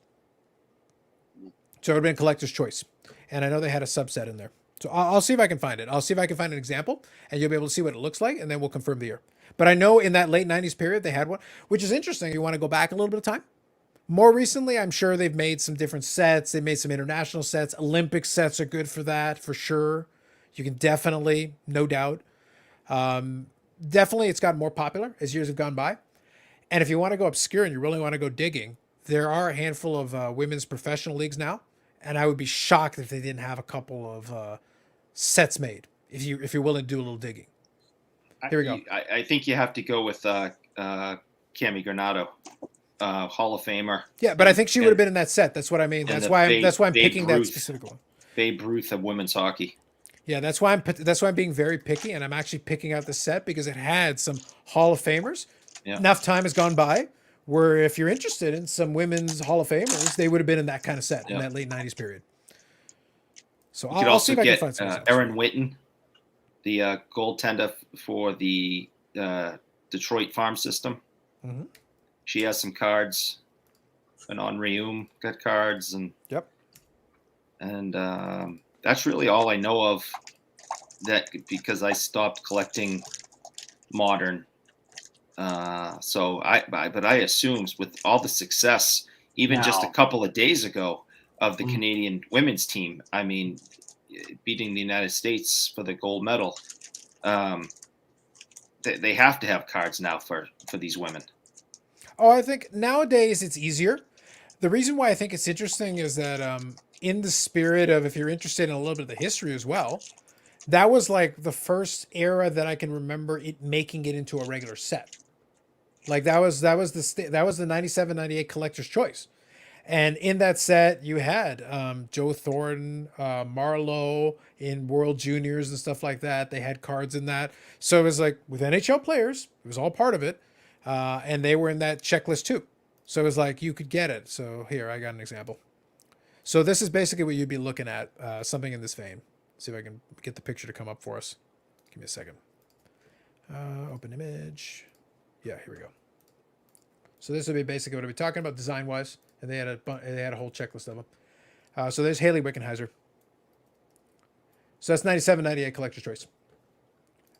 Speaker 1: So it would have been Collector's Choice. And I know they had a subset in there. So I'll see if I can find it. I'll see if I can find an example, and you'll be able to see what it looks like, and then we'll confirm the year. But I know in that late 90s period, they had one, which is interesting. You want to go back a little bit of time? More recently, I'm sure they've made some different sets. They made some international sets. Olympic sets are good for that, for sure. You can definitely, no doubt. Definitely, it's gotten more popular as years have gone by. And if you want to go obscure and you really want to go digging, there are a handful of women's professional leagues now, and I would be shocked if they didn't have a couple of sets made. If you're willing to do a little digging. Here we go.
Speaker 3: I think you have to go with Cami Granado, Hall of Famer.
Speaker 1: Yeah, but I think she would have been in that set. That's what I mean. That's why I'm
Speaker 3: Babe
Speaker 1: picking that
Speaker 3: Ruth.
Speaker 1: specific one.
Speaker 3: Babe Ruth of women's hockey.
Speaker 1: Yeah, that's why I'm being very picky, and I'm actually picking out the set because it had some Hall of Famers.
Speaker 3: Yeah.
Speaker 1: Enough time has gone by where if you're interested in some women's Hall of Famers, they would have been in that kind of set in that late 90s period. So
Speaker 3: You could
Speaker 1: I'll see
Speaker 3: also
Speaker 1: if I can
Speaker 3: get
Speaker 1: find some.
Speaker 3: Erin Witten, the goaltender for the Detroit farm system.
Speaker 1: Mhm.
Speaker 3: She has some cards. And on Reum got cards, and
Speaker 1: Yep.
Speaker 3: that's really all I know of. That because I stopped collecting modern. But I assume with all the success, even just a
Speaker 2: Now-
Speaker 3: couple of days ago, of the
Speaker 2: Mm.
Speaker 3: Canadian women's team, I mean, beating the United States for the gold medal, they have to have cards now for these women.
Speaker 1: Oh, I think nowadays it's easier. The reason why I think it's interesting is that in the spirit of if you're interested in a little bit of the history as well, that was like the first era that I can remember it making it into a regular set. Like that was the 97, 98 collector's choice. And in that set, you had Joe Thornton, Marlowe in World Juniors and stuff like that. They had cards in that. So it was like with NHL players, it was all part of it. And they were in that checklist too. So it was like you could get it. So here, I got an example. So this is basically what you'd be looking at, something in this vein. See if I can get the picture to come up for us. Give me a second. Open image. Yeah, here we go. So this would be basically what we're talking about design-wise. And they had a whole checklist of them. So there's Haley Wickenheiser. So that's 97, 98 collector's choice.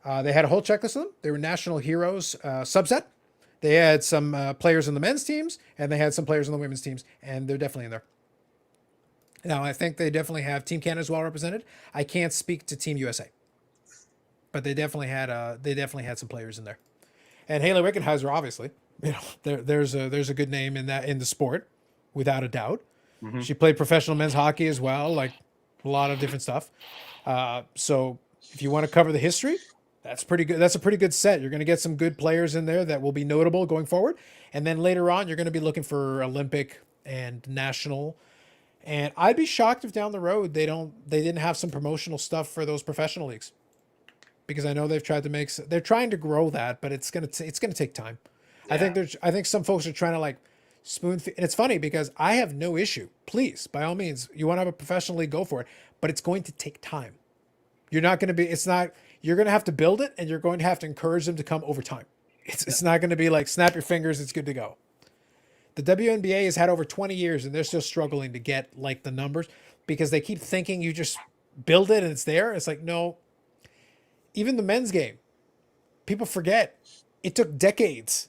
Speaker 1: They had a whole checklist of them. They were national heroes subset. They had some players in the men's teams, and they had some players in the women's teams, and they're definitely in there. Now, I think they definitely have Team Canada as well represented. I can't speak to Team USA, but they definitely had some players in there. And Haley Wickenheiser, obviously, there's a good name in the sport, without a doubt.
Speaker 3: Mhm.
Speaker 1: She played professional men's hockey as well, like a lot of different stuff. So if you want to cover the history, that's pretty good. That's a pretty good set. You're going to get some good players in there that will be notable going forward. And then later on, you're going to be looking for Olympic and national. And I'd be shocked if down the road they didn't have some promotional stuff for those professional leagues, because I know they're trying to grow that, but it's gonna take time.
Speaker 2: Yeah.
Speaker 1: I think some folks are trying to like spoon feed, and it's funny because I have no issue. Please, by all means, you want to have a professional league, go for it, but it's going to take time. You're not going to be. You're going to have to build it, and you're going to have to encourage them to come over time. It's not going to be like snap your fingers, it's good to go. The WNBA has had over 20 years, and they're still struggling to get like the numbers. because they keep thinking you just build it and it's there. It's like, no, even the men's game, people forget it took decades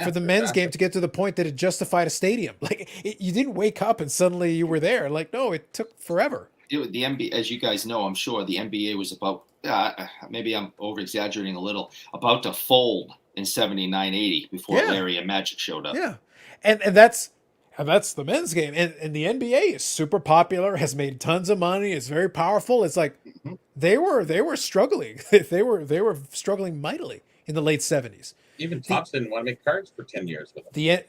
Speaker 1: for the men's game to get to the point that it justified a stadium. Like you didn't wake up and suddenly you were there. Like, no, it took forever.
Speaker 3: The NBA, as you guys know, I'm sure the NBA was about, maybe I'm over exaggerating a little, about to fold in 79, 80 before Larry and Magic showed up.
Speaker 1: Yeah. And that's the men's game. And the NBA is super popular, has made tons of money, is very powerful. It's like they were struggling. they were struggling mightily in the late 70s.
Speaker 4: Even Topps didn't want to make cards for 10 years with them.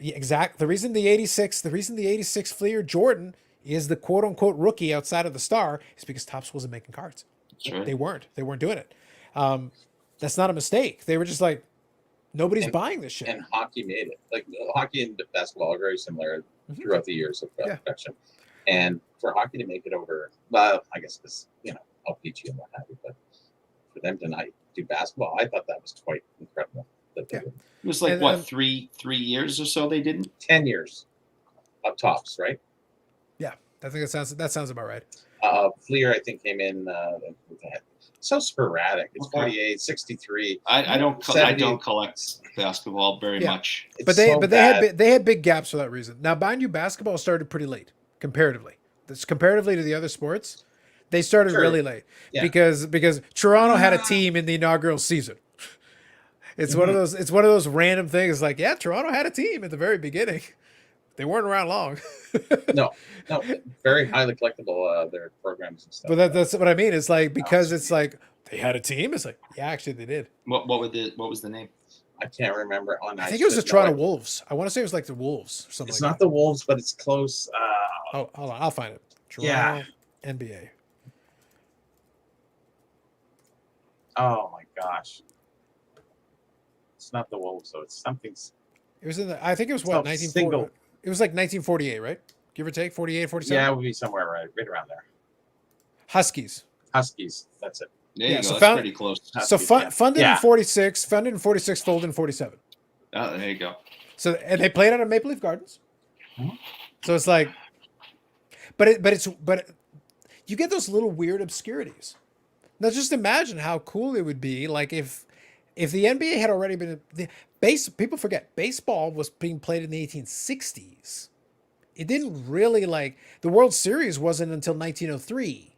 Speaker 1: The reason the 86 Fleer Jordan is the quote unquote rookie outside of the star is because Topps wasn't making cards.
Speaker 3: Sure.
Speaker 1: They weren't doing it. That's not a mistake. They were just like, nobody's buying this shit.
Speaker 4: And hockey made it. Like hockey and basketball are very similar throughout the years of production. And for hockey to make it over, well, I guess this, I'll beat you and what have you, but for them to not do basketball, I thought that was quite incredible.
Speaker 3: It was like, what, 3 years or so they didn't?
Speaker 4: 10 years of Topps, right?
Speaker 1: Yeah, I think that sounds about right.
Speaker 4: Fleer, I think, came in so sporadic. It's 48, 63.
Speaker 3: I don't collect basketball very much.
Speaker 1: But they had big gaps for that reason. Now, mind you, basketball started pretty late comparatively. Comparatively to the other sports, they started really late because Toronto had a team in the inaugural season. It's one of those random things. Like, Toronto had a team at the very beginning. They weren't around long.
Speaker 4: no, very highly collectible their programs and stuff.
Speaker 1: But that's what I mean. It's like because it's like they had a team. It's like actually they did.
Speaker 3: What was the name?
Speaker 4: I can't remember.
Speaker 1: I think it was the Toronto Wolves. I want to say it was like the Wolves or something.
Speaker 4: It's not the Wolves, but it's close.
Speaker 1: Hold on, I'll find it. Toronto NBA.
Speaker 4: Oh my gosh. It's not the Wolves, though. It's something.
Speaker 1: It was I think it was what, 1940. It was like 1948, right? Give or take, 48, 47?
Speaker 4: Yeah, it would be somewhere right around there.
Speaker 1: Huskies.
Speaker 4: That's it.
Speaker 3: There you go.
Speaker 1: So
Speaker 3: That's pretty close.
Speaker 1: Huskies, so funded in 46, folded in 47.
Speaker 3: Oh, there you go.
Speaker 1: So, and they played out of Maple Leaf Gardens. So it's like, but you get those little weird obscurities. Now just imagine how cool it would be, like if the NBA had already been people forget baseball was being played in the 1860s. It didn't really the World Series wasn't until 1903.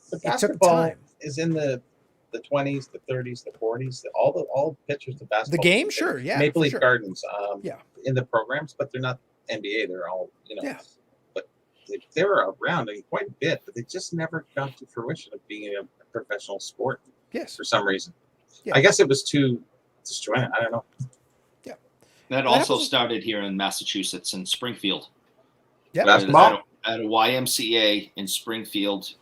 Speaker 4: But basketball is in the 20s, the 30s, the 40s. All pitchers of basketball.
Speaker 1: The game, sure, yeah.
Speaker 4: Maple Leaf Gardens, in the programs, but they're not NBA. They're all But they were around quite a bit, but they just never got to fruition of being a professional sport.
Speaker 1: Yes,
Speaker 4: for some reason.
Speaker 1: Yeah.
Speaker 4: I guess it was too disjointed. I don't know.
Speaker 1: Yeah.
Speaker 3: That also started here in Massachusetts in Springfield.
Speaker 1: Yeah.
Speaker 4: Basketball?
Speaker 3: At a YMCA in Springfield,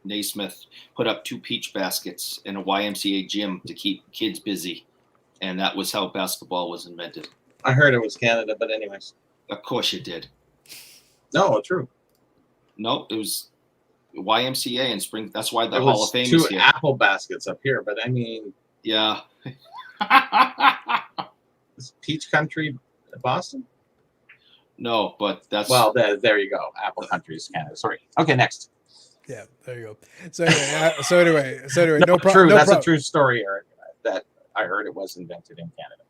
Speaker 3: Naismith put up 2 peach baskets in a YMCA gym to keep kids busy. And that was how basketball was invented.
Speaker 4: I heard it was Canada, but anyways.
Speaker 3: Of course you did.
Speaker 4: No, true.
Speaker 3: No, it was YMCA in Spring. That's why the
Speaker 4: It
Speaker 3: Hall
Speaker 4: was
Speaker 3: of Fame
Speaker 4: 2
Speaker 3: is here.
Speaker 4: apple baskets up here, but I mean.
Speaker 3: Yeah.
Speaker 4: Is Peach Country Boston?
Speaker 3: No, but that's
Speaker 4: there you go. Apple Country is Canada. Sorry. Okay, next.
Speaker 1: Yeah, there you go. So anyway, no problem.
Speaker 4: True,
Speaker 1: no
Speaker 4: that's
Speaker 1: problem.
Speaker 4: a true story, Eric. That I heard it was invented in Canada.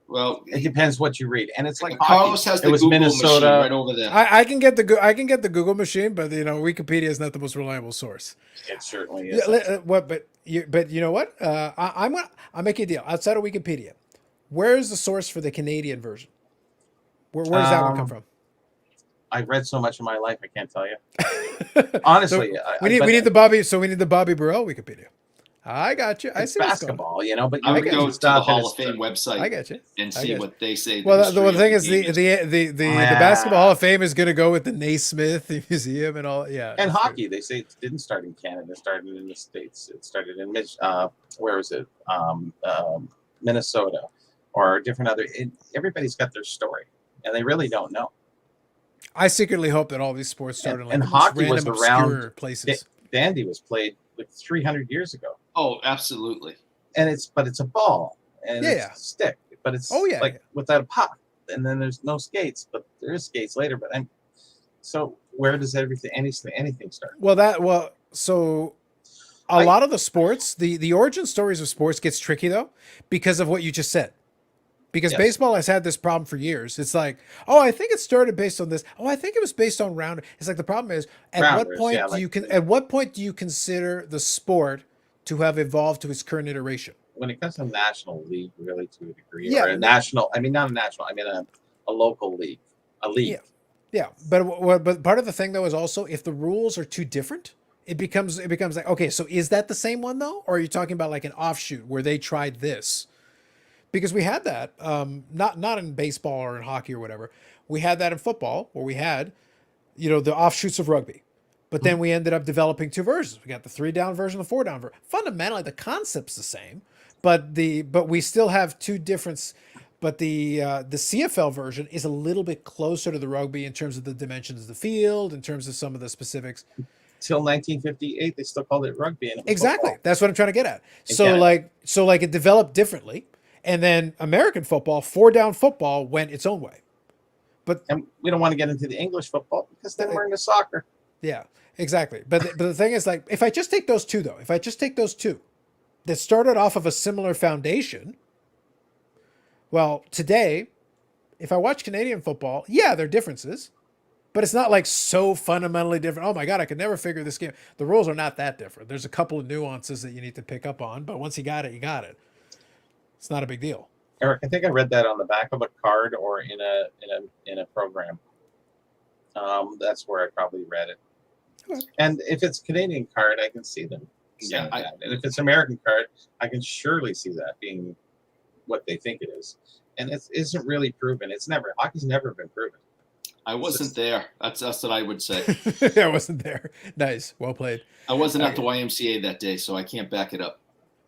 Speaker 3: Well,
Speaker 4: it depends what you read, and it's like
Speaker 3: Carlos
Speaker 4: hockey.
Speaker 3: has the
Speaker 4: it was
Speaker 3: Google
Speaker 4: Minnesota
Speaker 3: machine right over there.
Speaker 1: I can get the Google machine, but Wikipedia is not the most reliable source.
Speaker 4: It certainly is.
Speaker 1: But you know what? I'll make you a deal. Outside of Wikipedia, where is the source for the Canadian version? Where does that one come from?
Speaker 4: I've read so much in my life, I can't tell you. Honestly,
Speaker 1: so we need the Bobby Burrell Wikipedia. I got you. I see
Speaker 4: basketball, but
Speaker 3: I would go to the Hall of Fame website.
Speaker 1: I get you.
Speaker 3: And see what they say.
Speaker 1: Well, the thing is, the Basketball Hall of Fame is going to go with the Naismith Museum and all. Yeah.
Speaker 4: And hockey, they say it didn't start in Canada. It started in the States. It started in where was it? Minnesota, or different other. Everybody's got their story, and they really don't know.
Speaker 1: I secretly hope that all these sports started
Speaker 4: and hockey was around
Speaker 1: places.
Speaker 4: Dandy was played like 300 years ago.
Speaker 3: Oh, absolutely.
Speaker 4: And it's a ball and it's a stick, but it's without a puck. And then there's no skates, but there is skates later. But so where does anything start?
Speaker 1: So a
Speaker 4: I-
Speaker 1: lot of the sports, the origin stories of sports gets tricky though, because of what you just said. Because
Speaker 4: Yes.
Speaker 1: baseball has had this problem for years. It's like, oh, I think it started based on this. Oh, I think it was based on round. It's like the problem is,
Speaker 4: Rounders, yeah,
Speaker 1: at what point do you consider the sport to have evolved to its current iteration?
Speaker 4: When it comes to national league, really, to a degree,
Speaker 1: Yeah.
Speaker 4: or a national. I mean, not a national. I mean, a local league, a league.
Speaker 1: Yeah. Yeah, but part of the thing though is also if the rules are too different, it becomes like, okay, so is that the same one though, or are you talking about like an offshoot where they tried this? Because we had that, not in baseball or in hockey or whatever. We had that in football where we had, the offshoots of rugby, but then we ended up developing two versions. We got the 3-down version, the 4-down version. Fundamentally, the concept's the same, but we still have two different. But the CFL version is a little bit closer to the rugby in terms of the dimensions of the field, in terms of some of the specifics.
Speaker 4: Till 1958, they still called it rugby. And it was
Speaker 1: Exactly.
Speaker 4: football.
Speaker 1: That's what I'm trying to get at.
Speaker 4: In
Speaker 1: So
Speaker 4: Canada.
Speaker 1: like it developed differently, and then American football, 4-down football went its own way.
Speaker 4: And we don't want to get into the English football because then we're into soccer.
Speaker 1: Yeah, exactly. But the thing is, like, if I just take those two that started off of a similar foundation, well, today, if I watch Canadian football, yeah, there are differences, but it's not like so fundamentally different. Oh my God, I could never figure this game. The rules are not that different. There's a couple of nuances that you need to pick up on, but once you got it, you got it. It's not a big deal.
Speaker 4: Eric, I think I read that on the back of a card or in a program. That's where I probably read it.
Speaker 1: Okay.
Speaker 4: And if it's Canadian card, I can see them saying that. And if it's American card, I can surely see that being what they think it is. And it isn't really proven. Hockey's never been proven.
Speaker 3: I wasn't there. That's what I would say.
Speaker 1: I wasn't there. Nice. Well played.
Speaker 3: I wasn't at the YMCA that day, so I can't back it up.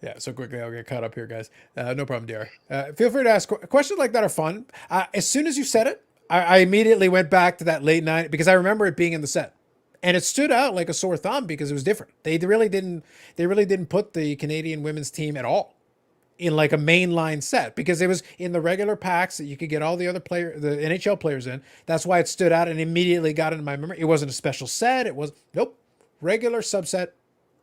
Speaker 1: Yeah, so quickly I'll get caught up here, guys. No problem, DR. Feel free to ask questions like that are fun. As soon as you said it, I immediately went back to that late night because I remember it being in the set, and it stood out like a sore thumb because it was different. They really didn't put the Canadian women's team at all in like a mainline set because it was in the regular packs that you could get all the other the NHL players in. That's why it stood out and immediately got into my memory. It wasn't a special set. It was regular subset,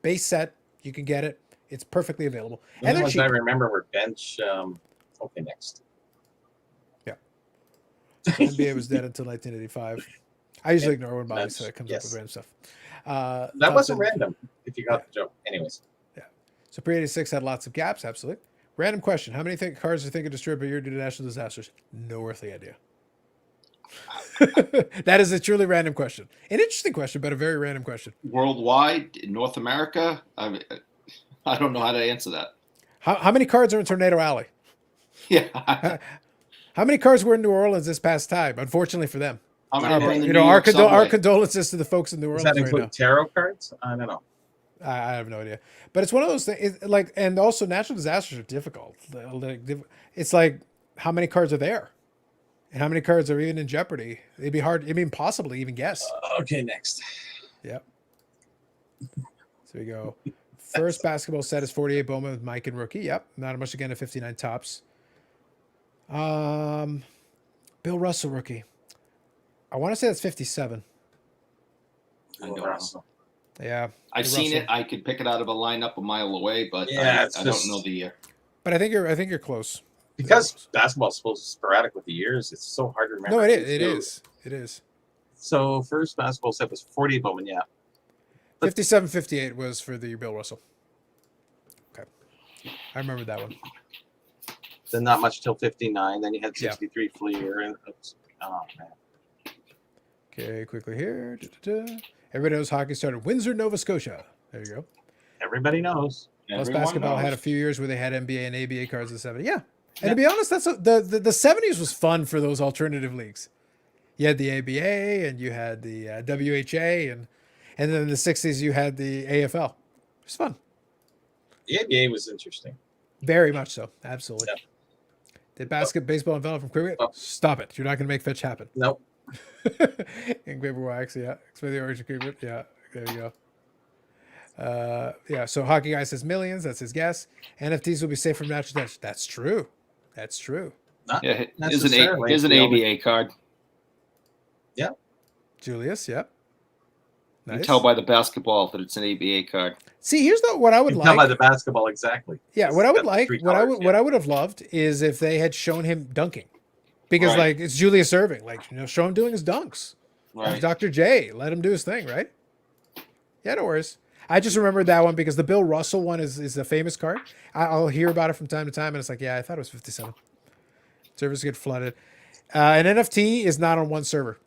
Speaker 1: base set. You can get it. It's perfectly available.
Speaker 4: The
Speaker 1: And they're
Speaker 4: ones
Speaker 1: cheap.
Speaker 4: I remember were bench. Okay, next.
Speaker 1: Yeah. NBA was dead until 1985. I usually ignore when Bobby
Speaker 4: That's-
Speaker 1: comes up
Speaker 4: yes.
Speaker 1: with random stuff.
Speaker 4: That wasn't random, if you got the joke. Anyways.
Speaker 1: So pre-86 had lots of gaps, absolutely. Random question. How many cards are thinking destroyed per year due to natural disasters? No earthly idea. That is a truly random question. An interesting question, but a very random question.
Speaker 3: Worldwide, in North America, I don't know how to answer that.
Speaker 1: How many cards are in Tornado Alley?
Speaker 3: Yeah.
Speaker 1: How many cards were in New Orleans this past time? Unfortunately for them.
Speaker 3: How many are in the
Speaker 1: You
Speaker 3: New
Speaker 1: know,
Speaker 3: York
Speaker 1: our
Speaker 3: subway?
Speaker 1: condolences to the folks in New
Speaker 4: Does
Speaker 1: Orleans
Speaker 4: that
Speaker 1: right
Speaker 4: include
Speaker 1: now.
Speaker 4: tarot cards? I don't know.
Speaker 1: I have no idea, but it's one of those things. And also natural disasters are difficult. It's like how many cards are there, and how many cards are even in jeopardy. It'd be impossible to even guess.
Speaker 4: Okay, next.
Speaker 1: Yep. So we go. First basketball set is 48 Bowman with Mike and rookie. Yep. Not much again at 59 tops. Bill Russell rookie. I want to say that's 57.
Speaker 3: I don't know.
Speaker 4: Russell.
Speaker 1: Yeah.
Speaker 3: I've
Speaker 1: Bill
Speaker 3: seen
Speaker 1: Russell.
Speaker 3: it. I could pick it out of a lineup a mile away, but
Speaker 4: Yeah,
Speaker 3: I don't know the year.
Speaker 1: But I think you're close.
Speaker 4: Because basketball's supposed to be sporadic with the years, it's so hard to remember.
Speaker 1: No, it
Speaker 4: who's who.
Speaker 1: is. It is.
Speaker 4: So first basketball set was 48 Bowman, yeah.
Speaker 1: 57, 58 was for the Bill Russell. Okay. I remember that one.
Speaker 4: Then not much till 59. Then you had
Speaker 1: Yeah.
Speaker 4: 63 Fleer. And oh man.
Speaker 1: Okay, quickly here. Everybody knows hockey started Windsor, Nova Scotia. There you go.
Speaker 4: Everybody knows.
Speaker 1: Plus
Speaker 3: Everyone
Speaker 1: basketball had a
Speaker 3: knows.
Speaker 1: few years where they had NBA and ABA cards in the 70s. Yeah. And to be honest, that's the 70s was fun for those alternative leagues. You had the ABA and you had the WHA and then in the 60s you had the AFL. It was fun.
Speaker 4: The ABA was interesting.
Speaker 1: Very much so. Absolutely.
Speaker 4: Yeah.
Speaker 1: Did baseball envelop from cricket?
Speaker 4: Oh.
Speaker 1: Stop it. You're not going to make fetch happen.
Speaker 4: Nope.
Speaker 1: Engraver wax, yeah. Explain the origin cricket. Yeah, there you go. Yeah, so Hockey Guy says millions. That's his guess. NFTs will be safe from natural damage. That's true. That's true.
Speaker 4: Not
Speaker 3: Yeah, here's
Speaker 4: necessarily.
Speaker 3: an
Speaker 4: The only-
Speaker 3: ABA card.
Speaker 1: Julius, yep.
Speaker 3: You can
Speaker 1: Nice.
Speaker 3: tell by the basketball that it's an ABA card.
Speaker 1: See, here's what I would
Speaker 2: You can tell by
Speaker 1: like.
Speaker 2: the basketball exactly.
Speaker 1: Yeah,
Speaker 2: It's
Speaker 1: what I would
Speaker 2: got the
Speaker 1: like,
Speaker 2: three
Speaker 1: what I
Speaker 2: colors,
Speaker 1: would,
Speaker 2: yeah.
Speaker 1: what I would have loved is if they had shown him dunking, because
Speaker 3: Right.
Speaker 1: like it's Julius Erving, like show him doing his dunks.
Speaker 3: Right.
Speaker 1: Dr. J, let him do his thing, right? Yeah, no worries. I just remembered that one because the Bill Russell one is a famous card. I'll hear about it from time to time, and it's like, yeah, I thought it was 57. Servers get flooded. An NFT is not on one server.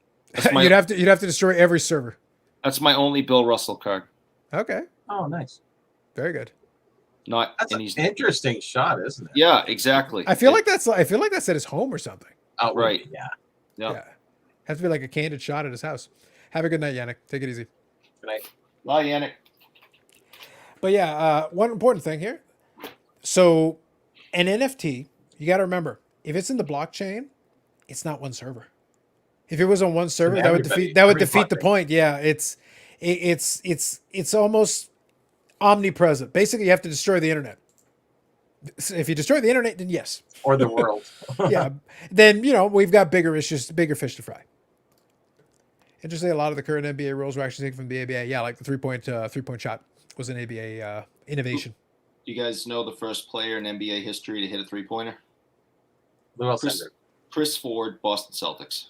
Speaker 3: my-
Speaker 1: you'd have to destroy every server.
Speaker 3: That's my only Bill Russell card.
Speaker 1: Okay,
Speaker 2: Oh, nice.
Speaker 1: very good.
Speaker 3: Not
Speaker 2: That's
Speaker 3: and
Speaker 2: an
Speaker 3: he's
Speaker 2: interesting shot, isn't it?
Speaker 3: yeah, exactly.
Speaker 1: I feel like that's at his home or something.
Speaker 2: Oh,
Speaker 3: Right.
Speaker 2: Yeah.
Speaker 3: yeah.
Speaker 1: Yeah, have to be like a candid shot at his house. Have a good night, Yannick. Take it easy.
Speaker 2: Good night.
Speaker 3: Bye, Yannick.
Speaker 1: But yeah, one important thing here. So, an NFT, you got to remember, if it's in the blockchain, it's not one server. If it was on one server, that would defeat the point. Yeah, it's almost omnipresent. Basically, you have to destroy the internet. So if you destroy the internet, then yes.
Speaker 2: Or the world.
Speaker 1: Yeah, then we've got bigger issues, bigger fish to fry. Interestingly, a lot of the current NBA rules were actually taken from the ABA. Yeah, like the three-point shot was an ABA innovation.
Speaker 3: You guys know the first player in NBA history to hit a three-pointer?
Speaker 2: Who else is it?
Speaker 3: Chris Ford, Boston Celtics.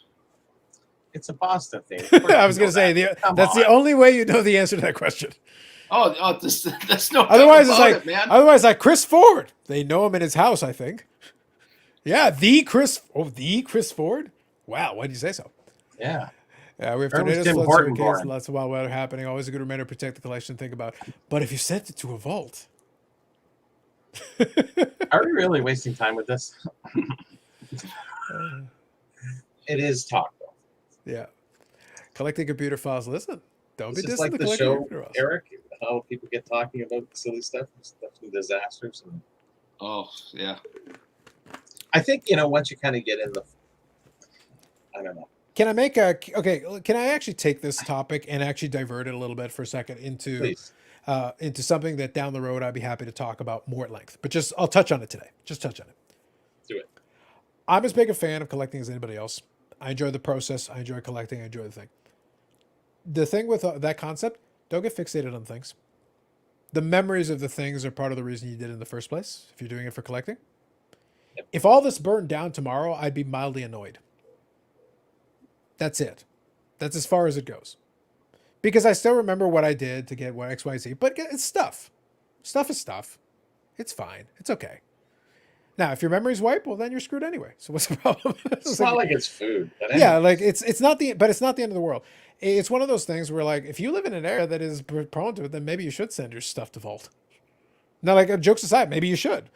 Speaker 2: It's a Boston thing.
Speaker 1: I was going to say that's the only way you know the answer to that question.
Speaker 3: That's no.
Speaker 1: Otherwise, it's like
Speaker 3: man.
Speaker 1: Chris Ford. They know him in his house, I think. Yeah, the Chris Ford. Wow, why did you say so?
Speaker 2: Yeah.
Speaker 1: Yeah, we have
Speaker 2: Where was
Speaker 1: tornadoes,
Speaker 2: Tim
Speaker 1: floods,
Speaker 2: Horton
Speaker 1: hurricanes,
Speaker 2: born?
Speaker 1: lots of wild weather happening. Always a good reminder to protect the collection. Think about. But if you sent it to a vault,
Speaker 2: Are we really wasting time with this? It is talk, though.
Speaker 1: yeah, collecting computer files. Listen, don't be
Speaker 2: This is
Speaker 1: distant
Speaker 2: like
Speaker 1: to
Speaker 2: the
Speaker 1: collecting
Speaker 2: show,
Speaker 1: computer files.
Speaker 2: Eric, how people get talking about silly stuff and disasters. And
Speaker 3: Oh yeah.
Speaker 2: I think, once you kind of get in the, I don't know.
Speaker 1: Can I actually take this topic and actually divert it a little bit for a second into something that down the road I'd be happy to talk about more at length. But I'll touch on it today. Just touch on it.
Speaker 2: Do it.
Speaker 1: I'm as big a fan of collecting as anybody else. I enjoy the process. I enjoy collecting. I enjoy the thing. The thing with that concept, don't get fixated on things. The memories of the things are part of the reason you did it in the first place, if you're doing it for collecting.
Speaker 2: Yep.
Speaker 1: If all this burned down tomorrow, I'd be mildly annoyed. That's it. That's as far as it goes. Because I still remember what I did to get what XYZ, but it's stuff. Stuff is stuff. It's fine. It's okay. Now, if your memory's wiped, well, then you're screwed anyway. So what's the problem?
Speaker 2: It's not like it's food. But
Speaker 1: yeah, like it's not the end of the world. It's one of those things where, like, if you live in an area that is prone to it, then maybe you should send your stuff to Vault. Now, like, jokes aside, maybe you should,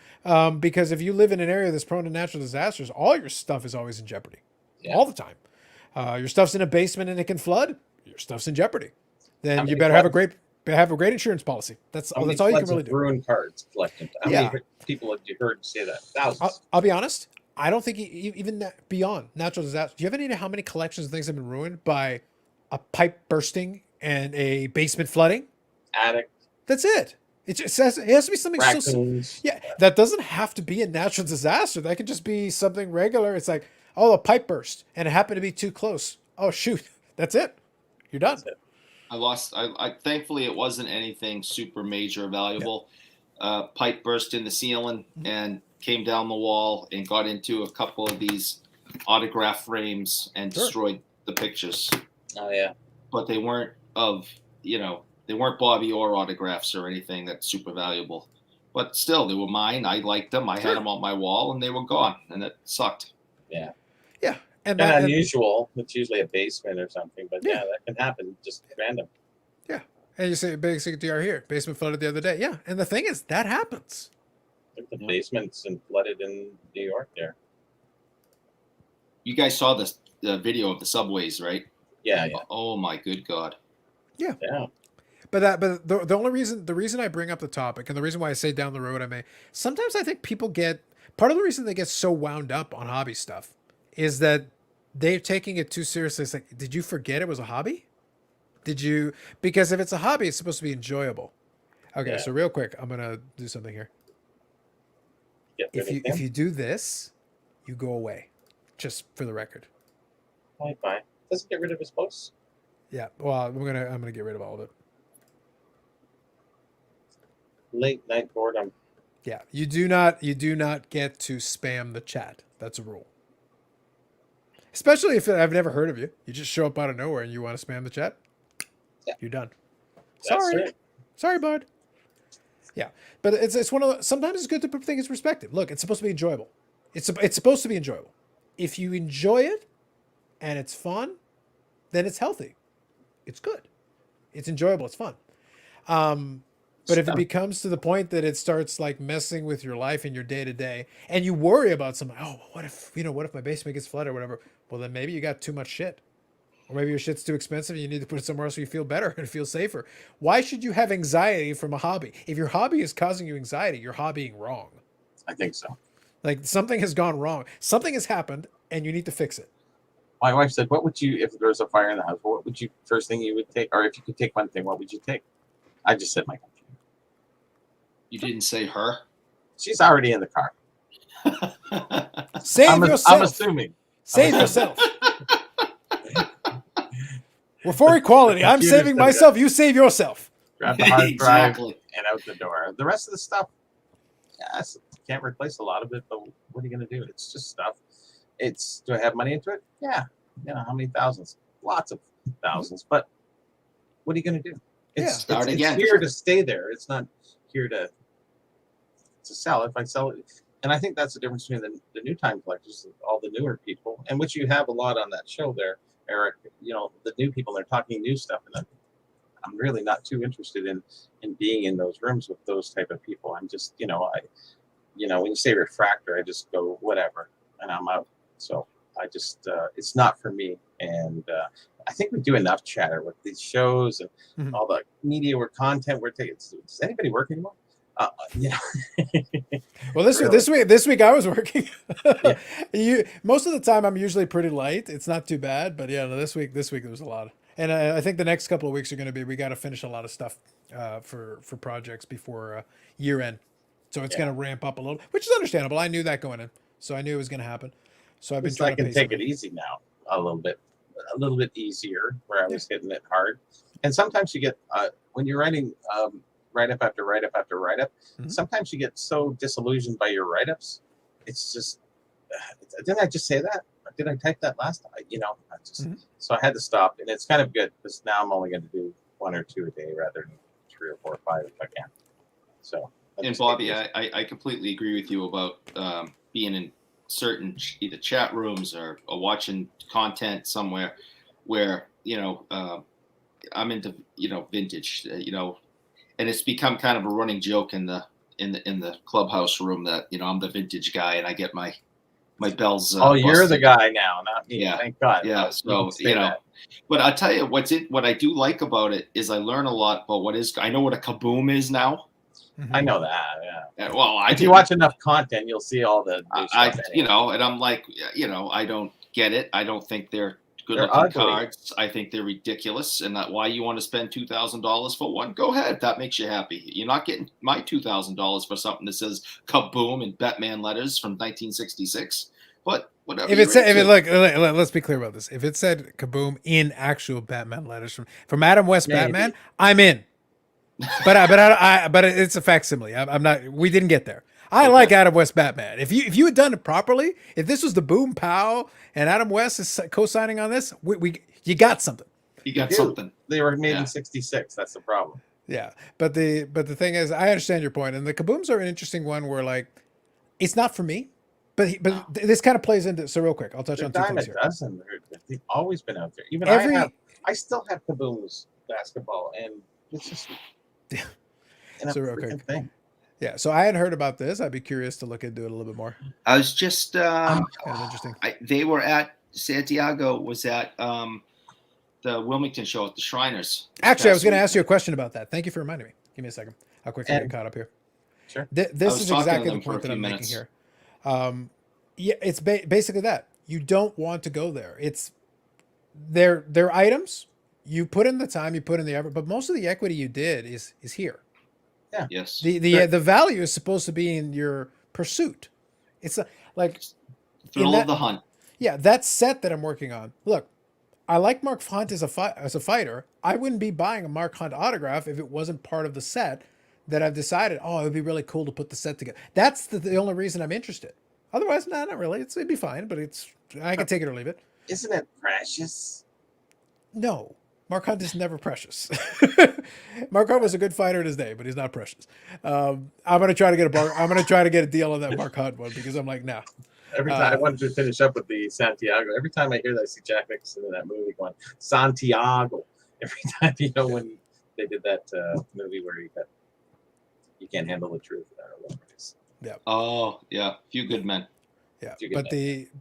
Speaker 1: because if you live in an area that's prone to natural disasters, all your stuff is always in jeopardy, all the time. Your stuff's in a basement and it can flood. Your stuff's in jeopardy. Then you better have a great insurance policy. That's all you can really do.
Speaker 2: Ruined cards collected. How many people have you heard say that? Thousands.
Speaker 1: I'll be honest. I don't think even that beyond natural disasters. Do you have any idea how many collections of things have been ruined by a pipe bursting and a basement flooding?
Speaker 2: Attic.
Speaker 1: That's it. It has to be something
Speaker 2: Raccoons.
Speaker 1: that doesn't have to be a natural disaster. That could just be something regular. It's like, oh, a pipe burst and it happened to be too close. Oh shoot, that's it. You're done.
Speaker 2: That's it.
Speaker 3: I thankfully it wasn't anything super major valuable. Pipe burst in the ceiling and came down the wall and got into a couple of these autograph frames and destroyed the pictures.
Speaker 2: Oh yeah.
Speaker 3: But they weren't they weren't Bobby Orr autographs or anything that's super valuable. But still, they were mine. I liked them. I had them on my wall and they were gone, and it sucked.
Speaker 2: Yeah.
Speaker 1: Yeah. And
Speaker 2: unusual. It's usually a basement or something, but that can happen just random.
Speaker 1: Yeah. And you say basic DR here. Basement flooded the other day. Yeah. And the thing is, that happens.
Speaker 2: I think the basement's flooded in New York there.
Speaker 3: You guys saw the video of the subways, right?
Speaker 2: Yeah.
Speaker 3: Oh my good God.
Speaker 1: Yeah.
Speaker 2: Yeah.
Speaker 1: But the reason I bring up the topic and the reason why I say down the road sometimes I think people part of the reason they get so wound up on hobby stuff is that they're taking it too seriously. It's like, did you forget it was a hobby? Because if it's a hobby, it's supposed to be enjoyable. Okay, so real quick, I'm gonna do something here. If you do this, you go away. Just for the record.
Speaker 2: Bye. Doesn't get rid of his posts.
Speaker 1: Yeah. Well, I'm gonna get rid of all of it.
Speaker 4: Late night boredom.
Speaker 1: Yeah. You do not get to spam the chat. That's a rule. Especially if I've never heard of you. You just show up out of nowhere and you want to spam the chat.
Speaker 4: Yeah.
Speaker 1: You're done.
Speaker 4: That's
Speaker 1: Sorry.
Speaker 4: right.
Speaker 1: Sorry, bud. Yeah. But it's one of the, sometimes it's good to put things in perspective. Look, it's supposed to be enjoyable. It's supposed to be enjoyable. If you enjoy it and it's fun, then it's healthy. It's good. It's enjoyable. It's fun. But if it becomes to the point that it starts like messing with your life and your day to day, and you worry about something, oh, what if my basement gets flooded or whatever? Well, then maybe you got too much shit, or maybe your shit's too expensive and you need to put it somewhere else so you feel better and feel safer. Why should you have anxiety from a hobby? If your hobby is causing you anxiety, you're hobbying wrong.
Speaker 4: I think so.
Speaker 1: Like something has gone wrong. Something has happened, and you need to fix it.
Speaker 4: My wife said, "What would you, if there was a fire in the house? What would you first thing you would take, or if you could take one thing, what would you take?" I just said my computer.
Speaker 3: You didn't say her.
Speaker 4: She's already in the car.
Speaker 1: Save yourself.
Speaker 4: I'm assuming.
Speaker 1: Save yourself. We're for equality. I'm saving myself. You save yourself.
Speaker 4: Grab the hard drive
Speaker 3: Exactly.
Speaker 4: and out the door. The rest of the stuff, yes, can't replace a lot of it, but what are you going to do? It's just stuff. Do I have money into it? Yeah. How many thousands? Lots of thousands. But what are you going to do?
Speaker 3: Start again.
Speaker 4: It's here to stay there. It's not here to sell. If I sell it, and I think that's the difference between the new time collectors, all the newer people, and which you have a lot on that show there, Eric. The new people, they're talking new stuff, and I'm really not too interested in being in those rooms with those type of people. I'm just, when you say refractor, I just go whatever, and I'm out. So I just, it's not for me. And I think we do enough chatter with these shows and all the media or content we're taking. Does anybody work anymore? Yeah.
Speaker 1: Well, this week I was working. Most of the time I'm usually pretty light. It's not too bad, but yeah, no, this week there was a lot. And I think the next couple of weeks are going to be, we got to finish a lot of stuff for projects before year end. So it's going to ramp up a little, which is understandable. I knew that going in, so I knew it was going to happen. So I've been trying to
Speaker 4: take it easy now, a little bit easier, where I was hitting it hard. And sometimes you get when you're writing write up after write up after write up, sometimes you get so disillusioned by your write ups. It's just, didn't I just say that? Did I type that last time? So I had to stop, and it's kind of good because now I'm only going to do 1 or 2 a day rather than 3 or 4 or 5 if I can. So.
Speaker 3: And Bobby, I completely agree with you about being in certain either chat rooms or watching content somewhere where I'm into vintage, and it's become kind of a running joke in the clubhouse room that I'm the vintage guy and I get my bells.
Speaker 4: You're the guy now, not me.
Speaker 3: Yeah.
Speaker 4: Thank God.
Speaker 3: Yeah. So but I'll tell you what I do like about it is I learn a lot about I know what a kaboom is now.
Speaker 4: I know that. Yeah.
Speaker 3: Well,
Speaker 4: if you watch enough content, you'll see all the.
Speaker 3: And I'm like, I don't get it. I don't think they're good-looking cards. I think they're ridiculous, and that why you want to spend $2,000 for one? Go ahead. That makes you happy. You're not getting my $2,000 for something that says "Kaboom" in Batman letters from 1966. But whatever.
Speaker 1: Let's be clear about this. If it said "Kaboom" in actual Batman letters from Adam West Batman, I'm in. But it's a facsimile. I'm not. We didn't get there. I like Adam West Batman. If you had done it properly, if this was the Boom Pow and Adam West is co-signing on this, you got something.
Speaker 3: You got something.
Speaker 4: They were made in '66. That's the problem.
Speaker 1: Yeah, but the thing is, I understand your point, and the Kabooms are an interesting one where like it's not for me, but this kind of plays into. So real quick, I'll touch on 2 things here.
Speaker 4: They've always been out there. Even I still have Kabooms basketball, and it's just.
Speaker 1: So real quick. Thing. Yeah, so I hadn't heard about this. I'd be curious to look into it a little bit more.
Speaker 5: I was just
Speaker 1: kind of interesting.
Speaker 5: They were at Santiago. Was at the Wilmington show at the Shriners.
Speaker 1: Actually, I was going to ask you a question about that. Thank you for reminding me. Give me a second. How quickly get caught up here?
Speaker 4: Sure.
Speaker 1: This is exactly the point that I'm making here. It's basically that you don't want to go there. It's they're items. You put in the time, you put in the effort, but most of the equity you did is here.
Speaker 4: Yeah.
Speaker 3: Yes.
Speaker 1: The value is supposed to be in your pursuit. It's like
Speaker 3: thrill of the hunt.
Speaker 1: Yeah, that set that I'm working on. Look, I like Mark Hunt as a fighter. I wouldn't be buying a Mark Hunt autograph if it wasn't part of the set that I've decided, oh, it would be really cool to put the set together. That's the only reason I'm interested. Otherwise, no, not really. It'd be fine, but I can take it or leave it.
Speaker 4: Isn't it precious?
Speaker 1: No, Mark Hunt is never precious. Mark Hunt was a good fighter in his day, but he's not precious. I'm gonna try to get a deal on that Mark Hunt one because I'm like, nah.
Speaker 4: Every time I wanted to finish up with the Santiago. Every time I hear that, I see Jack Nicholson in that movie going Santiago. Every time, when they did that movie where you can't handle the truth. I don't know what it is.
Speaker 1: Yeah.
Speaker 3: Oh yeah, Few Good Men.
Speaker 1: Yeah,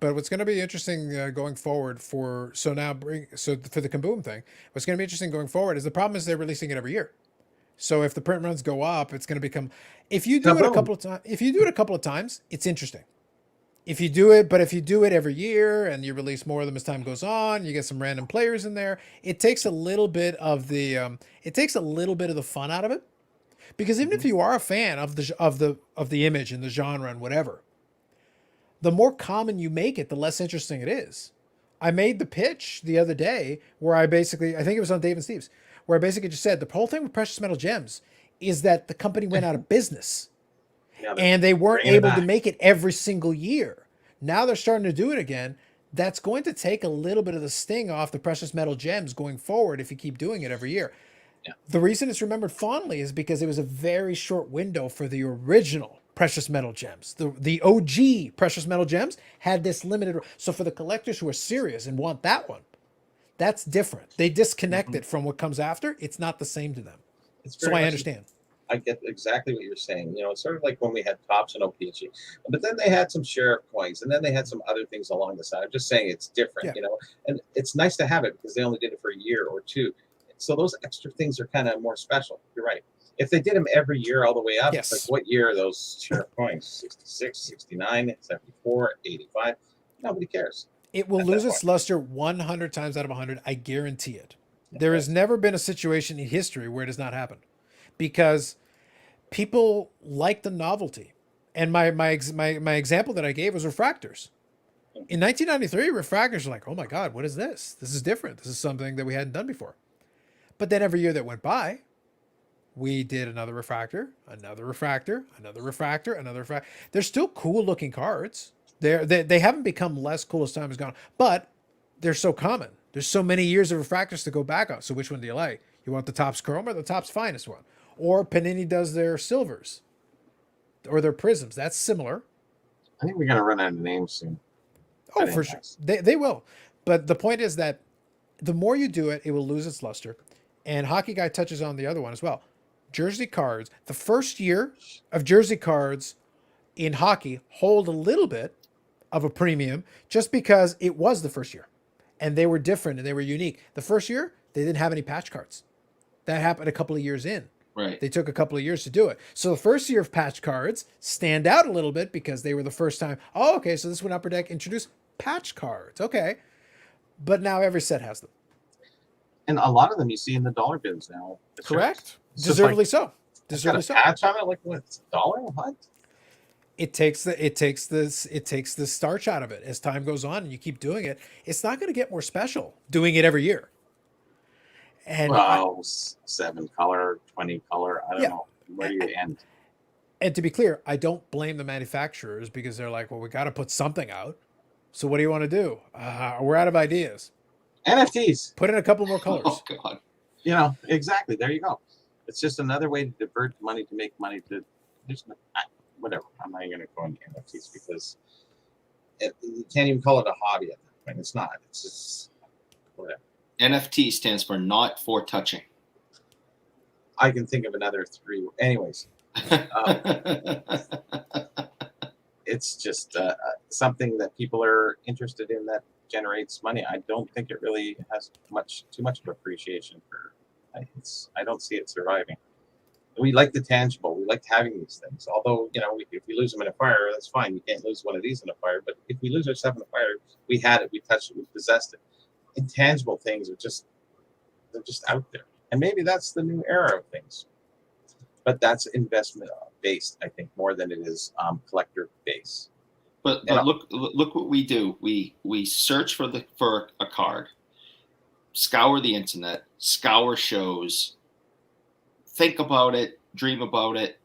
Speaker 1: but what's going to be interesting going forward for the Kaboom thing, what's going to be interesting going forward is the problem is they're releasing it every year. So if the print runs go up, it's going to become if you do it a couple of times, it's interesting. If you do it every year and you release more of them as time goes on, you get some random players in there. It takes a little bit of the fun out of it, because even if you are a fan of the image and the genre and whatever, the more common you make it, the less interesting it is. I made the pitch the other day where I think it was on Dave and Steve's, where I basically just said the whole thing with precious metal gems is that the company went out of business. And they weren't able to make it every single year. Now they're starting to do it again. That's going to take a little bit of the sting off the precious metal gems going forward if you keep doing it every year.
Speaker 4: Yeah.
Speaker 1: The reason it's remembered fondly is because it was a very short window for the original precious metal gems. The OG precious metal gems had this limited. So for the collectors who are serious and want that one, that's different. They disconnect it from what comes after. It's not the same to them. So I understand.
Speaker 4: I get exactly what you're saying. It's sort of like when we had Tops and OPG, but then they had some sheriff coins, and then they had some other things along the side. I'm just saying it's different, and it's nice to have it because they only did it for a year or two. So those extra things are kind of more special. You're right. If they did them every year all the way up,
Speaker 1: yes.
Speaker 4: It's like what year are those sheriff coins? 66, 69, 74, 85? Nobody cares.
Speaker 1: It will lose its luster 100 times out of 100. I guarantee it. There has never been a situation in history where it has not happened, because people like the novelty. And my example that I gave was refractors. In 1993, refractors were like, oh my God, what is this? This is different. This is something that we hadn't done before. But then every year that went by, we did another refractor, another refractor, another refractor, another refractor. They're still cool looking cards. They haven't become less cool as time has gone, but they're so common. There's so many years of refractors to go back on. So which one do you like? You want the Topps Chrome or the Topps Finest one? Or Panini does their silvers or their prisms. That's similar.
Speaker 4: I think we're going to run out of names soon.
Speaker 1: Oh, for sure. They will. But the point is that the more you do it, it will lose its luster. And Hockey Guy touches on the other one as well. Jersey cards. The first year of jersey cards in hockey hold a little bit of a premium just because it was the first year. And they were different and they were unique. The first year, they didn't have any patch cards. That happened a couple of years in.
Speaker 3: Right.
Speaker 1: They took a couple of years to do it. So the first year of patch cards stand out a little bit because they were the first time. Oh, okay. So this when Upper Deck introduced patch cards. Okay. But now every set has them.
Speaker 4: And a lot of them you see in the dollar bins now.
Speaker 1: Correct. Deservedly so.
Speaker 4: Deservedly so. Patch on it, like what's $1? What?
Speaker 1: It takes the starch out of it as time goes on and you keep doing it. It's not going to get more special doing it every year. And
Speaker 4: 7 color, 20 color. I don't know. Where do you end?
Speaker 1: And to be clear, I don't blame the manufacturers because they're like, well, we got to put something out. So what do you want to do? We're out of ideas.
Speaker 4: NFTs.
Speaker 1: Put in a couple more colors.
Speaker 3: Oh, God.
Speaker 4: Exactly. There you go. It's just another way to divert money to make money to whatever. I'm not even going to go into NFTs because you can't even call it a hobby at that point. It's not. It's just whatever.
Speaker 3: NFT stands for not for touching.
Speaker 4: I can think of another 3. Anyways, it's just something that people are interested in that generates money. I don't think it really has too much of appreciation for. I don't see it surviving. We like the tangible. We like having these things. Although, if we lose them in a fire, that's fine. We can't lose one of these in a fire. But if we lose our stuff in a fire, we had it, we touched it, we possessed it. Intangible things they're just out there. And maybe that's the new era of things. But that's investment based, I think, more than it is collector based.
Speaker 3: But look what we do. We search for a card.
Speaker 5: scour the internet, scour shows, think about it, dream about it.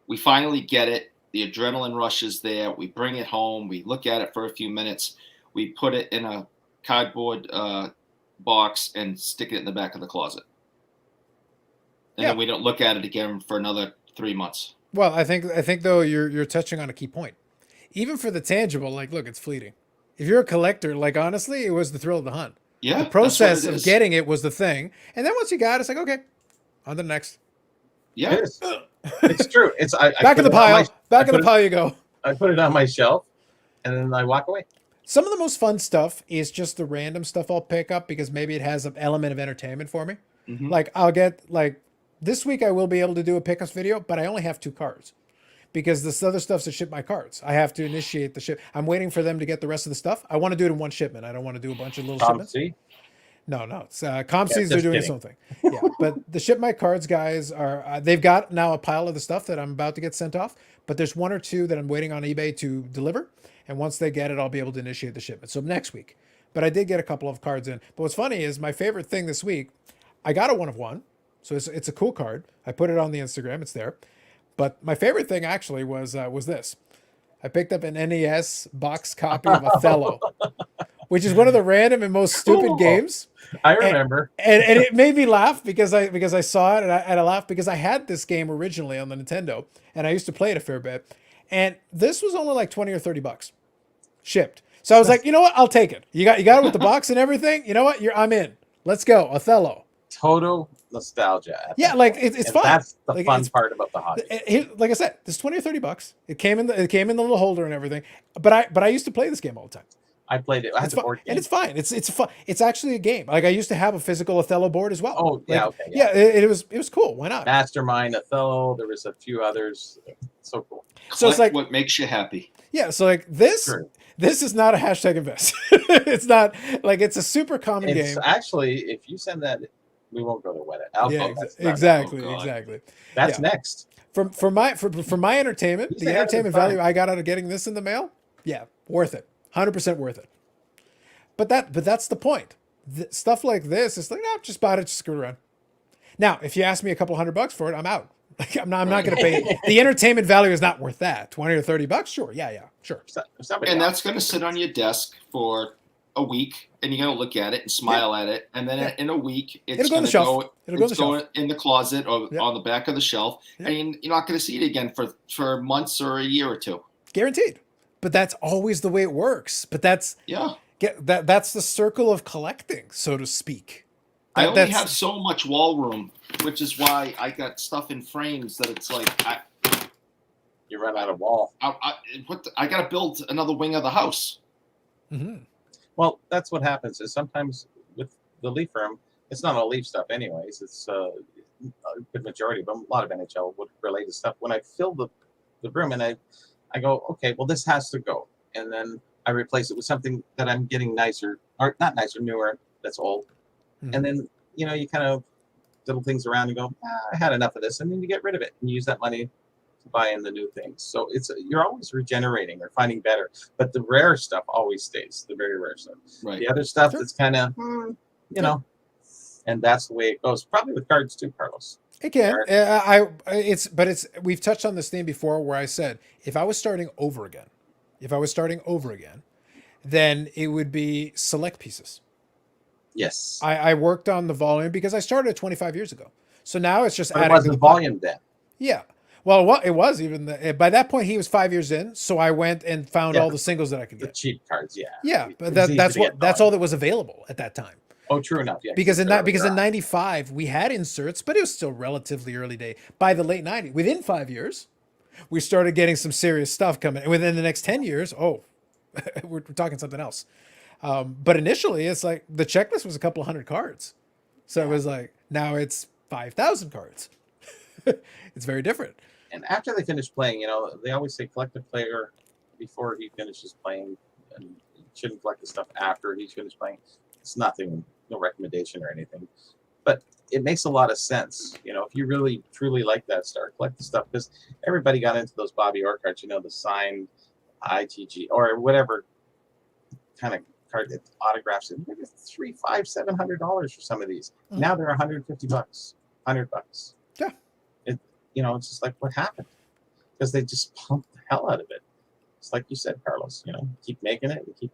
Speaker 5: We finally get it. The adrenaline rush is there. We bring it home. We look at it for a few minutes. We put it in a cardboard box and stick it in the back of the closet. And then we don't look at it again for another 3 months.
Speaker 1: Well, I think though you're touching on a key point. Even for the tangible, like, look, it's fleeting. If you're a collector, like, honestly, it was the thrill of the hunt.
Speaker 5: Yeah,
Speaker 1: the process of getting it was the thing, and then once you got it, it's like, okay, on to the next.
Speaker 5: Yeah,
Speaker 2: It is. It's true. It's
Speaker 1: back in the pile. Back in the pile you go.
Speaker 2: I put it on my shelf, and then I walk away.
Speaker 1: Some of the most fun stuff is just the random stuff I'll pick up because maybe it has an element of entertainment for me.
Speaker 5: Mm-hmm.
Speaker 1: Like I'll get like this week I will be able to do a pickups video, but I only have 2 cards. Because this other stuff's to ship my cards. I have to initiate the ship. I'm waiting for them to get the rest of the stuff. I want to do it in one shipment. I don't want to do a bunch of little shipments. No. It's ComSeeds. They're doing something. Yeah, but the Ship My Cards guys are. They've got now a pile of the stuff that I'm about to get sent off. But there's 1 or 2 that I'm waiting on eBay to deliver. And once they get it, I'll be able to initiate the shipment. So next week. But I did get a couple of cards in. But what's funny is my favorite thing this week. I got a 1 of 1. So it's a cool card. I put it on the Instagram. It's there. But my favorite thing actually was this. I picked up an NES box copy of Othello, which is one of the random and most stupid games.
Speaker 2: I remember,
Speaker 1: and it made me laugh because I saw it and I laughed because I had this game originally on the Nintendo and I used to play it a fair bit, and this was only like $20 or $30 shipped. So I was like, you know what, I'll take it. You got it with the box and everything. You know what, I'm in. Let's go, Othello.
Speaker 2: Total nostalgia.
Speaker 1: Yeah, like it's fun.
Speaker 2: That's the
Speaker 1: like,
Speaker 2: fun part about the hobby.
Speaker 1: Like I said, this $20 or $30. It came in the little holder and everything. But I used to play this game all the time.
Speaker 2: I played it. I had the board game.
Speaker 1: And it's fine. It's fun. It's actually a game. Like I used to have a physical Othello board as well.
Speaker 2: Oh yeah,
Speaker 1: like,
Speaker 2: okay.
Speaker 1: Yeah, it was cool. Why not?
Speaker 2: Mastermind, Othello. There was a few others. So cool.
Speaker 1: So it's like
Speaker 5: what makes you happy.
Speaker 1: Yeah. So like this. True. This is not a hashtag invest. It's not like it's a super common game.
Speaker 2: Actually, if you send that, we won't go to Reddit.
Speaker 1: Yeah, exactly.
Speaker 2: That's next.
Speaker 1: For my entertainment, the entertainment value I got out of getting this in the mail, yeah, worth it, 100% worth it. But that's the point. Stuff like this, it's like, no, just bought it, just screw around. Now, if you ask me a couple $100 for it, I'm out. Like, I'm not going to pay. The entertainment value is not worth that. $20 or $30, sure, yeah, sure.
Speaker 5: And that's going to sit on your desk for a week, and you're going to look at it and smile at it, and then in a week it's going to go in the closet or on the back of the shelf, and you're not going to see it again for months or a year or 2.
Speaker 1: Guaranteed. But that's always the way it works. But that's that's the circle of collecting, so to speak.
Speaker 5: I only have so much wall room, which is why I got stuff in frames that it's like
Speaker 2: you run out of wall.
Speaker 5: I got to build another wing of the house.
Speaker 1: Mm-hmm.
Speaker 2: Well, that's what happens. Is sometimes with the Leaf Room, it's not all Leaf stuff, anyways. It's a good majority of them. A lot of NHL related stuff. When I fill the room and I go, okay, well, this has to go, and then I replace it with something that I'm getting nicer, or not nicer, newer. That's old. And then, you kind of little things around and go, I had enough of this. And then you get rid of it and use that money to buy in the new things. So you're always regenerating or finding better. But the rare stuff always stays, the very rare stuff. Right. The other stuff that's kind of, and that's the way it goes. Probably with cards too, Carlos.
Speaker 1: It can. We've touched on this theme before where I said, if I was starting over again, then it would be select pieces.
Speaker 2: Yes.
Speaker 1: I worked on the volume because I started 25 years ago. So now it's just
Speaker 2: adding. It wasn't volume then.
Speaker 1: Yeah. Well, it was even by that point he was 5 years in. So I went and found all the singles that I could get.
Speaker 2: The cheap cards, yeah.
Speaker 1: Yeah, but that's all that was available at that time.
Speaker 2: Oh, true enough. Yeah.
Speaker 1: Because in 95 we had inserts, but it was still relatively early day. By the late 90s, within 5 years, we started getting some serious stuff coming. And within the next 10 years, we're talking something else. But initially, it's like the checklist was a couple of 100 cards. So it was like, now it's 5,000 cards. It's very different.
Speaker 2: And after they finish playing, they always say collect a player before he finishes playing, and he shouldn't collect the stuff after he's finished playing. It's nothing, no recommendation or anything. But it makes a lot of sense. If you really, truly like that star, collect the stuff, because everybody got into those Bobby Orr cards, the signed ITG or whatever kind of card autographs. Maybe $300, $500, $700 for some of these. Now they're $150, $100.
Speaker 1: Yeah.
Speaker 2: It's just like, what happened? Because they just pumped the hell out of it. It's like you said, Carlos. Keep making it, and keep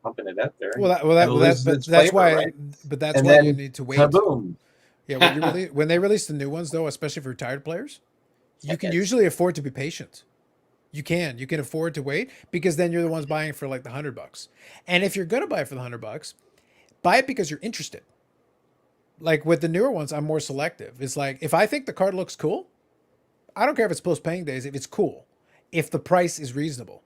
Speaker 2: pumping it out there.
Speaker 1: That's why.
Speaker 2: Right?
Speaker 1: But that's
Speaker 2: And
Speaker 1: why
Speaker 2: then
Speaker 1: you need to wait.
Speaker 2: Kaboom!
Speaker 1: Yeah, when they release the new ones, though, especially for retired players, you can usually afford to be patient. You can afford to wait because then you're the ones buying it for like the $100. And if you're gonna buy it for the $100, buy it because you're interested. Like with the newer ones, I'm more selective. It's like if I think the card looks cool, I don't care if it's post paying days. If it's cool, if the price is reasonable.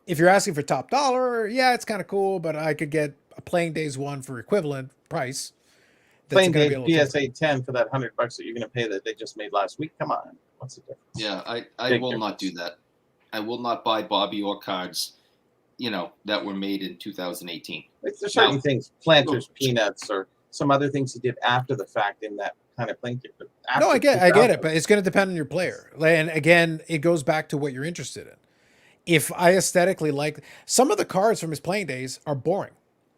Speaker 1: If you're asking for top dollar, yeah, it's kind of cool, but I could get a playing days one for equivalent price.
Speaker 2: Playing day PSA 10 for that $100 that you're going to pay that they just made last week. Come on, what's the difference?
Speaker 5: Yeah, I will not do that. I will not buy Bobby Orr cards, that were made in 2018.
Speaker 2: There's certain things, Planters, Peanuts, or some other things he did after the fact in that kind of playing kit.
Speaker 1: No, I get it, but it's going to depend on your player. And again, it goes back to what you're interested in. If I aesthetically like some of the cards from his playing days are boring.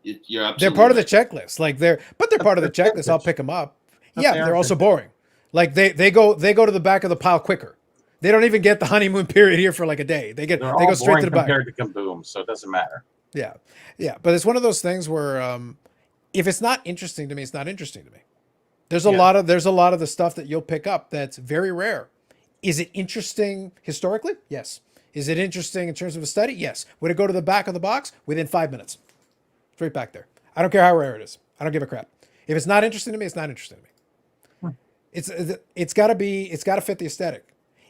Speaker 5: You're absolutely
Speaker 1: they're part of
Speaker 5: right.
Speaker 1: the checklist. Like they're part of the checklist. I'll pick them up. Yeah, they're also boring. Like they go to the back of the pile quicker. They don't even get the honeymoon period here for like a day. They go straight to the back.
Speaker 2: Compared to Kaboom, so it doesn't matter.
Speaker 1: Yeah. But it's one of those things where if it's not interesting to me, it's not interesting to me. There's a lot of the stuff that you'll pick up that's very rare. Is it interesting historically? Yes. Is it interesting in terms of a study? Yes. Would it go to the back of the box within 5 minutes? Straight back there. I don't care how rare it is. I don't give a crap. If it's not interesting to me, it's not interesting to me. It's got to fit the aesthetic.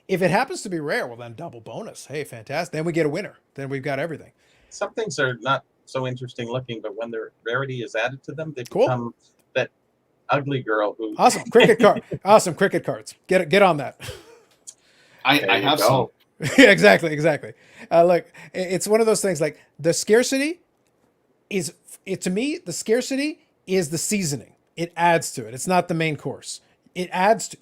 Speaker 1: If it happens to be rare, well then double bonus. Hey, fantastic. Then we get a winner. Then we've got everything.
Speaker 2: Some things are not so interesting looking, but when their rarity is added to them, they become that ugly girl who.
Speaker 1: Awesome cricket card. Awesome cricket cards. Get on that.
Speaker 5: I have some.
Speaker 1: Yeah, exactly. Look, it's one of those things. Like the scarcity to me, the scarcity is the seasoning. It adds to it. It's not the main course. It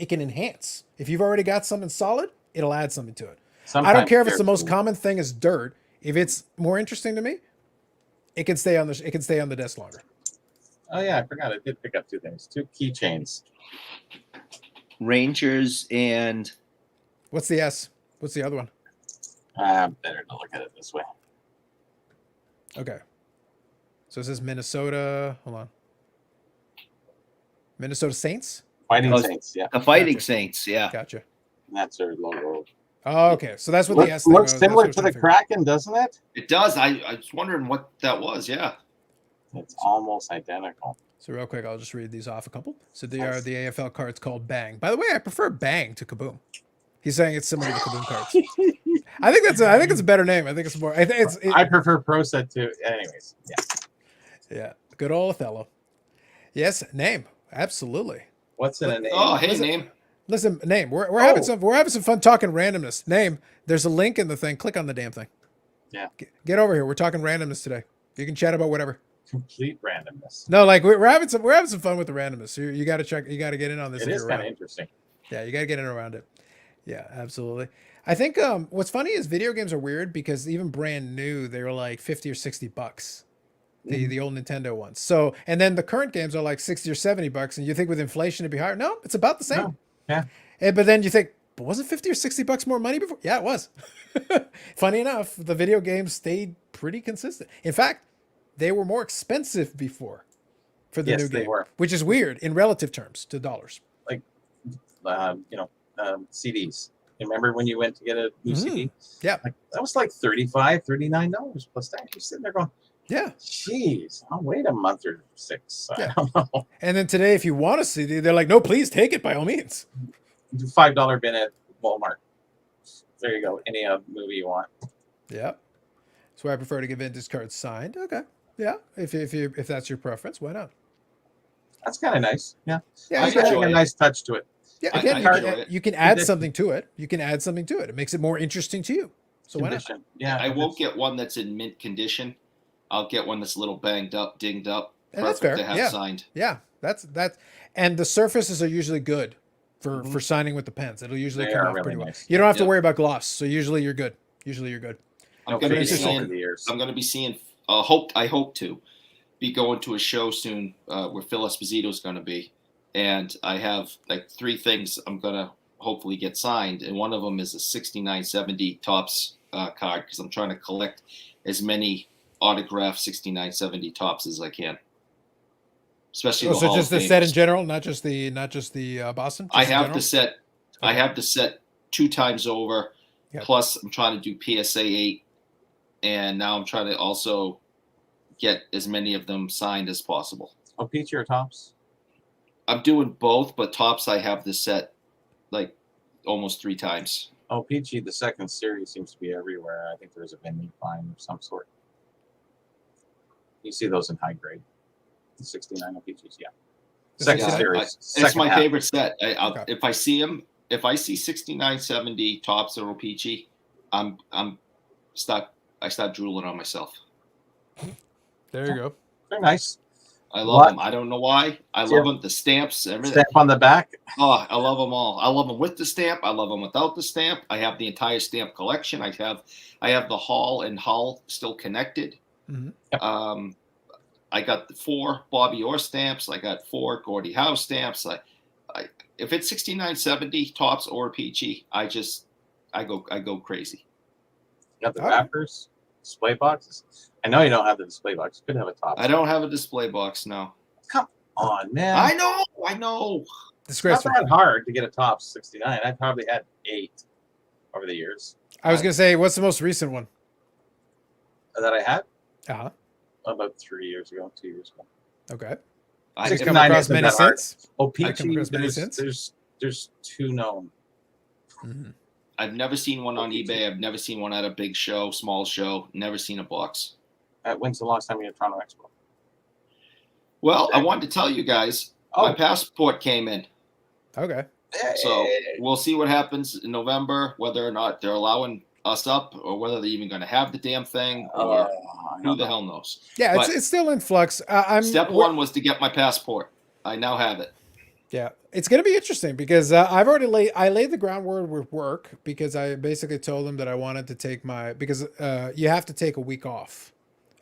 Speaker 1: can enhance. If you've already got something solid, it'll add something to it. I don't care if it's the most common thing is dirt. If it's more interesting to me, it can stay on the desk longer.
Speaker 2: Oh yeah, I forgot. I did pick up 2 things. 2 keychains.
Speaker 5: Rangers and
Speaker 1: what's the S? What's the other one?
Speaker 2: Better to look at it this way.
Speaker 1: Okay. So it says Minnesota. Hold on. Minnesota Saints?
Speaker 2: Fighting Saints, yeah.
Speaker 5: The Fighting Saints, yeah.
Speaker 1: Gotcha.
Speaker 2: And that's their logo.
Speaker 1: Oh, okay. So that's what the S thing
Speaker 2: looks
Speaker 1: was.
Speaker 2: similar to the Kraken, doesn't it?
Speaker 5: It does. I was wondering what that was, yeah.
Speaker 2: It's almost identical.
Speaker 1: So real quick, I'll just read these off a couple. So they are the AFL cards called Bang. By the way, I prefer Bang to Kaboom. He's saying it's similar to Kaboom cards. I think it's a better name. I think it's more. I
Speaker 2: prefer Pro Set too. Anyways,
Speaker 1: yeah. Good old Othello. Yes, name. Absolutely.
Speaker 2: What's in a name?
Speaker 5: Oh, hey, name.
Speaker 1: Listen, name. We're having some fun talking randomness. Name. There's a link in the thing. Click on the damn thing.
Speaker 2: Yeah.
Speaker 1: Get over here. We're talking randomness today. You can chat about whatever.
Speaker 2: Complete randomness.
Speaker 1: No, like we're having some fun with the randomness. You got to check. You got to get in on this.
Speaker 2: It is kind of interesting.
Speaker 1: Yeah, you got to get in around it. Yeah, absolutely. I think what's funny is video games are weird because even brand new, they were like $50 or $60. The old Nintendo ones. So, and then the current games are like $60 or $70, and you think with inflation it'd be higher. No, it's about the same.
Speaker 2: No. Yeah.
Speaker 1: But then you think, but wasn't $50 or $60 more money before? Yeah, it was. Funny enough, the video games stayed pretty consistent. In fact, they were more expensive before for the new game, which is weird in relative terms to dollars.
Speaker 2: Like, CDs. You remember when you went to get a new CD?
Speaker 1: Yeah.
Speaker 2: Like, that was like $35, $39 plus tax. You're sitting there going,
Speaker 1: yeah.
Speaker 2: Jeez, I'll wait a month or 6.
Speaker 1: Yeah.
Speaker 2: I don't know.
Speaker 1: And then today, if you want a CD, they're like, no, please take it by all means.
Speaker 2: $5 bin at Walmart. There you go. Any movie you want.
Speaker 1: Yeah. That's why I prefer to get vintage cards signed. Okay. Yeah. If that's your preference, why not?
Speaker 2: That's kind of nice. Yeah.
Speaker 1: Yeah.
Speaker 2: It's got a nice touch to it.
Speaker 1: Yeah. Again, you can add something to it. It makes it more interesting to you. So why not?
Speaker 2: Yeah.
Speaker 5: I won't get one that's in mint condition. I'll get one that's a little banged up, dinged up.
Speaker 1: And that's fair.
Speaker 5: To have signed.
Speaker 1: Yeah. That's. And the surfaces are usually good for signing with the pens. It'll usually come off pretty well. Nice. You don't have to worry about gloss. So usually you're good.
Speaker 5: I'm going to be seeing. I hope to be going to a show soon where Phil Esposito is going to be, and I have like 3 things I'm going to hopefully get signed, and one of them is a 6970 Topps card because I'm trying to collect as many autographed 6970 Topps as I can, especially the
Speaker 1: so
Speaker 5: Hall
Speaker 1: just
Speaker 5: of
Speaker 1: the set in
Speaker 5: Famers.
Speaker 1: general, not just the Boston. Just
Speaker 5: I
Speaker 1: in
Speaker 5: have
Speaker 1: general?
Speaker 5: the set. I
Speaker 1: Okay.
Speaker 5: have the set 2 times over.
Speaker 1: Yep.
Speaker 5: Plus, I'm trying to do PSA 8, and now I'm trying to also get as many of them signed as possible.
Speaker 2: Oh, Peachy or Tops?
Speaker 5: I'm doing both, but Topps I have the set like almost 3 times.
Speaker 2: Oh, Peachy, the second series seems to be everywhere. I think there's a vending fine of some sort. You see those in high grade. The 69 of Peaches, yeah.
Speaker 1: The
Speaker 2: Second
Speaker 1: 69?
Speaker 2: series.
Speaker 5: It's
Speaker 2: second
Speaker 5: my
Speaker 2: half.
Speaker 5: favorite set.
Speaker 1: Okay.
Speaker 5: If I see them, if I see 6970 Topps or Peachy, I start drooling on myself.
Speaker 1: There you go.
Speaker 2: They're nice.
Speaker 5: I love
Speaker 2: What?
Speaker 5: them. I don't know why. I love them. The stamps, everything.
Speaker 2: Stamp on the back.
Speaker 5: Oh, I love them all. I love them with the stamp. I love them without the stamp. I have the entire stamp collection. I have the Hall and Hull still connected.
Speaker 1: Mm-hmm.
Speaker 5: I got the 4 Bobby Orr stamps. I got 4 Gordie Howe stamps. If it's 6970 Topps or Peachy, I go crazy.
Speaker 2: You got the
Speaker 1: Oh.
Speaker 2: wrappers, display boxes. I know you don't have the display box. You could have a top.
Speaker 5: I don't have a display box now.
Speaker 2: on, man.
Speaker 5: I know.
Speaker 2: Not
Speaker 1: Disgraceful.
Speaker 2: that hard to get a top 69. I probably had 8 over the years
Speaker 1: I was gonna say, what's the most recent one?
Speaker 2: that I had
Speaker 1: Uh-huh.
Speaker 2: about 3 years ago, 2 years ago.
Speaker 1: Okay.
Speaker 5: I
Speaker 1: Have you come
Speaker 2: 69
Speaker 1: across
Speaker 2: isn't
Speaker 1: many
Speaker 2: that hard.
Speaker 1: since?
Speaker 2: Oh,
Speaker 1: I've come
Speaker 2: Peachy,
Speaker 1: across many since.
Speaker 2: there's 2 known.
Speaker 1: Mhm.
Speaker 5: I've never seen one on eBay. I've never seen one at a big show, small show. Never seen a box.
Speaker 2: When's the last time you had Toronto Expo?
Speaker 5: Well, I wanted to tell you guys, my passport came in.
Speaker 1: Okay.
Speaker 5: So we'll see what happens in November, whether or not they're allowing us up or whether they're even going to have the damn thing or who the hell knows.
Speaker 1: Yeah,
Speaker 5: But
Speaker 1: it's still in flux.
Speaker 5: step 1 was to get my passport. I now have it.
Speaker 1: Yeah, it's going to be interesting because I've already laid the groundwork with work because I basically told them that I wanted to take because you have to take a week off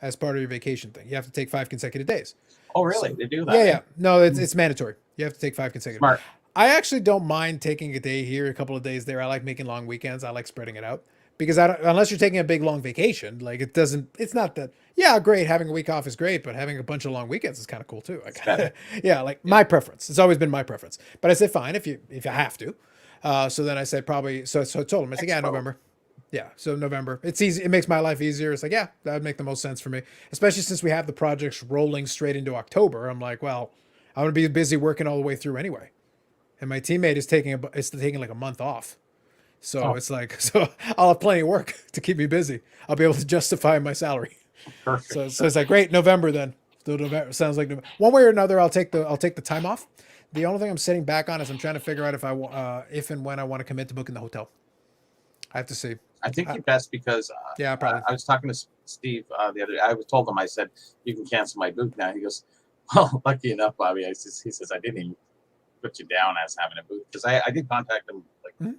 Speaker 1: as part of your vacation thing. You have to take 5 consecutive days.
Speaker 2: Oh, really?
Speaker 1: So-
Speaker 2: They do that?
Speaker 1: Yeah. No, it's mandatory. You have to take 5 consecutive.
Speaker 2: Smart.
Speaker 1: I actually don't mind taking a day here, a couple of days there. I like making long weekends. I like spreading it out because unless you're taking a big long vacation, like it's not that. Yeah, great. Having a week off is great, but having a bunch of long weekends is kind of cool too.
Speaker 2: better.
Speaker 1: Yeah, like my preference. It's always been my preference. But I said fine if you have to. So then I said probably. So I told him I said yeah,
Speaker 2: Expo.
Speaker 1: November. Yeah, so November. It's easy. It makes my life easier. It's like yeah, that would make the most sense for me, especially since we have the projects rolling straight into October. I'm like, well, I'm gonna be busy working all the way through anyway. And my teammate is taking like a month off. So it's like, so I'll have plenty of work to keep me busy. I'll be able to justify my salary.
Speaker 2: Perfect.
Speaker 1: So it's like, great, November then. So November sounds like November. One way or another, I'll take the time off. The only thing I'm sitting back on is I'm trying to figure out if and when I want to commit to booking the hotel. I have to see.
Speaker 2: I think you best because
Speaker 1: Yeah, probably.
Speaker 2: I was talking to Steve the other day. I told him, I said, you can cancel my boot now. He goes, well, lucky enough, Bobby. He says, I didn't even put you down as having a boot because I did contact him like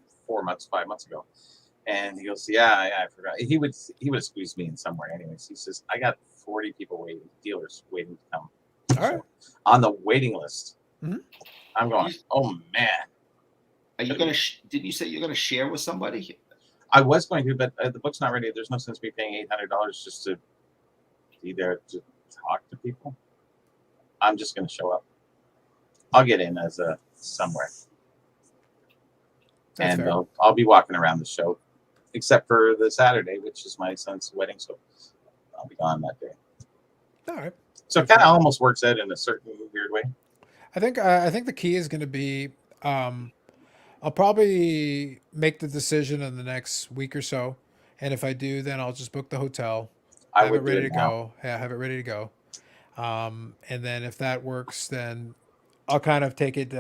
Speaker 2: 5 months ago. And he goes, yeah, I forgot. He would have squeezed me in somewhere anyways. He says, I got 40 dealers waiting to come.
Speaker 1: All right.
Speaker 2: On the waiting list.
Speaker 1: Mhm.
Speaker 2: I'm going, oh, man.
Speaker 5: Are you going to, didn't you say you're going to share with somebody?
Speaker 2: I was going to, but the book's not ready. There's no sense me paying $800 just to be there to talk to people. I'm just going to show up. I'll get in as a somewhere.
Speaker 1: That's
Speaker 2: And
Speaker 1: fair.
Speaker 2: I'll be walking around the show, except for the Saturday, which is my son's wedding. So I'll be gone that day.
Speaker 1: All right.
Speaker 2: So it kind of almost works out in a certain weird way.
Speaker 1: I think the key is going to be I'll probably make the decision in the next week or so, and if I do, then I'll just book the hotel.
Speaker 2: I
Speaker 1: Have it
Speaker 2: would do
Speaker 1: ready
Speaker 2: it
Speaker 1: to
Speaker 2: now.
Speaker 1: go. Yeah, have it ready to go. And then if that works, then I'll kind of take it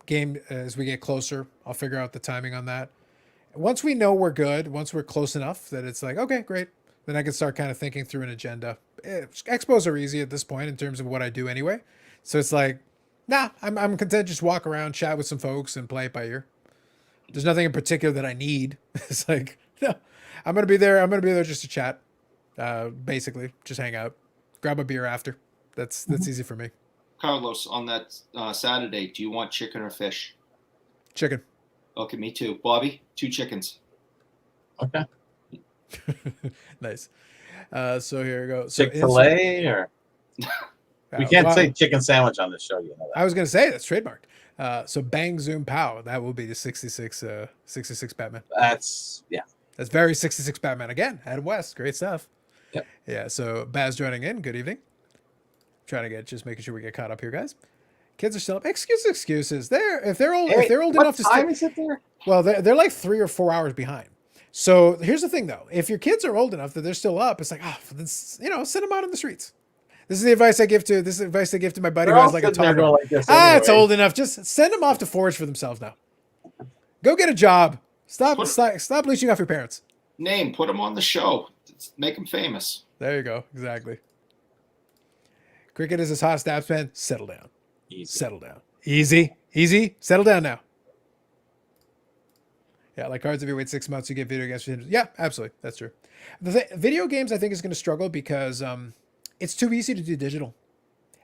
Speaker 1: game as we get closer. I'll figure out the timing on that. Once we know we're good, once we're close enough that it's like, okay, great, then I can start kind of thinking through an agenda. Expos are easy at this point in terms of what I do anyway. So it's like, nah, I'm content to just walk around, chat with some folks, and play it by ear. There's nothing in particular that I need. It's like, no, I'm gonna be there. I'm gonna be there just to chat, basically, just hang out, grab a beer after. That's easy for me.
Speaker 5: Carlos, on that Saturday, do you want chicken or fish?
Speaker 1: Chicken.
Speaker 5: Okay, me too. Bobby, 2 chickens.
Speaker 4: Okay.
Speaker 1: Nice. So here we go. So
Speaker 4: Chick-fil-A or we can't say chicken sandwich on this show, you know that.
Speaker 1: I was going to say that's trademarked. So bang, zoom, pow. That will be the 66 Batman.
Speaker 4: That's
Speaker 1: That's very 66 Batman again. Adam West, great stuff.
Speaker 4: Yep.
Speaker 1: Yeah. So Baz joining in. Good evening. Trying to just making sure we get caught up here, guys. Kids are still up. Excuses. If they're old enough to
Speaker 4: time is it there?
Speaker 1: Well, they're like 3 or 4 hours behind. So here's the thing, though. If your kids are old enough that they're still up, it's like, send them out in the streets. This is the advice I give to my buddy who has like a toddler.
Speaker 4: Like this anyway.
Speaker 1: It's old enough. Just send them off to forage for themselves now. Go get a job. Stop leeching off your parents.
Speaker 5: Put them on the show. Make them famous.
Speaker 1: There you go. Exactly. Cricket is his hot stabs, man. Settle down.
Speaker 4: Easy.
Speaker 1: Settle down. Easy. Settle down now. Yeah, like cards, if you wait 6 months, you get video games. Yeah, absolutely. That's true. Video games, I think, is going to struggle because it's too easy to do digital.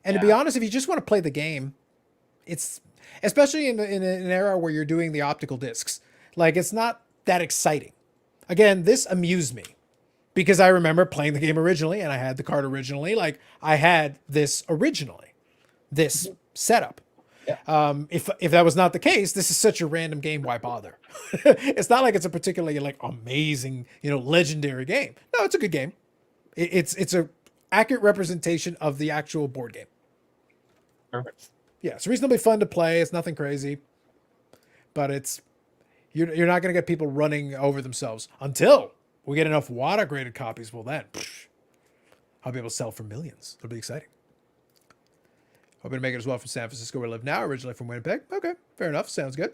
Speaker 1: And to be honest, if you just want to play the game, it's especially in an era where you're doing the optical discs, like it's not that exciting. Again, this amused me because I remember playing the game originally and I had the card originally. Like I had this originally, this setup. Yeah. If that was not the case, this is such a random game. Why bother? It's not like it's a particularly like amazing, legendary game. No, it's a good game. It's a accurate representation of the actual board game.
Speaker 4: Perfect.
Speaker 1: Yeah, it's reasonably fun to play. It's nothing crazy, but you're not going to get people running over themselves until we get enough water graded copies. Well, then I'll be able to sell for millions. It'll be exciting. Hoping to make it as well from San Francisco, where I live now, originally from Winnipeg. Okay, fair enough. Sounds good.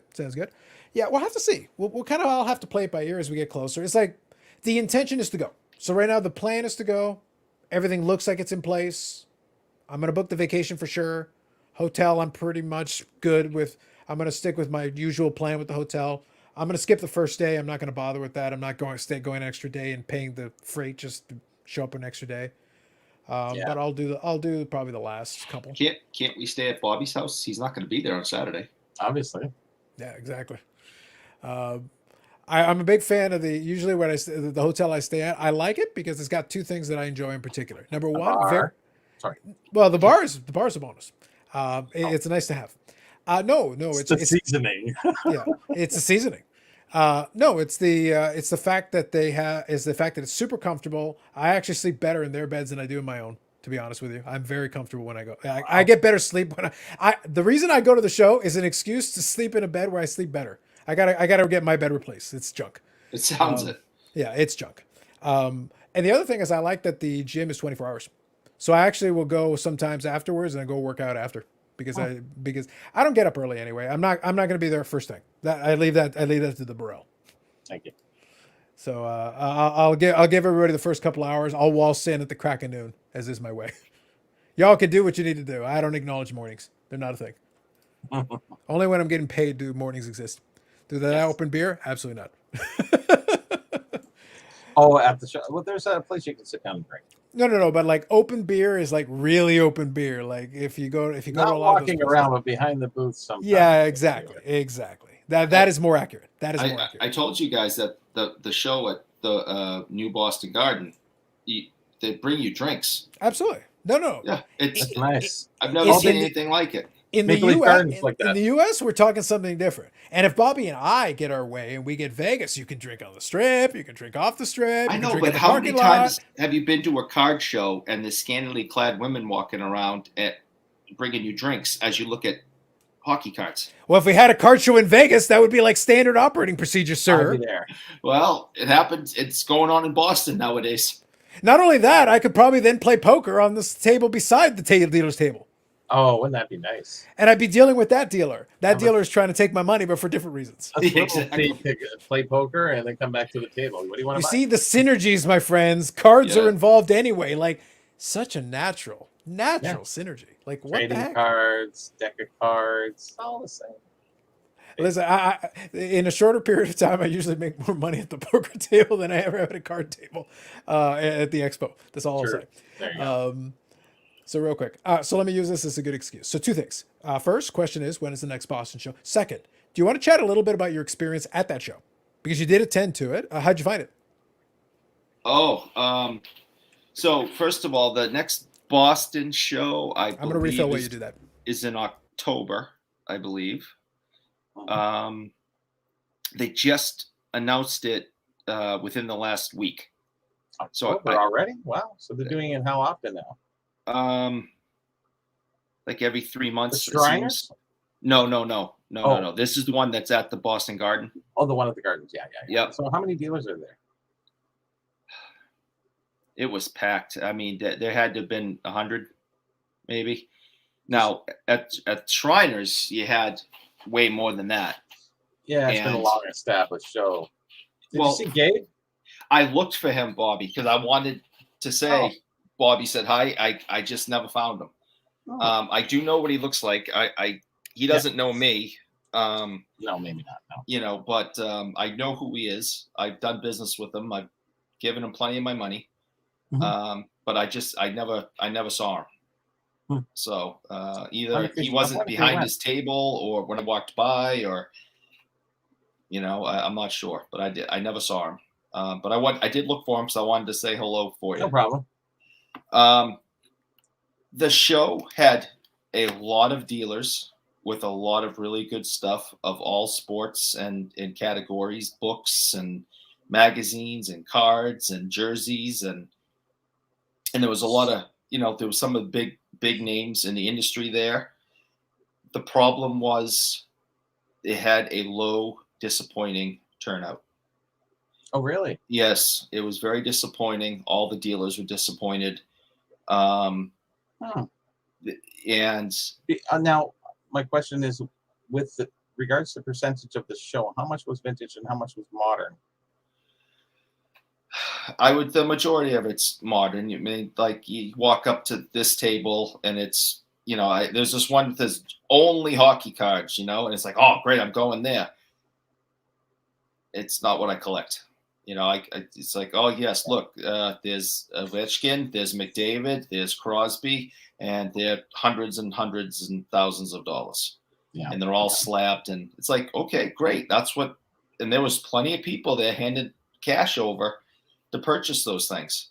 Speaker 1: Yeah, we'll have to see. We'll kind of all have to play it by ear as we get closer. It's like the intention is to go. So right now the plan is to go. Everything looks like it's in place. I'm going to book the vacation for sure. Hotel, I'm pretty much good with. I'm going to stick with my usual plan with the hotel. I'm going to skip the first day. I'm not going to bother with that. I'm not going an extra day and paying the freight just to show up an extra day. But I'll do probably the last couple.
Speaker 5: Can't we stay at Bobby's house? He's not going to be there on Saturday.
Speaker 4: Obviously.
Speaker 1: Yeah, exactly. I'm a big fan of usually when the hotel I stay at. I like it because it's got 2 things that I enjoy in particular. Number one, the bar is a bonus. It's nice to have. No, it's
Speaker 4: the seasoning.
Speaker 1: Yeah, it's the seasoning. No, it's the fact that it's super comfortable. I actually sleep better in their beds than I do in my own. To be honest with you, I'm very comfortable when I go. I get better sleep when the reason I go to the show is an excuse to sleep in a bed where I sleep better. I gotta get my bed replaced. It's junk.
Speaker 5: It sounds it.
Speaker 1: Yeah, it's junk. And the other thing is I like that the gym is 24 hours. So I actually will go sometimes afterwards and I go work out after because I don't get up early anyway. I'm not going to be there first thing. I leave that to the Burrell.
Speaker 4: Thank you.
Speaker 1: So I'll give everybody the first couple hours. I'll waltz in at the crack of noon, as is my way. Y'all can do what you need to do. I don't acknowledge mornings. They're not a thing. Only when I'm getting paid do mornings exist. Do they open beer? Absolutely not.
Speaker 4: Oh, at the show. Well, there's a place you can sit down and drink.
Speaker 1: No. But like open beer is like really open beer. Like if you go
Speaker 4: Not
Speaker 1: to a lot
Speaker 4: walking
Speaker 1: of those
Speaker 4: around, but behind the booth sometimes.
Speaker 1: Yeah, exactly. That is more accurate. More accurate.
Speaker 5: I told you guys that the show at the New Boston Garden, they bring you drinks.
Speaker 1: Absolutely. No.
Speaker 5: Yeah,
Speaker 4: It's nice.
Speaker 5: I've never seen anything like it.
Speaker 1: In the
Speaker 4: Maple Leaf
Speaker 1: US,
Speaker 4: Gardens like that.
Speaker 1: in the US, we're talking something different. And if Bobby and I get our way and we get Vegas, you can drink on the strip, you can drink off the strip.
Speaker 5: I know, but how many times have you been to a card show and there's scantily clad women walking around bringing you drinks as you look at hockey cards?
Speaker 1: Well, if we had a card show in Vegas, that would be like standard operating procedure, sir.
Speaker 4: I'll be there.
Speaker 5: Well, it happens. It's going on in Boston nowadays.
Speaker 1: Not only that, I could probably then play poker on this table beside the dealer's table.
Speaker 4: Oh, wouldn't that be nice?
Speaker 1: And I'd be dealing with that dealer. That dealer is trying to take my money, but for different reasons.
Speaker 4: A little fee to play poker and then come back to the table. What do you want to buy?
Speaker 1: See the synergies, my friends. Cards are involved anyway. Like such a natural synergy. Like what
Speaker 4: Trading
Speaker 1: the heck?
Speaker 4: cards, deck of cards, all the same.
Speaker 1: Listen, I in a shorter period of time, I usually make more money at the poker table than I ever have at a card table at the expo. That's all I'll say.
Speaker 4: There you go.
Speaker 1: So real quick. So let me use this as a good excuse. So two things. First question is, when is the next Boston show? Second, do you want to chat a little bit about your experience at that show? Because you did attend to it. How'd you find it?
Speaker 5: Oh, so first of all, the next Boston show,
Speaker 1: I'm going to refill while you do that.
Speaker 5: is in October, I believe. They just announced it within the last week. So
Speaker 4: already? Wow. So they're doing it how often now?
Speaker 5: Like every 3 months.
Speaker 4: The Shriners?
Speaker 5: No. This is the one that's at the Boston Garden.
Speaker 4: Oh, the one at the Gardens. Yeah.
Speaker 5: Yep.
Speaker 4: So how many dealers are there?
Speaker 5: It was packed. I mean, there had to have been 100, maybe. Now at Shriners, you had way more than that.
Speaker 4: Yeah, it's been a long established show. Did you see Gabe?
Speaker 5: I looked for him, Bobby, because I wanted to say. Bobby said hi. I just never found him. I do know what he looks like. He doesn't know me.
Speaker 4: No, maybe not. No.
Speaker 5: You know, but I know who he is. I've done business with him. I've given him plenty of my money. But I never saw him. So either he wasn't behind his table, or when I walked by, or I'm not sure. But I never saw him. But I did look for him, so I wanted to say hello for you.
Speaker 4: No problem.
Speaker 5: The show had a lot of dealers with a lot of really good stuff of all sports and categories, books and magazines and cards and jerseys, and there was a lot of there was some of the big names in the industry there. The problem was it had a low, disappointing turnout.
Speaker 4: Oh, really?
Speaker 5: Yes, it was very disappointing. All the dealers were disappointed. And
Speaker 4: now my question is, with regards to percentage of the show, how much was vintage and how much was modern?
Speaker 5: The majority of it's modern. You mean, like, you walk up to this table and it's, there's this one that says only hockey cards, and it's like, oh, great, I'm going there. It's not what I collect. It's like, oh yes, look, there's Ovechkin, there's McDavid, there's Crosby, and they're hundreds and hundreds and thousands of dollars. Yeah. And they're all slapped, and it's like, okay, great. And there was plenty of people that handed cash over to purchase those things.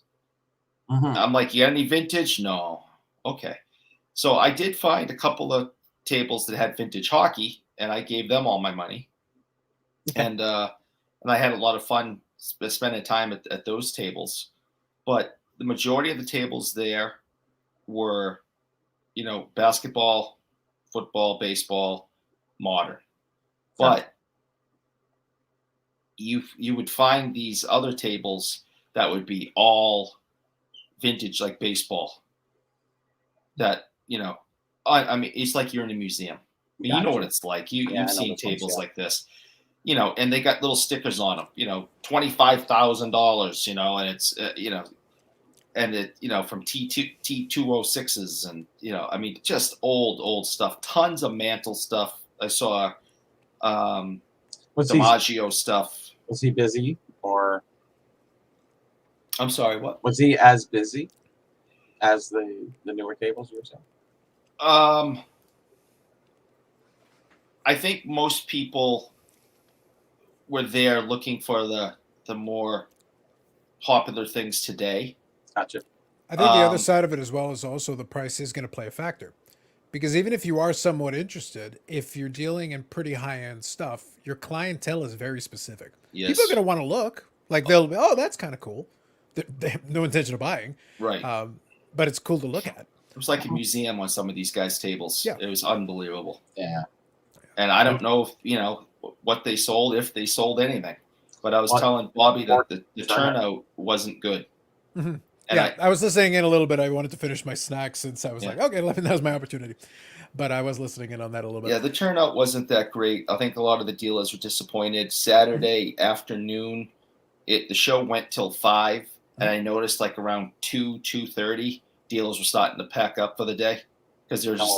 Speaker 5: I'm like, you got any vintage? No. Okay. So I did find a couple of tables that had vintage hockey, and I gave them all my money. And I had a lot of fun spending time at those tables. But the majority of the tables there were, basketball, football, baseball, modern. But you would find these other tables that would be all vintage, like baseball. That, I mean, it's like you're in a museum. I mean, you know what it's like. You've seen tables like this. And they got little stickers on them, $25,000, and it's, and it, from T206s and, I mean, just old stuff, tons of mantle stuff. I saw DiMaggio stuff.
Speaker 4: Was he busy, or?
Speaker 5: I'm sorry, what?
Speaker 4: Was he as busy as the newer tables you were saying?
Speaker 5: I think most people were there looking for the more popular things today.
Speaker 4: Gotcha.
Speaker 1: I think the other side of it as well is also the price is going to play a factor. Because even if you are somewhat interested, if you're dealing in pretty high-end stuff, your clientele is very specific.
Speaker 5: Yes.
Speaker 1: People are going to want to look. Like, they'll be, oh, that's kind of cool. They have no intention of buying.
Speaker 5: Right.
Speaker 1: But it's cool to look at.
Speaker 5: It was like a museum on some of these guys' tables.
Speaker 1: Yeah.
Speaker 5: It was unbelievable.
Speaker 4: Yeah.
Speaker 5: And I don't know if, what they sold, if they sold anything. But I was telling Bobby that the turnout wasn't good.
Speaker 1: Mm-hmm. And I was listening in a little bit. I wanted to finish my snack since I was like, okay, that was my opportunity. But I was listening in on that a little bit.
Speaker 5: Yeah, the turnout wasn't that great. I think a lot of the dealers were disappointed. Saturday afternoon, the show went till 5, and I noticed like around 2:30, dealers were starting to pack up for the day because they were just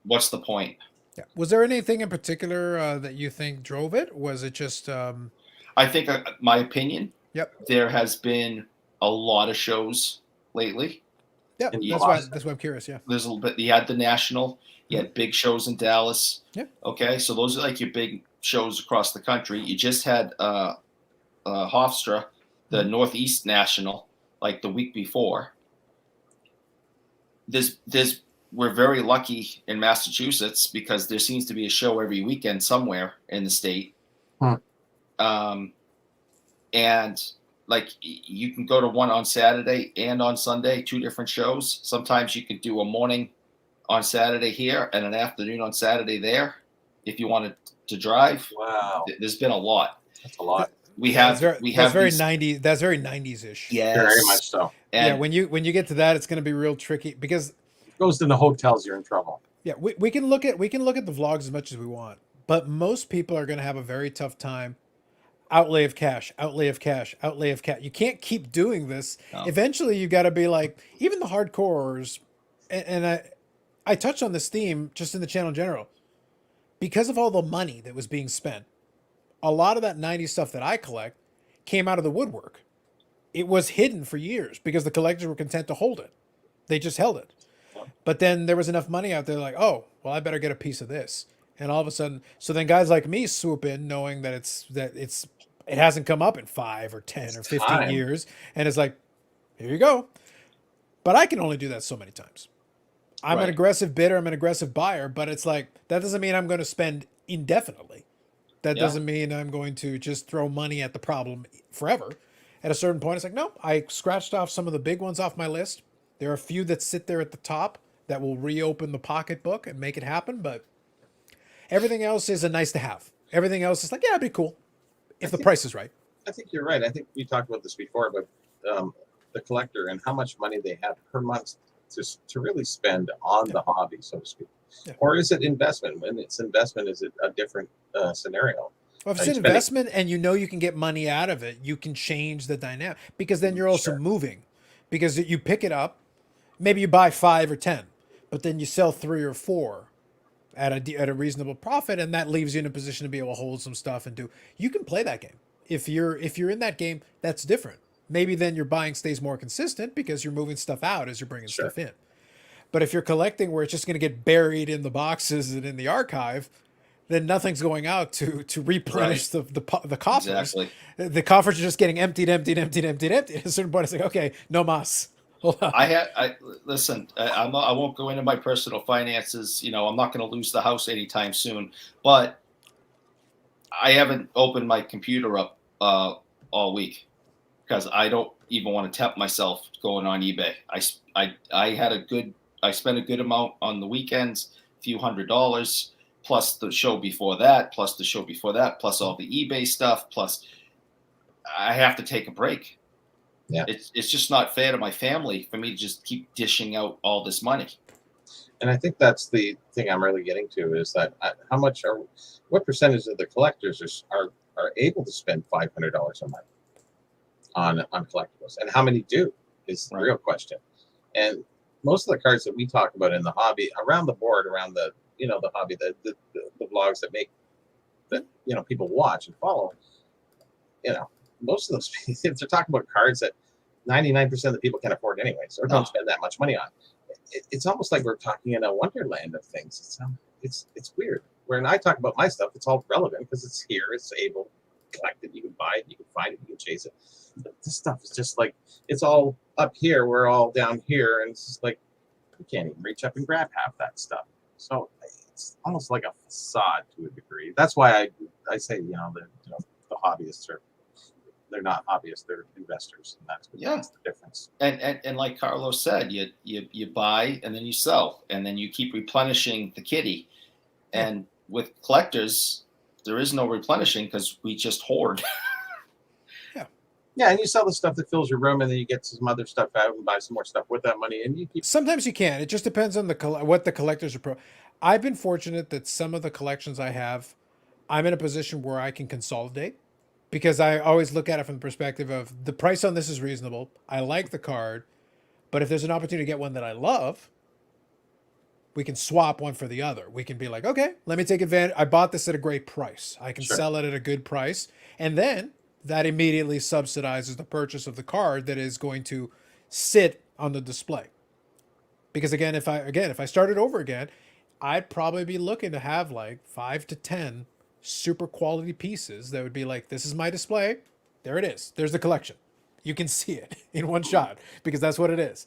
Speaker 5: what's the point?
Speaker 1: Yeah. Was there anything in particular that you think drove it? Was it just?
Speaker 5: I think my opinion.
Speaker 1: Yep.
Speaker 5: There has been a lot of shows lately.
Speaker 1: Yeah,
Speaker 2: in
Speaker 1: that's
Speaker 2: Boston.
Speaker 1: why I'm curious. Yeah.
Speaker 5: There's a little bit. You had the National. You had big shows in Dallas.
Speaker 1: Yeah.
Speaker 5: Okay, so those are like your big shows across the country. You just had Hofstra, the Northeast National, like the week before. We're very lucky in Massachusetts because there seems to be a show every weekend somewhere in the state. And like you can go to one on Saturday and on Sunday, 2 different shows. Sometimes you could do a morning on Saturday here and an afternoon on Saturday there. If you wanted to drive,
Speaker 2: Wow,
Speaker 5: there's been a lot.
Speaker 2: that's a lot.
Speaker 1: That's very 90s. That's very 90s-ish.
Speaker 5: Yes.
Speaker 2: Very much so.
Speaker 5: And
Speaker 1: Yeah, when you get to that, it's going to be real tricky because
Speaker 2: If it goes to the hotels, you're in trouble.
Speaker 1: yeah, we can look at the vlogs as much as we want, but most people are going to have a very tough time. Outlay of cash. You can't keep doing this.
Speaker 5: No.
Speaker 1: Eventually, you got to be like even the hardcores, and I touched on this theme just in the channel in general because of all the money that was being spent. A lot of that 90s stuff that I collect came out of the woodwork. It was hidden for years because the collectors were content to hold it. They just held it. But then there was enough money out there like, oh, well, I better get a piece of this. And all of a sudden, so then guys like me swoop in knowing that it hasn't come up in 5 or 10 or 15
Speaker 2: time.
Speaker 1: years. And it's like, here you go. But I can only do that so many times. I'm an
Speaker 5: Right.
Speaker 1: aggressive bidder. I'm an aggressive buyer, but it's like, that doesn't mean I'm going to spend indefinitely. That
Speaker 5: Yeah.
Speaker 1: doesn't mean I'm going to just throw money at the problem forever. At a certain point, it's like, no, I scratched off some of the big ones off my list. There are a few that sit there at the top that will reopen the pocketbook and make it happen, but everything else is a nice to have. Everything else is like, yeah, it'd be cool if the price is right.
Speaker 4: I think you're right. I think we talked about this before, about the collector and how much money they have per month to really spend on the hobby, so to speak.
Speaker 1: Yeah.
Speaker 4: Or is it investment? When it's investment, is it a different scenario?
Speaker 1: Well, if it's
Speaker 4: Are you
Speaker 1: an
Speaker 4: spending-
Speaker 1: investment and you know you can get money out of it, you can change the dynamic because then you're also
Speaker 4: Sure.
Speaker 1: moving because you pick it up. Maybe you buy 5 or 10, but then you sell 3 or 4 at a reasonable profit, and that leaves you in a position to be able to hold some stuff and do. You can play that game. If you're in that game, that's different. Maybe then your buying stays more consistent because you're moving stuff out as you're bringing
Speaker 4: Sure.
Speaker 1: stuff in. But if you're collecting where it's just going to get buried in the boxes and in the archive, then nothing's going out to replenish the coffers.
Speaker 5: Exactly.
Speaker 1: The coffers are just getting emptied. At a certain point, it's like, okay, no mas. Hold on.
Speaker 5: Listen. I won't go into my personal finances. You know, I'm not going to lose the house anytime soon. But I haven't opened my computer up all week because I don't even want to tempt myself going on eBay. I spent a good amount on the weekends, a few $100s, plus the show before that, plus the show before that, plus all the eBay stuff, plus I have to take a break.
Speaker 4: Yeah.
Speaker 5: It's just not fair to my family for me to just keep dishing out all this money.
Speaker 4: And I think that's the thing I'm really getting to is that what percentage of the collectors are able to spend $500 a month on collectibles, and how many do is the real question. And most of the cards that we talk about in the hobby, around the board, around the hobby, the vlogs that people watch and follow, most of those, if they're talking about cards that 99% of the people can afford anyways, or don't spend that much money on. It's almost like we're talking in a wonderland of things. It's weird. When I talk about my stuff, it's all relevant because it's here, it's able, collected. You can buy it, you can find it, you can chase it. But this stuff is just like, it's all up here, we're all down here, and it's just like you can't even reach up and grab half that stuff. So it's almost like a facade to a degree. That's why I say the hobbyists they're not hobbyists, they're investors, and that's the difference.
Speaker 5: And like Carlos said, you buy and then you sell, and then you keep replenishing the kitty. And with collectors, there is no replenishing because we just hoard.
Speaker 4: Yeah, and you sell the stuff that fills your room, and then you get some other stuff out and buy some more stuff with that money, and you keep.
Speaker 1: Sometimes you can. It just depends on what the collectors are. I've been fortunate that some of the collections I have, I'm in a position where I can consolidate. Because I always look at it from the perspective of the price on this is reasonable. I like the card, but if there's an opportunity to get one that I love, we can swap one for the other. We can be like, okay, let me take advantage. I bought this at a great price. I can sell it at a good price. And then that immediately subsidizes the purchase of the card that is going to sit on the display. Because again, if I started over again, I'd probably be looking to have like 5 to 10 super quality pieces that would be like, this is my display. There it is. There's the collection. You can see it in one shot because that's what it is.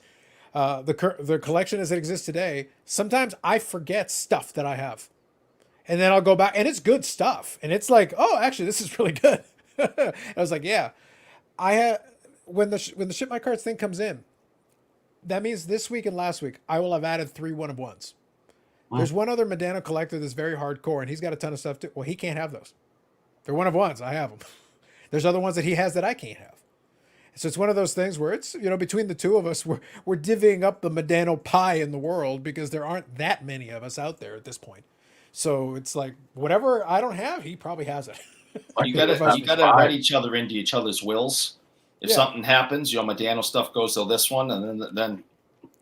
Speaker 1: The collection as it exists today, sometimes I forget stuff that I have. And then I'll go back and it's good stuff. And it's like, oh, actually, this is really good. I was like, yeah. I had when the ship my cards thing comes in, that means this week and last week, I will have added 3 1-of-1s.
Speaker 2: Wow.
Speaker 1: There's one other Medano collector that's very hardcore, and he's got a ton of stuff too. Well, he can't have those. They're 1-of-1s. I have them. There's other ones that he has that I can't have. So it's one of those things where it's, between the two of us, we're divvying up the Medano pie in the world because there aren't that many of us out there at this point. So it's like, whatever I don't have, he probably has it.
Speaker 5: You gotta write each other into each other's wills. If something happens, your Medano stuff goes to this one, and then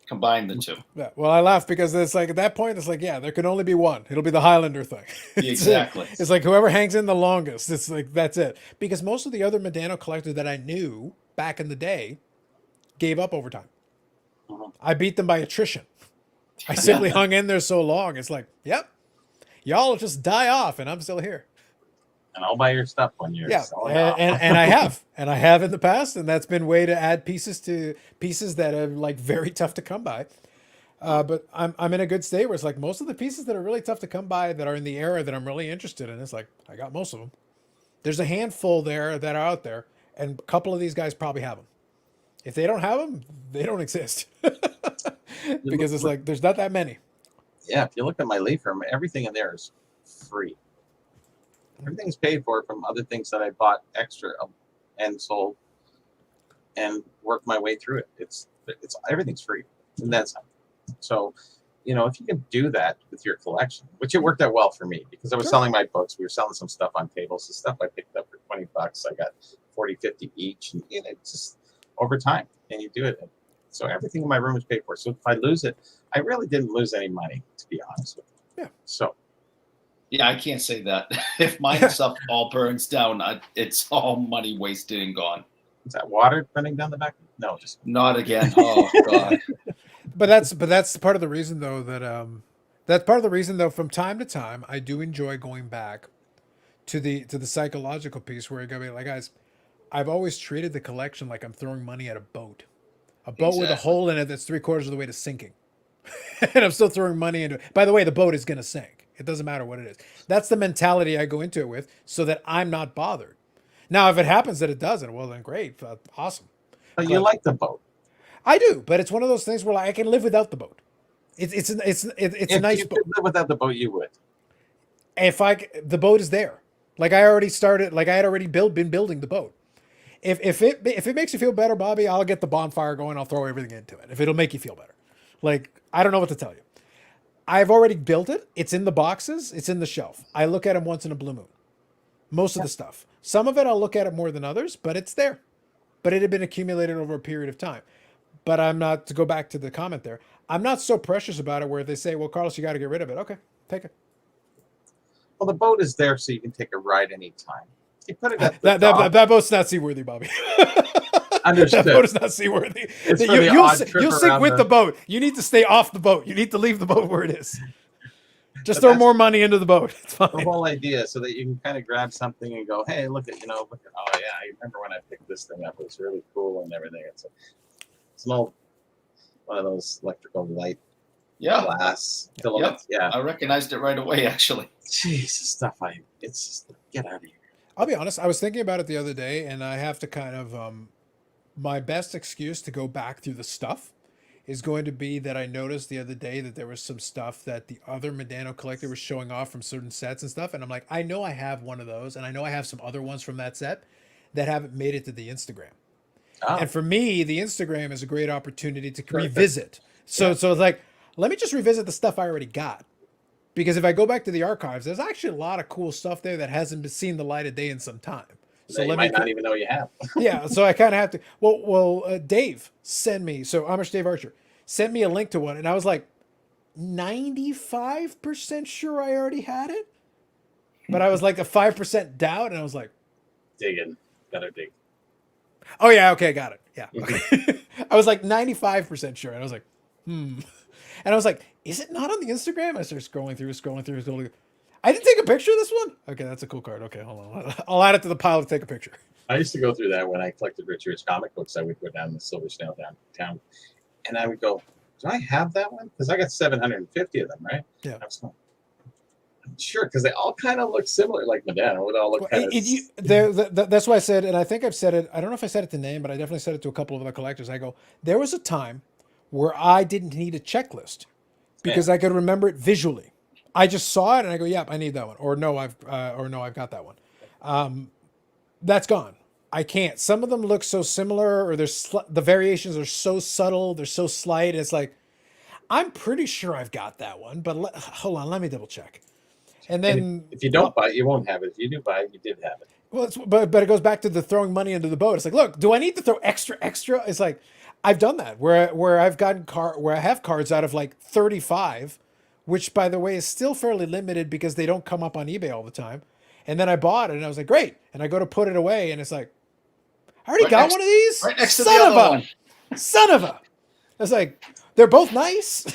Speaker 5: combine the two.
Speaker 1: Yeah. Well, I laugh because it's like at that point, it's like, yeah, there can only be one. It'll be the Highlander thing.
Speaker 5: Exactly.
Speaker 1: It's like whoever hangs in the longest. It's like that's it. Because most of the other Medano collectors that I knew back in the day gave up over time. I beat them by attrition. I simply hung in there so long. It's like, yep, y'all just die off, and I'm still here.
Speaker 2: And I'll buy your stuff when you're selling
Speaker 1: and I have in the past, and that's been way to add pieces that are like very tough to come by. But I'm in a good state where it's like most of the pieces that are really tough to come by that are in the era that I'm really interested in. It's like I got most of them. There's a handful there that are out there, and a couple of these guys probably have them. If they don't have them, they don't exist because it's like there's not that many.
Speaker 2: Yeah, if you look at my leaf room, everything in there is free. Everything's paid for from other things that I bought extra and sold and worked my way through it. It's everything's free, and that's so. If you can do that with your collection, which it worked out well for me because I was selling my books. We were selling some stuff on tables. The stuff I picked up for $20, I got 40, 50 each, and it's just over time. And you do it. So everything in my room is paid for. So if I lose it, I really didn't lose any money, to be honest with you.
Speaker 1: Yeah.
Speaker 2: So.
Speaker 5: Yeah, I can't say that. If my stuff all burns down, it's all money wasted and gone.
Speaker 2: Is that water running down the back? No, just
Speaker 5: not again. Oh God.
Speaker 1: But that's part of the reason though from time to time I do enjoy going back to the psychological piece where you go like, guys, I've always treated the collection like I'm throwing money at a boat with a hole in it that's 3/4 of the way to sinking, and I'm still throwing money into it. By the way, the boat is going to sink. It doesn't matter what it is. That's the mentality I go into it with so that I'm not bothered. Now, if it happens that it doesn't, well, then great. Awesome.
Speaker 2: But you like the boat.
Speaker 1: I do, but it's one of those things where I can live without the boat. It's a nice boat.
Speaker 2: If you could live without the boat, you would.
Speaker 1: The boat is there. Like I already started, like I had already been building the boat. If it makes you feel better, Bobby, I'll get the bonfire going. I'll throw everything into it. If it'll make you feel better. Like, I don't know what to tell you. I've already built it. It's in the boxes. It's in the shelf. I look at them once in a blue moon. Most of the stuff. Some of it I'll look at it more than others, but it's there. But it had been accumulated over a period of time. But I'm not, to go back to the comment there, I'm not so precious about it where they say, well, Carlos, you got to get rid of it. Okay, take it.
Speaker 2: Well, the boat is there so you can take a ride anytime. You put it at
Speaker 1: that boat's not seaworthy, Bobby.
Speaker 2: Understood.
Speaker 1: That boat is not seaworthy. You'll sink with the boat. You need to stay off the boat. You need to leave the boat where it is. Just throw more money into the boat. It's fine.
Speaker 2: The whole idea, so that you can kind of grab something and go, hey, look at, oh yeah, I remember when I picked this thing up. It was really cool and everything. It's an old one of those electrical light glass filaments. Yeah.
Speaker 5: I recognized it right away, actually.
Speaker 2: Jesus, stuff. It's just, get out of here.
Speaker 1: I'll be honest. I was thinking about it the other day, and I have to kind of my best excuse to go back through the stuff is going to be that I noticed the other day that there was some stuff that the other Medano collector was showing off from certain sets and stuff. And I'm like, I know I have one of those, and I know I have some other ones from that set that haven't made it to the Instagram. Oh. And for me, the Instagram is a great opportunity to revisit. So it's like, let me just revisit the stuff I already got. Because if I go back to the archives, there's actually a lot of cool stuff there that hasn't seen the light of day in some time.
Speaker 2: So you might not even know you have.
Speaker 1: Yeah, so I kind of have to. Well, Dave sent me. So Amish Dave Archer sent me a link to one, and I was like 95% sure I already had it, but I was like a 5% doubt, and I was like,
Speaker 2: digging, gotta dig.
Speaker 1: Oh yeah, okay, got it. Yeah, okay. I was like 95% sure, and I was like, And I was like, is it not on the Instagram? I started scrolling. I didn't take a picture of this one. Okay, that's a cool card. Okay, hold on. I'll add it to the pile to take a picture.
Speaker 4: I used to go through that when I collected Richard's comic books. I would go down the Silver Snail downtown, and I would go, "Do I have that one? Because I got 750 of them, right?"
Speaker 1: Yeah.
Speaker 4: I was going, "I'm sure," because they all kind of look similar, like Medana. Would all look kind of.
Speaker 1: That's why I said, and I think I've said it. I don't know if I said it to Name, but I definitely said it to a couple of other collectors. I go, there was a time where I didn't need a checklist because I could remember it visually. I just saw it and I go, "Yep, I need that one," or no, I've got that one. That's gone. I can't. Some of them look so similar, or the variations are so subtle, they're so slight. It's like, I'm pretty sure I've got that one, but hold on, let me double check. And then,
Speaker 4: And if you don't buy it, you won't have it. If you do buy it, you did have it.
Speaker 1: well, but it goes back to the throwing money into the boat. It's like, look, do I need to throw extra? It's like, I've done that where I've gotten where I have cards out of like 35, which by the way is still fairly limited because they don't come up on eBay all the time. And then I bought it and I was like, great. And I go to put it away and it's like, I already got one of these.
Speaker 5: Right next to the other one.
Speaker 1: Son of a. I was like, they're both nice.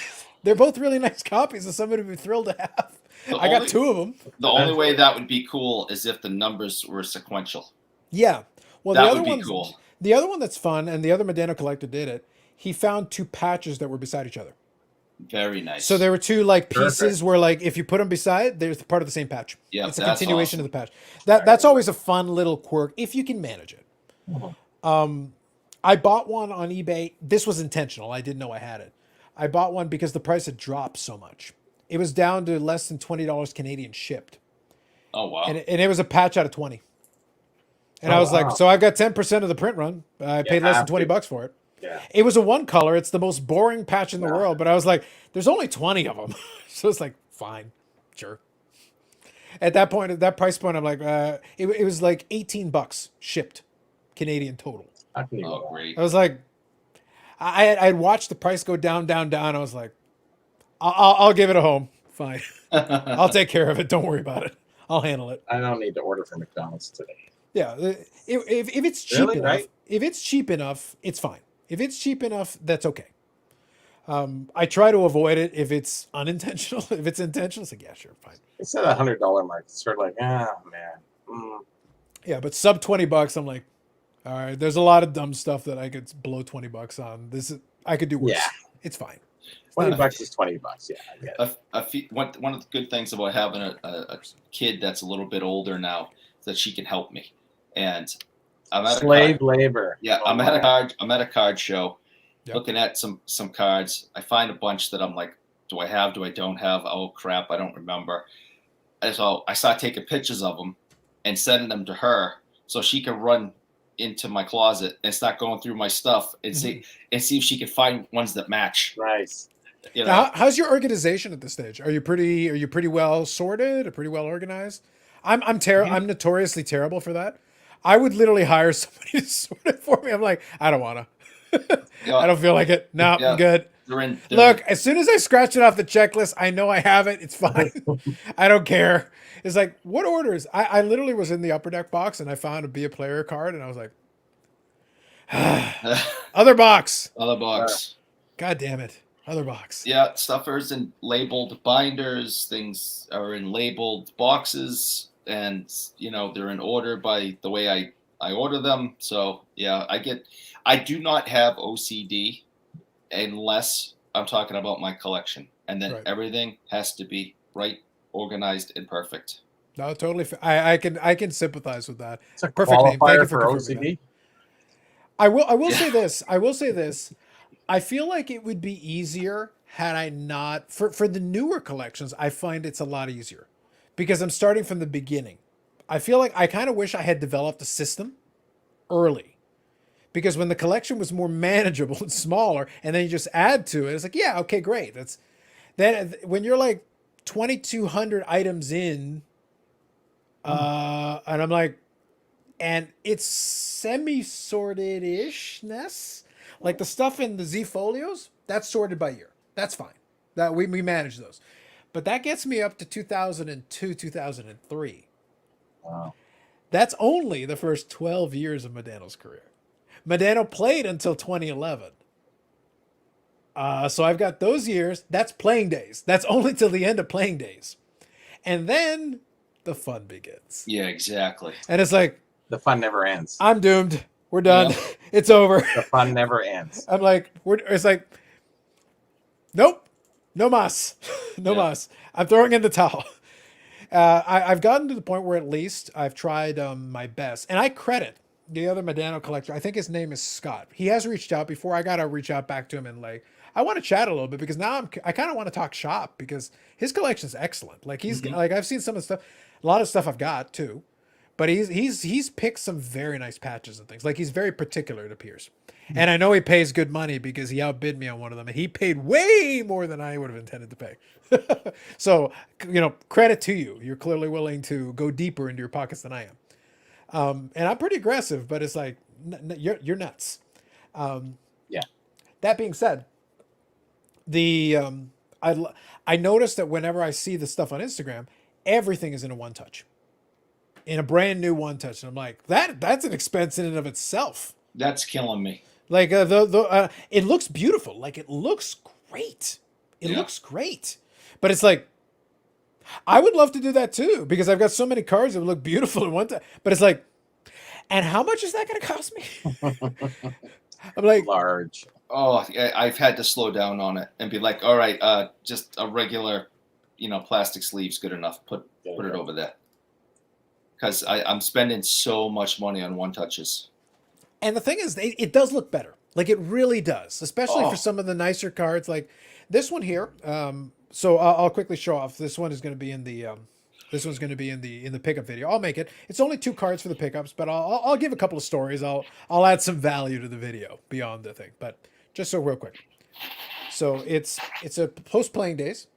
Speaker 1: They're both really nice copies of somebody would be thrilled to have. I got two of them.
Speaker 5: The only way that would be cool is if the numbers were sequential.
Speaker 1: Yeah. Well,
Speaker 5: that
Speaker 1: the other
Speaker 5: would be
Speaker 1: one,
Speaker 5: cool.
Speaker 1: The other one that's fun, and the other Medano collector did it. He found two patches that were beside each other.
Speaker 5: Very nice.
Speaker 1: So there were two like pieces
Speaker 4: Perfect.
Speaker 1: where like if you put them beside, they're part of the same patch.
Speaker 5: Yeah,
Speaker 1: it's a
Speaker 5: that's
Speaker 1: continuation
Speaker 5: awesome.
Speaker 1: of the patch. That's always a fun little quirk if you can manage it. I bought one on eBay. This was intentional. I didn't know I had it. I bought one because the price had dropped so much. It was down to less than $20 Canadian shipped.
Speaker 5: Oh wow.
Speaker 1: And it was a patch out of 20. And I was like, so I've got 10% of the print run. I paid less than $20 for it.
Speaker 4: Yeah.
Speaker 1: It was a one color. It's the most boring patch in the world. But I was like, there's only 20 of them. So it's like, fine, sure. At that point, at that price point, I'm like, it was like $18 shipped Canadian total.
Speaker 5: Oh great.
Speaker 1: I was like, I'd watched the price go down. I was like, I'll give it a home. Fine. I'll take care of it. Don't worry about it. I'll handle it.
Speaker 4: I don't need to order from McDonald's today.
Speaker 1: Yeah. If it's cheap
Speaker 4: Really?
Speaker 1: enough,
Speaker 4: Right?
Speaker 1: if it's cheap enough, it's fine. If it's cheap enough, that's okay. I try to avoid it if it's unintentional. If it's intentional, it's like, yeah, sure, fine.
Speaker 4: It's at $100 mark. It's sort of like, man.
Speaker 1: Yeah, but sub $20, I'm like, all right, there's a lot of dumb stuff that I could blow $20 on. I could do worse.
Speaker 4: Yeah.
Speaker 1: It's fine.
Speaker 4: $20 is $20. Yeah, I get it.
Speaker 5: One of the good things about having a kid that's a little bit older now is that she can help me. And I'm at
Speaker 4: Slave labor.
Speaker 5: Yeah,
Speaker 4: Oh,
Speaker 5: I'm at a card show,
Speaker 1: Yep.
Speaker 5: looking at some cards. I find a bunch that I'm like, do I have? Do I don't have? Oh crap, I don't remember. And so I start taking pictures of them and sending them to her so she can run into my closet and start going through my stuff and see if she can find ones that match.
Speaker 4: Nice.
Speaker 5: You know?
Speaker 1: Now, how's your organization at this stage? Are you pretty well sorted or pretty well organized? I'm notoriously terrible for that. I would literally hire somebody to sort it for me. I'm like, I don't wanna.
Speaker 5: Yeah.
Speaker 1: I don't feel like it. No,
Speaker 5: Yeah.
Speaker 1: I'm good. Look, as soon as I scratch it off the checklist, I know I have it. It's fine. I don't care. It's like, what orders? I literally was in the Upper Deck box and I found a Be a Player card and I was like, other box.
Speaker 5: Other box.
Speaker 1: God damn it. Other box.
Speaker 5: Yeah, stuff is in labeled binders. Things are in labeled boxes, and they're in order by the way I order them. So yeah, I do not have OCD unless I'm talking about my collection, and then everything has to be right, organized, and perfect.
Speaker 1: No, totally. I can sympathize with that.
Speaker 4: It's a
Speaker 1: Perfect name. Thank
Speaker 4: qualifier
Speaker 1: you
Speaker 4: for
Speaker 1: confirming
Speaker 4: OCD.
Speaker 1: that. I will say this. I will say this. I feel like it would be easier had I not for the newer collections. I find it's a lot easier because I'm starting from the beginning. I feel like I kind of wish I had developed a system early because when the collection was more manageable and smaller, and then you just add to it, it's like, yeah, okay, great. That's then when you're like 2,200 items in, and I'm like, and it's semi-sorted-ishness. Like the stuff in the Z folios, that's sorted by year. That's fine. That we manage those. But that gets me up to 2002, 2003.
Speaker 4: Wow.
Speaker 1: That's only the first 12 years of Medano's career. Medano played until 2011. So I've got those years. That's playing days. That's only till the end of playing days. And then the fun begins.
Speaker 5: Yeah, exactly.
Speaker 1: And it's like,
Speaker 2: The fun never ends.
Speaker 1: I'm doomed. We're done.
Speaker 5: Yeah.
Speaker 1: It's over.
Speaker 2: The fun never ends.
Speaker 1: I'm like, it's like, nope, no mas, no
Speaker 5: Yeah.
Speaker 1: mas. I'm throwing in the towel. I've gotten to the point where at least I've tried my best, and I credit the other Medano collector. I think his name is Scott. He has reached out before. I got to reach out back to him and like, I want to chat a little bit because now I kind of want to talk shop because his collection's excellent. Like he's like, I've seen some of the stuff, a lot of stuff I've got too, but he's picked some very nice patches and things. Like he's very particular, it appears. And I know he pays good money because he outbid me on one of them, and he paid way more than I would have intended to pay. So, credit to you. You're clearly willing to go deeper into your pockets than I am. And I'm pretty aggressive, but it's like you're nuts.
Speaker 2: Yeah.
Speaker 1: That being said, I noticed that whenever I see the stuff on Instagram, everything is in a one touch, in a brand new one touch, and I'm like, that's an expense in and of itself.
Speaker 5: That's killing me.
Speaker 1: Like it looks beautiful. Like it looks great. It looks great. But it's like, I would love to do that too because I've got so many cards that would look beautiful in one time. But it's like, and how much is that going to cost me? I'm like,
Speaker 2: Large.
Speaker 5: Oh, I've had to slow down on it and be like, all right, just a regular, plastic sleeve's good enough. Put it over there. Because I'm spending so much money on one touches.
Speaker 1: and the thing is, it does look better. Like it really does, especially for some of the nicer cards. Like this one here. So I'll quickly show off. This one is going to be in the. This one's going to be in the pickup video. I'll make it. It's only 2 cards for the pickups, but I'll give a couple of stories. I'll add some value to the video beyond the thing. But just so real quick. So it's a post playing days,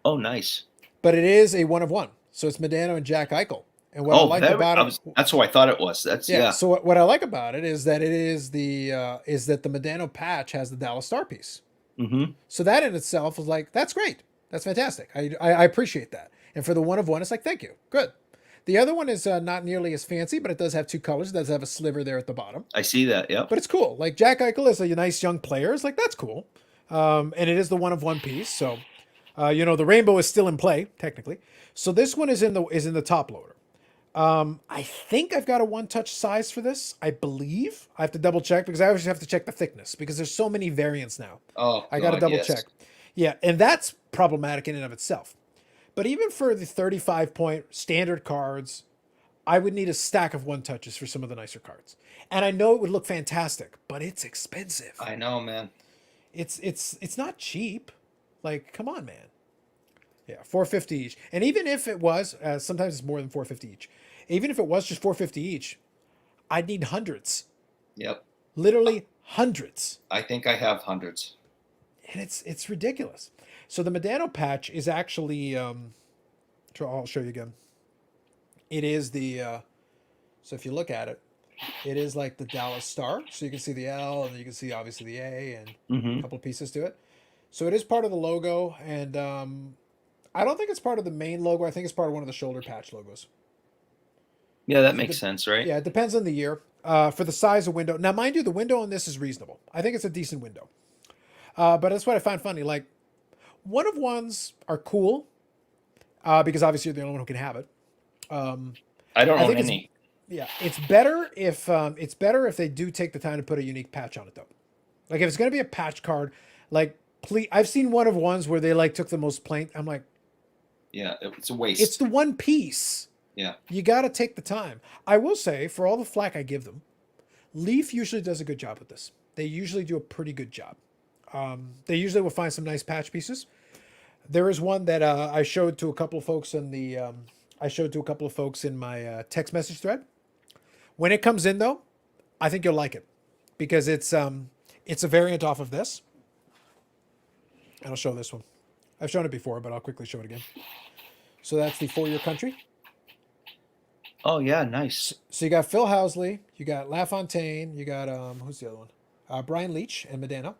Speaker 5: Oh, nice.
Speaker 1: but it is a 1 of 1. So it's Medano and Jack Eichel. And what I like about it,
Speaker 5: that's who I thought it was. That's
Speaker 1: yeah. So what I like about it is that it is the Medano patch has the Dallas Star piece.
Speaker 5: Mm-hmm.
Speaker 1: So that in itself was like, that's great. That's fantastic. I appreciate that. And for the 1 of 1, it's like, thank you. Good. The other one is not nearly as fancy, but it does have 2 colors. It does have a sliver there at the bottom.
Speaker 5: I see that. Yeah.
Speaker 1: But it's cool. Like Jack Eichel is a nice young player. It's like, that's cool. And it is the 1 of 1 piece. So, the rainbow is still in play, technically. So this one is in the top loader. I think I've got a 1-touch size for this. I believe I have to double check because I always have to check the thickness because there's so many variants now.
Speaker 5: Oh,
Speaker 1: I got to
Speaker 5: God,
Speaker 1: double
Speaker 5: yes.
Speaker 1: check. Yeah, and that's problematic in and of itself. But even for the 35-point standard cards, I would need a stack of 1-touches for some of the nicer cards. And I know it would look fantastic, but it's expensive.
Speaker 5: I know, man.
Speaker 1: It's not cheap. Like, come on, man. Yeah, $450 each. And even if it was, sometimes it's more than $450 each. Even if it was just $450 each, I'd need hundreds.
Speaker 5: Yep.
Speaker 1: Literally hundreds.
Speaker 5: I think I have hundreds.
Speaker 1: And it's ridiculous. So the Medano patch is actually, I'll show you again. It is the, so if you look at it, it is like the Dallas Star. So you can see the L and you can see obviously the A and a couple of pieces to it. So it is part of the logo. And I don't think it's part of the main logo. I think it's part of one of the shoulder patch logos.
Speaker 5: Yeah, that makes sense, right?
Speaker 1: Yeah, it depends on the year. For the size of window. Now, mind you, the window on this is reasonable. I think it's a decent window. But that's what I find funny. Like, 1 of 1s are cool because obviously you're the only one who can have it.
Speaker 5: I don't own
Speaker 1: think
Speaker 5: any.
Speaker 1: Yeah, it's better if they do take the time to put a unique patch on it though. Like if it's gonna be a patch card, like please, I've seen 1 of 1s where they like took the most plain. I'm like,
Speaker 5: Yeah, it's a waste.
Speaker 1: it's the one piece.
Speaker 5: Yeah.
Speaker 1: You got to take the time. I will say, for all the flack I give them, Leaf usually does a good job with this. They usually do a pretty good job. They usually will find some nice patch pieces. There is one that I showed to a couple of folks in my text message thread. When it comes in, though, I think you'll like it because it's a variant off of this. And I'll show this one. I've shown it before, but I'll quickly show it again. So that's the For Your Country.
Speaker 5: Oh yeah, nice.
Speaker 1: So you got Phil Housley, you got LaFontaine, you got who's the other one? Brian Leach and Medano.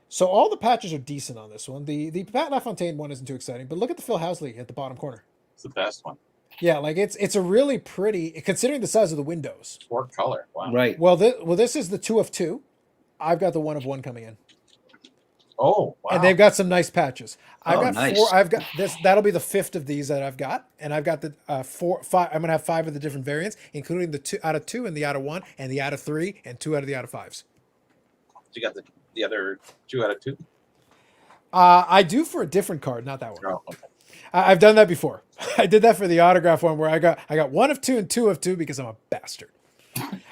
Speaker 1: So all the patches are decent on this one. The Pat LaFontaine one isn't too exciting, but look at the Phil Housley at the bottom corner.
Speaker 2: It's the best one.
Speaker 1: Yeah, like it's a really pretty, considering the size of the windows.
Speaker 2: 4 color. Wow.
Speaker 5: Right.
Speaker 1: Well, this is the 2 of 2. I've got the 1 of 1 coming in.
Speaker 4: Oh, wow.
Speaker 1: and they've got some nice patches. I've
Speaker 5: Oh,
Speaker 1: got
Speaker 5: nice.
Speaker 1: 4. I've got this. That'll be the 5th of these that I've got, and I've got the 4, 5. I'm gonna have 5 of the different variants, including the 2 out of 2 and the out of 1 and the out of 3 and 2 out of the out of 5s.
Speaker 4: You got the other 2 out of 2?
Speaker 1: I do for a different card, not that one.
Speaker 4: Oh, okay.
Speaker 1: I've done that before. I did that for the autograph one where I got 1 of 2 and 2 of 2 because I'm a bastard.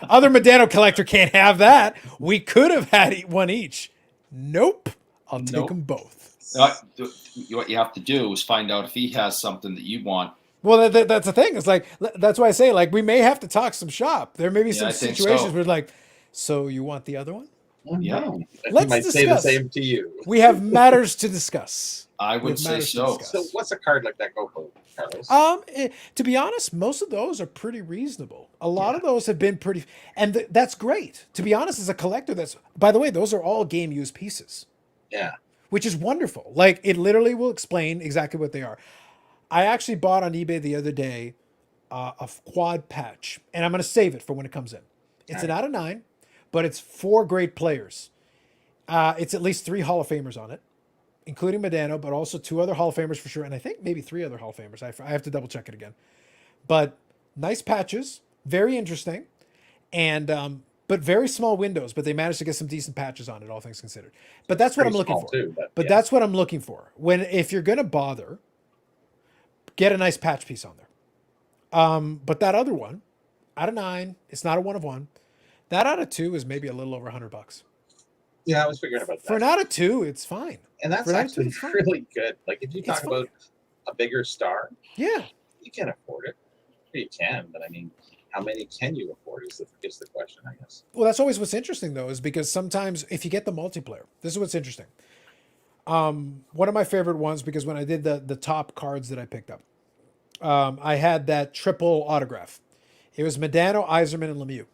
Speaker 1: Other Medano collector can't have that. We could have had one each. Nope. I'll take
Speaker 5: Nope.
Speaker 1: them both.
Speaker 5: What you have to do is find out if he has something that you want.
Speaker 1: Well, that's the thing. It's like, that's why I say, like, we may have to talk some shop. There may be
Speaker 5: Yeah,
Speaker 1: some
Speaker 5: I think
Speaker 1: situations
Speaker 5: so.
Speaker 1: where, like, so you want the other one?
Speaker 5: Yeah.
Speaker 4: And
Speaker 1: Let's
Speaker 4: he might say the
Speaker 1: discuss.
Speaker 4: same to you.
Speaker 1: We have matters to discuss.
Speaker 5: I
Speaker 1: We
Speaker 5: would
Speaker 1: have
Speaker 5: say
Speaker 1: matters to
Speaker 5: so.
Speaker 1: discuss.
Speaker 4: So what's a card like that go for, Carlos?
Speaker 1: To be honest, most of those are pretty reasonable. A lot of those have been pretty, and that's great. To be honest, as a collector, by the way, those are all game used pieces,
Speaker 4: Yeah.
Speaker 1: which is wonderful. Like, it literally will explain exactly what they are. I actually bought on eBay the other day a quad patch, and I'm going to save it for when it comes in. It's an out of 9, but it's 4 great players. It's at least 3 Hall of Famers on it, including Medano, but also 2 other Hall of Famers for sure, and I think maybe 3 other Hall of Famers. I have to double check it again. But nice patches, very interesting, and but very small windows. But they managed to get some decent patches on it, all things considered. But that's what I'm
Speaker 4: Pretty
Speaker 1: looking
Speaker 4: small
Speaker 1: for.
Speaker 4: too,
Speaker 1: But
Speaker 4: yeah.
Speaker 1: that's what I'm looking for. If you're gonna bother, get a nice patch piece on there. But that other one, out of 9, it's not a 1 of 1. That out of 2 is maybe a little over $100.
Speaker 4: Yeah, I was figuring about that.
Speaker 1: For an out of 2, it's fine.
Speaker 4: And that's
Speaker 1: for an out of
Speaker 4: actually
Speaker 1: 2, it's fine.
Speaker 4: really good. Like if you
Speaker 1: It's
Speaker 4: talk
Speaker 1: fine.
Speaker 4: about a bigger star,
Speaker 1: Yeah.
Speaker 4: you can afford it. You can, but I mean, how many can you afford is the question, I guess.
Speaker 1: Well, that's always what's interesting, though, is because sometimes if you get the multiplayer, this is what's interesting. One of my favorite ones, because when I did the top cards that I picked up, I had that triple autograph. It was Medano, Iserman, and Lemieux.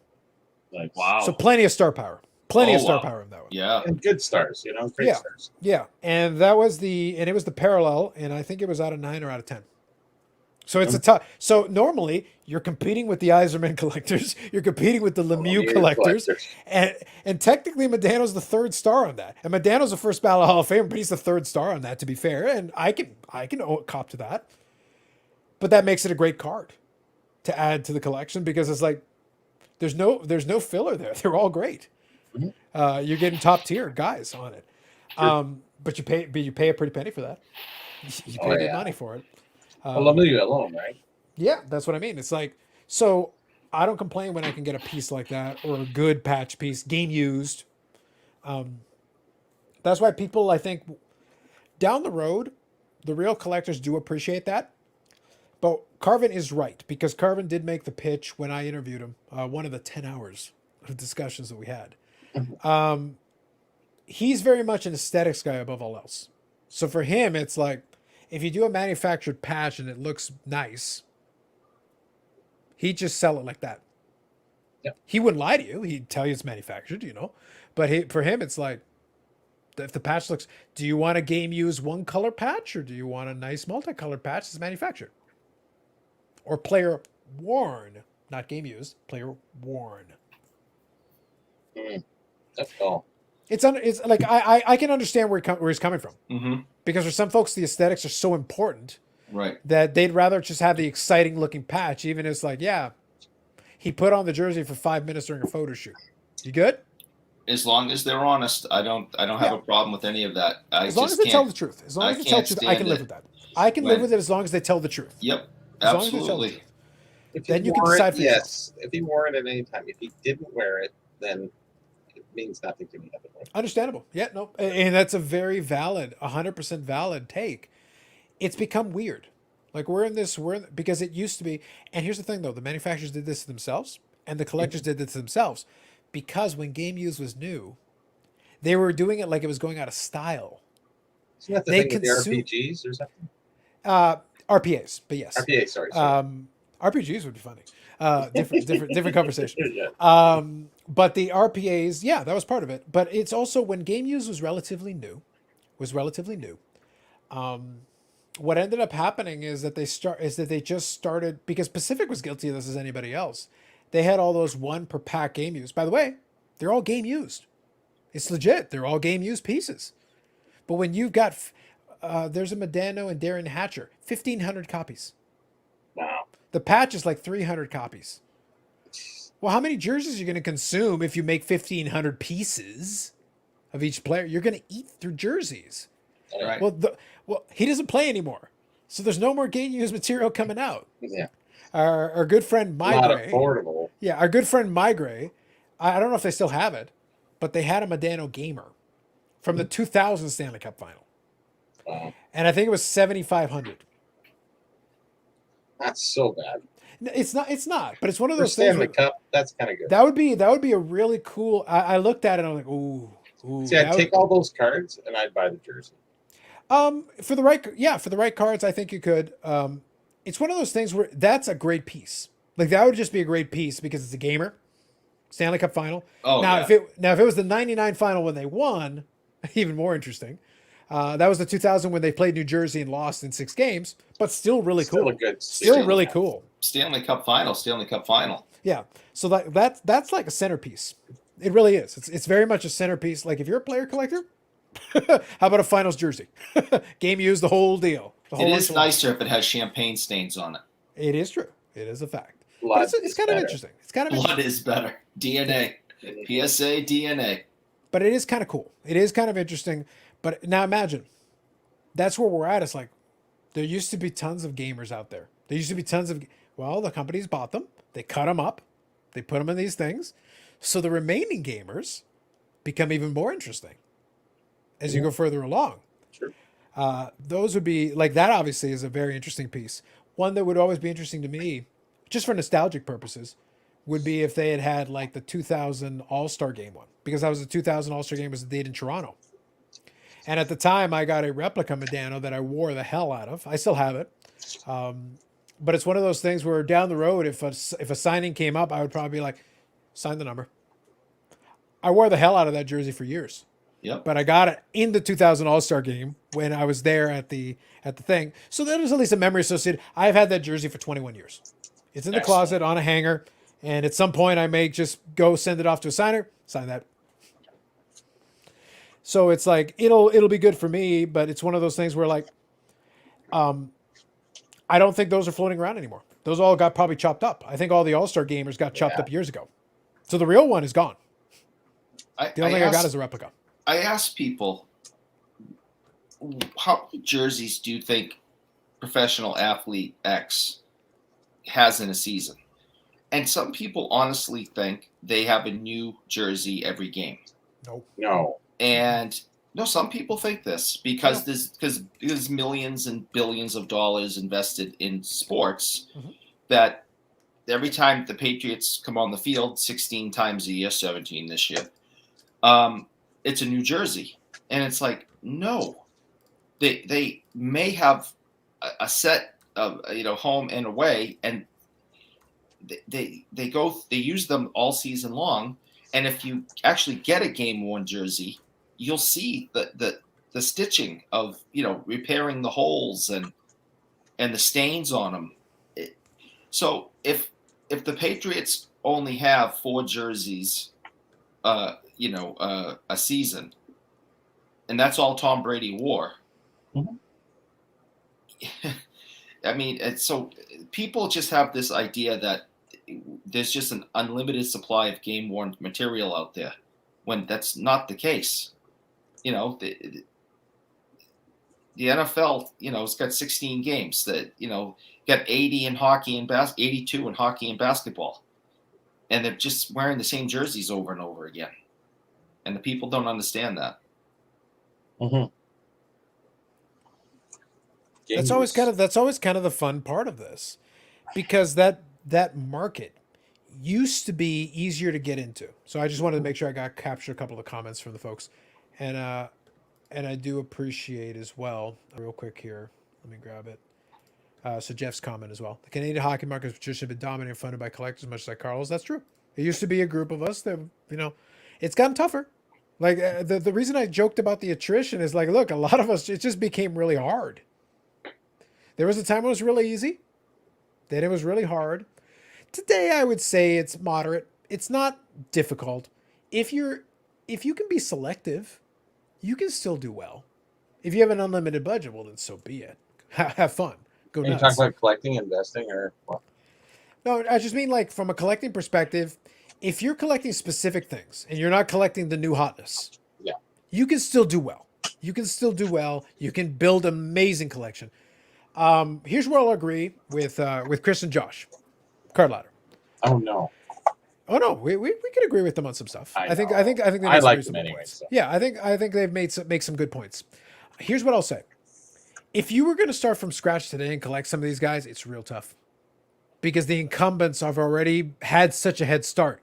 Speaker 4: Like
Speaker 5: Wow.
Speaker 1: So plenty of star power. Plenty of
Speaker 5: Oh,
Speaker 1: star
Speaker 5: wow.
Speaker 1: power in that one.
Speaker 5: Yeah.
Speaker 4: and good stars, great
Speaker 1: Yeah.
Speaker 4: stars.
Speaker 1: Yeah. And it was the parallel, and I think it was out of 9 or out of 10. So it's a tough. So normally you're competing with the Iserman collectors, you're competing with the Lemieux
Speaker 4: Lemieux
Speaker 1: collectors, and technically Medano's the 3rd star on that, and Medano's the first ballot Hall of Famer, but he's the 3rd star on that. To be fair, and I can cop to that, but that makes it a great card to add to the collection because it's like there's no filler there. They're all great. You're getting top tier guys on it, but you pay a pretty penny for that. You pay good money for it.
Speaker 4: Well, Lemieux alone, right?
Speaker 1: Yeah, that's what I mean. It's like, so I don't complain when I can get a piece like that or a good patch piece, game used. That's why people, I think, down the road, the real collectors do appreciate that. But Carvin is right, because Carvin did make the pitch when I interviewed him, one of the 10 hours of discussions that we had. He's very much an aesthetics guy above all else. So for him, it's like, if you do a manufactured patch and it looks nice, he'd just sell it like that.
Speaker 4: Yeah.
Speaker 1: He wouldn't lie to you. He'd tell you it's manufactured, But for him, it's like, if the patch looks, do you want a game use 1 color patch or do you want a nice multicolored patch that's manufactured? Or player worn, not game used, player worn.
Speaker 4: That's all.
Speaker 1: It's like, I can understand where he's coming from.
Speaker 5: Mm-hmm.
Speaker 1: Because for some folks, the aesthetics are so important
Speaker 5: Right.
Speaker 1: that they'd rather just have the exciting looking patch, even if it's like, yeah, he put on the jersey for 5 minutes during a photo shoot. You good?
Speaker 5: As long as they're honest, I don't have a problem with any of that.
Speaker 1: As long as they tell the truth. As long as they tell the truth, I can live with that. I can live with it as long as they tell the truth.
Speaker 5: Yep.
Speaker 1: As long as they tell the
Speaker 5: Absolutely.
Speaker 1: truth.
Speaker 4: If
Speaker 1: Then
Speaker 4: he
Speaker 1: you can
Speaker 4: wore
Speaker 1: decide
Speaker 4: it,
Speaker 1: for yourself.
Speaker 4: yes. If he wore it at any time, if he didn't wear it, then it means nothing to me.
Speaker 1: Understandable. Yeah, no. And that's a very valid, 100% valid take. It's become weird. Like because it used to be, and here's the thing though, the manufacturers did this to themselves and the collectors did this to themselves because when game use was new, they were doing it like it was going out of style.
Speaker 4: Isn't that the
Speaker 1: They
Speaker 4: thing with
Speaker 1: consume-
Speaker 4: the RPGs or something?
Speaker 1: RPAs, but yes.
Speaker 4: RPA, sorry.
Speaker 1: RPGs would be funny. Different conversation.
Speaker 4: Yeah.
Speaker 1: But the RPAs, yeah, that was part of it. But it's also when game use was relatively new. What ended up happening is that they just started, because Pacific was guilty of this as anybody else. They had all those 1 per pack game use. By the way, they're all game used. It's legit. They're all game used pieces. But when you've got, there's a Medano and Darren Hatcher, 1,500 copies.
Speaker 4: Wow.
Speaker 1: The patch is like 300 copies. Well, how many jerseys are you going to consume if you make 1,500 pieces of each player? You're going to eat through jerseys.
Speaker 5: Right.
Speaker 1: Well, he doesn't play anymore, so there's no more game used material coming out.
Speaker 4: Yeah.
Speaker 1: Our good friend
Speaker 4: Not
Speaker 1: Migray,
Speaker 4: affordable.
Speaker 1: yeah, our good friend Migray, I don't know if they still have it, but they had a Medano Gamer from the 2000 Stanley Cup Final,
Speaker 4: Wow.
Speaker 1: and I think it was 7,500.
Speaker 4: That's so bad.
Speaker 1: No, it's not, but it's one of
Speaker 4: For
Speaker 1: those things.
Speaker 4: Stanley Cup, that's kind of good.
Speaker 1: That would be a really cool. I looked at it and I was like, ooh.
Speaker 4: See, I'd take all those cards and I'd buy the jersey.
Speaker 1: For the right cards, I think you could. It's one of those things where that's a great piece. Like that would just be a great piece because it's a gamer, Stanley Cup Final.
Speaker 5: Oh,
Speaker 1: now
Speaker 5: yeah.
Speaker 1: if it was the '99 final when they won, even more interesting. That was the 2000 when they played New Jersey and lost in 6 games, but still really
Speaker 4: Still
Speaker 1: cool.
Speaker 4: a good
Speaker 1: Still
Speaker 4: series.
Speaker 1: really cool.
Speaker 5: Stanley Cup final.
Speaker 1: Yeah. So that's like a centerpiece. It really is. It's very much a centerpiece. Like if you're a player collector, how about a finals jersey? Game used, the whole deal.
Speaker 5: It is nicer if it has champagne stains on it.
Speaker 1: It is true. It is a fact.
Speaker 4: Blood
Speaker 1: But it's
Speaker 4: is
Speaker 1: kind of
Speaker 4: better.
Speaker 1: interesting. It's kind of
Speaker 5: Blood
Speaker 1: interesting.
Speaker 5: is better. DNA. PSA DNA.
Speaker 1: But it is kind of cool. It is kind of interesting. But now imagine, that's where we're at. It's like there used to be tons of gamers out there. There used to be tons of, well, the companies bought them. They cut them up. They put them in these things. So the remaining gamers become even more interesting as you go further along.
Speaker 4: Sure.
Speaker 1: Those would be, like that obviously is a very interesting piece. One that would always be interesting to me, just for nostalgic purposes, would be if they had like the 2000 All-Star Game one. Because that was the 2000 All-Star Game was the date in Toronto. And at the time, I got a replica Medano that I wore the hell out of. I still have it. But it's one of those things where down the road, if a signing came up, I would probably be like, sign the number. I wore the hell out of that jersey for years.
Speaker 5: Yep.
Speaker 1: But I got it in the 2000 All-Star Game when I was there at the thing. So there's at least a memory associated. I've had that jersey for 21 years. It's in the closet on a hanger. And at some point, I may just go send it off to a signer, sign that. So it's like it'll be good for me, but it's one of those things where like, I don't think those are floating around anymore. Those all got probably chopped up. I think all the All-Star gamers got chopped up years ago. So the real one is gone. The only thing I got is a replica.
Speaker 5: I asked people, how many jerseys do you think professional athlete X has in a season? And some people honestly think they have a new jersey every game.
Speaker 4: No.
Speaker 5: And no, some people think this because there's millions and billions of dollars invested in sports that every time the Patriots come on the field, 16 times a year, 17 this year, it's a new jersey. And it's like, no, they may have a set of, home and away, and they use them all season long. And if you actually get a game worn jersey, you'll see the stitching of, repairing the holes and the stains on them. So if the Patriots only have 4 jerseys, a season, and that's all Tom Brady wore. I mean, so people just have this idea that there's just an unlimited supply of game worn material out there, when that's not the case. The NFL, it's got 16 games that, got 80 in hockey and 82 in hockey and basketball. And they're just wearing the same jerseys over and over again. And the people don't understand that.
Speaker 1: That's always kind of the fun part of this, because that market used to be easier to get into. So I just wanted to make sure I captured a couple of comments from the folks, and I do appreciate as well. Real quick here, let me grab it. So Jeff's comment as well. The Canadian hockey market has traditionally been dominated and funded by collectors, much like Carlos. That's true. It used to be a group of us that, it's gotten tougher. Like the reason I joked about the attrition is like, look, a lot of us, it just became really hard. There was a time when it was really easy. Then it was really hard. Today, I would say it's moderate. It's not difficult. If you can be selective, you can still do well. If you have an unlimited budget, well, then so be it. Have fun. Go
Speaker 4: Are you
Speaker 1: nuts.
Speaker 4: talking about collecting, investing, or what?
Speaker 1: No, I just mean like from a collecting perspective, if you're collecting specific things and you're not collecting the new hotness,
Speaker 4: Yeah.
Speaker 1: you can still do well. You can still do well. You can build an amazing collection. Here's where I'll agree with Chris and Josh. Card ladder.
Speaker 4: Oh no.
Speaker 1: Oh no, we could agree with them on some stuff.
Speaker 4: I
Speaker 1: I think
Speaker 4: know.
Speaker 1: they made
Speaker 4: I
Speaker 1: some
Speaker 4: like them
Speaker 1: reasonable
Speaker 4: anyway,
Speaker 1: points.
Speaker 4: so.
Speaker 1: Yeah, I think they've make some good points. Here's what I'll say: if you were going to start from scratch today and collect some of these guys, it's real tough because the incumbents have already had such a head start.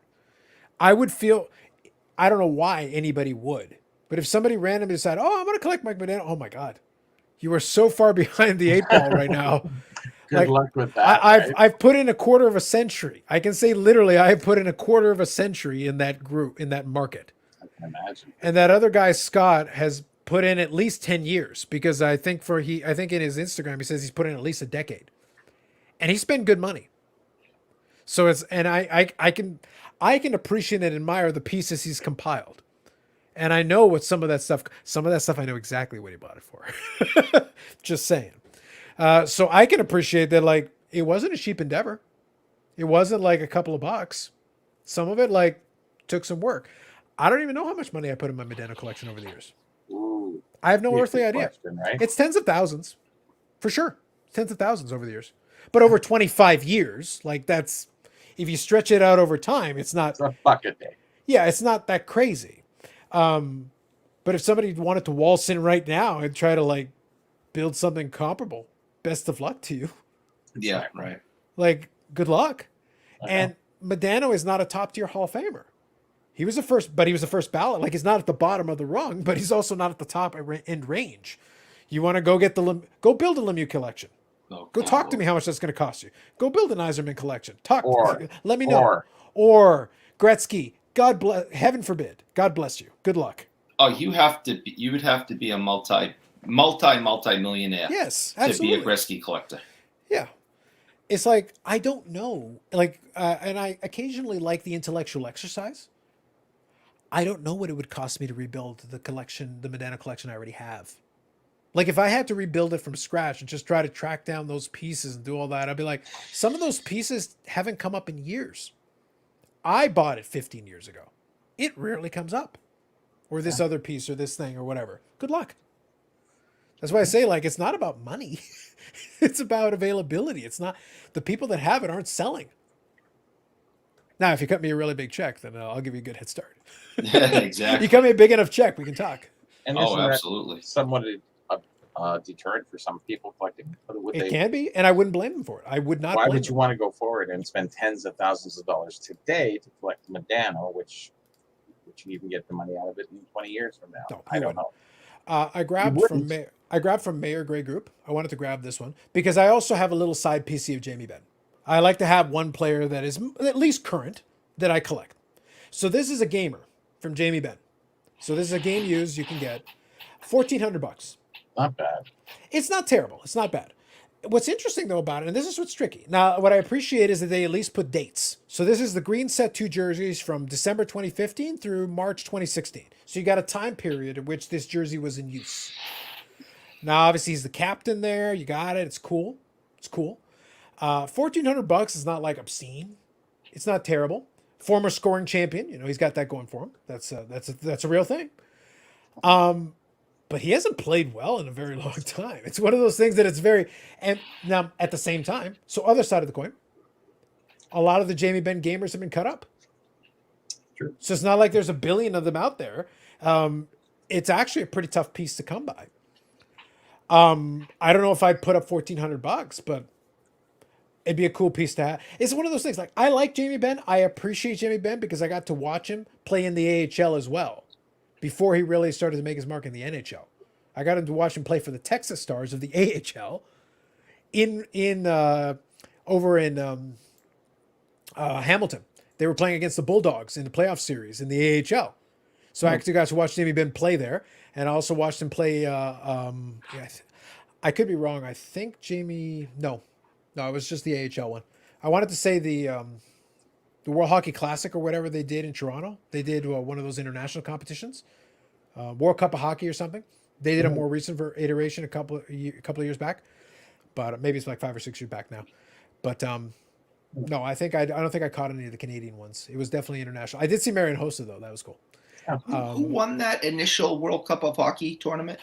Speaker 1: I would feel, I don't know why anybody would, but if somebody randomly decided, oh, I'm going to collect Mike Modano, oh my God, you are so far behind the 8 ball right now.
Speaker 4: Good luck with that.
Speaker 1: I've put in a quarter of a century. I can say literally I have put in a quarter of a century in that group, in that market.
Speaker 4: I can imagine.
Speaker 1: And that other guy, Scott, has put in at least 10 years because I think in his Instagram, he says he's put in at least a decade and he spent good money. So I can appreciate and admire the pieces he's compiled. And I know what some of that stuff I know exactly what he bought it for. Just saying. So I can appreciate that. Like, it wasn't a cheap endeavor. It wasn't like a couple of bucks. Some of it like took some work. I don't even know how much money I put in my Modano collection over the years.
Speaker 4: Ooh,
Speaker 1: I have no
Speaker 4: here's
Speaker 1: earthly
Speaker 4: the
Speaker 1: idea.
Speaker 4: question, right?
Speaker 1: It's tens of thousands, for sure. Tens of thousands over the years. But over 25 years, like that's, if you stretch it out over time, it's not.
Speaker 4: It's a bucket day.
Speaker 1: Yeah, it's not that crazy. But if somebody wanted to waltz in right now and try to like build something comparable, best of luck to you.
Speaker 5: Yeah, right.
Speaker 1: Like, good luck.
Speaker 4: I know.
Speaker 1: And Modano is not a top tier Hall of Famer. He was the first ballot. Like, he's not at the bottom of the rung, but he's also not at the top end range. You want to go get go build a Lemieux collection.
Speaker 5: Oh,
Speaker 1: Go talk to me how much that's going to cost you. Go build an Iserman collection. Let me know. Or Gretzky. God bless. Heaven forbid. God bless you. Good luck.
Speaker 5: Oh, you would have to be a multi-millionaire
Speaker 1: Yes,
Speaker 5: to
Speaker 1: absolutely.
Speaker 5: be a Gretzky collector.
Speaker 1: Yeah. It's like, I don't know. Like, and I occasionally like the intellectual exercise. I don't know what it would cost me to rebuild the collection, the Modano collection I already have. Like, if I had to rebuild it from scratch and just try to track down those pieces and do all that, I'd be like, some of those pieces haven't come up in years. I bought it 15 years ago. It rarely comes up. Or this other piece or this thing or whatever. Good luck. That's why I say, like, it's not about money. It's about availability. It's not, the people that have it aren't selling. Now, if you cut me a really big check, then I'll give you a good head start.
Speaker 5: Yeah, exactly.
Speaker 1: You cut me a big enough check, we can talk.
Speaker 4: And
Speaker 5: Oh,
Speaker 4: isn't that
Speaker 5: absolutely.
Speaker 4: somewhat a deterrent for some people collecting?
Speaker 1: It can be, and I wouldn't blame them for it. I would not
Speaker 4: Why
Speaker 1: blame
Speaker 4: would you
Speaker 1: them.
Speaker 4: want to go forward and spend tens of thousands of dollars today to collect Modano, which you can get the money out of it in 20 years from now?
Speaker 1: No,
Speaker 4: I
Speaker 1: you
Speaker 4: don't
Speaker 1: wouldn't.
Speaker 4: know.
Speaker 1: I grabbed from Mayor Gray Group. I wanted to grab this one because I also have a little side PC of Jamie Benn. I like to have one player that is at least current that I collect. So this is a gamer from Jamie Benn. So this is a game used you can get $1,400.
Speaker 4: Not bad.
Speaker 1: It's not terrible. It's not bad. What's interesting though about it, and this is what's tricky. Now, what I appreciate is that they at least put dates. So this is the green set 2 jerseys from December 2015 through March 2016. So you got a time period in which this jersey was in use. Now, obviously, he's the captain there. You got it. It's cool. It's cool. $1,400 is not like obscene. It's not terrible. Former scoring champion. You know, he's got that going for him. That's a real thing. But he hasn't played well in a very long time. It's one of those things that it's very, and now at the same time, so other side of the coin, a lot of the Jamie Benn gamers have been cut up.
Speaker 4: True.
Speaker 1: So it's not like there's a billion of them out there. It's actually a pretty tough piece to come by. I don't know if I'd put up $1,400, but it'd be a cool piece to have. It's one of those things. Like, I like Jamie Benn. I appreciate Jamie Benn because I got to watch him play in the AHL as well before he really started to make his mark in the NHL. I got him to watch him play for the Texas Stars of the AHL over in Hamilton. They were playing against the Bulldogs in the playoff series in the AHL. So I actually got to watch Jamie Benn play there, and I also watched him play. I could be wrong. I think No, it was just the AHL one. I wanted to say the World Hockey Classic or whatever they did in Toronto. They did one of those international competitions, World Cup of Hockey or something. They did a more recent iteration a couple of years back, but maybe it's like 5 or 6 years back now. But no, I don't think I caught any of the Canadian ones. It was definitely international. I did see Marion Hossa though. That was cool.
Speaker 5: Who won that initial World Cup of Hockey tournament?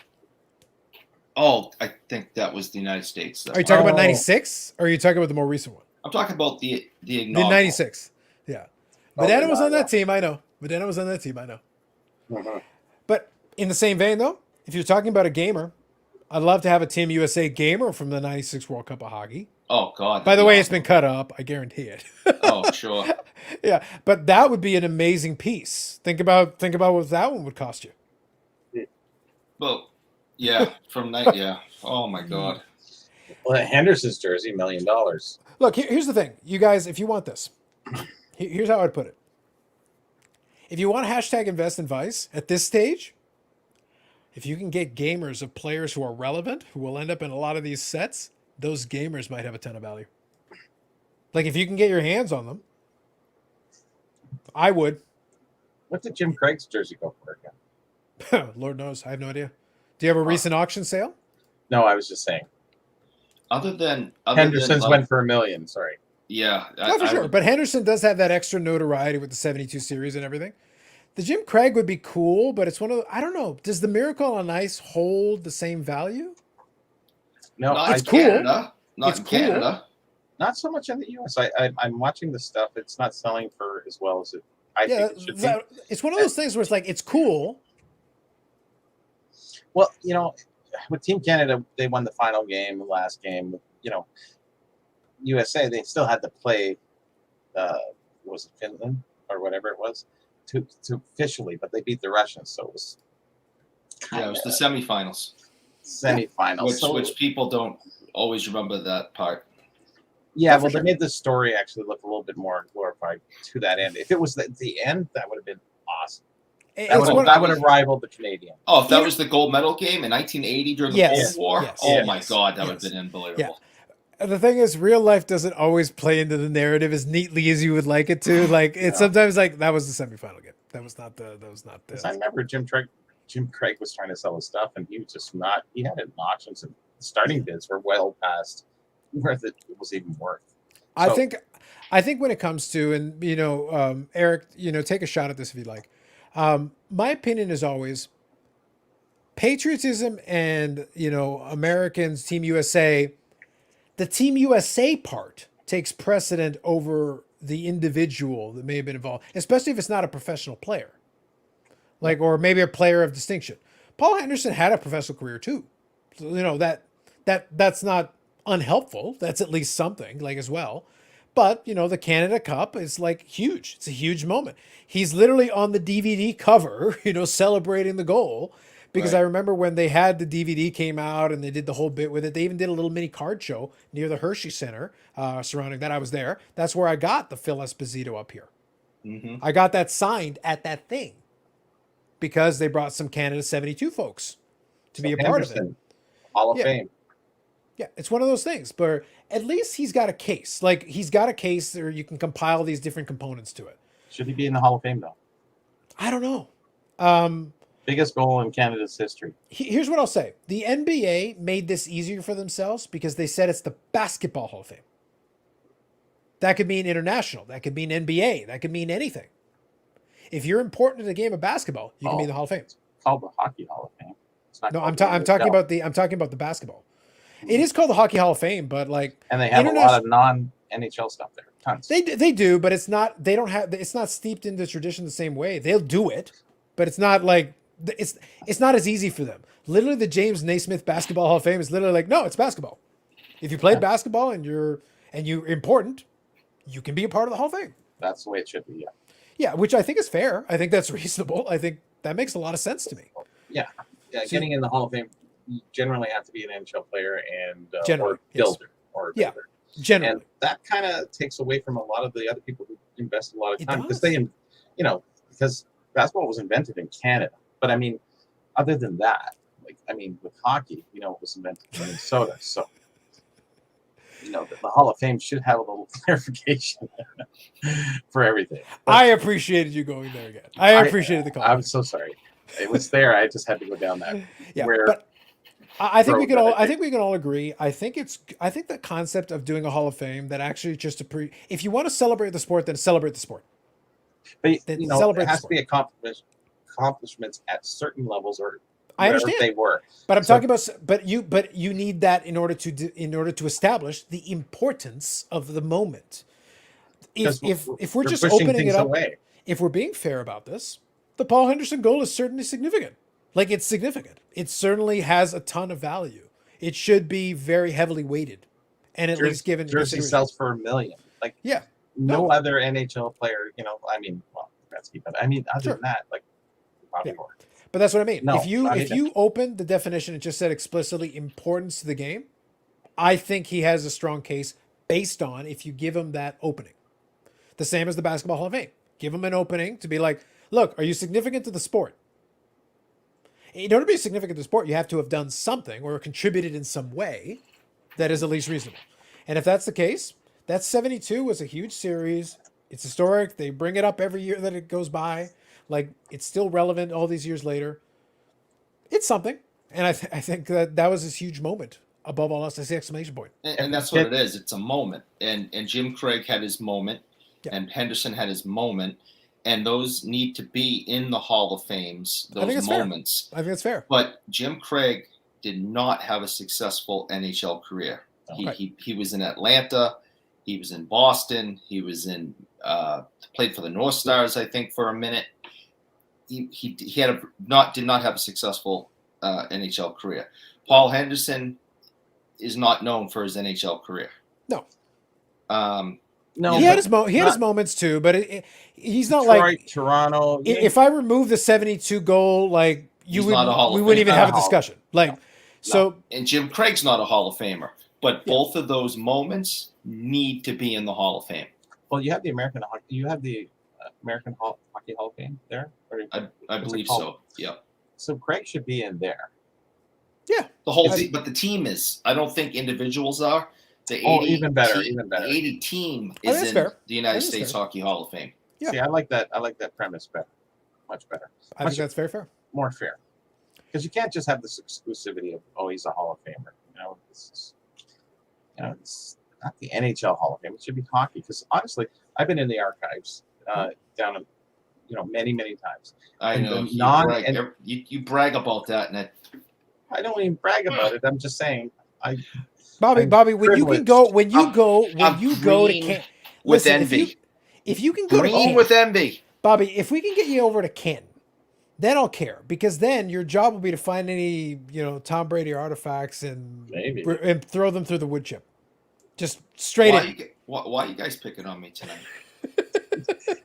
Speaker 5: Oh, I think that was the United States.
Speaker 1: Are you talking about 96? Or are you talking about the more recent one?
Speaker 5: I'm talking about the
Speaker 1: The 96. Yeah. Badana was on that team, I know. Badana was on that team, I know.
Speaker 2: Mhm.
Speaker 1: But in the same vein, though, if you're talking about a gamer, I'd love to have a Team USA gamer from the 96 World Cup of Hockey.
Speaker 5: Oh, God.
Speaker 1: By the way, it's been cut up. I guarantee it.
Speaker 5: Oh, sure.
Speaker 1: Yeah, but that would be an amazing piece. Think about what that one would cost you.
Speaker 5: Well, yeah, from night, yeah. Oh, my God.
Speaker 4: Well, Henderson's jersey, $1 million.
Speaker 1: Look, here's the thing. You guys, if you want this, here's how I'd put it. If you want to #invest in Vice at this stage, if you can get gamers of players who are relevant, who will end up in a lot of these sets, those gamers might have a ton of value. Like if you can get your hands on them, I would.
Speaker 4: What did Jim Craig's jersey go for again?
Speaker 1: Lord knows. I have no idea. Do you have a recent auction sale?
Speaker 4: No, I was just saying.
Speaker 5: Other than
Speaker 4: Henderson's went for $1 million. Sorry.
Speaker 5: Yeah.
Speaker 1: Oh, for sure. But Henderson does have that extra notoriety with the 72 series and everything. The Jim Craig would be cool, but it's one of the, I don't know. Does the Miracle on Ice hold the same value?
Speaker 4: No,
Speaker 5: Not
Speaker 1: it's
Speaker 5: in
Speaker 1: cool.
Speaker 5: Canada. Not
Speaker 1: It's
Speaker 5: in
Speaker 1: cool.
Speaker 5: Canada.
Speaker 4: not so much in the US. I'm watching the stuff. It's not selling for as well as I
Speaker 1: Yeah,
Speaker 4: think it should be.
Speaker 1: it's one of those things where it's like, it's cool.
Speaker 4: Well, with Team Canada, they won the final game, the last game. USA, they still had to play. Was it Finland or whatever it was to officially, but they beat the Russians, so it was.
Speaker 5: Yeah, it was the semifinals.
Speaker 4: Semifinals,
Speaker 5: Which people don't always remember that part.
Speaker 4: Yeah,
Speaker 1: for
Speaker 4: well,
Speaker 1: sure.
Speaker 4: they made the story actually look a little bit more glorified to that end. If it was the end, that would have been awesome. That would have rivaled the Canadian.
Speaker 5: Oh, if that was the gold medal game in 1980 during the
Speaker 1: Yes,
Speaker 5: Cold War,
Speaker 1: yes,
Speaker 5: oh
Speaker 1: yes,
Speaker 5: my God, that would
Speaker 1: yes.
Speaker 5: have been unbelievable.
Speaker 1: And the thing is, real life doesn't always play into the narrative as neatly as you would like it to. Like it's sometimes like that was the semifinal game. That was not the.
Speaker 4: I remember Jim Craig was trying to sell his stuff, and he was just not. He had it in auctions, and the starting bids were well past where it was even worth.
Speaker 1: I think when it comes to, and Eric, take a shot at this if you'd like. My opinion is always patriotism and Americans, Team USA. The Team USA part takes precedent over the individual that may have been involved, especially if it's not a professional player, or maybe a player of distinction. Paul Henderson had a professional career too, so that's not unhelpful. That's at least something as well. But the Canada Cup is huge. It's a huge moment. He's literally on the DVD cover, celebrating the goal. Because
Speaker 5: Right.
Speaker 1: I remember when they had the DVD came out and they did the whole bit with it. They even did a little mini card show near the Hershey Center surrounding that. I was there. That's where I got the Phil Esposito up here.
Speaker 5: Mm-hmm.
Speaker 1: I got that signed at that thing because they brought some Canada 72 folks to be a part of it.
Speaker 4: Hall of Fame.
Speaker 1: Yeah, it's one of those things, but at least he's got a case. He's got a case where you can compile these different components to it.
Speaker 4: Should he be in the Hall of Fame though?
Speaker 1: I don't know.
Speaker 4: Biggest goal in Canada's history.
Speaker 1: Here's what I'll say. The NBA made this easier for themselves because they said it's the Basketball Hall of Fame. That could mean international. That could mean NBA. That could mean anything. If you're important to the game of basketball, you can be in the Hall of Fame.
Speaker 4: It's called the Hockey Hall of Fame. It's not
Speaker 1: No,
Speaker 4: called
Speaker 1: I'm
Speaker 4: the
Speaker 1: talking
Speaker 4: NHL.
Speaker 1: about the basketball. It is called the Hockey Hall of Fame, but
Speaker 4: And they have a lot of non-NHL stuff there. Tons.
Speaker 1: They do, but it's not. They don't have. It's not steeped into tradition the same way. They'll do it, but it's not it's not as easy for them. Literally, the James Naismith Basketball Hall of Fame is literally no, it's basketball. If you played basketball and you're important, you can be a part of the Hall of Fame.
Speaker 4: That's the way it should be. Yeah.
Speaker 1: Yeah, which I think is fair. I think that's reasonable. I think that makes a lot of sense to me.
Speaker 4: Yeah. Getting in the Hall of Fame, you generally have to be an NHL player and
Speaker 1: Generally,
Speaker 4: or
Speaker 1: yes.
Speaker 4: builder or
Speaker 1: Yeah.
Speaker 4: builder.
Speaker 1: Generally,
Speaker 4: And that kind of takes away from a lot of the other people who invest a lot of
Speaker 1: It
Speaker 4: time because
Speaker 1: does.
Speaker 4: because basketball was invented in Canada. But I mean, other than that, with hockey, it was invented in Minnesota. So, the Hall of Fame should have a little clarification for everything. But
Speaker 1: I appreciated you going there again. I appreciated the call.
Speaker 4: I'm so sorry.
Speaker 2: It was there. I just had to go down that.
Speaker 1: Yeah,
Speaker 2: Where
Speaker 1: but I think we
Speaker 2: road
Speaker 1: can
Speaker 2: that
Speaker 1: all.
Speaker 2: I
Speaker 1: I think we can all agree. I think the concept of doing a Hall of Fame that actually just if you want to celebrate the sport, then celebrate the sport.
Speaker 2: But
Speaker 1: Then
Speaker 2: you know,
Speaker 1: celebrate
Speaker 2: it
Speaker 1: the
Speaker 2: has to
Speaker 1: sport.
Speaker 2: be accomplishments at certain levels or
Speaker 1: I
Speaker 2: wherever
Speaker 1: understand.
Speaker 2: they were.
Speaker 1: But I'm
Speaker 2: So-
Speaker 1: talking about. But you need that in order to establish the importance of the moment. If
Speaker 2: Because
Speaker 1: if we're just
Speaker 2: pushing
Speaker 1: opening
Speaker 2: things
Speaker 1: it up,
Speaker 2: away.
Speaker 1: if we're being fair about this, the Paul Henderson goal is certainly significant. Like, it's significant. It certainly has a ton of value. It should be very heavily weighted, and at least given
Speaker 2: Jersey
Speaker 1: consideration.
Speaker 2: sells for $1 million. Like
Speaker 1: Yeah.
Speaker 2: no
Speaker 1: No.
Speaker 2: other NHL player, you know. I mean, well, Gretzky, but I mean, other
Speaker 1: Sure.
Speaker 2: than that, like Bobby
Speaker 1: Yeah.
Speaker 2: Orr.
Speaker 1: But that's what I mean.
Speaker 2: No,
Speaker 1: if
Speaker 2: not
Speaker 1: you
Speaker 2: even.
Speaker 1: opened the definition and just said explicitly importance to the game, I think he has a strong case based on if you give him that opening. The same as the Basketball Hall of Fame. Give him an opening to be like, look, are you significant to the sport? In order to be significant to the sport, you have to have done something or contributed in some way that is at least reasonable. And if that's the case, that 72 was a huge series. It's historic. They bring it up every year that it goes by. Like, it's still relevant all these years later. It's something. And I think that was this huge moment. Above all else, I say exclamation point.
Speaker 5: And that's what it is. It's a moment. And Jim Craig had his moment,
Speaker 1: Yeah.
Speaker 5: and Henderson had his moment, and those need to be in the Hall of Fames.
Speaker 1: I think
Speaker 5: Those
Speaker 1: it's fair.
Speaker 5: moments.
Speaker 1: I think that's fair.
Speaker 5: But Jim Craig did not have a successful NHL career.
Speaker 1: Right.
Speaker 5: He was in Atlanta. He was in Boston. He was in played for the North Stars, I think, for a minute. He did not have a successful NHL career. Paul Henderson is not known for his NHL career.
Speaker 1: No.
Speaker 2: No,
Speaker 1: He had
Speaker 2: but
Speaker 1: his moments too, but he's not
Speaker 2: Detroit,
Speaker 1: like
Speaker 2: Toronto.
Speaker 1: if I remove the 72 goal, like
Speaker 5: He's not a Hall
Speaker 1: we
Speaker 5: of
Speaker 1: wouldn't
Speaker 5: Fame.
Speaker 1: even
Speaker 2: Not
Speaker 1: have
Speaker 2: a
Speaker 1: a
Speaker 2: Hall of
Speaker 1: discussion. Like, so
Speaker 5: And Jim Craig's not a Hall of Famer, but
Speaker 1: Yeah.
Speaker 5: both of those moments need to be in the Hall of Fame.
Speaker 2: Well, you have the American Hockey Hall of Fame there. Or,
Speaker 5: I
Speaker 2: what's it
Speaker 5: believe
Speaker 2: called?
Speaker 5: so. Yeah.
Speaker 2: So Craig should be in there.
Speaker 5: The whole
Speaker 1: Is
Speaker 5: team, but the team is. I don't think individuals are. The 80
Speaker 2: Oh, even better,
Speaker 5: team,
Speaker 2: even better.
Speaker 5: The 80 team
Speaker 1: I think
Speaker 5: is
Speaker 1: that's
Speaker 5: in
Speaker 1: fair.
Speaker 5: the United
Speaker 1: That is
Speaker 5: States
Speaker 1: fair.
Speaker 5: Hockey Hall of Fame.
Speaker 1: Yeah.
Speaker 2: See, I like that. I like that premise better. Much better.
Speaker 1: I think that's very fair.
Speaker 2: More fair. Because you can't just have this exclusivity of he's a Hall of Famer. It's not the NHL Hall of Fame. It should be hockey. Because honestly, I've been in the archives down in, many times.
Speaker 5: I
Speaker 2: And
Speaker 5: know
Speaker 2: the
Speaker 5: you brag about that, and
Speaker 2: I don't even brag about it. I'm just saying.
Speaker 1: Bobby,
Speaker 2: I'm
Speaker 1: when you can
Speaker 2: privileged.
Speaker 1: go when you
Speaker 5: I'm-
Speaker 1: go when
Speaker 5: I'm
Speaker 1: you go to
Speaker 5: green
Speaker 1: Canton
Speaker 5: with
Speaker 1: listen,
Speaker 5: envy.
Speaker 1: if you can go to
Speaker 5: green
Speaker 1: Canton,
Speaker 5: with envy.
Speaker 1: Bobby, if we can get you over to Canton, then I'll care, because then your job will be to find any Tom Brady artifacts and
Speaker 2: Maybe.
Speaker 1: and throw them through the wood chip, just straight in.
Speaker 5: Why are you guys picking on me tonight?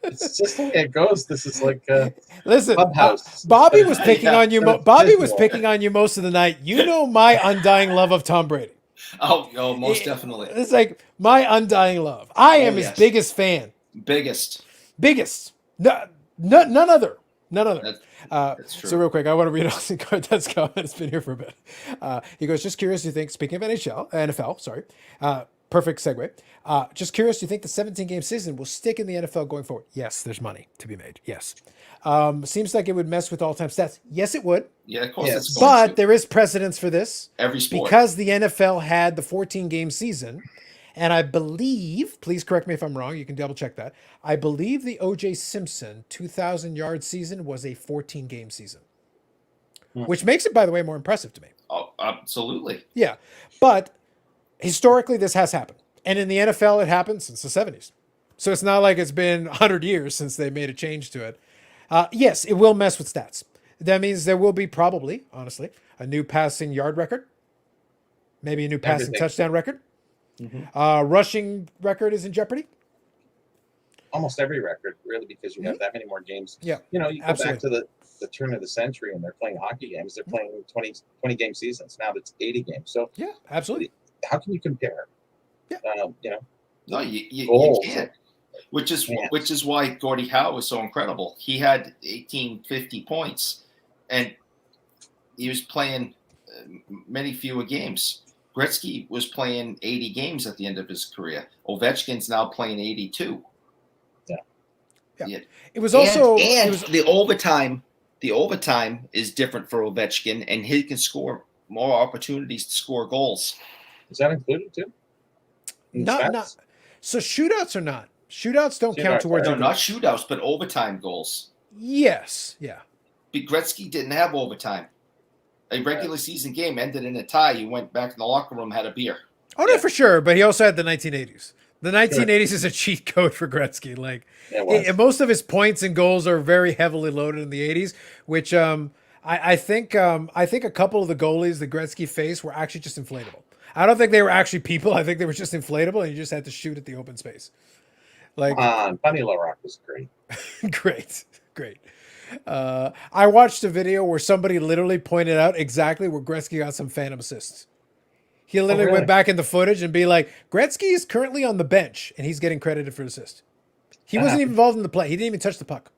Speaker 2: It's just the way it goes. This is like
Speaker 1: Listen,
Speaker 2: Clubhouse.
Speaker 1: Bobby was picking on you.
Speaker 2: That's
Speaker 1: Bobby was
Speaker 2: visual.
Speaker 1: picking on you most of the night. You know my undying love of Tom Brady.
Speaker 5: Oh, most definitely.
Speaker 1: It's like my undying love. I am his
Speaker 5: yes.
Speaker 1: biggest fan.
Speaker 5: Biggest.
Speaker 1: None other.
Speaker 5: That's true.
Speaker 1: So real quick, I want to read Austin Cardet's comment. It's been here for a bit. He goes, just curious, do you think, speaking of NFL, sorry, perfect segue. Just curious, do you think the 17-game season will stick in the NFL going forward? Yes, there's money to be made. Yes. Seems like it would mess with all-time stats. Yes, it would.
Speaker 5: Yeah, of course.
Speaker 2: Yes.
Speaker 5: It's going
Speaker 1: But
Speaker 5: to.
Speaker 1: there is precedence for this.
Speaker 5: Every sport.
Speaker 1: Because the NFL had the 14-game season, and I believe, please correct me if I'm wrong, you can double check that. I believe the O.J. Simpson 2,000-yard season was a 14-game season, which makes it, by the way, more impressive to me.
Speaker 5: Oh, absolutely.
Speaker 1: Yeah, but historically, this has happened. And in the NFL, it happened since the 70s. So it's not like it's been 100 years since they made a change to it. Yes, it will mess with stats. That means there will be probably, honestly, a new passing yard record, maybe a new passing
Speaker 2: Everything.
Speaker 1: touchdown record.
Speaker 2: Mhm.
Speaker 1: Rushing record is in jeopardy.
Speaker 2: Almost every record, really, because you have that many more games.
Speaker 1: Yeah,
Speaker 2: You go
Speaker 1: absolutely.
Speaker 2: back to the turn of the century and they're playing hockey games. They're playing 20 game seasons. Now it's 80 games. So
Speaker 1: Yeah, absolutely.
Speaker 2: how can you compare?
Speaker 1: Yeah.
Speaker 5: No, you
Speaker 2: Goals.
Speaker 5: can't. Which is
Speaker 2: Can't.
Speaker 5: why Gordie Howe was so incredible. He had 1850 points, and he was playing many fewer games. Gretzky was playing 80 games at the end of his career. Ovechkin's now playing 82.
Speaker 1: It was also
Speaker 5: and
Speaker 1: it was
Speaker 5: the overtime the overtime is different for Ovechkin, and he can score more opportunities to score goals.
Speaker 4: Is that included too? In the
Speaker 1: Not
Speaker 4: stats?
Speaker 1: so shootouts are not. Shootouts don't count
Speaker 4: Shootouts
Speaker 1: towards
Speaker 4: are.
Speaker 1: your
Speaker 5: No,
Speaker 1: goal.
Speaker 5: not shootouts, but overtime goals.
Speaker 1: Yes, yeah.
Speaker 5: Gretzky didn't have overtime. A regular season game ended in a tie. You went back in the locker room, had a beer.
Speaker 1: Oh no,
Speaker 4: Yeah.
Speaker 1: for sure. But he also had the 1980s. The 1980s is a cheat code for Gretzky. Like
Speaker 4: It was.
Speaker 1: most of his points and goals are very heavily loaded in the 80s, which I think a couple of the goalies that Gretzky faced were actually just inflatable. I don't think they were actually people. I think they were just inflatable, and you just had to shoot at the open space. Like
Speaker 4: Bunny LaRock was great.
Speaker 1: great. I watched a video where somebody literally pointed out exactly where Gretzky got some phantom assists. He literally
Speaker 4: really?
Speaker 1: went back in the footage and be like, Gretzky is currently on the bench and he's getting credited for assist. He wasn't even involved in the play. He didn't even touch the puck.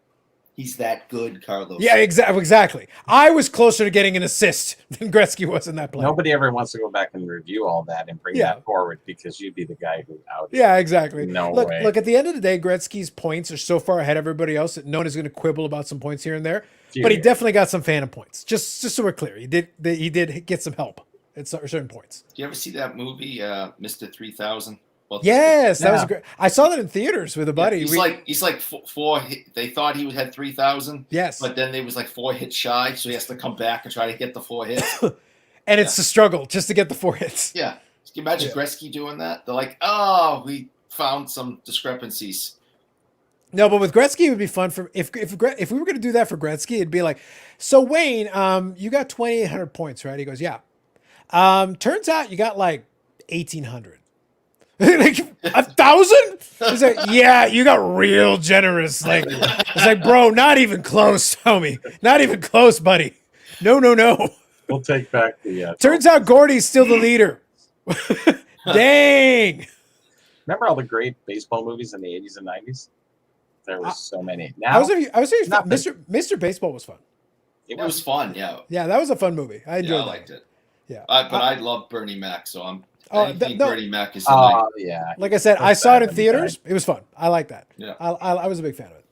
Speaker 5: He's that good, Carlos.
Speaker 1: Yeah, exactly. I was closer to getting an assist than Gretzky was in that play.
Speaker 2: Nobody ever wants to go back and review all that and bring
Speaker 1: Yeah.
Speaker 2: that forward because you'd be the guy who out.
Speaker 1: Yeah, exactly.
Speaker 2: No
Speaker 1: look,
Speaker 2: way.
Speaker 1: Look, at the end of the day, Gretzky's points are so far ahead of everybody else that no one is going to quibble about some points here and there. But he definitely got some phantom points. Just so we're clear, he did get some help at certain points.
Speaker 5: Do you ever see that movie, Mr. 3000? Well,
Speaker 1: Yes, that was
Speaker 2: Yeah.
Speaker 1: great. I saw that in theaters with a buddy.
Speaker 5: He's like four. They thought he had 3,000.
Speaker 1: Yes.
Speaker 5: But then they was like 4 hits shy, so he has to come back and try to get the 4 hits.
Speaker 1: And it's a struggle just to get the 4 hits.
Speaker 5: Yeah. Can you imagine Gretzky doing that? They're like, oh, we found some discrepancies.
Speaker 1: No, but with Gretzky, it would be fun for if we were going to do that for Gretzky, it'd be like, so Wayne, you got 2,800 points, right? He goes, yeah. Turns out you got like 1,800. Like 1,000? He's like, yeah, you got real generous. Like, it's like, bro, not even close, homie. Not even close, buddy. No.
Speaker 2: We'll take back the.
Speaker 1: Turns out Gordy's still the leader. Dang.
Speaker 2: Remember all the great baseball movies in the 80s and 90s? There was so many. Now
Speaker 1: I was serious.
Speaker 2: nothing.
Speaker 1: Mr. Baseball was fun.
Speaker 5: It was fun, yeah.
Speaker 1: Yeah, that was a fun movie. I enjoyed
Speaker 5: Yeah, I
Speaker 1: that.
Speaker 5: liked it.
Speaker 1: Yeah.
Speaker 5: But I love Bernie Mac, so I'm.
Speaker 1: Oh,
Speaker 5: anything
Speaker 1: no.
Speaker 5: Bernie Mac is in my.
Speaker 2: yeah.
Speaker 1: Like I said, I saw it in theaters. It was fun. I like that.
Speaker 5: Yeah.
Speaker 1: I was a big fan of it.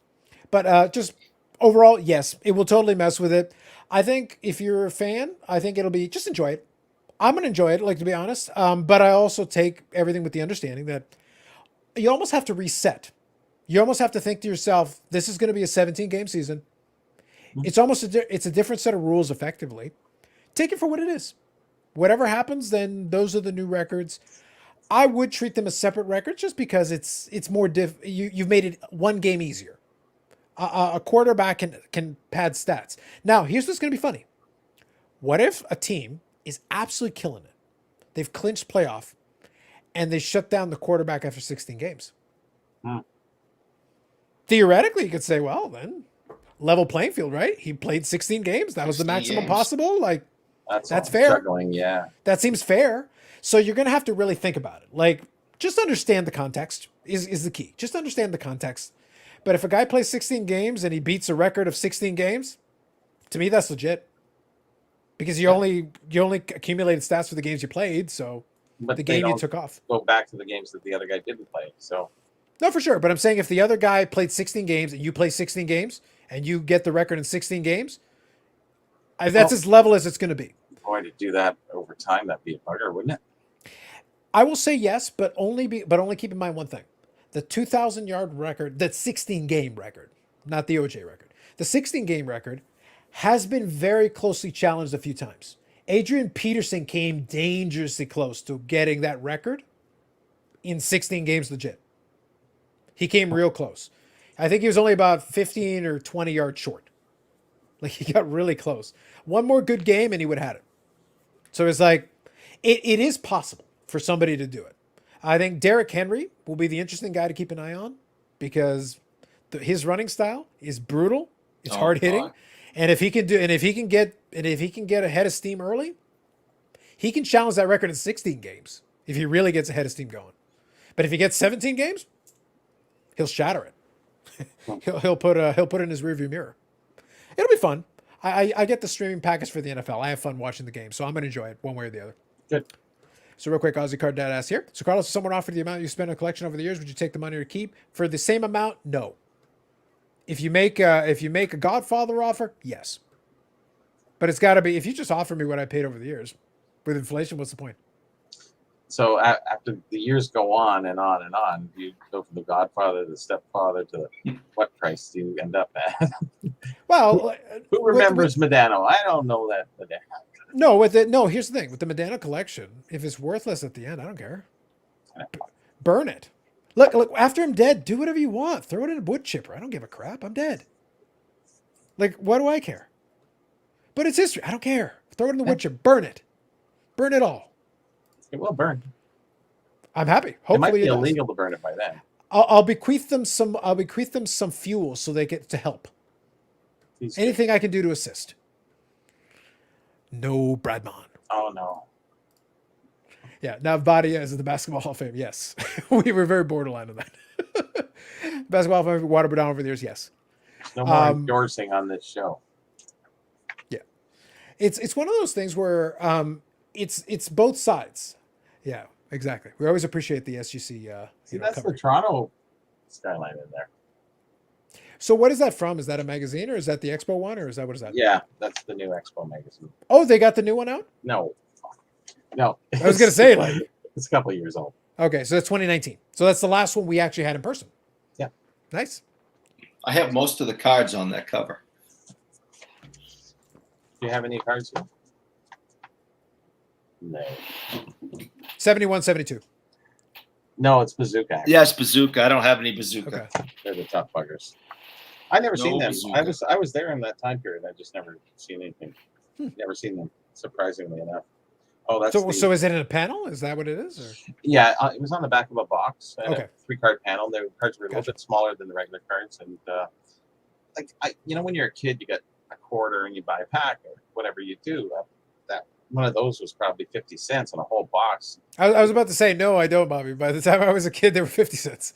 Speaker 1: But just overall, yes, it will totally mess with it. I think if you're a fan, I think it'll be just enjoy it. I'm gonna enjoy it, like to be honest. But I also take everything with the understanding that you almost have to reset. You almost have to think to yourself, this is going to be a 17-game season. It's almost it's a different set of rules. Effectively, take it for what it is. Whatever happens, then those are the new records. I would treat them as separate records just because it's more you've made it one game easier. A quarterback can pad stats. Now, here's what's going to be funny. What if a team is absolutely killing it? They've clinched playoff, and they shut down the quarterback after 16 games. Theoretically, you could say, well, then level playing field, right? He played 16 games. That was the
Speaker 5: 16
Speaker 1: maximum
Speaker 5: games.
Speaker 1: possible. Like,
Speaker 2: That's
Speaker 1: fair.
Speaker 2: Struggling, yeah.
Speaker 1: that seems fair. So you're going to have to really think about it. Like, just understand the context is the key. Just understand the context. But if a guy plays 16 games and he beats a record of 16 games, to me, that's legit. Because you only accumulated stats for the games you played. So
Speaker 2: But
Speaker 1: the
Speaker 2: they
Speaker 1: game you
Speaker 2: don't
Speaker 1: took off.
Speaker 2: go back to the games that the other guy didn't play. So
Speaker 1: No, for sure. But I'm saying if the other guy played 16 games and you play 16 games and you get the record in 16 games, that's as level as it's going to be.
Speaker 2: boy, to do that over time, that'd be a bugger, wouldn't it?
Speaker 1: I will say yes, but only keep in mind one thing. The 2,000-yard record, that 16-game record, not the OJ record. The 16-game record has been very closely challenged a few times. Adrian Peterson came dangerously close to getting that record in 16 games legit. He came real close. I think he was only about 15 or 20 yards short. Like, he got really close. One more good game and he would have had it. So it's like, it is possible for somebody to do it. I think Derrick Henry will be the interesting guy to keep an eye on because his running style is brutal. It's hard hitting.
Speaker 5: God.
Speaker 1: And if he can get ahead of steam early, he can challenge that record in 16 games if he really gets ahead of steam going. But if he gets 17 games, he'll shatter it. he'll put it in his rearview mirror. It'll be fun. I get the streaming package for the NFL. I have fun watching the game, so I'm gonna enjoy it one way or the other.
Speaker 2: Good.
Speaker 1: So real quick, Aussie Card Dad asks here. So Carlos, if someone offered the amount you spent on a collection over the years, would you take the money or keep? For the same amount, no. If you make a Godfather offer, yes. But it's got to be, if you just offer me what I paid over the years with inflation, what's the point?
Speaker 2: So after the years go on and on and on, you go from the Godfather to the Stepfather to what price do you end up at?
Speaker 1: Well,
Speaker 2: Who remembers Medano? I don't know that Medano.
Speaker 1: no, here's the thing. With the Medana collection, if it's worthless at the end, I don't care. Burn it. Look, after I'm dead, do whatever you want. Throw it in a wood chipper. I don't give a crap. I'm dead. Like, what do I care? But it's history. I don't care. Throw it in the wood chipper. Burn it. Burn it all.
Speaker 2: It will burn.
Speaker 1: I'm happy.
Speaker 2: It might
Speaker 1: Hopefully
Speaker 2: be
Speaker 1: it does.
Speaker 2: illegal to burn it by then.
Speaker 1: I'll bequeath them some. I'll bequeath them some fuel so they get to help. Anything I can do to assist. No, Bradman.
Speaker 2: Oh no.
Speaker 1: Yeah, now Badia is in the Basketball Hall of Fame. Yes, we were very borderline on that. Basketball Hall of Fame, water down over the years. Yes.
Speaker 2: No more endorsing on this show.
Speaker 1: Yeah, it's one of those things where it's both sides. Yeah, exactly. We always appreciate the SGC.
Speaker 2: See, that's
Speaker 1: coverage.
Speaker 2: the Toronto skyline in there.
Speaker 1: So what is that from? Is that a magazine or is that the Expo one or is that what is that?
Speaker 2: Yeah, that's the new Expo magazine.
Speaker 1: Oh, they got the new one out?
Speaker 2: No.
Speaker 1: I was gonna say like
Speaker 2: it's a couple of years old.
Speaker 1: okay, so that's 2019. So that's the last one we actually had in person.
Speaker 2: Yeah.
Speaker 1: Nice.
Speaker 5: I have most of the cards on that cover.
Speaker 2: Do you have any cards here? No.
Speaker 1: 71, 72.
Speaker 2: No, it's Bazooka. Actually.
Speaker 5: Yes, Bazooka. I don't have any Bazooka.
Speaker 1: Okay.
Speaker 2: They're the tough buggers. I never seen them.
Speaker 5: Bazooka.
Speaker 2: I was there in that time period. I just never seen anything. Never seen them. Surprisingly enough. Oh, that's
Speaker 1: So is it in a panel? Is that what it is? Or?
Speaker 2: Yeah, it was on the back of a box.
Speaker 1: Okay.
Speaker 2: A 3-card panel. The cards were a little bit smaller than the regular cards, and when you're a kid, you get a quarter and you buy a pack or whatever you do. That one of those was probably 50 cents on a whole box.
Speaker 1: I was about to say no, I don't, Bobby. By the time I was a kid, they were 50 cents.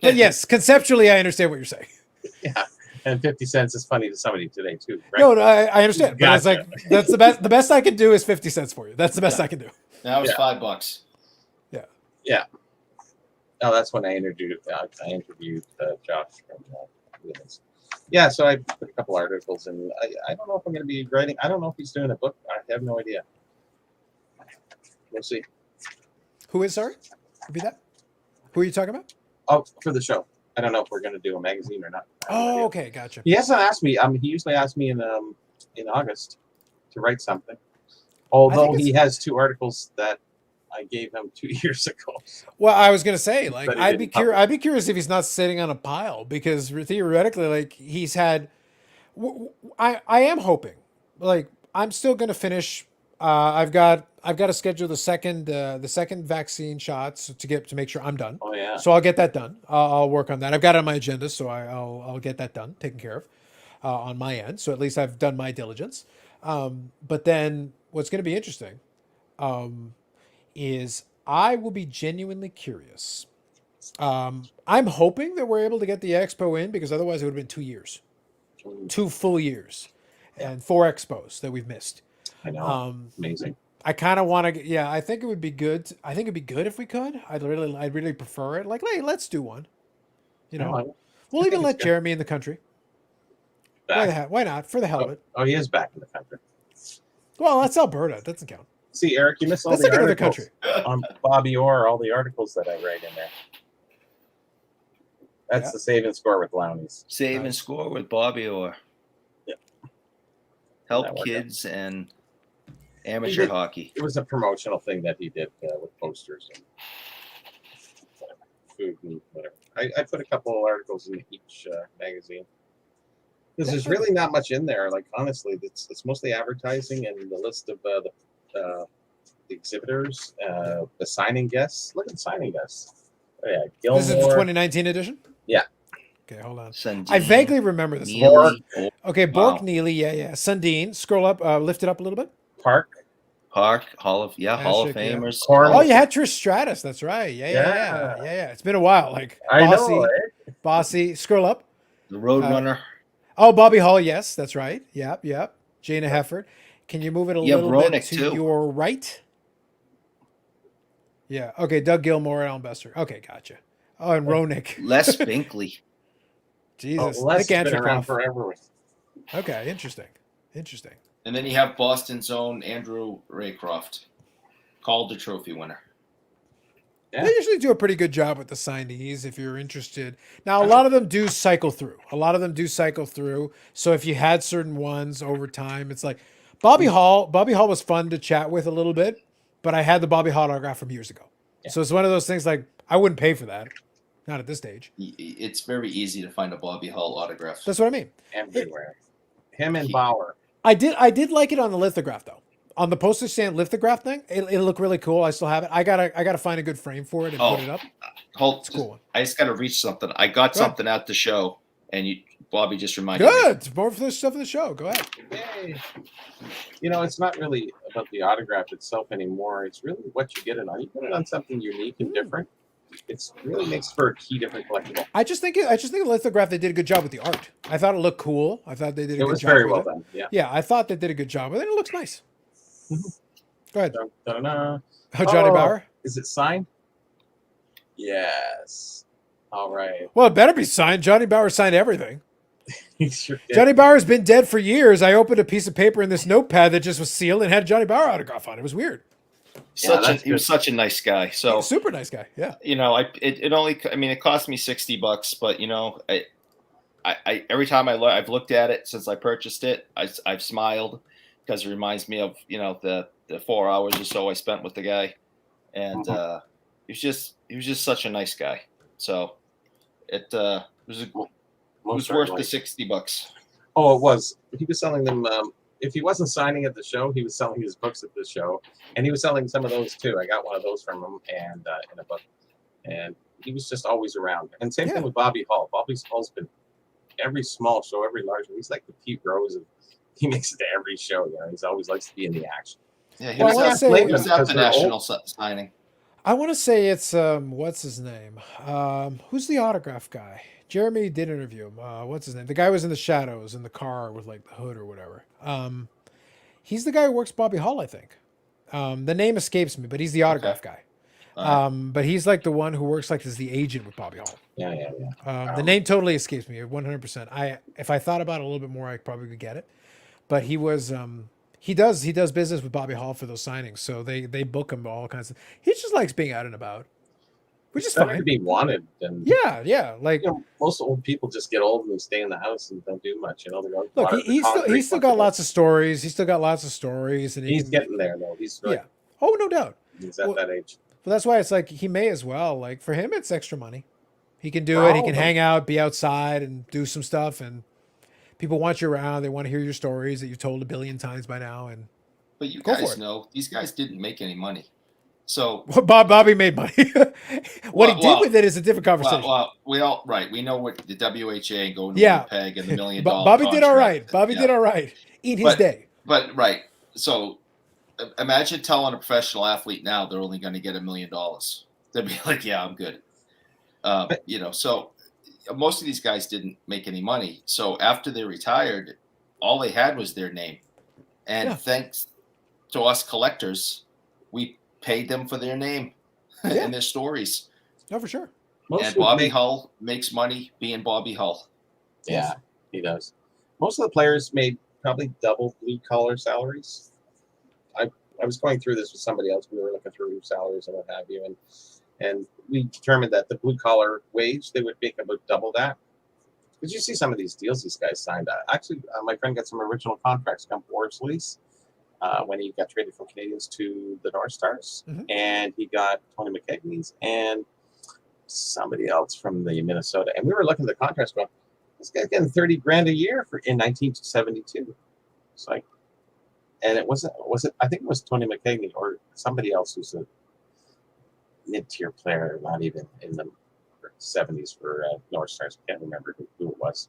Speaker 1: But yes, conceptually, I understand what you're saying.
Speaker 2: Yeah, and 50 cents is funny to somebody today too. Right?
Speaker 1: No, I understand. But it's
Speaker 2: Gotcha.
Speaker 1: like that's the best. The best I can do is 50 cents for you. That's the best I can do.
Speaker 5: That was $5.
Speaker 2: Yeah. No, that's when I interviewed Josh from Williams. Yeah, so I put a couple articles, and I don't know if I'm going to be writing. I don't know if he's doing a book. I have no idea. We'll see.
Speaker 1: Who is sorry? Repeat that. Who are you talking about?
Speaker 2: Oh, for the show. I don't know if we're going to do a magazine or not.
Speaker 1: Oh, okay, gotcha.
Speaker 2: He hasn't asked me. He usually asks me in August to write something. Although he has 2 articles that I gave him 2 years ago.
Speaker 1: Well, I was gonna say, like,
Speaker 2: But he
Speaker 1: I'd be
Speaker 2: didn't publish.
Speaker 1: I'd be curious if he's not sitting on a pile because theoretically, like, he's had. I am hoping, like, I'm still gonna finish. I've got to schedule the second vaccine shots to make sure I'm done.
Speaker 2: Oh yeah.
Speaker 1: So I'll get that done. I'll work on that. I've got it on my agenda, so I'll get that done, taken care of, on my end. So at least I've done my diligence. But then what's going to be interesting, is I will be genuinely curious. I'm hoping that we're able to get the expo in because otherwise it would have been 2 years, 2 full years, and 4 expos that we've missed.
Speaker 2: I know. Amazing.
Speaker 1: I kind of want to. Yeah, I think it would be good. I think it'd be good if we could. I'd really prefer it. Like, hey, let's do one. You know, we'll even let Jeremy in the country. Why not? For the hell of it.
Speaker 2: Oh, he is back in the country.
Speaker 1: Well, that's Alberta. It doesn't count.
Speaker 2: See, Eric, you missed all
Speaker 1: That's
Speaker 2: the
Speaker 1: like another
Speaker 2: articles on Bobby Orr, all the articles that I write in there. That's the save and score with Lowney's.
Speaker 5: Save and score with Bobby Orr.
Speaker 2: Yeah.
Speaker 5: Help
Speaker 2: That worked
Speaker 5: kids and amateur hockey.
Speaker 2: It was a promotional thing that he did with posters and food and whatever. I put a couple of articles in each magazine. Because there's really not much in there. Like, honestly, it's mostly advertising and the list of the exhibitors, the signing guests. Look at the signing guests. Oh, yeah, Gilmore.
Speaker 1: This is the 2019 edition?
Speaker 2: Yeah.
Speaker 1: Okay, hold on.
Speaker 5: Sundin,
Speaker 1: I vaguely remember this.
Speaker 5: Neely,
Speaker 1: Okay, Bork,
Speaker 5: Wow.
Speaker 1: Neely, yeah. Sundin, scroll up, lift it up a little bit.
Speaker 2: Park.
Speaker 5: Hall of
Speaker 1: Ashik,
Speaker 5: Famers.
Speaker 2: Corn.
Speaker 1: Oh, you had Trish Stratus. That's right. Yeah. It's been a while. Like,
Speaker 2: I
Speaker 1: Bossy,
Speaker 2: know, eh?
Speaker 1: Bossy. Scroll up.
Speaker 5: The Roadrunner.
Speaker 1: Oh, Bobby Hall. Yes, that's right. Yep. Jana Hefford. Can you move it a little bit
Speaker 5: Ronick,
Speaker 1: to
Speaker 5: too.
Speaker 1: your right? Yeah. Okay. Doug Gilmore and Alan Bester. Okay, gotcha. Oh, and Ronick.
Speaker 5: Les Binkley.
Speaker 1: Jesus,
Speaker 4: Les
Speaker 1: Nick
Speaker 4: has been around
Speaker 1: Antropov.
Speaker 4: forever.
Speaker 1: Okay, interesting.
Speaker 5: And then you have Boston's own Andrew Raycroft, Calder Trophy winner.
Speaker 4: Yeah.
Speaker 1: They usually do a pretty good job with the signees if you're interested. Now, a lot of them do cycle through. So if you had certain ones over time, it's like Bobby Hall. Bobby Hall was fun to chat with a little bit, but I had the Bobby Hall autograph from years ago.
Speaker 4: Yeah.
Speaker 1: So it's one of those things like I wouldn't pay for that. Not at this stage.
Speaker 5: It's very easy to find a Bobby Hull autograph.
Speaker 1: That's what I mean.
Speaker 4: Everywhere. Him and Bauer.
Speaker 1: I did like it on the lithograph though. On the postage stamp lithograph thing, it looked really cool. I still have it. I gotta find a good frame for it and put it up.
Speaker 5: Hold,
Speaker 1: It's a cool one.
Speaker 5: I just got to reach something. I got
Speaker 1: Go ahead.
Speaker 5: something at the show, and Bobby just reminded me.
Speaker 1: Good. More for the stuff of the show. Go ahead.
Speaker 4: Yay. You know, it's not really about the autograph itself anymore. It's really what you get it on. You put it on something unique and different. It's really makes for a key different collectible.
Speaker 1: I just think the lithograph they did a good job with the art. I thought it looked cool. I thought they did a
Speaker 4: It
Speaker 1: good
Speaker 4: was
Speaker 1: job.
Speaker 4: very
Speaker 1: with
Speaker 4: well
Speaker 1: it.
Speaker 4: done. Yeah.
Speaker 1: Yeah, I thought they did a good job with it. It looks nice.
Speaker 4: Mhm.
Speaker 1: Go ahead.
Speaker 4: Dun, dun, dun.
Speaker 1: Oh, Johnny
Speaker 4: Oh.
Speaker 1: Bauer.
Speaker 4: Is it signed? Yes. All right.
Speaker 1: Well, it better be signed. Johnny Bauer signed everything.
Speaker 4: He sure did.
Speaker 1: Johnny Bauer's been dead for years. I opened a piece of paper in this notepad that just was sealed and had a Johnny Bauer autograph on it. It was weird.
Speaker 5: He was such a nice guy. So
Speaker 1: Super nice guy. Yeah.
Speaker 5: it cost me $60, but I every time I've looked at it since I purchased it, I've smiled because it reminds me of the 4 hours or so I spent with the guy, and he was just such a nice guy. So it was worth the $60.
Speaker 4: Oh, it was. He was selling them. If he wasn't signing at the show, he was selling his books at the show, and he was selling some of those too. I got one of those from him, and in a book, and he was just always around. And same thing with Bobby Hall. Bobby Hall's been every small show, every large one. He's like the Pete Rose of. He makes it to every show. He's always likes to be in the action.
Speaker 5: Yeah, he
Speaker 1: Well,
Speaker 5: was
Speaker 1: I wanna say-
Speaker 5: he was at the national signing.
Speaker 1: I want to say it's what's his name? Who's the autograph guy? Jeremy did interview him. What's his name? The guy was in the shadows in the car with like the hood or whatever. He's the guy who works Bobby Hall, I think. The name escapes me, but he's the autograph guy. But he's like the one who works like as the agent with Bobby Hall.
Speaker 4: Yeah.
Speaker 1: The name totally escapes me 100%. If I thought about it a little bit more, I probably could get it. But he was he does business with Bobby Hall for those signings, so they book him all kinds of. He just likes being out and about, which is
Speaker 4: Better to
Speaker 1: fine.
Speaker 4: be wanted than
Speaker 1: Yeah. Like
Speaker 4: most old people just get old and they stay in the house and don't do much. They go
Speaker 1: look,
Speaker 4: water the
Speaker 1: he's
Speaker 4: concrete
Speaker 1: still
Speaker 4: once
Speaker 1: got
Speaker 4: a
Speaker 1: lots of stories. He's still got lots of stories, and
Speaker 4: He's getting there though. He's
Speaker 1: yeah. Oh, no doubt.
Speaker 4: He's at that age.
Speaker 1: But that's why it's like he may as well. Like for him, it's extra money. He can do it. He can hang out, be outside, and do some stuff. And people want you around. They want to hear your stories that you've told a billion times by now. And
Speaker 5: But you
Speaker 1: Go for
Speaker 5: guys
Speaker 1: it.
Speaker 5: know these guys didn't make any money. So
Speaker 1: Bobby made money. What he did
Speaker 5: well,
Speaker 1: with it is a different conversation.
Speaker 5: we know what the WHA and going to
Speaker 1: Yeah.
Speaker 5: Winnipeg and the $1 million.
Speaker 1: Bobby did all right.
Speaker 5: contract.
Speaker 1: Did all right. Eat his day.
Speaker 5: But right. So imagine telling a professional athlete now they're only going to get $1 million. They'd be like, "Yeah, I'm good." So most of these guys didn't make any money. So after they retired, all they had was their name, and thanks to us collectors, we paid them for their name and their stories.
Speaker 1: No, for sure.
Speaker 5: And Bobby Hull makes money being Bobby Hull.
Speaker 4: Yeah, he does. Most of the players made probably double blue collar salaries. I was going through this with somebody else. We were looking through salaries and what have you, and we determined that the blue collar wage they would make about double that. Because you see some of these deals these guys signed. Actually, my friend got some original contracts come Boris lease when he got traded from Canadians to the North Stars, and he got Tony McKegney's and somebody else from the Minnesota. And we were looking at the contracts going, this guy's getting $30,000 a year in 1972. It's like, and was it? I think it was Tony McKegney or somebody else who's a mid-tier player, not even in the 70s for North Stars. I can't remember who it was.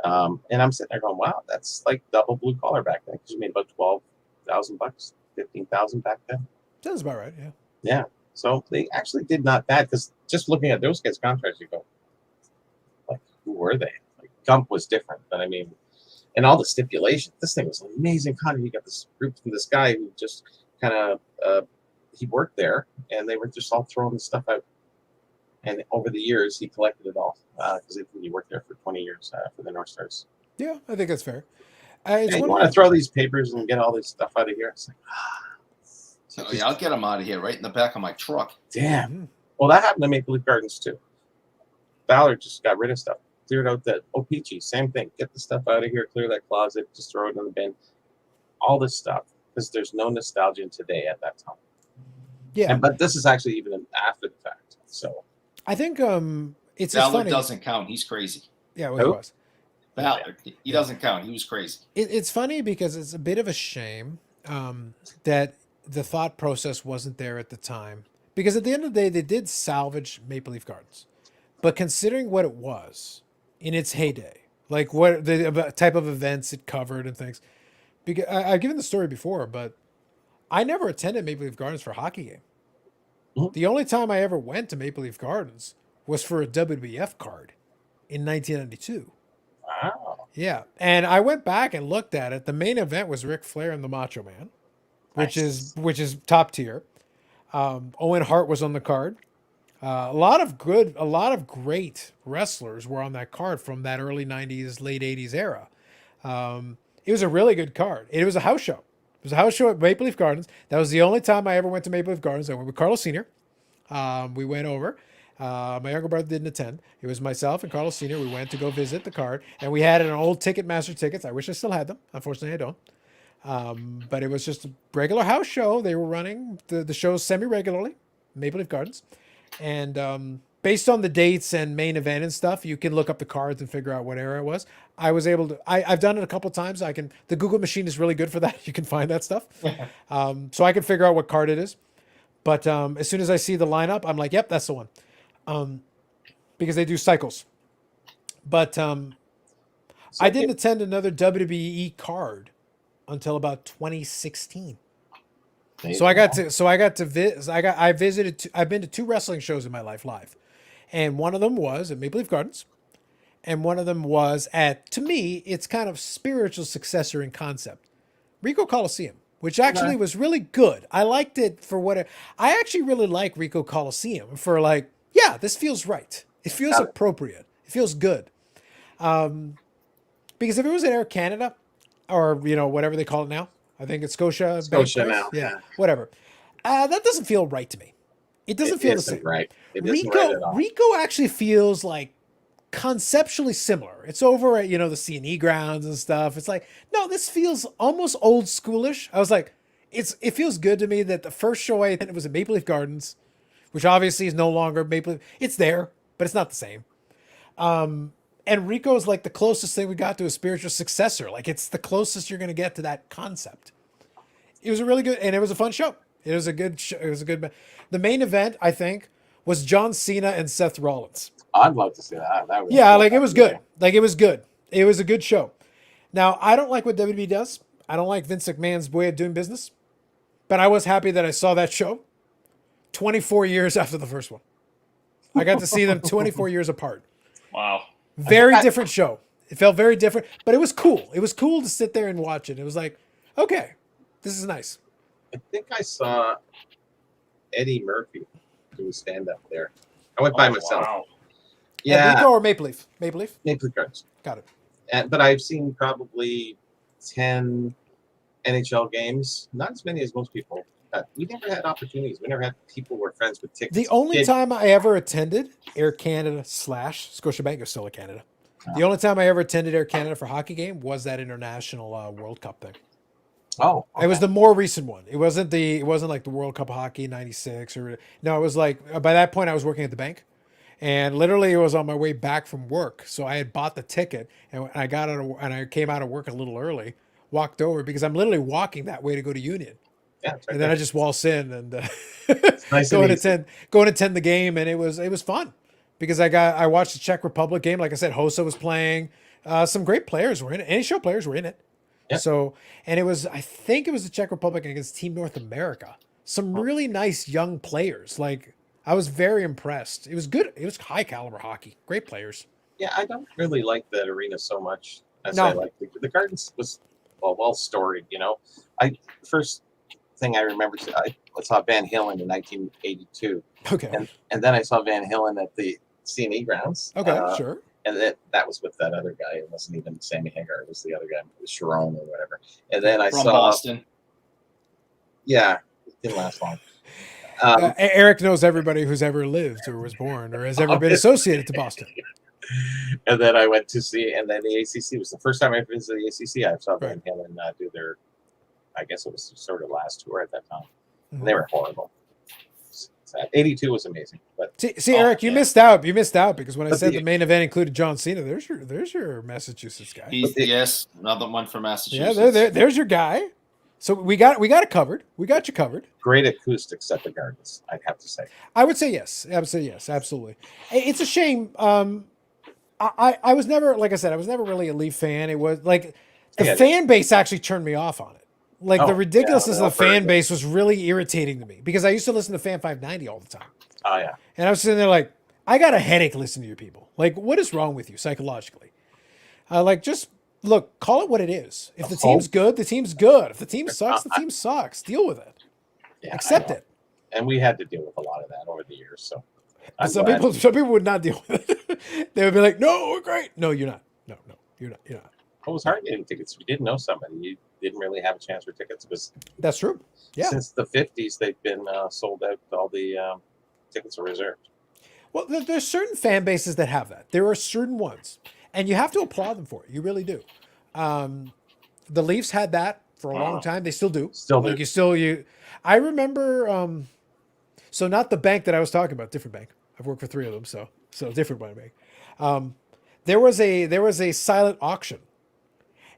Speaker 4: And I'm sitting there going, wow, that's like double blue collar back then because you made about $12,000, $15,000 back then.
Speaker 1: Sounds about right. Yeah.
Speaker 4: Yeah. So they actually did not bad because just looking at those guys' contracts, you go, like, who were they? Like Gump was different, but I mean, and all the stipulations. This thing was an amazing contract. You got this group from this guy who just kind of he worked there, and they were just all throwing the stuff out.
Speaker 2: And over the years, he collected it all because he worked there for 20 years for the North Stars.
Speaker 1: Yeah, I think that's fair. It's
Speaker 2: Hey, you
Speaker 1: one
Speaker 2: want to
Speaker 1: of
Speaker 2: throw these papers and get all this stuff out of here? It's like,
Speaker 5: Oh, yeah, I'll get them out of here right in the back of my truck.
Speaker 2: damn.
Speaker 1: Mhm.
Speaker 2: Well, that happened to Maple Leaf Gardens too. Ballard just got rid of stuff, cleared out that Peachy, same thing. Get the stuff out of here, clear that closet, just throw it in the bin. All this stuff because there's no nostalgia today at that time.
Speaker 1: Yeah,
Speaker 2: But this is actually even after the fact. So
Speaker 1: I think it's
Speaker 5: Ballard
Speaker 1: funny.
Speaker 5: doesn't count. He's crazy.
Speaker 1: Yeah, well, he
Speaker 2: Who?
Speaker 1: was.
Speaker 5: Ballard, he doesn't count. He was crazy.
Speaker 1: It's funny because it's a bit of a shame that the thought process wasn't there at the time. Because at the end of the day, they did salvage Maple Leaf Gardens, but considering what it was in its heyday, like what the type of events it covered and things. Because I've given the story before, but I never attended Maple Leaf Gardens for a hockey game.
Speaker 2: Mhm.
Speaker 1: The only time I ever went to Maple Leaf Gardens was for a WWF card in 1992.
Speaker 2: wow.
Speaker 1: Yeah, and I went back and looked at it. The main event was Ric Flair and the Macho Man, which
Speaker 2: Nice.
Speaker 1: is top tier. Owen Hart was on the card. A lot of great wrestlers were on that card from that early '90s, late '80s era. It was a really good card. It was a house show. It was a house show at Maple Leaf Gardens. That was the only time I ever went to Maple Leaf Gardens. I went with Carlos Sr. We went over. My younger brother didn't attend. It was myself and Carlos Sr. We went to go visit the card, and we had an old Ticketmaster tickets. I wish I still had them. Unfortunately, I don't. But it was just a regular house show. They were running the shows semi-regularly, Maple Leaf Gardens. And based on the dates and main event and stuff, you can look up the cards and figure out what era it was. I was able to, I've done it a couple times. The Google machine is really good for that. You can find that stuff. So I can figure out what card it is. But as soon as I see the lineup, I'm like, yep, that's the one. Because they do cycles. But I didn't attend another WWE card until about 2016. I've been to 2 wrestling shows in my life live. And one of them was at Maple Leaf Gardens. And one of them was to me, it's kind of spiritual successor in concept, Rico Coliseum, which actually was really good. I liked it for I actually really like Rico Coliseum for yeah, this feels right. It feels appropriate. It feels good. Because if it was at Air Canada or, whatever they call it now, I think it's Scotia
Speaker 2: now.
Speaker 1: Yeah, whatever. That doesn't feel right to me. It doesn't feel the same.
Speaker 2: Right. It isn't right at all.
Speaker 1: Rico actually feels like conceptually similar. It's over at, the C&E grounds and stuff. It's like, no, this feels almost old schoolish. I was like, it feels good to me that the first show I attended was at Maple Leaf Gardens, which obviously is no longer Maple Leaf. It's there, but it's not the same. And Rico is like the closest thing we got to a spiritual successor. Like it's the closest you're going to get to that concept. It was a really good, and it was a fun show. It was a good show. It was a good. The main event, I think, was John Cena and Seth Rollins.
Speaker 2: I'd love to see that. That was
Speaker 1: Yeah, like it was good. Like it was good. It was a good show. Now, I don't like what WWE does. I don't like Vince McMahon's way of doing business. But I was happy that I saw that show 24 years after the first one. I got to see them 24 years apart.
Speaker 5: Wow.
Speaker 1: Very different show. It felt very different, but it was cool. It was cool to sit there and watch it. It was like, okay, this is nice.
Speaker 2: I think I saw Eddie Murphy do stand up there. I went by myself.
Speaker 5: Wow.
Speaker 2: Yeah,
Speaker 1: Rico or Maple Leaf? Maple Leaf?
Speaker 2: Maple Leaf Gardens.
Speaker 1: Got it.
Speaker 2: But I've seen probably 10 NHL games. Not as many as most people. We never had opportunities. We never had people who were friends with tickets.
Speaker 1: The only time I ever attended Air Canada / Scotiabank is still at Canada. The only time I ever attended Air Canada for a hockey game was that international World Cup thing.
Speaker 2: Oh, okay.
Speaker 1: It was the more recent one. It wasn't like the World Cup of Hockey '96 or no. It was like by that point I was working at the bank, and literally it was on my way back from work. So I had bought the ticket, and I I came out of work a little early, walked over because I'm literally walking that way to go to Union.
Speaker 2: Yeah, it's right
Speaker 1: And then
Speaker 2: there.
Speaker 1: I just waltz in and
Speaker 2: nice
Speaker 1: go
Speaker 2: and
Speaker 1: and attend the game, and it was fun because I watched the Czech Republic game. Like I said, Hossa was playing. Some great players were in it. NHL players were in it.
Speaker 2: Yep.
Speaker 1: So, and I think it was the Czech Republic against Team North America. Some really nice young players. Like I was very impressed. It was good. It was high caliber hockey. Great players.
Speaker 2: Yeah, I don't really like that arena so much as
Speaker 1: No.
Speaker 2: I like the Gardens was well storied. I first thing I remember. I saw Van Halen in 1982,
Speaker 1: Okay.
Speaker 2: and then I saw Van Halen at the CME grounds.
Speaker 1: Okay. Sure.
Speaker 2: And that was with that other guy. It wasn't even Sammy Hagar. It was the other guy, Sharon or whatever. And then I
Speaker 5: From
Speaker 2: saw
Speaker 5: Boston.
Speaker 2: Yeah, it didn't last long.
Speaker 1: Eric knows everybody who's ever lived or was born or has ever been associated to Boston.
Speaker 2: And then I went to see, and then the ACC was the first time I visited the ACC. I saw Van Halen do their, I guess it was sort of last tour at that time. And they were horrible. Sad. 82 was amazing. But
Speaker 1: see, Eric, you missed out. You missed out because when I said the main event included John Cena, there's your Massachusetts guy.
Speaker 5: Yes, another one from Massachusetts.
Speaker 1: Yeah, there's your guy. So we got it covered. We got you covered.
Speaker 2: Great acoustics at the Gardens, I'd have to say.
Speaker 1: I would say yes. I would say yes, absolutely. It's a shame. I was never, like I said, I was never really a Leaf fan. It was like the fan base actually turned me off on it. Like the ridiculousness of the fan base was really irritating to me because I used to listen to Fan 590 all the time.
Speaker 2: Oh yeah.
Speaker 1: And I was sitting there like, I got a headache listening to you people. Like, what is wrong with you psychologically? Like, just look, call it what it is. If the team's good, the team's good. If the team sucks, the team sucks. Deal with it.
Speaker 2: Yeah,
Speaker 1: accept it.
Speaker 2: And we had to deal with a lot of that over the years. So
Speaker 1: some people would not deal with it. They would be like, "No, we're great." No, you're not. No, you're not. You're not.
Speaker 2: It was hard getting tickets. If you didn't know somebody, you didn't really have a chance for tickets. Because
Speaker 1: that's true. Yeah.
Speaker 2: Since the 50s, they've been sold out. All the tickets are reserved.
Speaker 1: Well, there's certain fan bases that have that. There are certain ones, and you have to applaud them for it. You really do. The Leafs had that for a long time. They still do. I remember. So not the bank that I was talking about, different bank. I've worked for 3 of them, so different bank. There was a silent auction,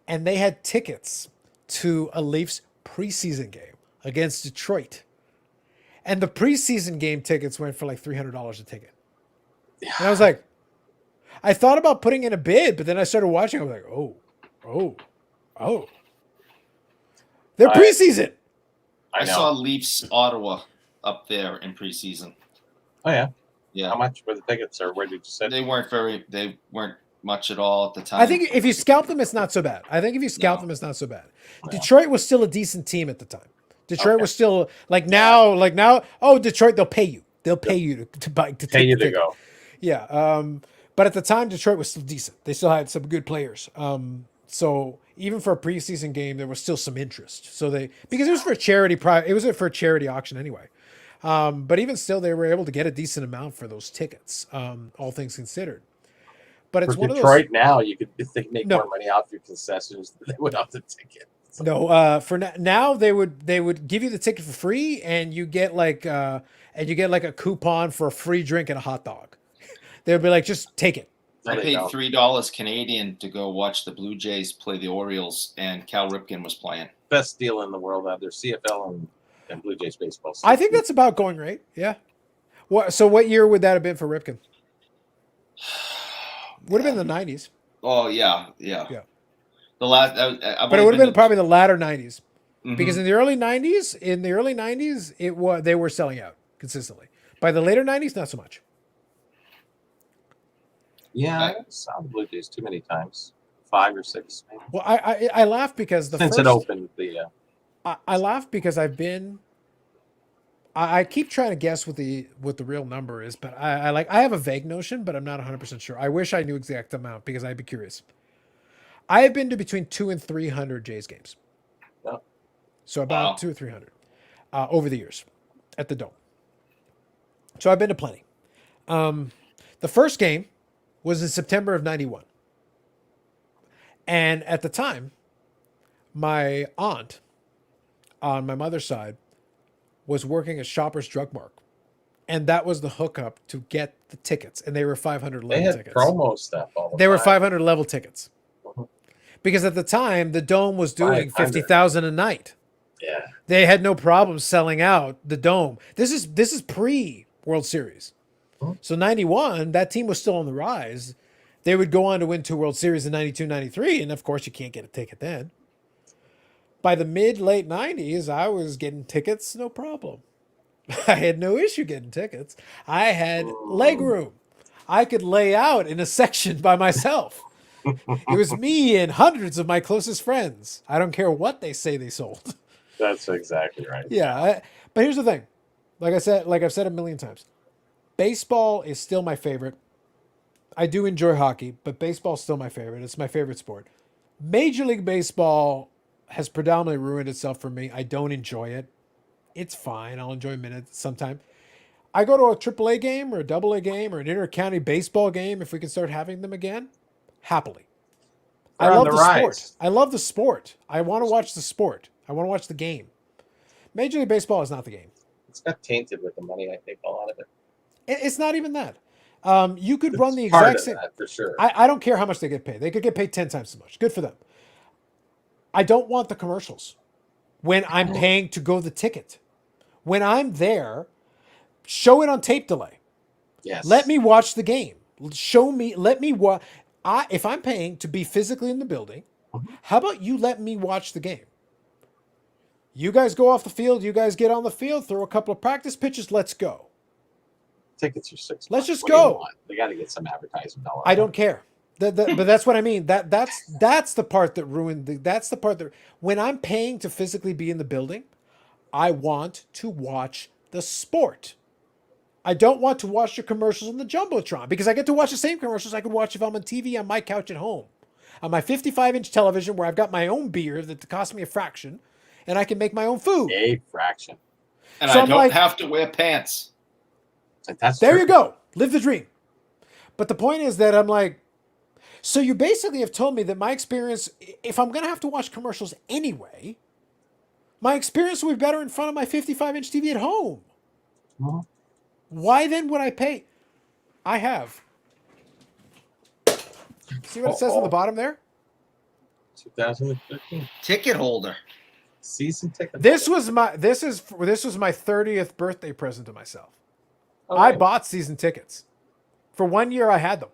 Speaker 1: and they had tickets to a Leafs preseason game against Detroit, and the preseason game tickets went for like $300 a ticket. Yeah. And I was like, I thought about putting in a bid, but then I started watching. I was like, oh, they're preseason.
Speaker 5: I saw Leafs Ottawa up there in preseason.
Speaker 2: Oh yeah.
Speaker 5: Yeah.
Speaker 2: How much were the tickets, or where did you say?
Speaker 5: They weren't much at all at the time.
Speaker 1: I think if you scalp them, it's not so bad. No. Detroit was still a decent team at the time. Detroit was still now. Oh, Detroit, they'll pay you. They'll pay you to
Speaker 2: pay you to go.
Speaker 1: Yeah. But at the time, Detroit was still decent. They still had some good players. So even for a preseason game, there was still some interest. So because it was for a charity it was for a charity auction anyway. But even still, they were able to get a decent amount for those tickets, all things considered. But it's one
Speaker 2: Detroit of those, now, they make more money off your concessions than they would off the ticket. So.
Speaker 1: No, for now they would give you the ticket for free, and you get like a coupon for a free drink and a hot dog. They would be like, just take it.
Speaker 5: I paid $3 Canadian to go watch the Blue Jays play the Orioles, and Cal Ripken was playing.
Speaker 2: Best deal in the world out there, CFL and Blue Jays baseball.
Speaker 1: I think that's about going right. Yeah. So what year would that have been for Ripken? Would have been the 90s.
Speaker 5: Oh yeah. The last,
Speaker 1: but it would have been probably the latter 90s, because in the early 90s, they were selling out consistently. By the later 90s, not so much.
Speaker 2: Yeah, I saw the Blue Jays too many times, 5 or 6. Maybe.
Speaker 1: Well, I laugh because
Speaker 2: it opened the.
Speaker 1: I laugh because I keep trying to guess what the real number is, but I have a vague notion, but I'm not 100% sure. I wish I knew exact amount because I'd be curious. I have been to between 200 and 300 Jays games.
Speaker 2: Oh.
Speaker 1: So about 200 or 300 over the years at the Dome. So I've been to plenty. The first game was in September of 91. And at the time, my aunt on my mother's side was working at Shoppers Drug Mart. And that was the hookup to get the tickets. And they were 500 level tickets.
Speaker 2: They had promo stuff all the time.
Speaker 1: They were 500 level tickets. Because at the time, the Dome was doing 50,000 a night.
Speaker 2: Yeah.
Speaker 1: They had no problem selling out the Dome. This is pre-World Series. So 91, that team was still on the rise. They would go on to win 2 World Series in 92, 93. And of course, you can't get a ticket then. By the mid-late 90s, I was getting tickets, no problem. I had no issue getting tickets. I had leg room. I could lay out in a section by myself. It was me and hundreds of my closest friends. I don't care what they say they sold.
Speaker 4: That's exactly right.
Speaker 1: Yeah, but here's the thing. Like I've said a million times, baseball is still my favorite. I do enjoy hockey, but baseball's still my favorite. It's my favorite sport. Major League Baseball has predominantly ruined itself for me. I don't enjoy it. It's fine. I'll enjoy minutes sometime. I go to a AAA game or a AA game or an inter-county baseball game if we can start having them again, happily. I
Speaker 2: They're on
Speaker 1: love
Speaker 2: the
Speaker 1: the
Speaker 2: rise.
Speaker 1: sport. I love the sport. I want to watch the sport. I want to watch the game. Major League Baseball is not the game.
Speaker 4: It's got tainted with the money. I think a lot of it.
Speaker 1: It's not even that. You could run the
Speaker 4: It's part
Speaker 1: exact
Speaker 4: of
Speaker 1: same.
Speaker 4: that, for sure.
Speaker 1: I don't care how much they get paid. They could get paid 10 times as much. Good for them. I don't want the commercials when I'm paying to go the ticket. When I'm there, show it on tape delay.
Speaker 4: Yes.
Speaker 1: Let me watch the game. Show me. Let me watch. If I'm paying to be physically in the building, how about you let me watch the game? You guys go off the field. You guys get on the field. Throw a couple of practice pitches. Let's go.
Speaker 4: Tickets are $6.
Speaker 1: Let's
Speaker 4: What
Speaker 1: just
Speaker 4: do you
Speaker 1: go.
Speaker 4: want? They got to get some advertising dollars.
Speaker 1: I don't care. But that's what I mean. That's the part that ruined. That's the part that when I'm paying to physically be in the building, I want to watch the sport. I don't want to watch the commercials on the Jumbotron because I get to watch the same commercials I could watch if I'm on TV on my couch at home. On my 55-inch television where I've got my own beer that costs me a fraction and I can make my own food.
Speaker 4: A fraction.
Speaker 5: And
Speaker 1: So
Speaker 5: I
Speaker 1: I'm
Speaker 5: don't
Speaker 1: like-
Speaker 5: have to wear pants.
Speaker 4: That's
Speaker 1: There
Speaker 4: true.
Speaker 1: you go. Live the dream. But the point is that I'm like, so you basically have told me that my experience, if I'm going to have to watch commercials anyway, my experience will be better in front of my 55-inch TV at home.
Speaker 4: Mhm.
Speaker 1: Why then would I pay? I have. See what it says on the bottom there?
Speaker 4: 2015
Speaker 5: Ticket holder.
Speaker 4: season ticket.
Speaker 1: This was my 30th birthday present to myself.
Speaker 4: Oh,
Speaker 1: I
Speaker 4: right.
Speaker 1: bought season tickets. For 1 year I had them.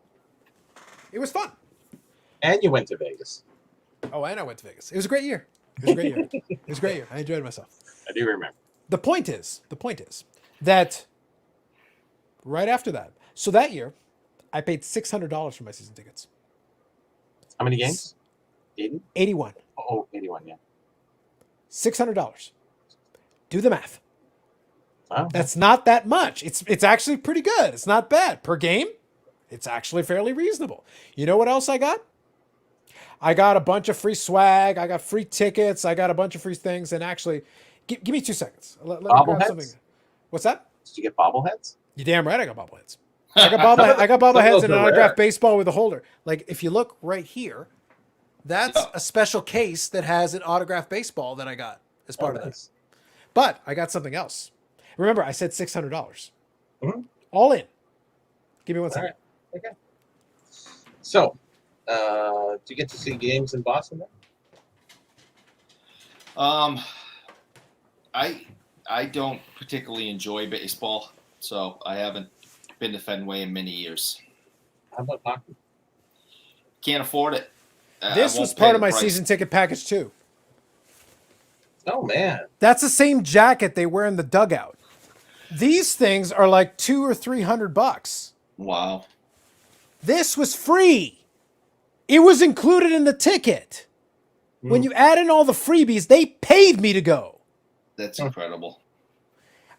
Speaker 1: It was fun.
Speaker 4: And you went to Vegas.
Speaker 1: Oh, and I went to Vegas. It was a great year. It was a great year. It was a great year. I enjoyed myself.
Speaker 4: I do remember.
Speaker 1: The point is that right after that, so that year, I paid $600 for my season tickets.
Speaker 4: How many games? 80?
Speaker 1: 81.
Speaker 4: Oh, 81, yeah.
Speaker 1: $600. Do the math.
Speaker 4: Wow.
Speaker 1: That's not that much. It's actually pretty good. It's not bad. Per game, it's actually fairly reasonable. You know what else I got? I got a bunch of free swag. I got free tickets. I got a bunch of free things. And actually, give me 2 seconds. Let me grab
Speaker 4: Bobbleheads?
Speaker 1: something. What's that?
Speaker 4: Did you get bobbleheads?
Speaker 1: You damn right I got bobbleheads. I got bobbleheads
Speaker 4: those
Speaker 1: and an
Speaker 4: are
Speaker 1: autographed
Speaker 4: rare.
Speaker 1: baseball with a holder. Like, if you look right here, that's a special case that has an autographed baseball that I got as part of this. But I got something else. Remember, I said $600.
Speaker 4: Mhm.
Speaker 1: All in. Give me 1
Speaker 4: All
Speaker 1: second.
Speaker 4: right. Okay. So, did you get to see games in Boston then?
Speaker 5: I don't particularly enjoy baseball, so I haven't been to Fenway in many years.
Speaker 4: How about hockey?
Speaker 5: Can't afford it. I
Speaker 1: This
Speaker 5: won't
Speaker 1: was
Speaker 5: pay
Speaker 1: part
Speaker 5: the
Speaker 1: of my
Speaker 5: price.
Speaker 1: season ticket package, too.
Speaker 4: Oh, man.
Speaker 1: That's the same jacket they wear in the dugout. These things are like $200 or $300.
Speaker 5: Wow.
Speaker 1: This was free. It was included in the ticket. When you add in all the freebies, they paid me to go.
Speaker 5: That's incredible.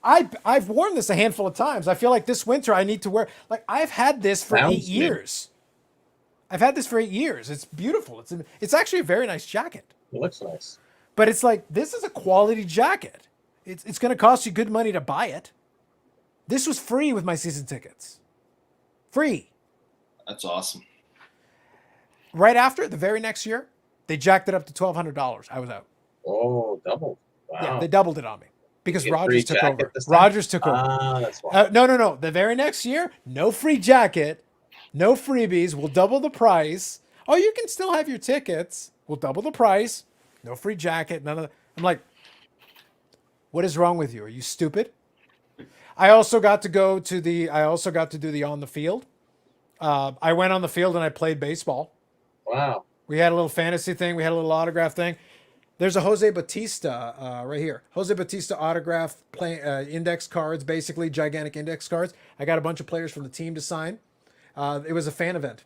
Speaker 1: I've worn this a handful of times. I feel like this winter I need to wear. Like, I've had this for
Speaker 4: Sounds
Speaker 1: 8 years. I've had this for 8 years. It's beautiful. It's actually a very nice jacket.
Speaker 4: It looks nice.
Speaker 1: But it's like, this is a quality jacket. It's going to cost you good money to buy it. This was free with my season tickets. Free.
Speaker 5: That's awesome.
Speaker 1: Right after, the very next year, they jacked it up to $1,200. I was out.
Speaker 4: Oh, double. Wow.
Speaker 1: Yeah, they doubled it on me because
Speaker 4: You get
Speaker 1: Rogers
Speaker 4: free
Speaker 1: took
Speaker 4: jacket
Speaker 1: over.
Speaker 4: this time?
Speaker 1: Rogers took over.
Speaker 4: Ah, that's why.
Speaker 1: No. The very next year, no free jacket, no freebies. We'll double the price. Oh, you can still have your tickets. We'll double the price. No free jacket. None of that. I'm like, what is wrong with you? Are you stupid? I also got to do the on the field. I went on the field and I played baseball.
Speaker 4: Wow.
Speaker 1: We had a little fantasy thing. We had a little autograph thing. There's a Jose Bautista right here. Jose Bautista autograph index cards, basically gigantic index cards. I got a bunch of players from the team to sign. It was a fan event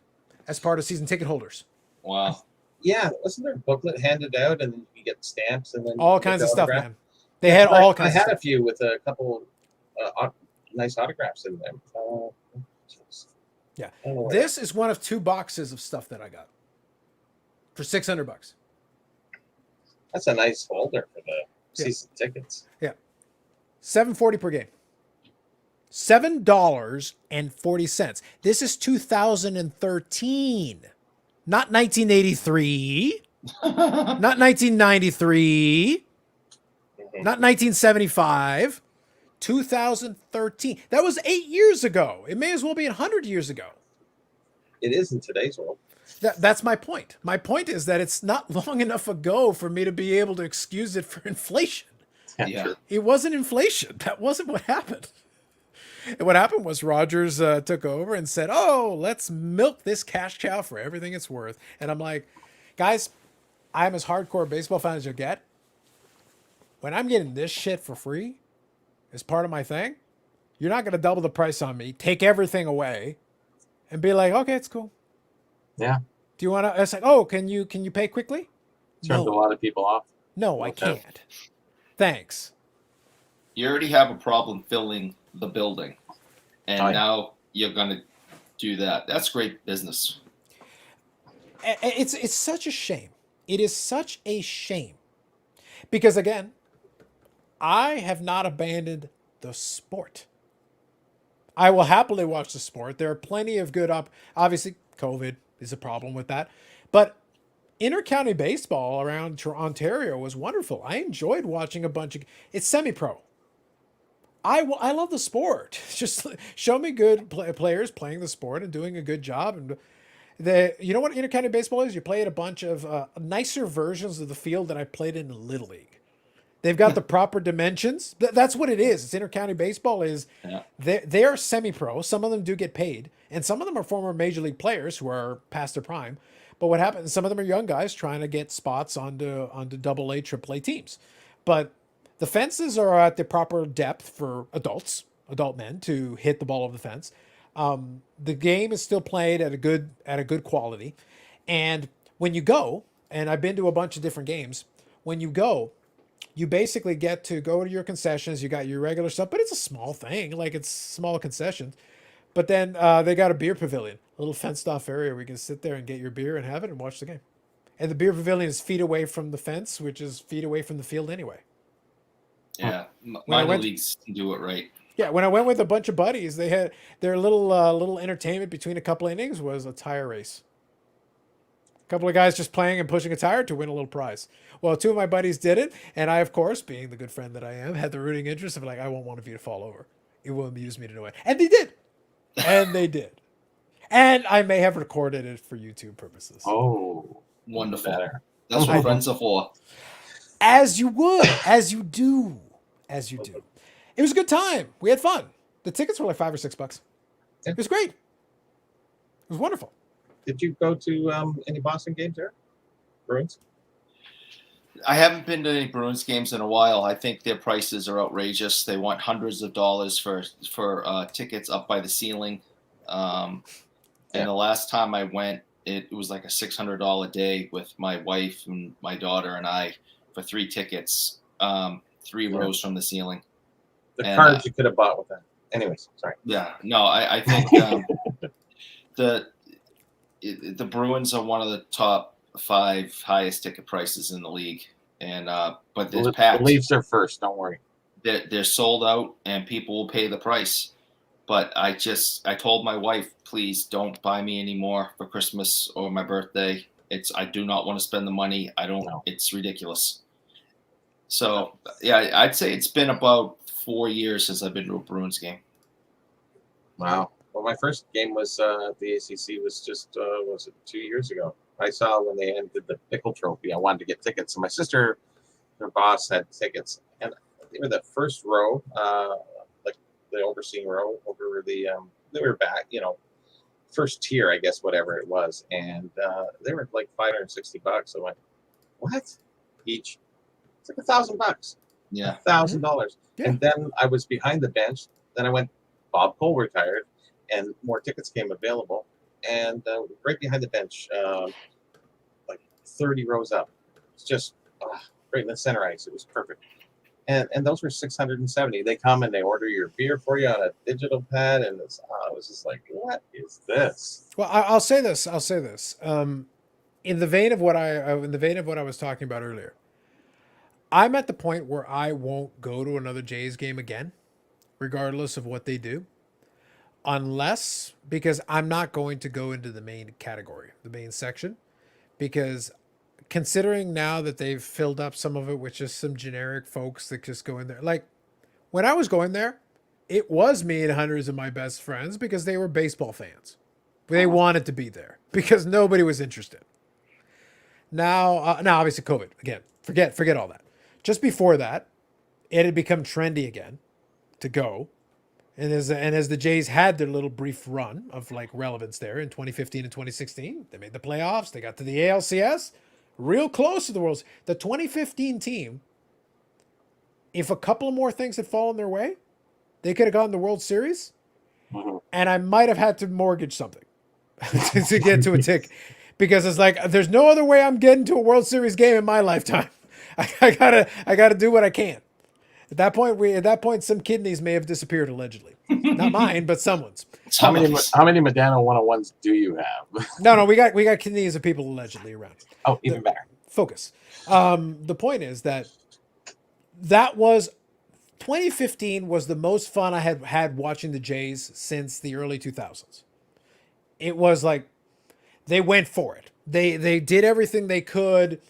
Speaker 1: as part of season ticket holders.
Speaker 5: Wow.
Speaker 4: Yeah, wasn't there a booklet handed out, and then you get stamps and then
Speaker 1: All
Speaker 4: you get
Speaker 1: kinds
Speaker 4: the
Speaker 1: of stuff,
Speaker 4: autograph?
Speaker 1: man. They had all
Speaker 4: I
Speaker 1: kinds of
Speaker 4: had a
Speaker 1: stuff.
Speaker 4: few with a couple nice autographs in them. Jeez.
Speaker 1: Yeah.
Speaker 4: I don't know where
Speaker 1: This is one of 2 boxes of stuff that I got for $600.
Speaker 4: that's a nice folder for the
Speaker 1: Yeah.
Speaker 4: season tickets.
Speaker 1: Yeah. $7.40 per game. $7.40. This is 2013. Not 1983. Not 1993. Not 1975. 2013. That was 8 years ago. It may as well be 100 years ago.
Speaker 4: It is in today's world.
Speaker 1: That's my point. My point is that it's not long enough ago for me to be able to excuse it for inflation.
Speaker 5: Yeah.
Speaker 1: It wasn't inflation. That wasn't what happened. And what happened was Rogers took over and said, "Oh, let's milk this cash cow for everything it's worth." And I'm like, guys, I'm as hardcore a baseball fan as you get. When I'm getting this shit for free as part of my thing, you're not going to double the price on me, take everything away, and be like, "Okay, it's cool."
Speaker 2: Yeah.
Speaker 1: Do you want to? It's like, "Oh, can you pay quickly?"
Speaker 2: Turned a lot of people off.
Speaker 1: No, I
Speaker 2: Okay.
Speaker 1: can't. Thanks.
Speaker 5: You already have a problem filling the building, and
Speaker 2: Oh, yeah.
Speaker 5: now you're going to do that. That's great business.
Speaker 1: It's such a shame. It is such a shame. Because again, I have not abandoned the sport. I will happily watch the sport. There are plenty of good obviously COVID is a problem with that. But inter-county baseball around Ontario was wonderful. I enjoyed watching a bunch of it's semi-pro. I love the sport. Just show me good players playing the sport and doing a good job. And you know what intercounty baseball is? You play at a bunch of nicer versions of the field that I played in Little League. They've got the proper dimensions. That's what it is. It's intercounty baseball. They are semi-pro. Some of them do get paid, and some of them are former major league players who are past their prime. But what happens? Some of them are young guys trying to get spots onto AA, AAA teams. But the fences are at the proper depth for adult men to hit the ball over the fence. The game is still played at a good quality, and when you go, and I've been to a bunch of different games, when you go, you basically get to go to your concessions. You got your regular stuff, but it's a small thing, like it's small concessions. But then they got a beer pavilion, a little fenced off area where you can sit there and get your beer and have it and watch the game. And the beer pavilion is feet away from the fence, which is feet away from the field anyway.
Speaker 5: Yeah,
Speaker 1: When I
Speaker 5: minor
Speaker 1: went-
Speaker 5: leagues do it right.
Speaker 1: Yeah, when I went with a bunch of buddies, they had their little entertainment between a couple innings was a tire race. A couple of guys just playing and pushing a tire to win a little prize. Well, 2 of my buddies did it, and I, of course, being the good friend that I am, had the rooting interest of like, I won't want one of you to fall over. It will amuse me to no end. And they did. And they did. And I may have recorded it for YouTube purposes.
Speaker 2: Oh,
Speaker 5: Wonderful.
Speaker 2: better.
Speaker 5: That's
Speaker 1: I-
Speaker 5: what friends are for.
Speaker 1: As you would, as you do. It was a good time. We had fun. The tickets were like $5 or $6. It was great. It was wonderful.
Speaker 4: Did you go to any Boston games there? Bruins?
Speaker 5: I haven't been to any Bruins games in a while. I think their prices are outrageous. They want hundreds of dollars for tickets up by the ceiling. And the last time I went, it was like a $600 day with my wife and my daughter and I for 3 tickets, 3 rows from the ceiling.
Speaker 4: The
Speaker 5: And,
Speaker 4: cards you could have bought with that. Anyways, sorry.
Speaker 5: Yeah, no, I think the Bruins are one of the top 5 highest ticket prices in the league, and but there's
Speaker 2: The
Speaker 5: packed.
Speaker 2: Leafs are first. Don't worry.
Speaker 5: They're sold out, and people will pay the price. But I told my wife, please don't buy me any more for Christmas or my birthday. I do not want to spend the money. I don't know. It's ridiculous. So yeah, I'd say it's been about 4 years since I've been to a Bruins game.
Speaker 2: Wow.
Speaker 4: Well, my first game was the ACC was just was it 2 years ago. I saw when they ended the Pickle Trophy. I wanted to get tickets, so my sister, her boss, had tickets, and they were the first row, like the overseeing row over the. They were back, first tier, I guess, whatever it was, and they were like $560. I went, what? Each? It's like $1,000.
Speaker 5: Yeah.
Speaker 4: $1,000.
Speaker 1: Yeah.
Speaker 4: And then I was behind the bench. Then I went. Bob Cole retired, and more tickets came available. And right behind the bench, like 30 rows up. It's just right in the center ice. It was perfect. And those were 670. They come and they order your beer for you on a digital pad, and it was just like, what is this?
Speaker 1: Well, I'll say this. I'll say this. In the vein of what I was talking about earlier, I'm at the point where I won't go to another Jays game again, regardless of what they do, unless because I'm not going to go into the main category, the main section, because considering now that they've filled up some of it with just some generic folks that just go in there. Like when I was going there, it was me and hundreds of my best friends because they were baseball fans. They wanted to be there because nobody was interested. Now obviously COVID again. Forget all that. Just before that, it had become trendy again to go. And as the Jays had their little brief run of like relevance there in 2015 and 2016, they made the playoffs. They got to the ALCS, real close to the Worlds. The 2015 team, if a couple of more things had fallen their way, they could have gotten the World Series, and I might have had to mortgage something to get to a tick, because it's like there's no other way I'm getting to a World Series game in my lifetime. I gotta do what I can. At that point, some kidneys may have disappeared allegedly. Not mine, but someone's.
Speaker 2: How many Medano 101s do you have?
Speaker 1: No, we got kidneys of people allegedly around.
Speaker 2: Oh, even better.
Speaker 1: Focus. The point is that was 2015 was the most fun I had watching the Jays since the early 2000s. It was like they went for it. They did everything they could.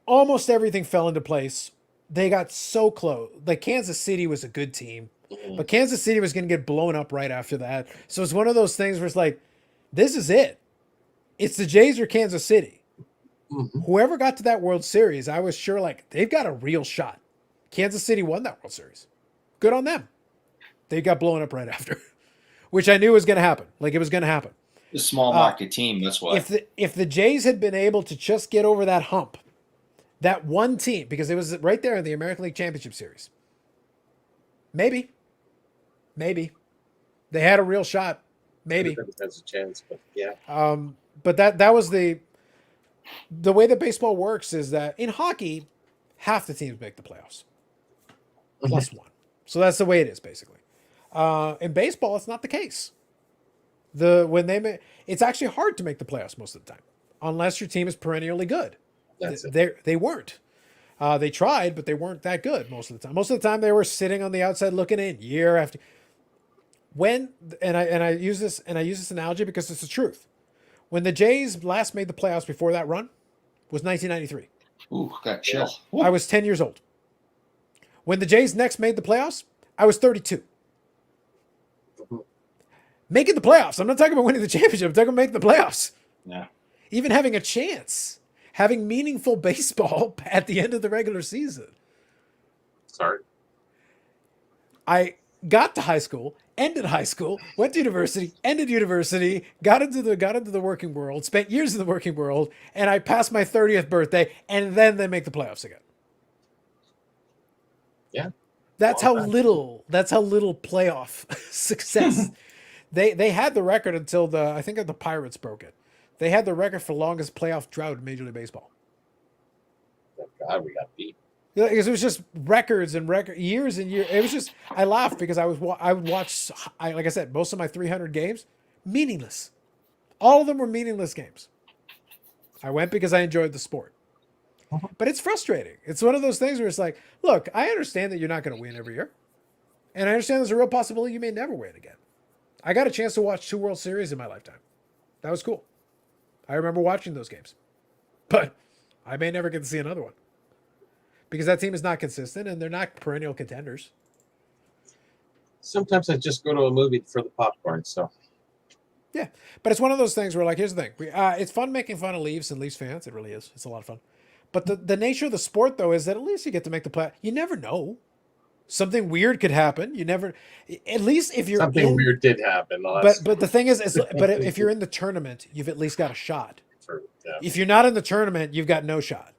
Speaker 1: Almost everything fell into place. They got so close. Like Kansas City was a good team, but Kansas City was going to get blown up right after that. So it's one of those things where it's like, this is it. It's the Jays or Kansas City. Mm-hmm. Whoever got to that World Series, I was sure like they've got a real shot. Kansas City won that World Series. Good on them. They got blown up right after, which I knew was going to happen. Like it was going to happen.
Speaker 5: The small market team. That's why.
Speaker 1: If the Jays had been able to just get over that hump. That one team, because it was right there in the American League Championship Series. Maybe. They had a real shot. Maybe.
Speaker 4: There's a chance, but yeah.
Speaker 1: But that was the way that baseball works is that in hockey, half the teams make the playoffs. Plus one. So that's the way it is, basically. In baseball, it's not the case. It's actually hard to make the playoffs most of the time, unless your team is perennially good. They weren't. They tried, but they weren't that good most of the time. Most of the time, they were sitting on the outside looking in year after. I use this analogy because it's the truth. When the Jays last made the playoffs before that run was 1993.
Speaker 5: Ooh, got chill.
Speaker 1: Ooh. I was 10 years old. When the Jays next made the playoffs, I was 32. Making the playoffs. I'm not talking about winning the championship. I'm talking about making the playoffs.
Speaker 5: Yeah.
Speaker 1: Even having a chance. Having meaningful baseball at the end of the regular season.
Speaker 4: Sorry.
Speaker 1: I got to high school, ended high school, went to university, ended university, got into the working world, spent years in the working world, and I passed my 30th birthday, and then they make the playoffs again.
Speaker 4: Yeah.
Speaker 1: That's how little playoff success. They had the record until I think the Pirates broke it. They had the record for longest playoff drought in Major League Baseball.
Speaker 4: Oh God, we got beat.
Speaker 1: Because it was just records and years and years. It was just, I laughed because I would watch, like I said, most of my 300 games, meaningless. All of them were meaningless games. I went because I enjoyed the sport. But it's frustrating. It's one of those things where it's like, look, I understand that you're not going to win every year. And I understand there's a real possibility you may never win again. I got a chance to watch 2 World Series in my lifetime. That was cool. I remember watching those games. But I may never get to see another one. Because that team is not consistent and they're not perennial contenders.
Speaker 4: Sometimes I just go to a movie for the popcorn, so.
Speaker 1: Yeah, but it's one of those things where, like, here's the thing. It's fun making fun of Leafs and Leafs fans. It really is. It's a lot of fun. But the nature of the sport, though, is that at least you get to make the play. You never know. Something weird could happen. You never, at least if you're
Speaker 4: weird did happen.
Speaker 1: But the thing is but if you're in the tournament, you've at least got a shot. If you're not in the tournament, you've got no shot.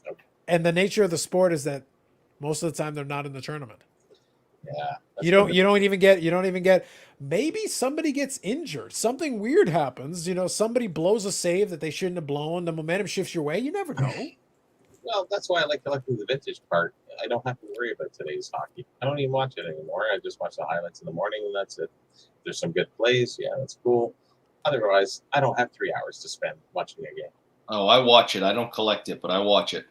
Speaker 1: Okay. And the nature of the sport is that most of the time they're not in the tournament.
Speaker 4: Yeah.
Speaker 1: You don't even get maybe somebody gets injured. Something weird happens. Somebody blows a save that they shouldn't have blown. The momentum shifts your way. You never know.
Speaker 4: Well, that's why I like collecting the vintage part. I don't have to worry about today's hockey. I don't even watch it anymore. I just watch the highlights in the morning, and that's it. There's some good plays. Yeah, that's cool. Otherwise, I don't have 3 hours to spend watching a game.
Speaker 5: Oh, I watch it. I don't collect it, but I watch it.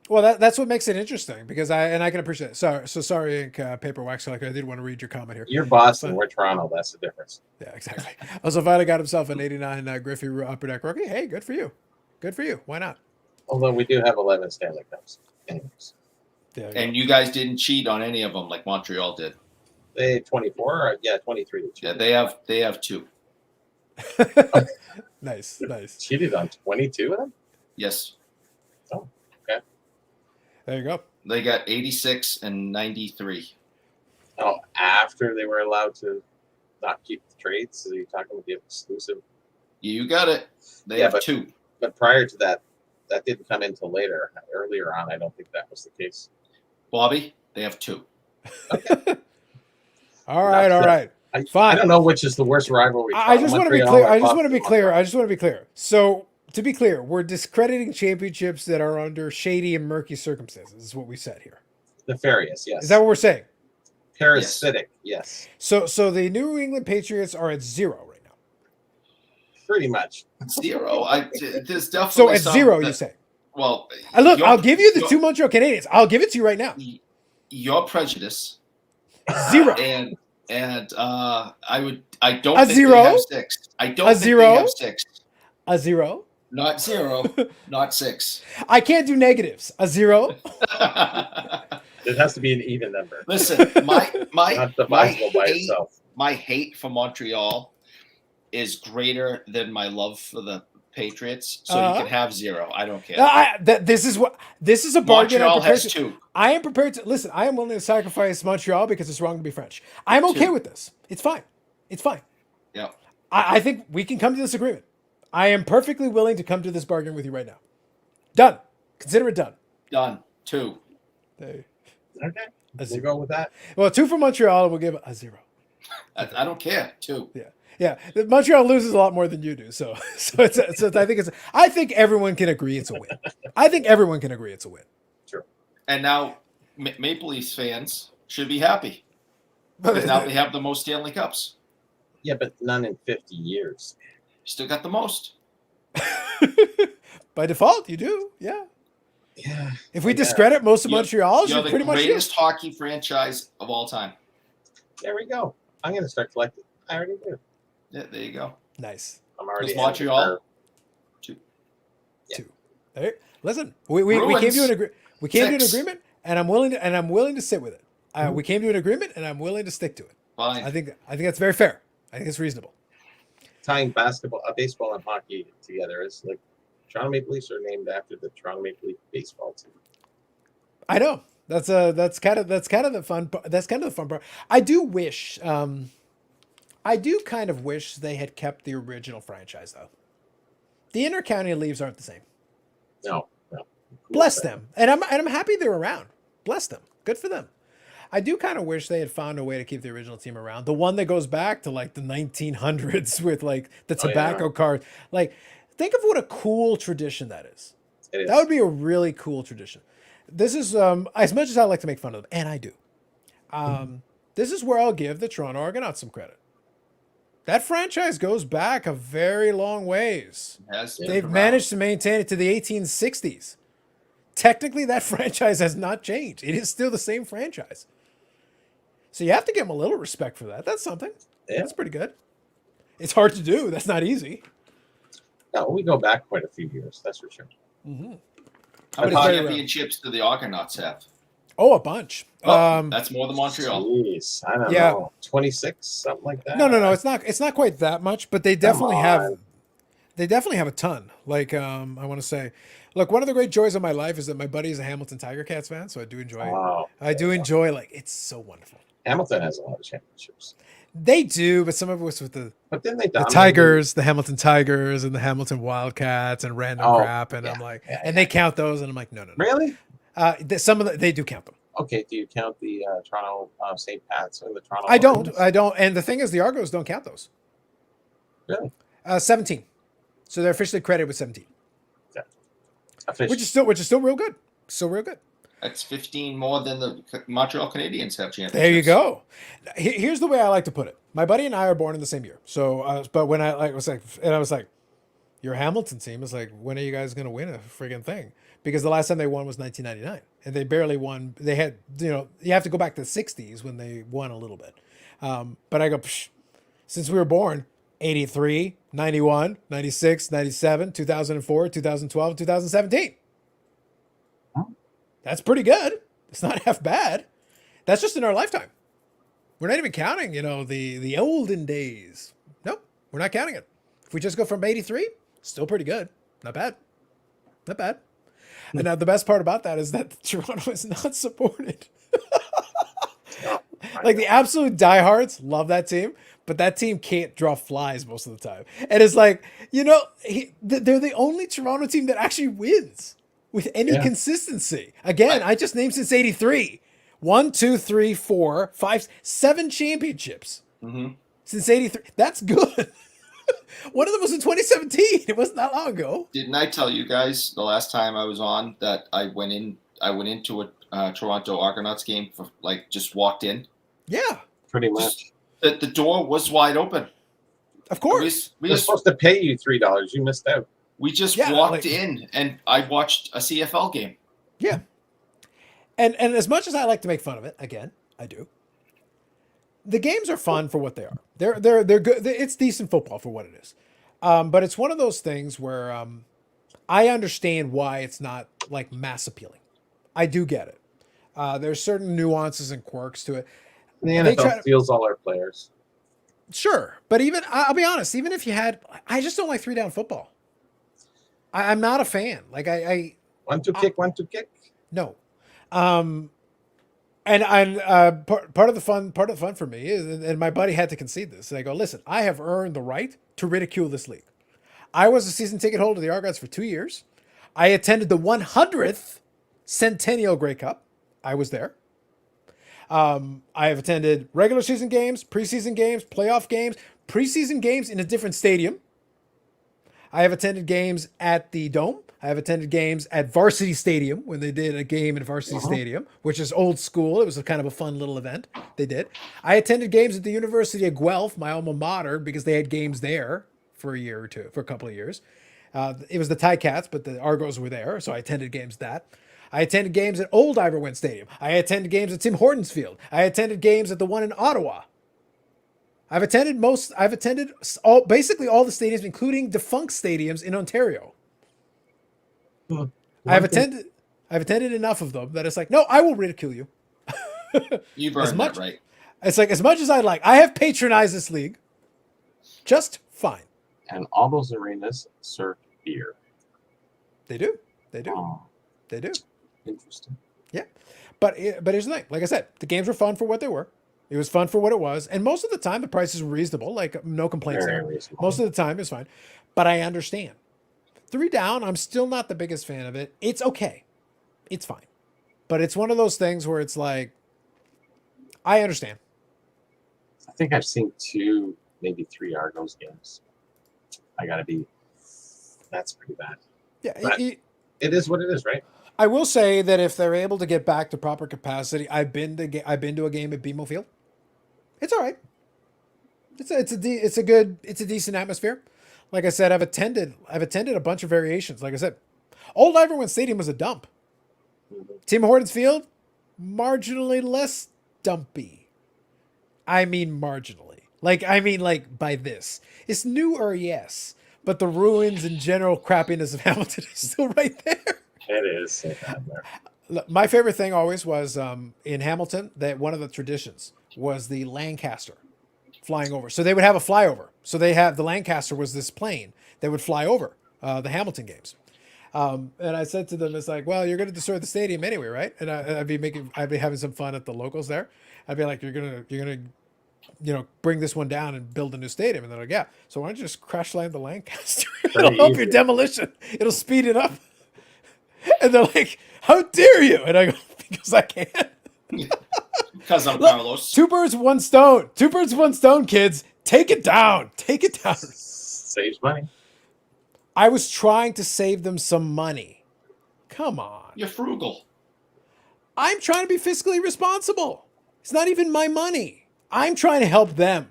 Speaker 1: Well, that's what makes it interesting because I can appreciate it. Sorry, Ink, Paper Wax Collector. I did want to read your comment here.
Speaker 4: You're Boston, we're Toronto. That's the difference.
Speaker 1: Yeah, exactly. Also, Vita got himself an 89 Griffey Upper Deck rookie. Hey, good for you. Good for you. Why not?
Speaker 4: Although we do have 11 Stanley Cups. Anyways.
Speaker 5: And you guys didn't cheat on any of them like Montreal did.
Speaker 4: They 24? Yeah, 23.
Speaker 5: Yeah, they have 2.
Speaker 1: Nice.
Speaker 4: Cheated on 22 of them?
Speaker 5: Yes.
Speaker 4: Oh, okay.
Speaker 1: There you go.
Speaker 5: They got 86 and 93.
Speaker 4: Oh, after they were allowed to not keep the trades? So you're talking about the exclusive?
Speaker 5: You got it. They
Speaker 4: Yeah,
Speaker 5: have
Speaker 4: but-
Speaker 5: 2.
Speaker 4: But prior to that, that didn't come in until later. Earlier on, I don't think that was the case.
Speaker 5: Bobby, they have 2.
Speaker 1: All right. Fine.
Speaker 4: I don't know which is the worst rivalry.
Speaker 1: I just want to be
Speaker 4: Montreal
Speaker 1: clear.
Speaker 4: or
Speaker 1: I just want to be
Speaker 4: Boston.
Speaker 1: clear. I just want to be clear. So, to be clear, we're discrediting championships that are under shady and murky circumstances. Is what we said here.
Speaker 4: Nefarious, yes.
Speaker 1: Is that what we're saying?
Speaker 4: Parasitic, yes.
Speaker 1: So the New England Patriots are at 0 right now.
Speaker 4: Pretty much.
Speaker 5: 0. There's definitely
Speaker 1: So at
Speaker 5: some
Speaker 1: 0,
Speaker 5: that-
Speaker 1: you say?
Speaker 5: Well,
Speaker 1: Look,
Speaker 5: your-
Speaker 1: I'll give you the
Speaker 5: your-
Speaker 1: 2 Montreal Canadiens. I'll give it to you right now.
Speaker 5: Your prejudice
Speaker 1: 0.
Speaker 5: and I don't
Speaker 1: A
Speaker 5: think
Speaker 1: 0?
Speaker 5: they have 6. I don't
Speaker 1: A
Speaker 5: think
Speaker 1: 0?
Speaker 5: they have 6.
Speaker 1: A 0.
Speaker 5: Not 0, not 6.
Speaker 1: I can't do negatives. A 0.
Speaker 4: It has to be an even number.
Speaker 5: Listen, my
Speaker 4: Not divisible by
Speaker 5: hate,
Speaker 4: itself.
Speaker 5: my hate for Montreal is greater than my love for the Patriots. So
Speaker 1: Uh-huh.
Speaker 5: you can have 0. I don't care.
Speaker 1: This is a bargain.
Speaker 5: Montreal has 2.
Speaker 1: I am prepared to listen. I am willing to sacrifice Montreal because it's wrong to be French. I'm okay
Speaker 5: 2.
Speaker 1: with this. It's fine. It's fine.
Speaker 5: Yeah.
Speaker 1: I think we can come to this agreement. I am perfectly willing to come to this bargain with you right now. Done. Consider it done.
Speaker 5: Done. 2.
Speaker 1: There.
Speaker 4: Okay.
Speaker 1: A
Speaker 4: We'll
Speaker 1: 0.
Speaker 4: go with that.
Speaker 1: Well, 2 for Montreal, and we'll give a 0.
Speaker 5: I don't care. 2.
Speaker 1: Yeah. Montreal loses a lot more than you do, so I think everyone can agree it's a win. I think everyone can agree it's a win.
Speaker 5: And now Maple Leafs fans should be happy because now they have the most Stanley Cups.
Speaker 4: Yeah, but none in 50 years.
Speaker 5: Still got the most.
Speaker 1: By default, you do. Yeah.
Speaker 4: Yeah.
Speaker 1: If we
Speaker 4: Yeah.
Speaker 1: discredit most of
Speaker 5: You're-
Speaker 1: Montreal's,
Speaker 5: You're
Speaker 1: you're
Speaker 5: the
Speaker 1: pretty much
Speaker 5: greatest hockey franchise of all time.
Speaker 4: There we go. I'm going to start collecting. I already do.
Speaker 5: Yeah, there you go.
Speaker 1: nice.
Speaker 4: I'm already
Speaker 5: Does
Speaker 4: ahead of the
Speaker 5: Montreal?
Speaker 4: curve.
Speaker 1: 2. There. Listen, we came
Speaker 5: Bruins.
Speaker 1: to an
Speaker 5: 6.
Speaker 1: agreement, and I'm willing to sit with it. We came to an agreement, and I'm willing to stick to it.
Speaker 5: Fine.
Speaker 1: I think that's very fair. I think it's reasonable.
Speaker 4: Tying baseball and hockey together is like Toronto Maple Leafs are named after the Toronto Maple Leaf baseball team.
Speaker 1: I know that's kind of the fun. That's kind of the fun part. I do kind of wish they had kept the original franchise though. The intercounty Leaves aren't the same.
Speaker 4: No.
Speaker 1: Bless them, and I'm happy they're around. Bless them. Good for them. I do kind of wish they had found a way to keep the original team around. The one that goes back to like the 1900s with like the tobacco card. Like, think of what a cool tradition that is.
Speaker 4: It is.
Speaker 1: That would be a really cool tradition. This is as much as I like to make fun of them, and I do. This is where I'll give the Toronto Argonauts some credit. That franchise goes back a very long ways. They've managed to maintain it to the 1860s. Technically, that franchise has not changed. It is still the same franchise. So you have to give them a little respect for that. That's something.
Speaker 4: Yeah.
Speaker 1: That's pretty good. It's hard to do. That's not easy.
Speaker 4: No, we go back quite a few years. That's for sure.
Speaker 1: Mm-hmm.
Speaker 5: How many
Speaker 1: But it's very
Speaker 5: championships do the Argonauts have?
Speaker 1: Oh, a bunch.
Speaker 5: That's more than Montreal.
Speaker 4: Jeez, I don't
Speaker 1: Yeah.
Speaker 4: know, 26, something like that.
Speaker 1: No. It's not quite that much, but they definitely have. They definitely have a ton. Like I want to say, look, one of the great joys of my life is that my buddy is a Hamilton Tiger Cats fan, so I do enjoy it.
Speaker 4: Wow.
Speaker 1: I do enjoy like it's so wonderful.
Speaker 4: Hamilton has a lot of championships,
Speaker 1: They do, but some of it was with the
Speaker 4: but then they
Speaker 1: Tigers, the Hamilton Tigers, and the Hamilton Wildcats, and random crap, and
Speaker 4: yeah,
Speaker 1: I'm like,
Speaker 4: yeah,
Speaker 1: and they count those, and I'm like, no.
Speaker 4: Really?
Speaker 1: Some of they do count them.
Speaker 4: Okay, do you count the Toronto St. Pat's or the Toronto?
Speaker 1: I don't.
Speaker 4: Argonauts?
Speaker 1: I don't. And the thing is, the Argos don't count those.
Speaker 4: Really?
Speaker 1: 17. So they're officially credited with 17,
Speaker 4: Official.
Speaker 1: which is still real good. Still real good.
Speaker 5: That's 15 more than the Montreal Canadiens have championships.
Speaker 1: There you go. Here's the way I like to put it. My buddy and I are born in the same year. So, but when I was like, your Hamilton team is like, when are you guys going to win a friggin' thing? Because the last time they won was 1999, and they barely won. They had, you have to go back to the 60s when they won a little bit. But I go, since we were born, 83, 91, 96, 97, 2004, 2012, 2017. That's pretty good. It's not half bad. That's just in our lifetime. We're not even counting, the olden days. Nope, we're not counting it. If we just go from 83, still pretty good. Not bad. Not bad. And now the best part about that is that Toronto is not supported. Like the absolute diehards love that team, but that team can't draw flies most of the time. And it's like, they're the only Toronto team that actually wins with any consistency. Again, I just named since 83. 1, 2, 3, 4, 5, 7 championships since 83. That's good. One of them was in 2017. It wasn't that long ago.
Speaker 5: Didn't I tell you guys the last time I was on that I went into a Toronto Argonauts game for just walked in?
Speaker 1: Yeah.
Speaker 2: Pretty much.
Speaker 5: The door was wide open.
Speaker 1: Of course.
Speaker 4: We're supposed to pay you $3. You missed out.
Speaker 5: We just walked in and I watched a CFL game.
Speaker 1: Yeah. And as much as I like to make fun of it, again, I do. The games are fun for what they are. They're good. It's decent football for what it is. But it's one of those things where I understand why it's not mass appealing. I do get it. There's certain nuances and quirks to it.
Speaker 4: The NFL steals all our players.
Speaker 1: Sure, but I'll be honest. Even if you had, I just don't like 3-down football. I'm not a fan. I
Speaker 4: 1-2 kick, 1-2 kick.
Speaker 1: No. And part of the fun for me is, and my buddy had to concede this. And I go, listen, I have earned the right to ridicule this league. I was a season ticket holder of the Argonauts for 2 years. I attended the 100th Centennial Grey Cup. I was there. I have attended regular season games, preseason games, playoff games, preseason games in a different stadium. I have attended games at the Dome. I have attended games at Varsity Stadium when they did a game at Varsity Stadium, which is old school. It was a kind of a fun little event they did. I attended games at the University of Guelph, my alma mater, because they had games there for a couple of years. It was the Ticats, but the Argos were there, so I attended games at that. I attended games at Old Iverwent Stadium. I attended games at Tim Hortons Field. I attended games at the one in Ottawa. I've attended basically all the stadiums, including defunct stadiums in Ontario. I've attended enough of them that it's like, no, I will ridicule you.
Speaker 5: You've earned that right.
Speaker 1: It's like, as much as I like, I have patronized this league just fine.
Speaker 2: And all those arenas serve beer.
Speaker 1: They do.
Speaker 2: Oh,
Speaker 1: They do.
Speaker 2: interesting.
Speaker 1: Yeah. But here's the thing. Like I said, the games were fun for what they were. It was fun for what it was. And most of the time, the prices were reasonable. No complaints
Speaker 2: Very
Speaker 1: there.
Speaker 2: reasonable.
Speaker 1: Most of the time, it's fine. But I understand. 3 down, I'm still not the biggest fan of it. It's okay. It's fine. But it's one of those things where it's like, I understand.
Speaker 2: I think I've seen 2, maybe 3 Argos games. That's pretty bad.
Speaker 1: Yeah.
Speaker 4: But it is what it is, right?
Speaker 1: I will say that if they're able to get back to proper capacity, I've been to a game at BMO Field. It's all right. It's a decent atmosphere. Like I said, I've attended a bunch of variations. Like I said, Old Iverwent Stadium was a dump. Tim Hortons Field, marginally less dumpy. I mean marginally. Like by this. It's newer, yes, but the ruins and general crappiness of Hamilton is still right there.
Speaker 4: It is so bad there.
Speaker 1: My favorite thing always was in Hamilton that one of the traditions was the Lancaster flying over. So they would have a flyover. So the Lancaster was this plane that would fly over the Hamilton games. And I said to them, it's like, well, you're going to destroy the stadium anyway, right? And I'd be having some fun at the locals there. I'd be like, you're gonna bring this one down and build a new stadium. And they're like, yeah. So why don't you just crash land the Lancaster? It'll help your demolition. It'll speed it up. And they're like, how dare you? And I go, because I can.
Speaker 5: Because I'm
Speaker 1: Look,
Speaker 5: Carlos.
Speaker 1: 2 birds, 1 stone. 2 birds, 1 stone, kids. Take it down. Take it down.
Speaker 4: Saves money.
Speaker 1: I was trying to save them some money. Come on.
Speaker 5: You're frugal.
Speaker 1: I'm trying to be fiscally responsible. It's not even my money. I'm trying to help them.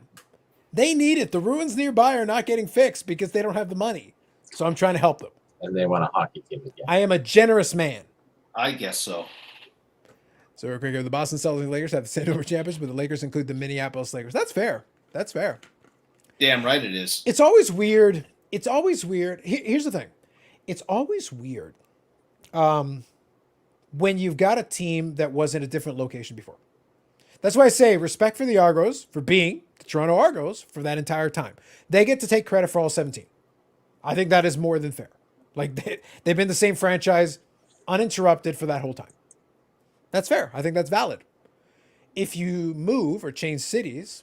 Speaker 1: They need it. The ruins nearby are not getting fixed because they don't have the money. So I'm trying to help them.
Speaker 4: And they want a hockey team again.
Speaker 1: I am a generous man.
Speaker 5: I guess so.
Speaker 1: So real quick, the Boston Celtics Lakers have the San Diego champions, but the Lakers include the Minneapolis Lakers. That's fair. That's fair.
Speaker 5: Damn right it is.
Speaker 1: It's always weird. It's always weird. Here's the thing. It's always weird when you've got a team that was in a different location before. That's why I say respect for the Argos for being the Toronto Argos for that entire time. They get to take credit for all 17. I think that is more than fair. Like they've been the same franchise uninterrupted for that whole time. That's fair. I think that's valid. If you move or change cities,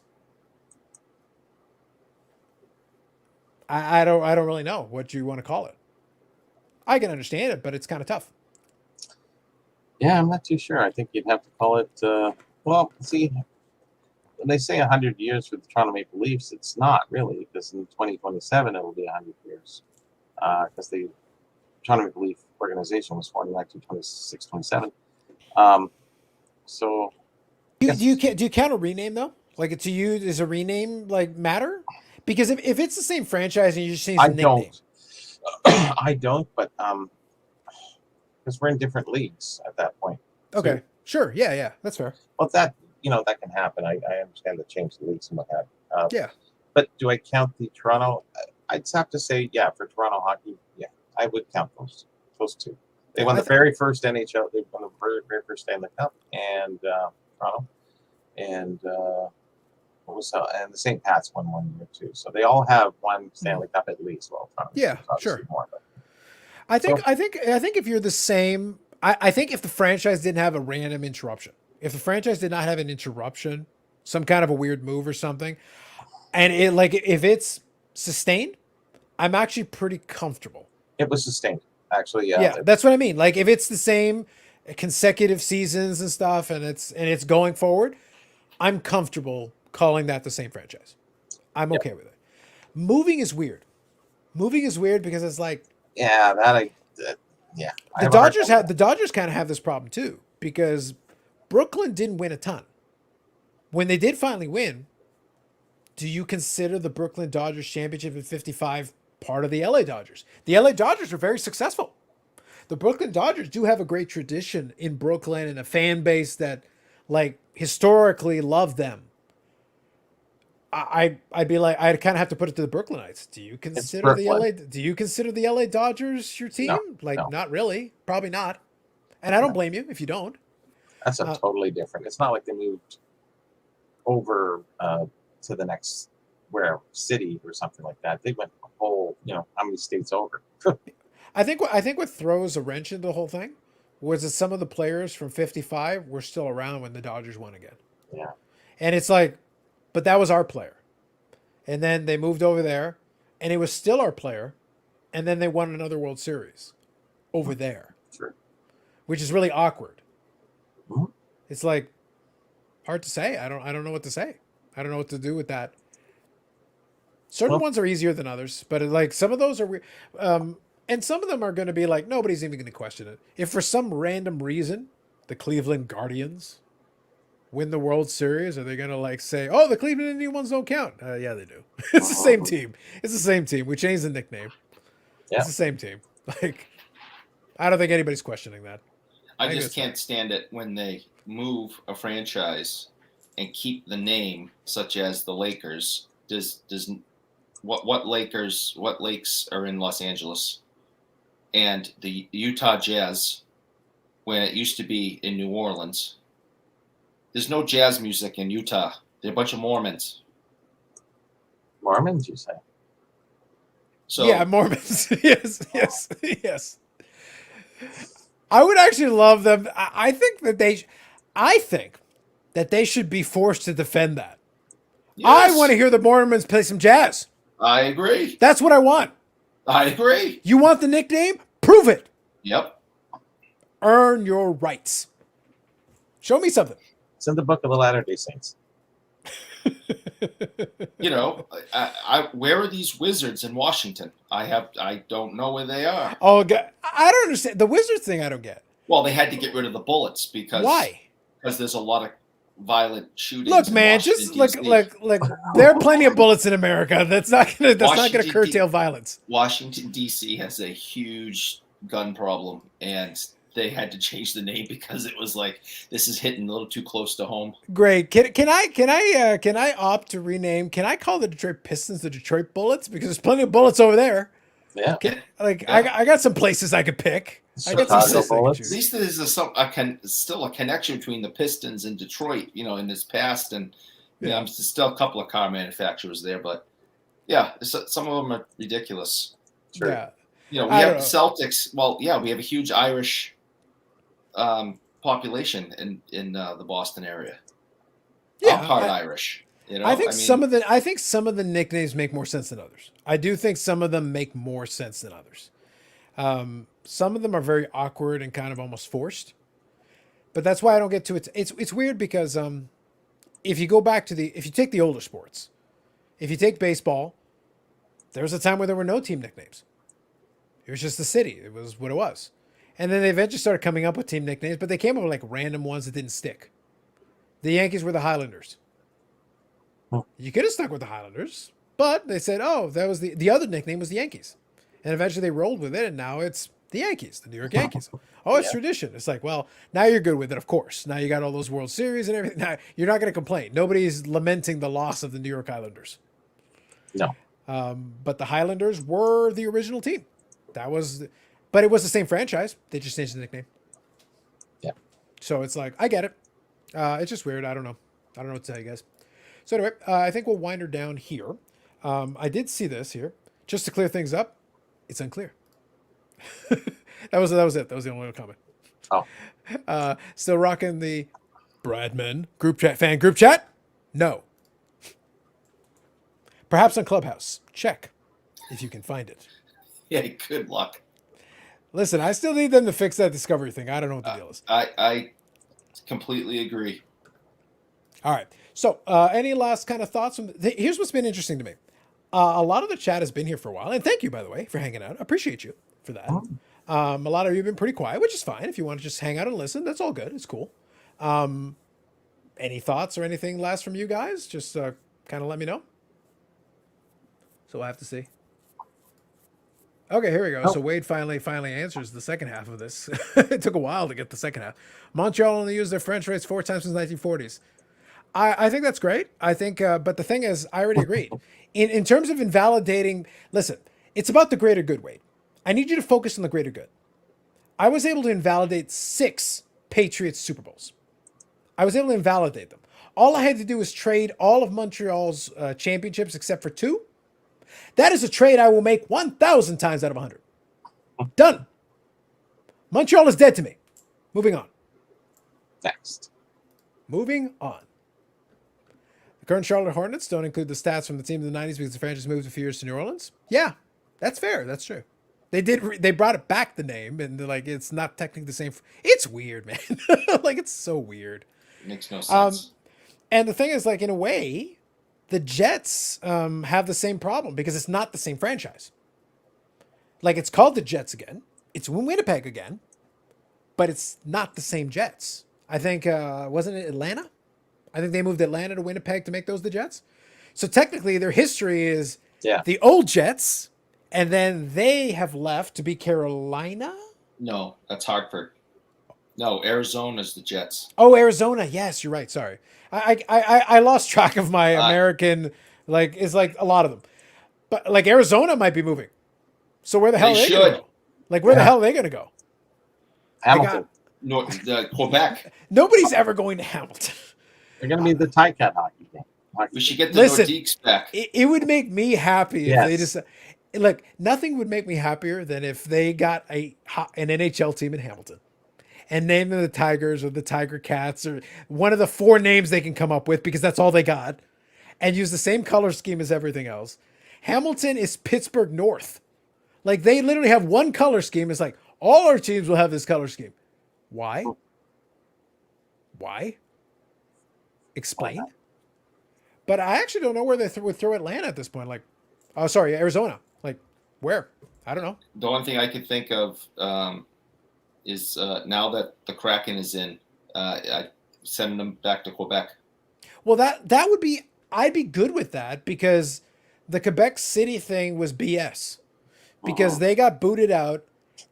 Speaker 1: I don't really know what you want to call it. I can understand it, but it's kind of tough.
Speaker 4: Yeah, I'm not too sure. I think you'd have to call it. Well, see, when they say 100 years for the Toronto Maple Leafs, it's not really, because in 2027 it will be 100 years. Because the Toronto Maple Leaf organization was formed in 1926, 27. So,
Speaker 1: Do you count a rename though? Like to you, does a rename like matter? Because if it's the same franchise and you just change the nickname,
Speaker 4: I don't, but because we're in different leagues at that point.
Speaker 1: okay,
Speaker 4: So,
Speaker 1: sure, yeah, that's fair.
Speaker 4: well, that that can happen. I understand the change the leagues and what have you.
Speaker 1: Yeah.
Speaker 4: But do I count the Toronto? I'd have to say, yeah, for Toronto hockey, yeah, I would count those two. They won the very first NHL. They won the very first Stanley Cup, and Toronto, and what was and the St. Pat's won 1 year too. So they all have one Stanley Cup at least. Well, Toronto,
Speaker 1: Yeah,
Speaker 4: obviously
Speaker 1: sure.
Speaker 4: More, but.
Speaker 1: I think if you're the same, I think if the franchise didn't have a random interruption, if the franchise did not have an interruption, some kind of a weird move or something, and it like if it's sustained, I'm actually pretty comfortable.
Speaker 4: It was sustained, actually. Yeah.
Speaker 1: Yeah, that's what I mean. Like if it's the same consecutive seasons and stuff, and it's going forward, I'm comfortable calling that the same franchise. I'm okay with it. Moving is weird. Moving is weird because it's like
Speaker 4: Yeah, yeah.
Speaker 1: the Dodgers kind of have this problem too because Brooklyn didn't win a ton. When they did finally win, do you consider the Brooklyn Dodgers championship in 55 part of the LA Dodgers? The LA Dodgers were very successful. The Brooklyn Dodgers do have a great tradition in Brooklyn and a fan base that like historically love them. I'd be like, I'd kind of have to put it to the Brooklynites. Do you consider the LA Dodgers your team?
Speaker 4: No.
Speaker 1: Not really. Probably not. And I don't blame you if you don't.
Speaker 4: That's a totally different. It's not like they moved over to the next city or something like that. They went a whole, how many states over?
Speaker 1: I think what throws a wrench into the whole thing was that some of the players from 55 were still around when the Dodgers won again.
Speaker 4: Yeah.
Speaker 1: And it's like, but that was our player. And then they moved over there and it was still our player. And then they won another World Series over there.
Speaker 4: Sure.
Speaker 1: Which is really awkward.
Speaker 4: Mm-hmm.
Speaker 1: It's like hard to say. I don't know what to say. I don't know what to do with that. Certain ones are easier than others, but like some of those are weird. And some of them are going to be like, nobody's even going to question it. If for some random reason, the Cleveland Guardians win the World Series, are they going to like say, oh, the Cleveland Indian ones don't count? Yeah, they do. It's the same team. It's the same team. We changed the nickname. Yeah. It's the same team. Like, I don't think anybody's questioning that.
Speaker 5: I just can't stand it when they move a franchise and keep the name, such as the Lakers. What lakes are in Los Angeles? And the Utah Jazz, when it used to be in New Orleans. There's no jazz music in Utah. They're a bunch of Mormons.
Speaker 4: Mormons, you say?
Speaker 1: So yeah, Mormons. yes. I would actually love them. I think that they should be forced to defend that. Yes. I want to hear the Mormons play some jazz.
Speaker 5: I agree.
Speaker 1: That's what I want.
Speaker 5: I agree.
Speaker 1: You want the nickname? Prove it.
Speaker 5: Yep.
Speaker 1: Earn your rights. Show me something.
Speaker 4: It's in the book of the Latter-day Saints.
Speaker 5: You know, where are these Wizards in Washington? I don't know where they are.
Speaker 1: Oh, God. I don't understand the Wizards thing. I don't get.
Speaker 5: Well, they had to get rid of the bullets because
Speaker 1: Why?
Speaker 5: Because there's a lot of violent shootings.
Speaker 1: Look,
Speaker 5: in
Speaker 1: man,
Speaker 5: Washington,
Speaker 1: just
Speaker 5: DC.
Speaker 1: look. There are plenty of bullets in America. That's not gonna
Speaker 5: Washington,
Speaker 1: curtail violence.
Speaker 5: Washington D.C. has a huge gun problem, and they had to change the name because it was like this is hitting a little too close to home.
Speaker 1: Great. Can I opt to rename? Can I call the Detroit Pistons the Detroit Bullets because there's plenty of bullets over there?
Speaker 4: Yeah.
Speaker 1: I got some places I could pick. I got some
Speaker 4: Chicago
Speaker 1: places I could
Speaker 4: Bullets.
Speaker 1: choose.
Speaker 5: At least there's still a connection between the Pistons and Detroit, you know, in this past, and you know, there's still a couple of car manufacturers there, but yeah, some of them are ridiculous.
Speaker 4: Sure.
Speaker 1: Yeah.
Speaker 5: You know, we
Speaker 1: I
Speaker 5: have
Speaker 1: don't
Speaker 5: the Celtics. Well, yeah, we have a huge Irish population in the Boston area.
Speaker 1: Yeah,
Speaker 5: I'm part Irish. You know,
Speaker 1: I think some of the nicknames make more sense than others. I do think some of them make more sense than others. Some of them are very awkward and kind of almost forced. But that's why I don't get to it. It's weird because if you go back to if you take the older sports, if you take baseball, there was a time where there were no team nicknames. It was just the city. It was what it was. And then they eventually started coming up with team nicknames, but they came up with like random ones that didn't stick. The Yankees were the Highlanders. You could have stuck with the Highlanders, but they said, oh, that was the other nickname was the Yankees. And eventually they rolled with it, and now it's the Yankees, the New York Yankees. Oh, it's tradition. It's like, well, now you're good with it, of course. Now you got all those World Series and everything. Now you're not going to complain. Nobody's lamenting the loss of the New York Islanders.
Speaker 4: No.
Speaker 1: But the Highlanders were the original team. But it was the same franchise. They just changed the nickname.
Speaker 4: Yeah.
Speaker 1: So it's like, I get it. It's just weird. I don't know what to tell you guys. So anyway, I think we'll wind her down here. I did see this here. Just to clear things up, it's unclear. That was it. That was the only comment.
Speaker 4: Oh.
Speaker 1: Still rocking the Bradman fan group chat? No. Perhaps on Clubhouse. Check if you can find it.
Speaker 5: Yeah, good luck.
Speaker 1: Listen, I still need them to fix that discovery thing. I don't know what the deal is.
Speaker 5: I completely agree.
Speaker 1: All right. So, any last kind of thoughts? Here's what's been interesting to me. A lot of the chat has been here for a while, and thank you, by the way, for hanging out. I appreciate you for that. A lot of you have been pretty quiet, which is fine. If you want to just hang out and listen, that's all good. It's cool. Any thoughts or anything last from you guys? Just kind of let me know. So we'll have to see. Okay, here we go. So Wade finally answers the second half of this. It took a while to get the second half. Montreal only used their French rates 4 times since 1940s. I think that's great. I think, but the thing is, I already agreed. In terms of invalidating, listen, it's about the greater good, Wade. I need you to focus on the greater good. I was able to invalidate 6 Patriots Super Bowls. I was able to invalidate them. All I had to do was trade all of Montreal's championships except for 2. That is a trade I will make 1,000 times out of 100. Done. Montreal is dead to me. Moving on.
Speaker 4: Next.
Speaker 1: Moving on. The current Charlotte Hornets don't include the stats from the team in the 90s because the franchise moved a few years to New Orleans. Yeah, that's fair. That's true. They did. They brought it back, the name, and they're like, it's not technically the same. It's weird, man. Like, it's so weird.
Speaker 5: It makes no sense.
Speaker 1: And the thing is, like, in a way, the Jets have the same problem because it's not the same franchise. Like, it's called the Jets again. It's in Winnipeg again, but it's not the same Jets. I think, wasn't it Atlanta? I think they moved Atlanta to Winnipeg to make those the Jets. So technically their history is the old Jets, and then they have left to be Carolina.
Speaker 5: No, that's Hartford. No, Arizona's the Jets.
Speaker 1: Oh, Arizona. Yes, you're right. Sorry. I lost track of my American, like, it's like a lot of them. But like Arizona might be moving. So where the hell are they going to go? Like, where the hell are they going to go?
Speaker 4: Hamilton.
Speaker 5: Quebec.
Speaker 1: Nobody's ever going to Hamilton.
Speaker 4: They're going to be the Ticat hockey game.
Speaker 5: We should get the Nordiques back.
Speaker 1: It would make me happy if they just look. Nothing would make me happier than if they got an NHL team in Hamilton and named them the Tigers or the Tiger Cats or one of the 4 names they can come up with because that's all they got, and use the same color scheme as everything else. Hamilton is Pittsburgh North. Like, they literally have one color scheme. It's like all our teams will have this color scheme. Why? Why? Explain.
Speaker 2: not?
Speaker 1: But I actually don't know where they would throw Atlanta at this point. Like, oh, sorry, Arizona. Like, where? I don't know.
Speaker 5: The only thing I could think of is now that the Kraken is in, I send them back to Quebec.
Speaker 1: Well, that would be. I'd be good with that because the Quebec City thing was BS because they got booted out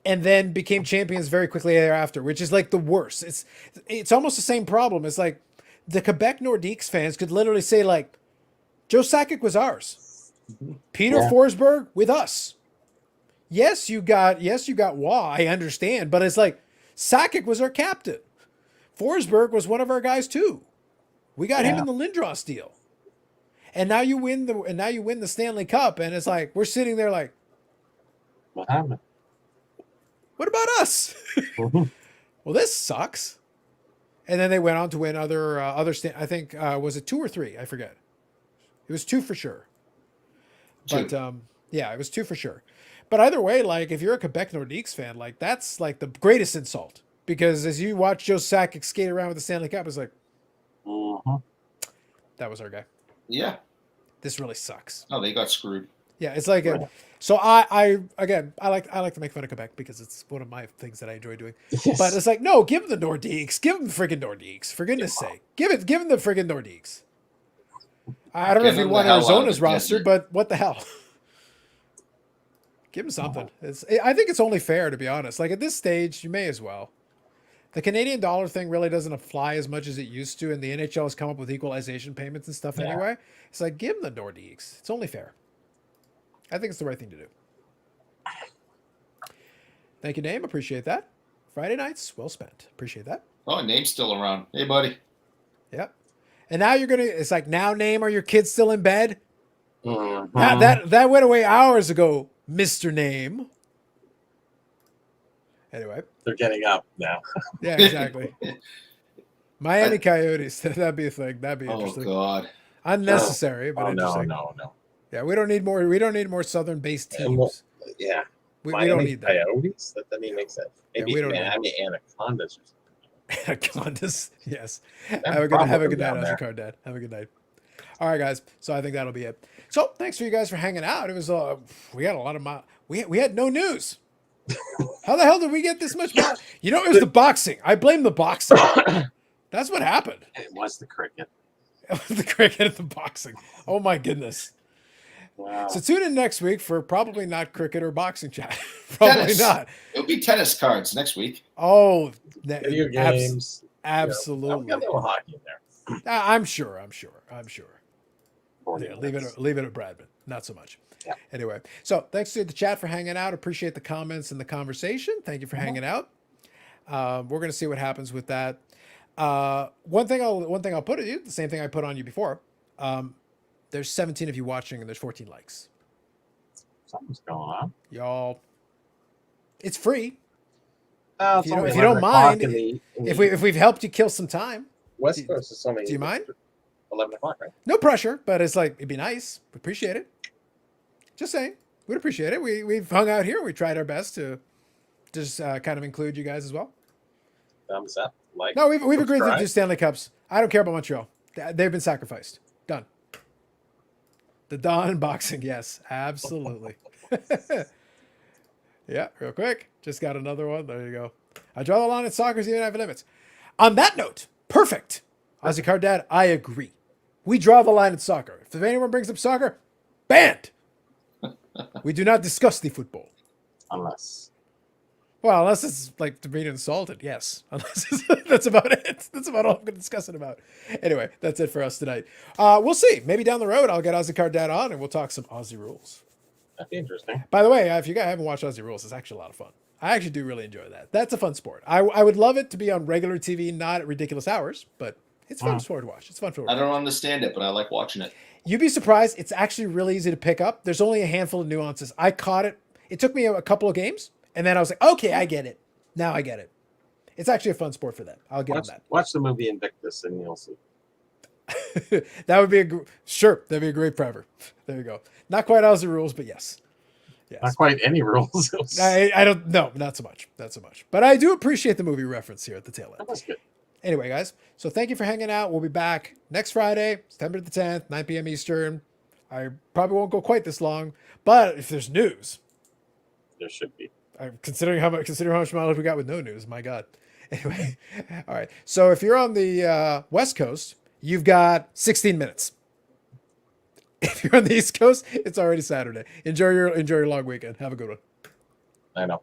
Speaker 1: and then became champions very quickly thereafter, which is like the worst. It's almost the same problem. It's like the Quebec Nordiques fans could literally say like, Joe Sakic was ours, Peter Forsberg with us. Yes, you got Waugh. I understand, but it's like Sakic was our captain. Forsberg was one of our guys too. We got him in the Lindros deal. And now you win the Stanley Cup, and it's like we're sitting there like,
Speaker 4: What happened?
Speaker 1: what about us? Well, this sucks. And then they went on to win other I think was it 2 or 3? I forget. It was 2 for sure. But yeah, it was 2 for sure. But either way, like if you're a Quebec Nordiques fan, like that's like the greatest insult because as you watch Joe Sakic skate around with the Stanley Cup, it's like that was our guy.
Speaker 5: Yeah.
Speaker 1: This really sucks.
Speaker 5: Oh, they got screwed.
Speaker 1: Yeah, it's like so I like to make fun of Quebec because it's one of my things that I enjoy doing. But it's like, no, give them the Nordiques. Give them the friggin' Nordiques. For goodness sake. Give them the friggin' Nordiques. I don't know if you want Arizona's roster, but what the hell? Give them something. I think it's only fair, to be honest. Like, at this stage, you may as well. The Canadian dollar thing really doesn't apply as much as it used to, and the NHL has come up with equalization payments and stuff anyway. It's like, give them the Nordiques. It's only fair. I think it's the right thing to do. Thank you, Name. Appreciate that. Friday nights, well spent. Appreciate that.
Speaker 5: Oh, Name's still around. Hey, buddy.
Speaker 1: Yep. And now you're going to, it's like, now, Name, are your kids still in bed? That went away hours ago, Mr. Name. Anyway.
Speaker 4: They're getting up now.
Speaker 1: Yeah, exactly. Miami Coyotes. That'd be a thing. That'd be interesting.
Speaker 5: Oh, God.
Speaker 1: Unnecessary, but interesting.
Speaker 4: No.
Speaker 1: Yeah, we don't need more Southern-based teams.
Speaker 4: Yeah.
Speaker 1: We don't need that.
Speaker 4: Coyotes? That doesn't even make sense. Maybe
Speaker 1: we don't
Speaker 4: Miami Anacondas or something.
Speaker 1: Anacondas. Yes.
Speaker 4: Have
Speaker 1: Have a good night,
Speaker 4: there.
Speaker 1: Ozzy Dad. Have a good night. All right, guys. So I think that'll be it. So thanks for you guys for hanging out. It was we had a lot of we had no news. How the hell did we get this much? You know, it was the boxing. I blame the boxing. That's what happened.
Speaker 4: It was the cricket.
Speaker 1: The cricket and the boxing. Oh my goodness.
Speaker 4: Wow.
Speaker 1: So tune in next week for probably not cricket or boxing chat. Probably
Speaker 5: Tennis.
Speaker 1: not.
Speaker 5: It'll be tennis cards next week.
Speaker 1: Oh,
Speaker 4: Video games.
Speaker 1: absolutely.
Speaker 4: We got a little hockey in there.
Speaker 1: I'm sure.
Speaker 4: Forty
Speaker 1: Yeah,
Speaker 4: minutes.
Speaker 1: leave it at Bradman. Not so much.
Speaker 4: Yeah.
Speaker 1: Anyway, so thanks to the chat for hanging out. Appreciate the comments and the conversation. Thank you for hanging out. We're gonna see what happens with that. One thing I'll put at you, the same thing I put on you before. There's 17 of you watching and there's 14 likes.
Speaker 4: Something's going on.
Speaker 1: Y'all, it's free.
Speaker 4: It's
Speaker 1: If you
Speaker 4: only
Speaker 1: don't
Speaker 4: 11 o'clock
Speaker 1: mind,
Speaker 4: in the
Speaker 1: If we've helped you kill some time,
Speaker 4: West Coast is only.
Speaker 1: do you mind?
Speaker 4: 11 o'clock, right?
Speaker 1: No pressure, but it's like it'd be nice. We appreciate it. Just saying, we'd appreciate it. We've hung out here. We tried our best to just kind of include you guys as well.
Speaker 4: Thumbs up. Like.
Speaker 1: No, we've agreed to
Speaker 4: subscribe.
Speaker 1: do Stanley Cups. I don't care about Montreal. They've been sacrificed. Done. The Dawn boxing, yes, absolutely. Yeah, real quick. Just got another one. There you go. I draw the line at soccer's even have limits. On that note, perfect. Ozzy Cardad, I agree. We draw the line at soccer. If anyone brings up soccer, banned. We do not discuss the football.
Speaker 4: Unless.
Speaker 1: Well, unless it's like to be insulted, yes. Unless that's about it. That's about all I'm going to discuss it about. Anyway, that's it for us tonight. We'll see. Maybe down the road I'll get Ozzy Cardad on and we'll talk some Aussie rules.
Speaker 4: That'd be interesting.
Speaker 1: By the way, if you guys haven't watched Aussie rules, it's actually a lot of fun. I actually do really enjoy that. That's a fun sport. I would love it to be on regular TV, not at ridiculous hours, but it's fun sport to watch. It's fun for.
Speaker 5: I don't understand it, but I like watching it.
Speaker 1: You'd be surprised. It's actually really easy to pick up. There's only a handful of nuances. I caught it. It took me a couple of games, and then I was like, okay, I get it. Now I get it. It's actually a fun sport for them. I'll give them that.
Speaker 4: Watch the movie Invictus and you'll see.
Speaker 1: That would be sure. That'd be a great forever. There you go. Not quite Aussie rules, but yes.
Speaker 4: Not quite any rules.
Speaker 1: I don't know. Not so much. Not so much. But I do appreciate the movie reference here at the tail end.
Speaker 4: That was good.
Speaker 1: Anyway, guys, so thank you for hanging out. We'll be back next Friday, September the 10th, 9 p.m. Eastern. I probably won't go quite this long, but if there's news,
Speaker 4: There should be.
Speaker 1: considering how much mileage we got with no news, my God. Anyway, all right. So if you're on the West Coast, you've got 16 minutes. If you're on the East Coast, it's already Saturday. Enjoy your long weekend. Have a good one.
Speaker 4: I know.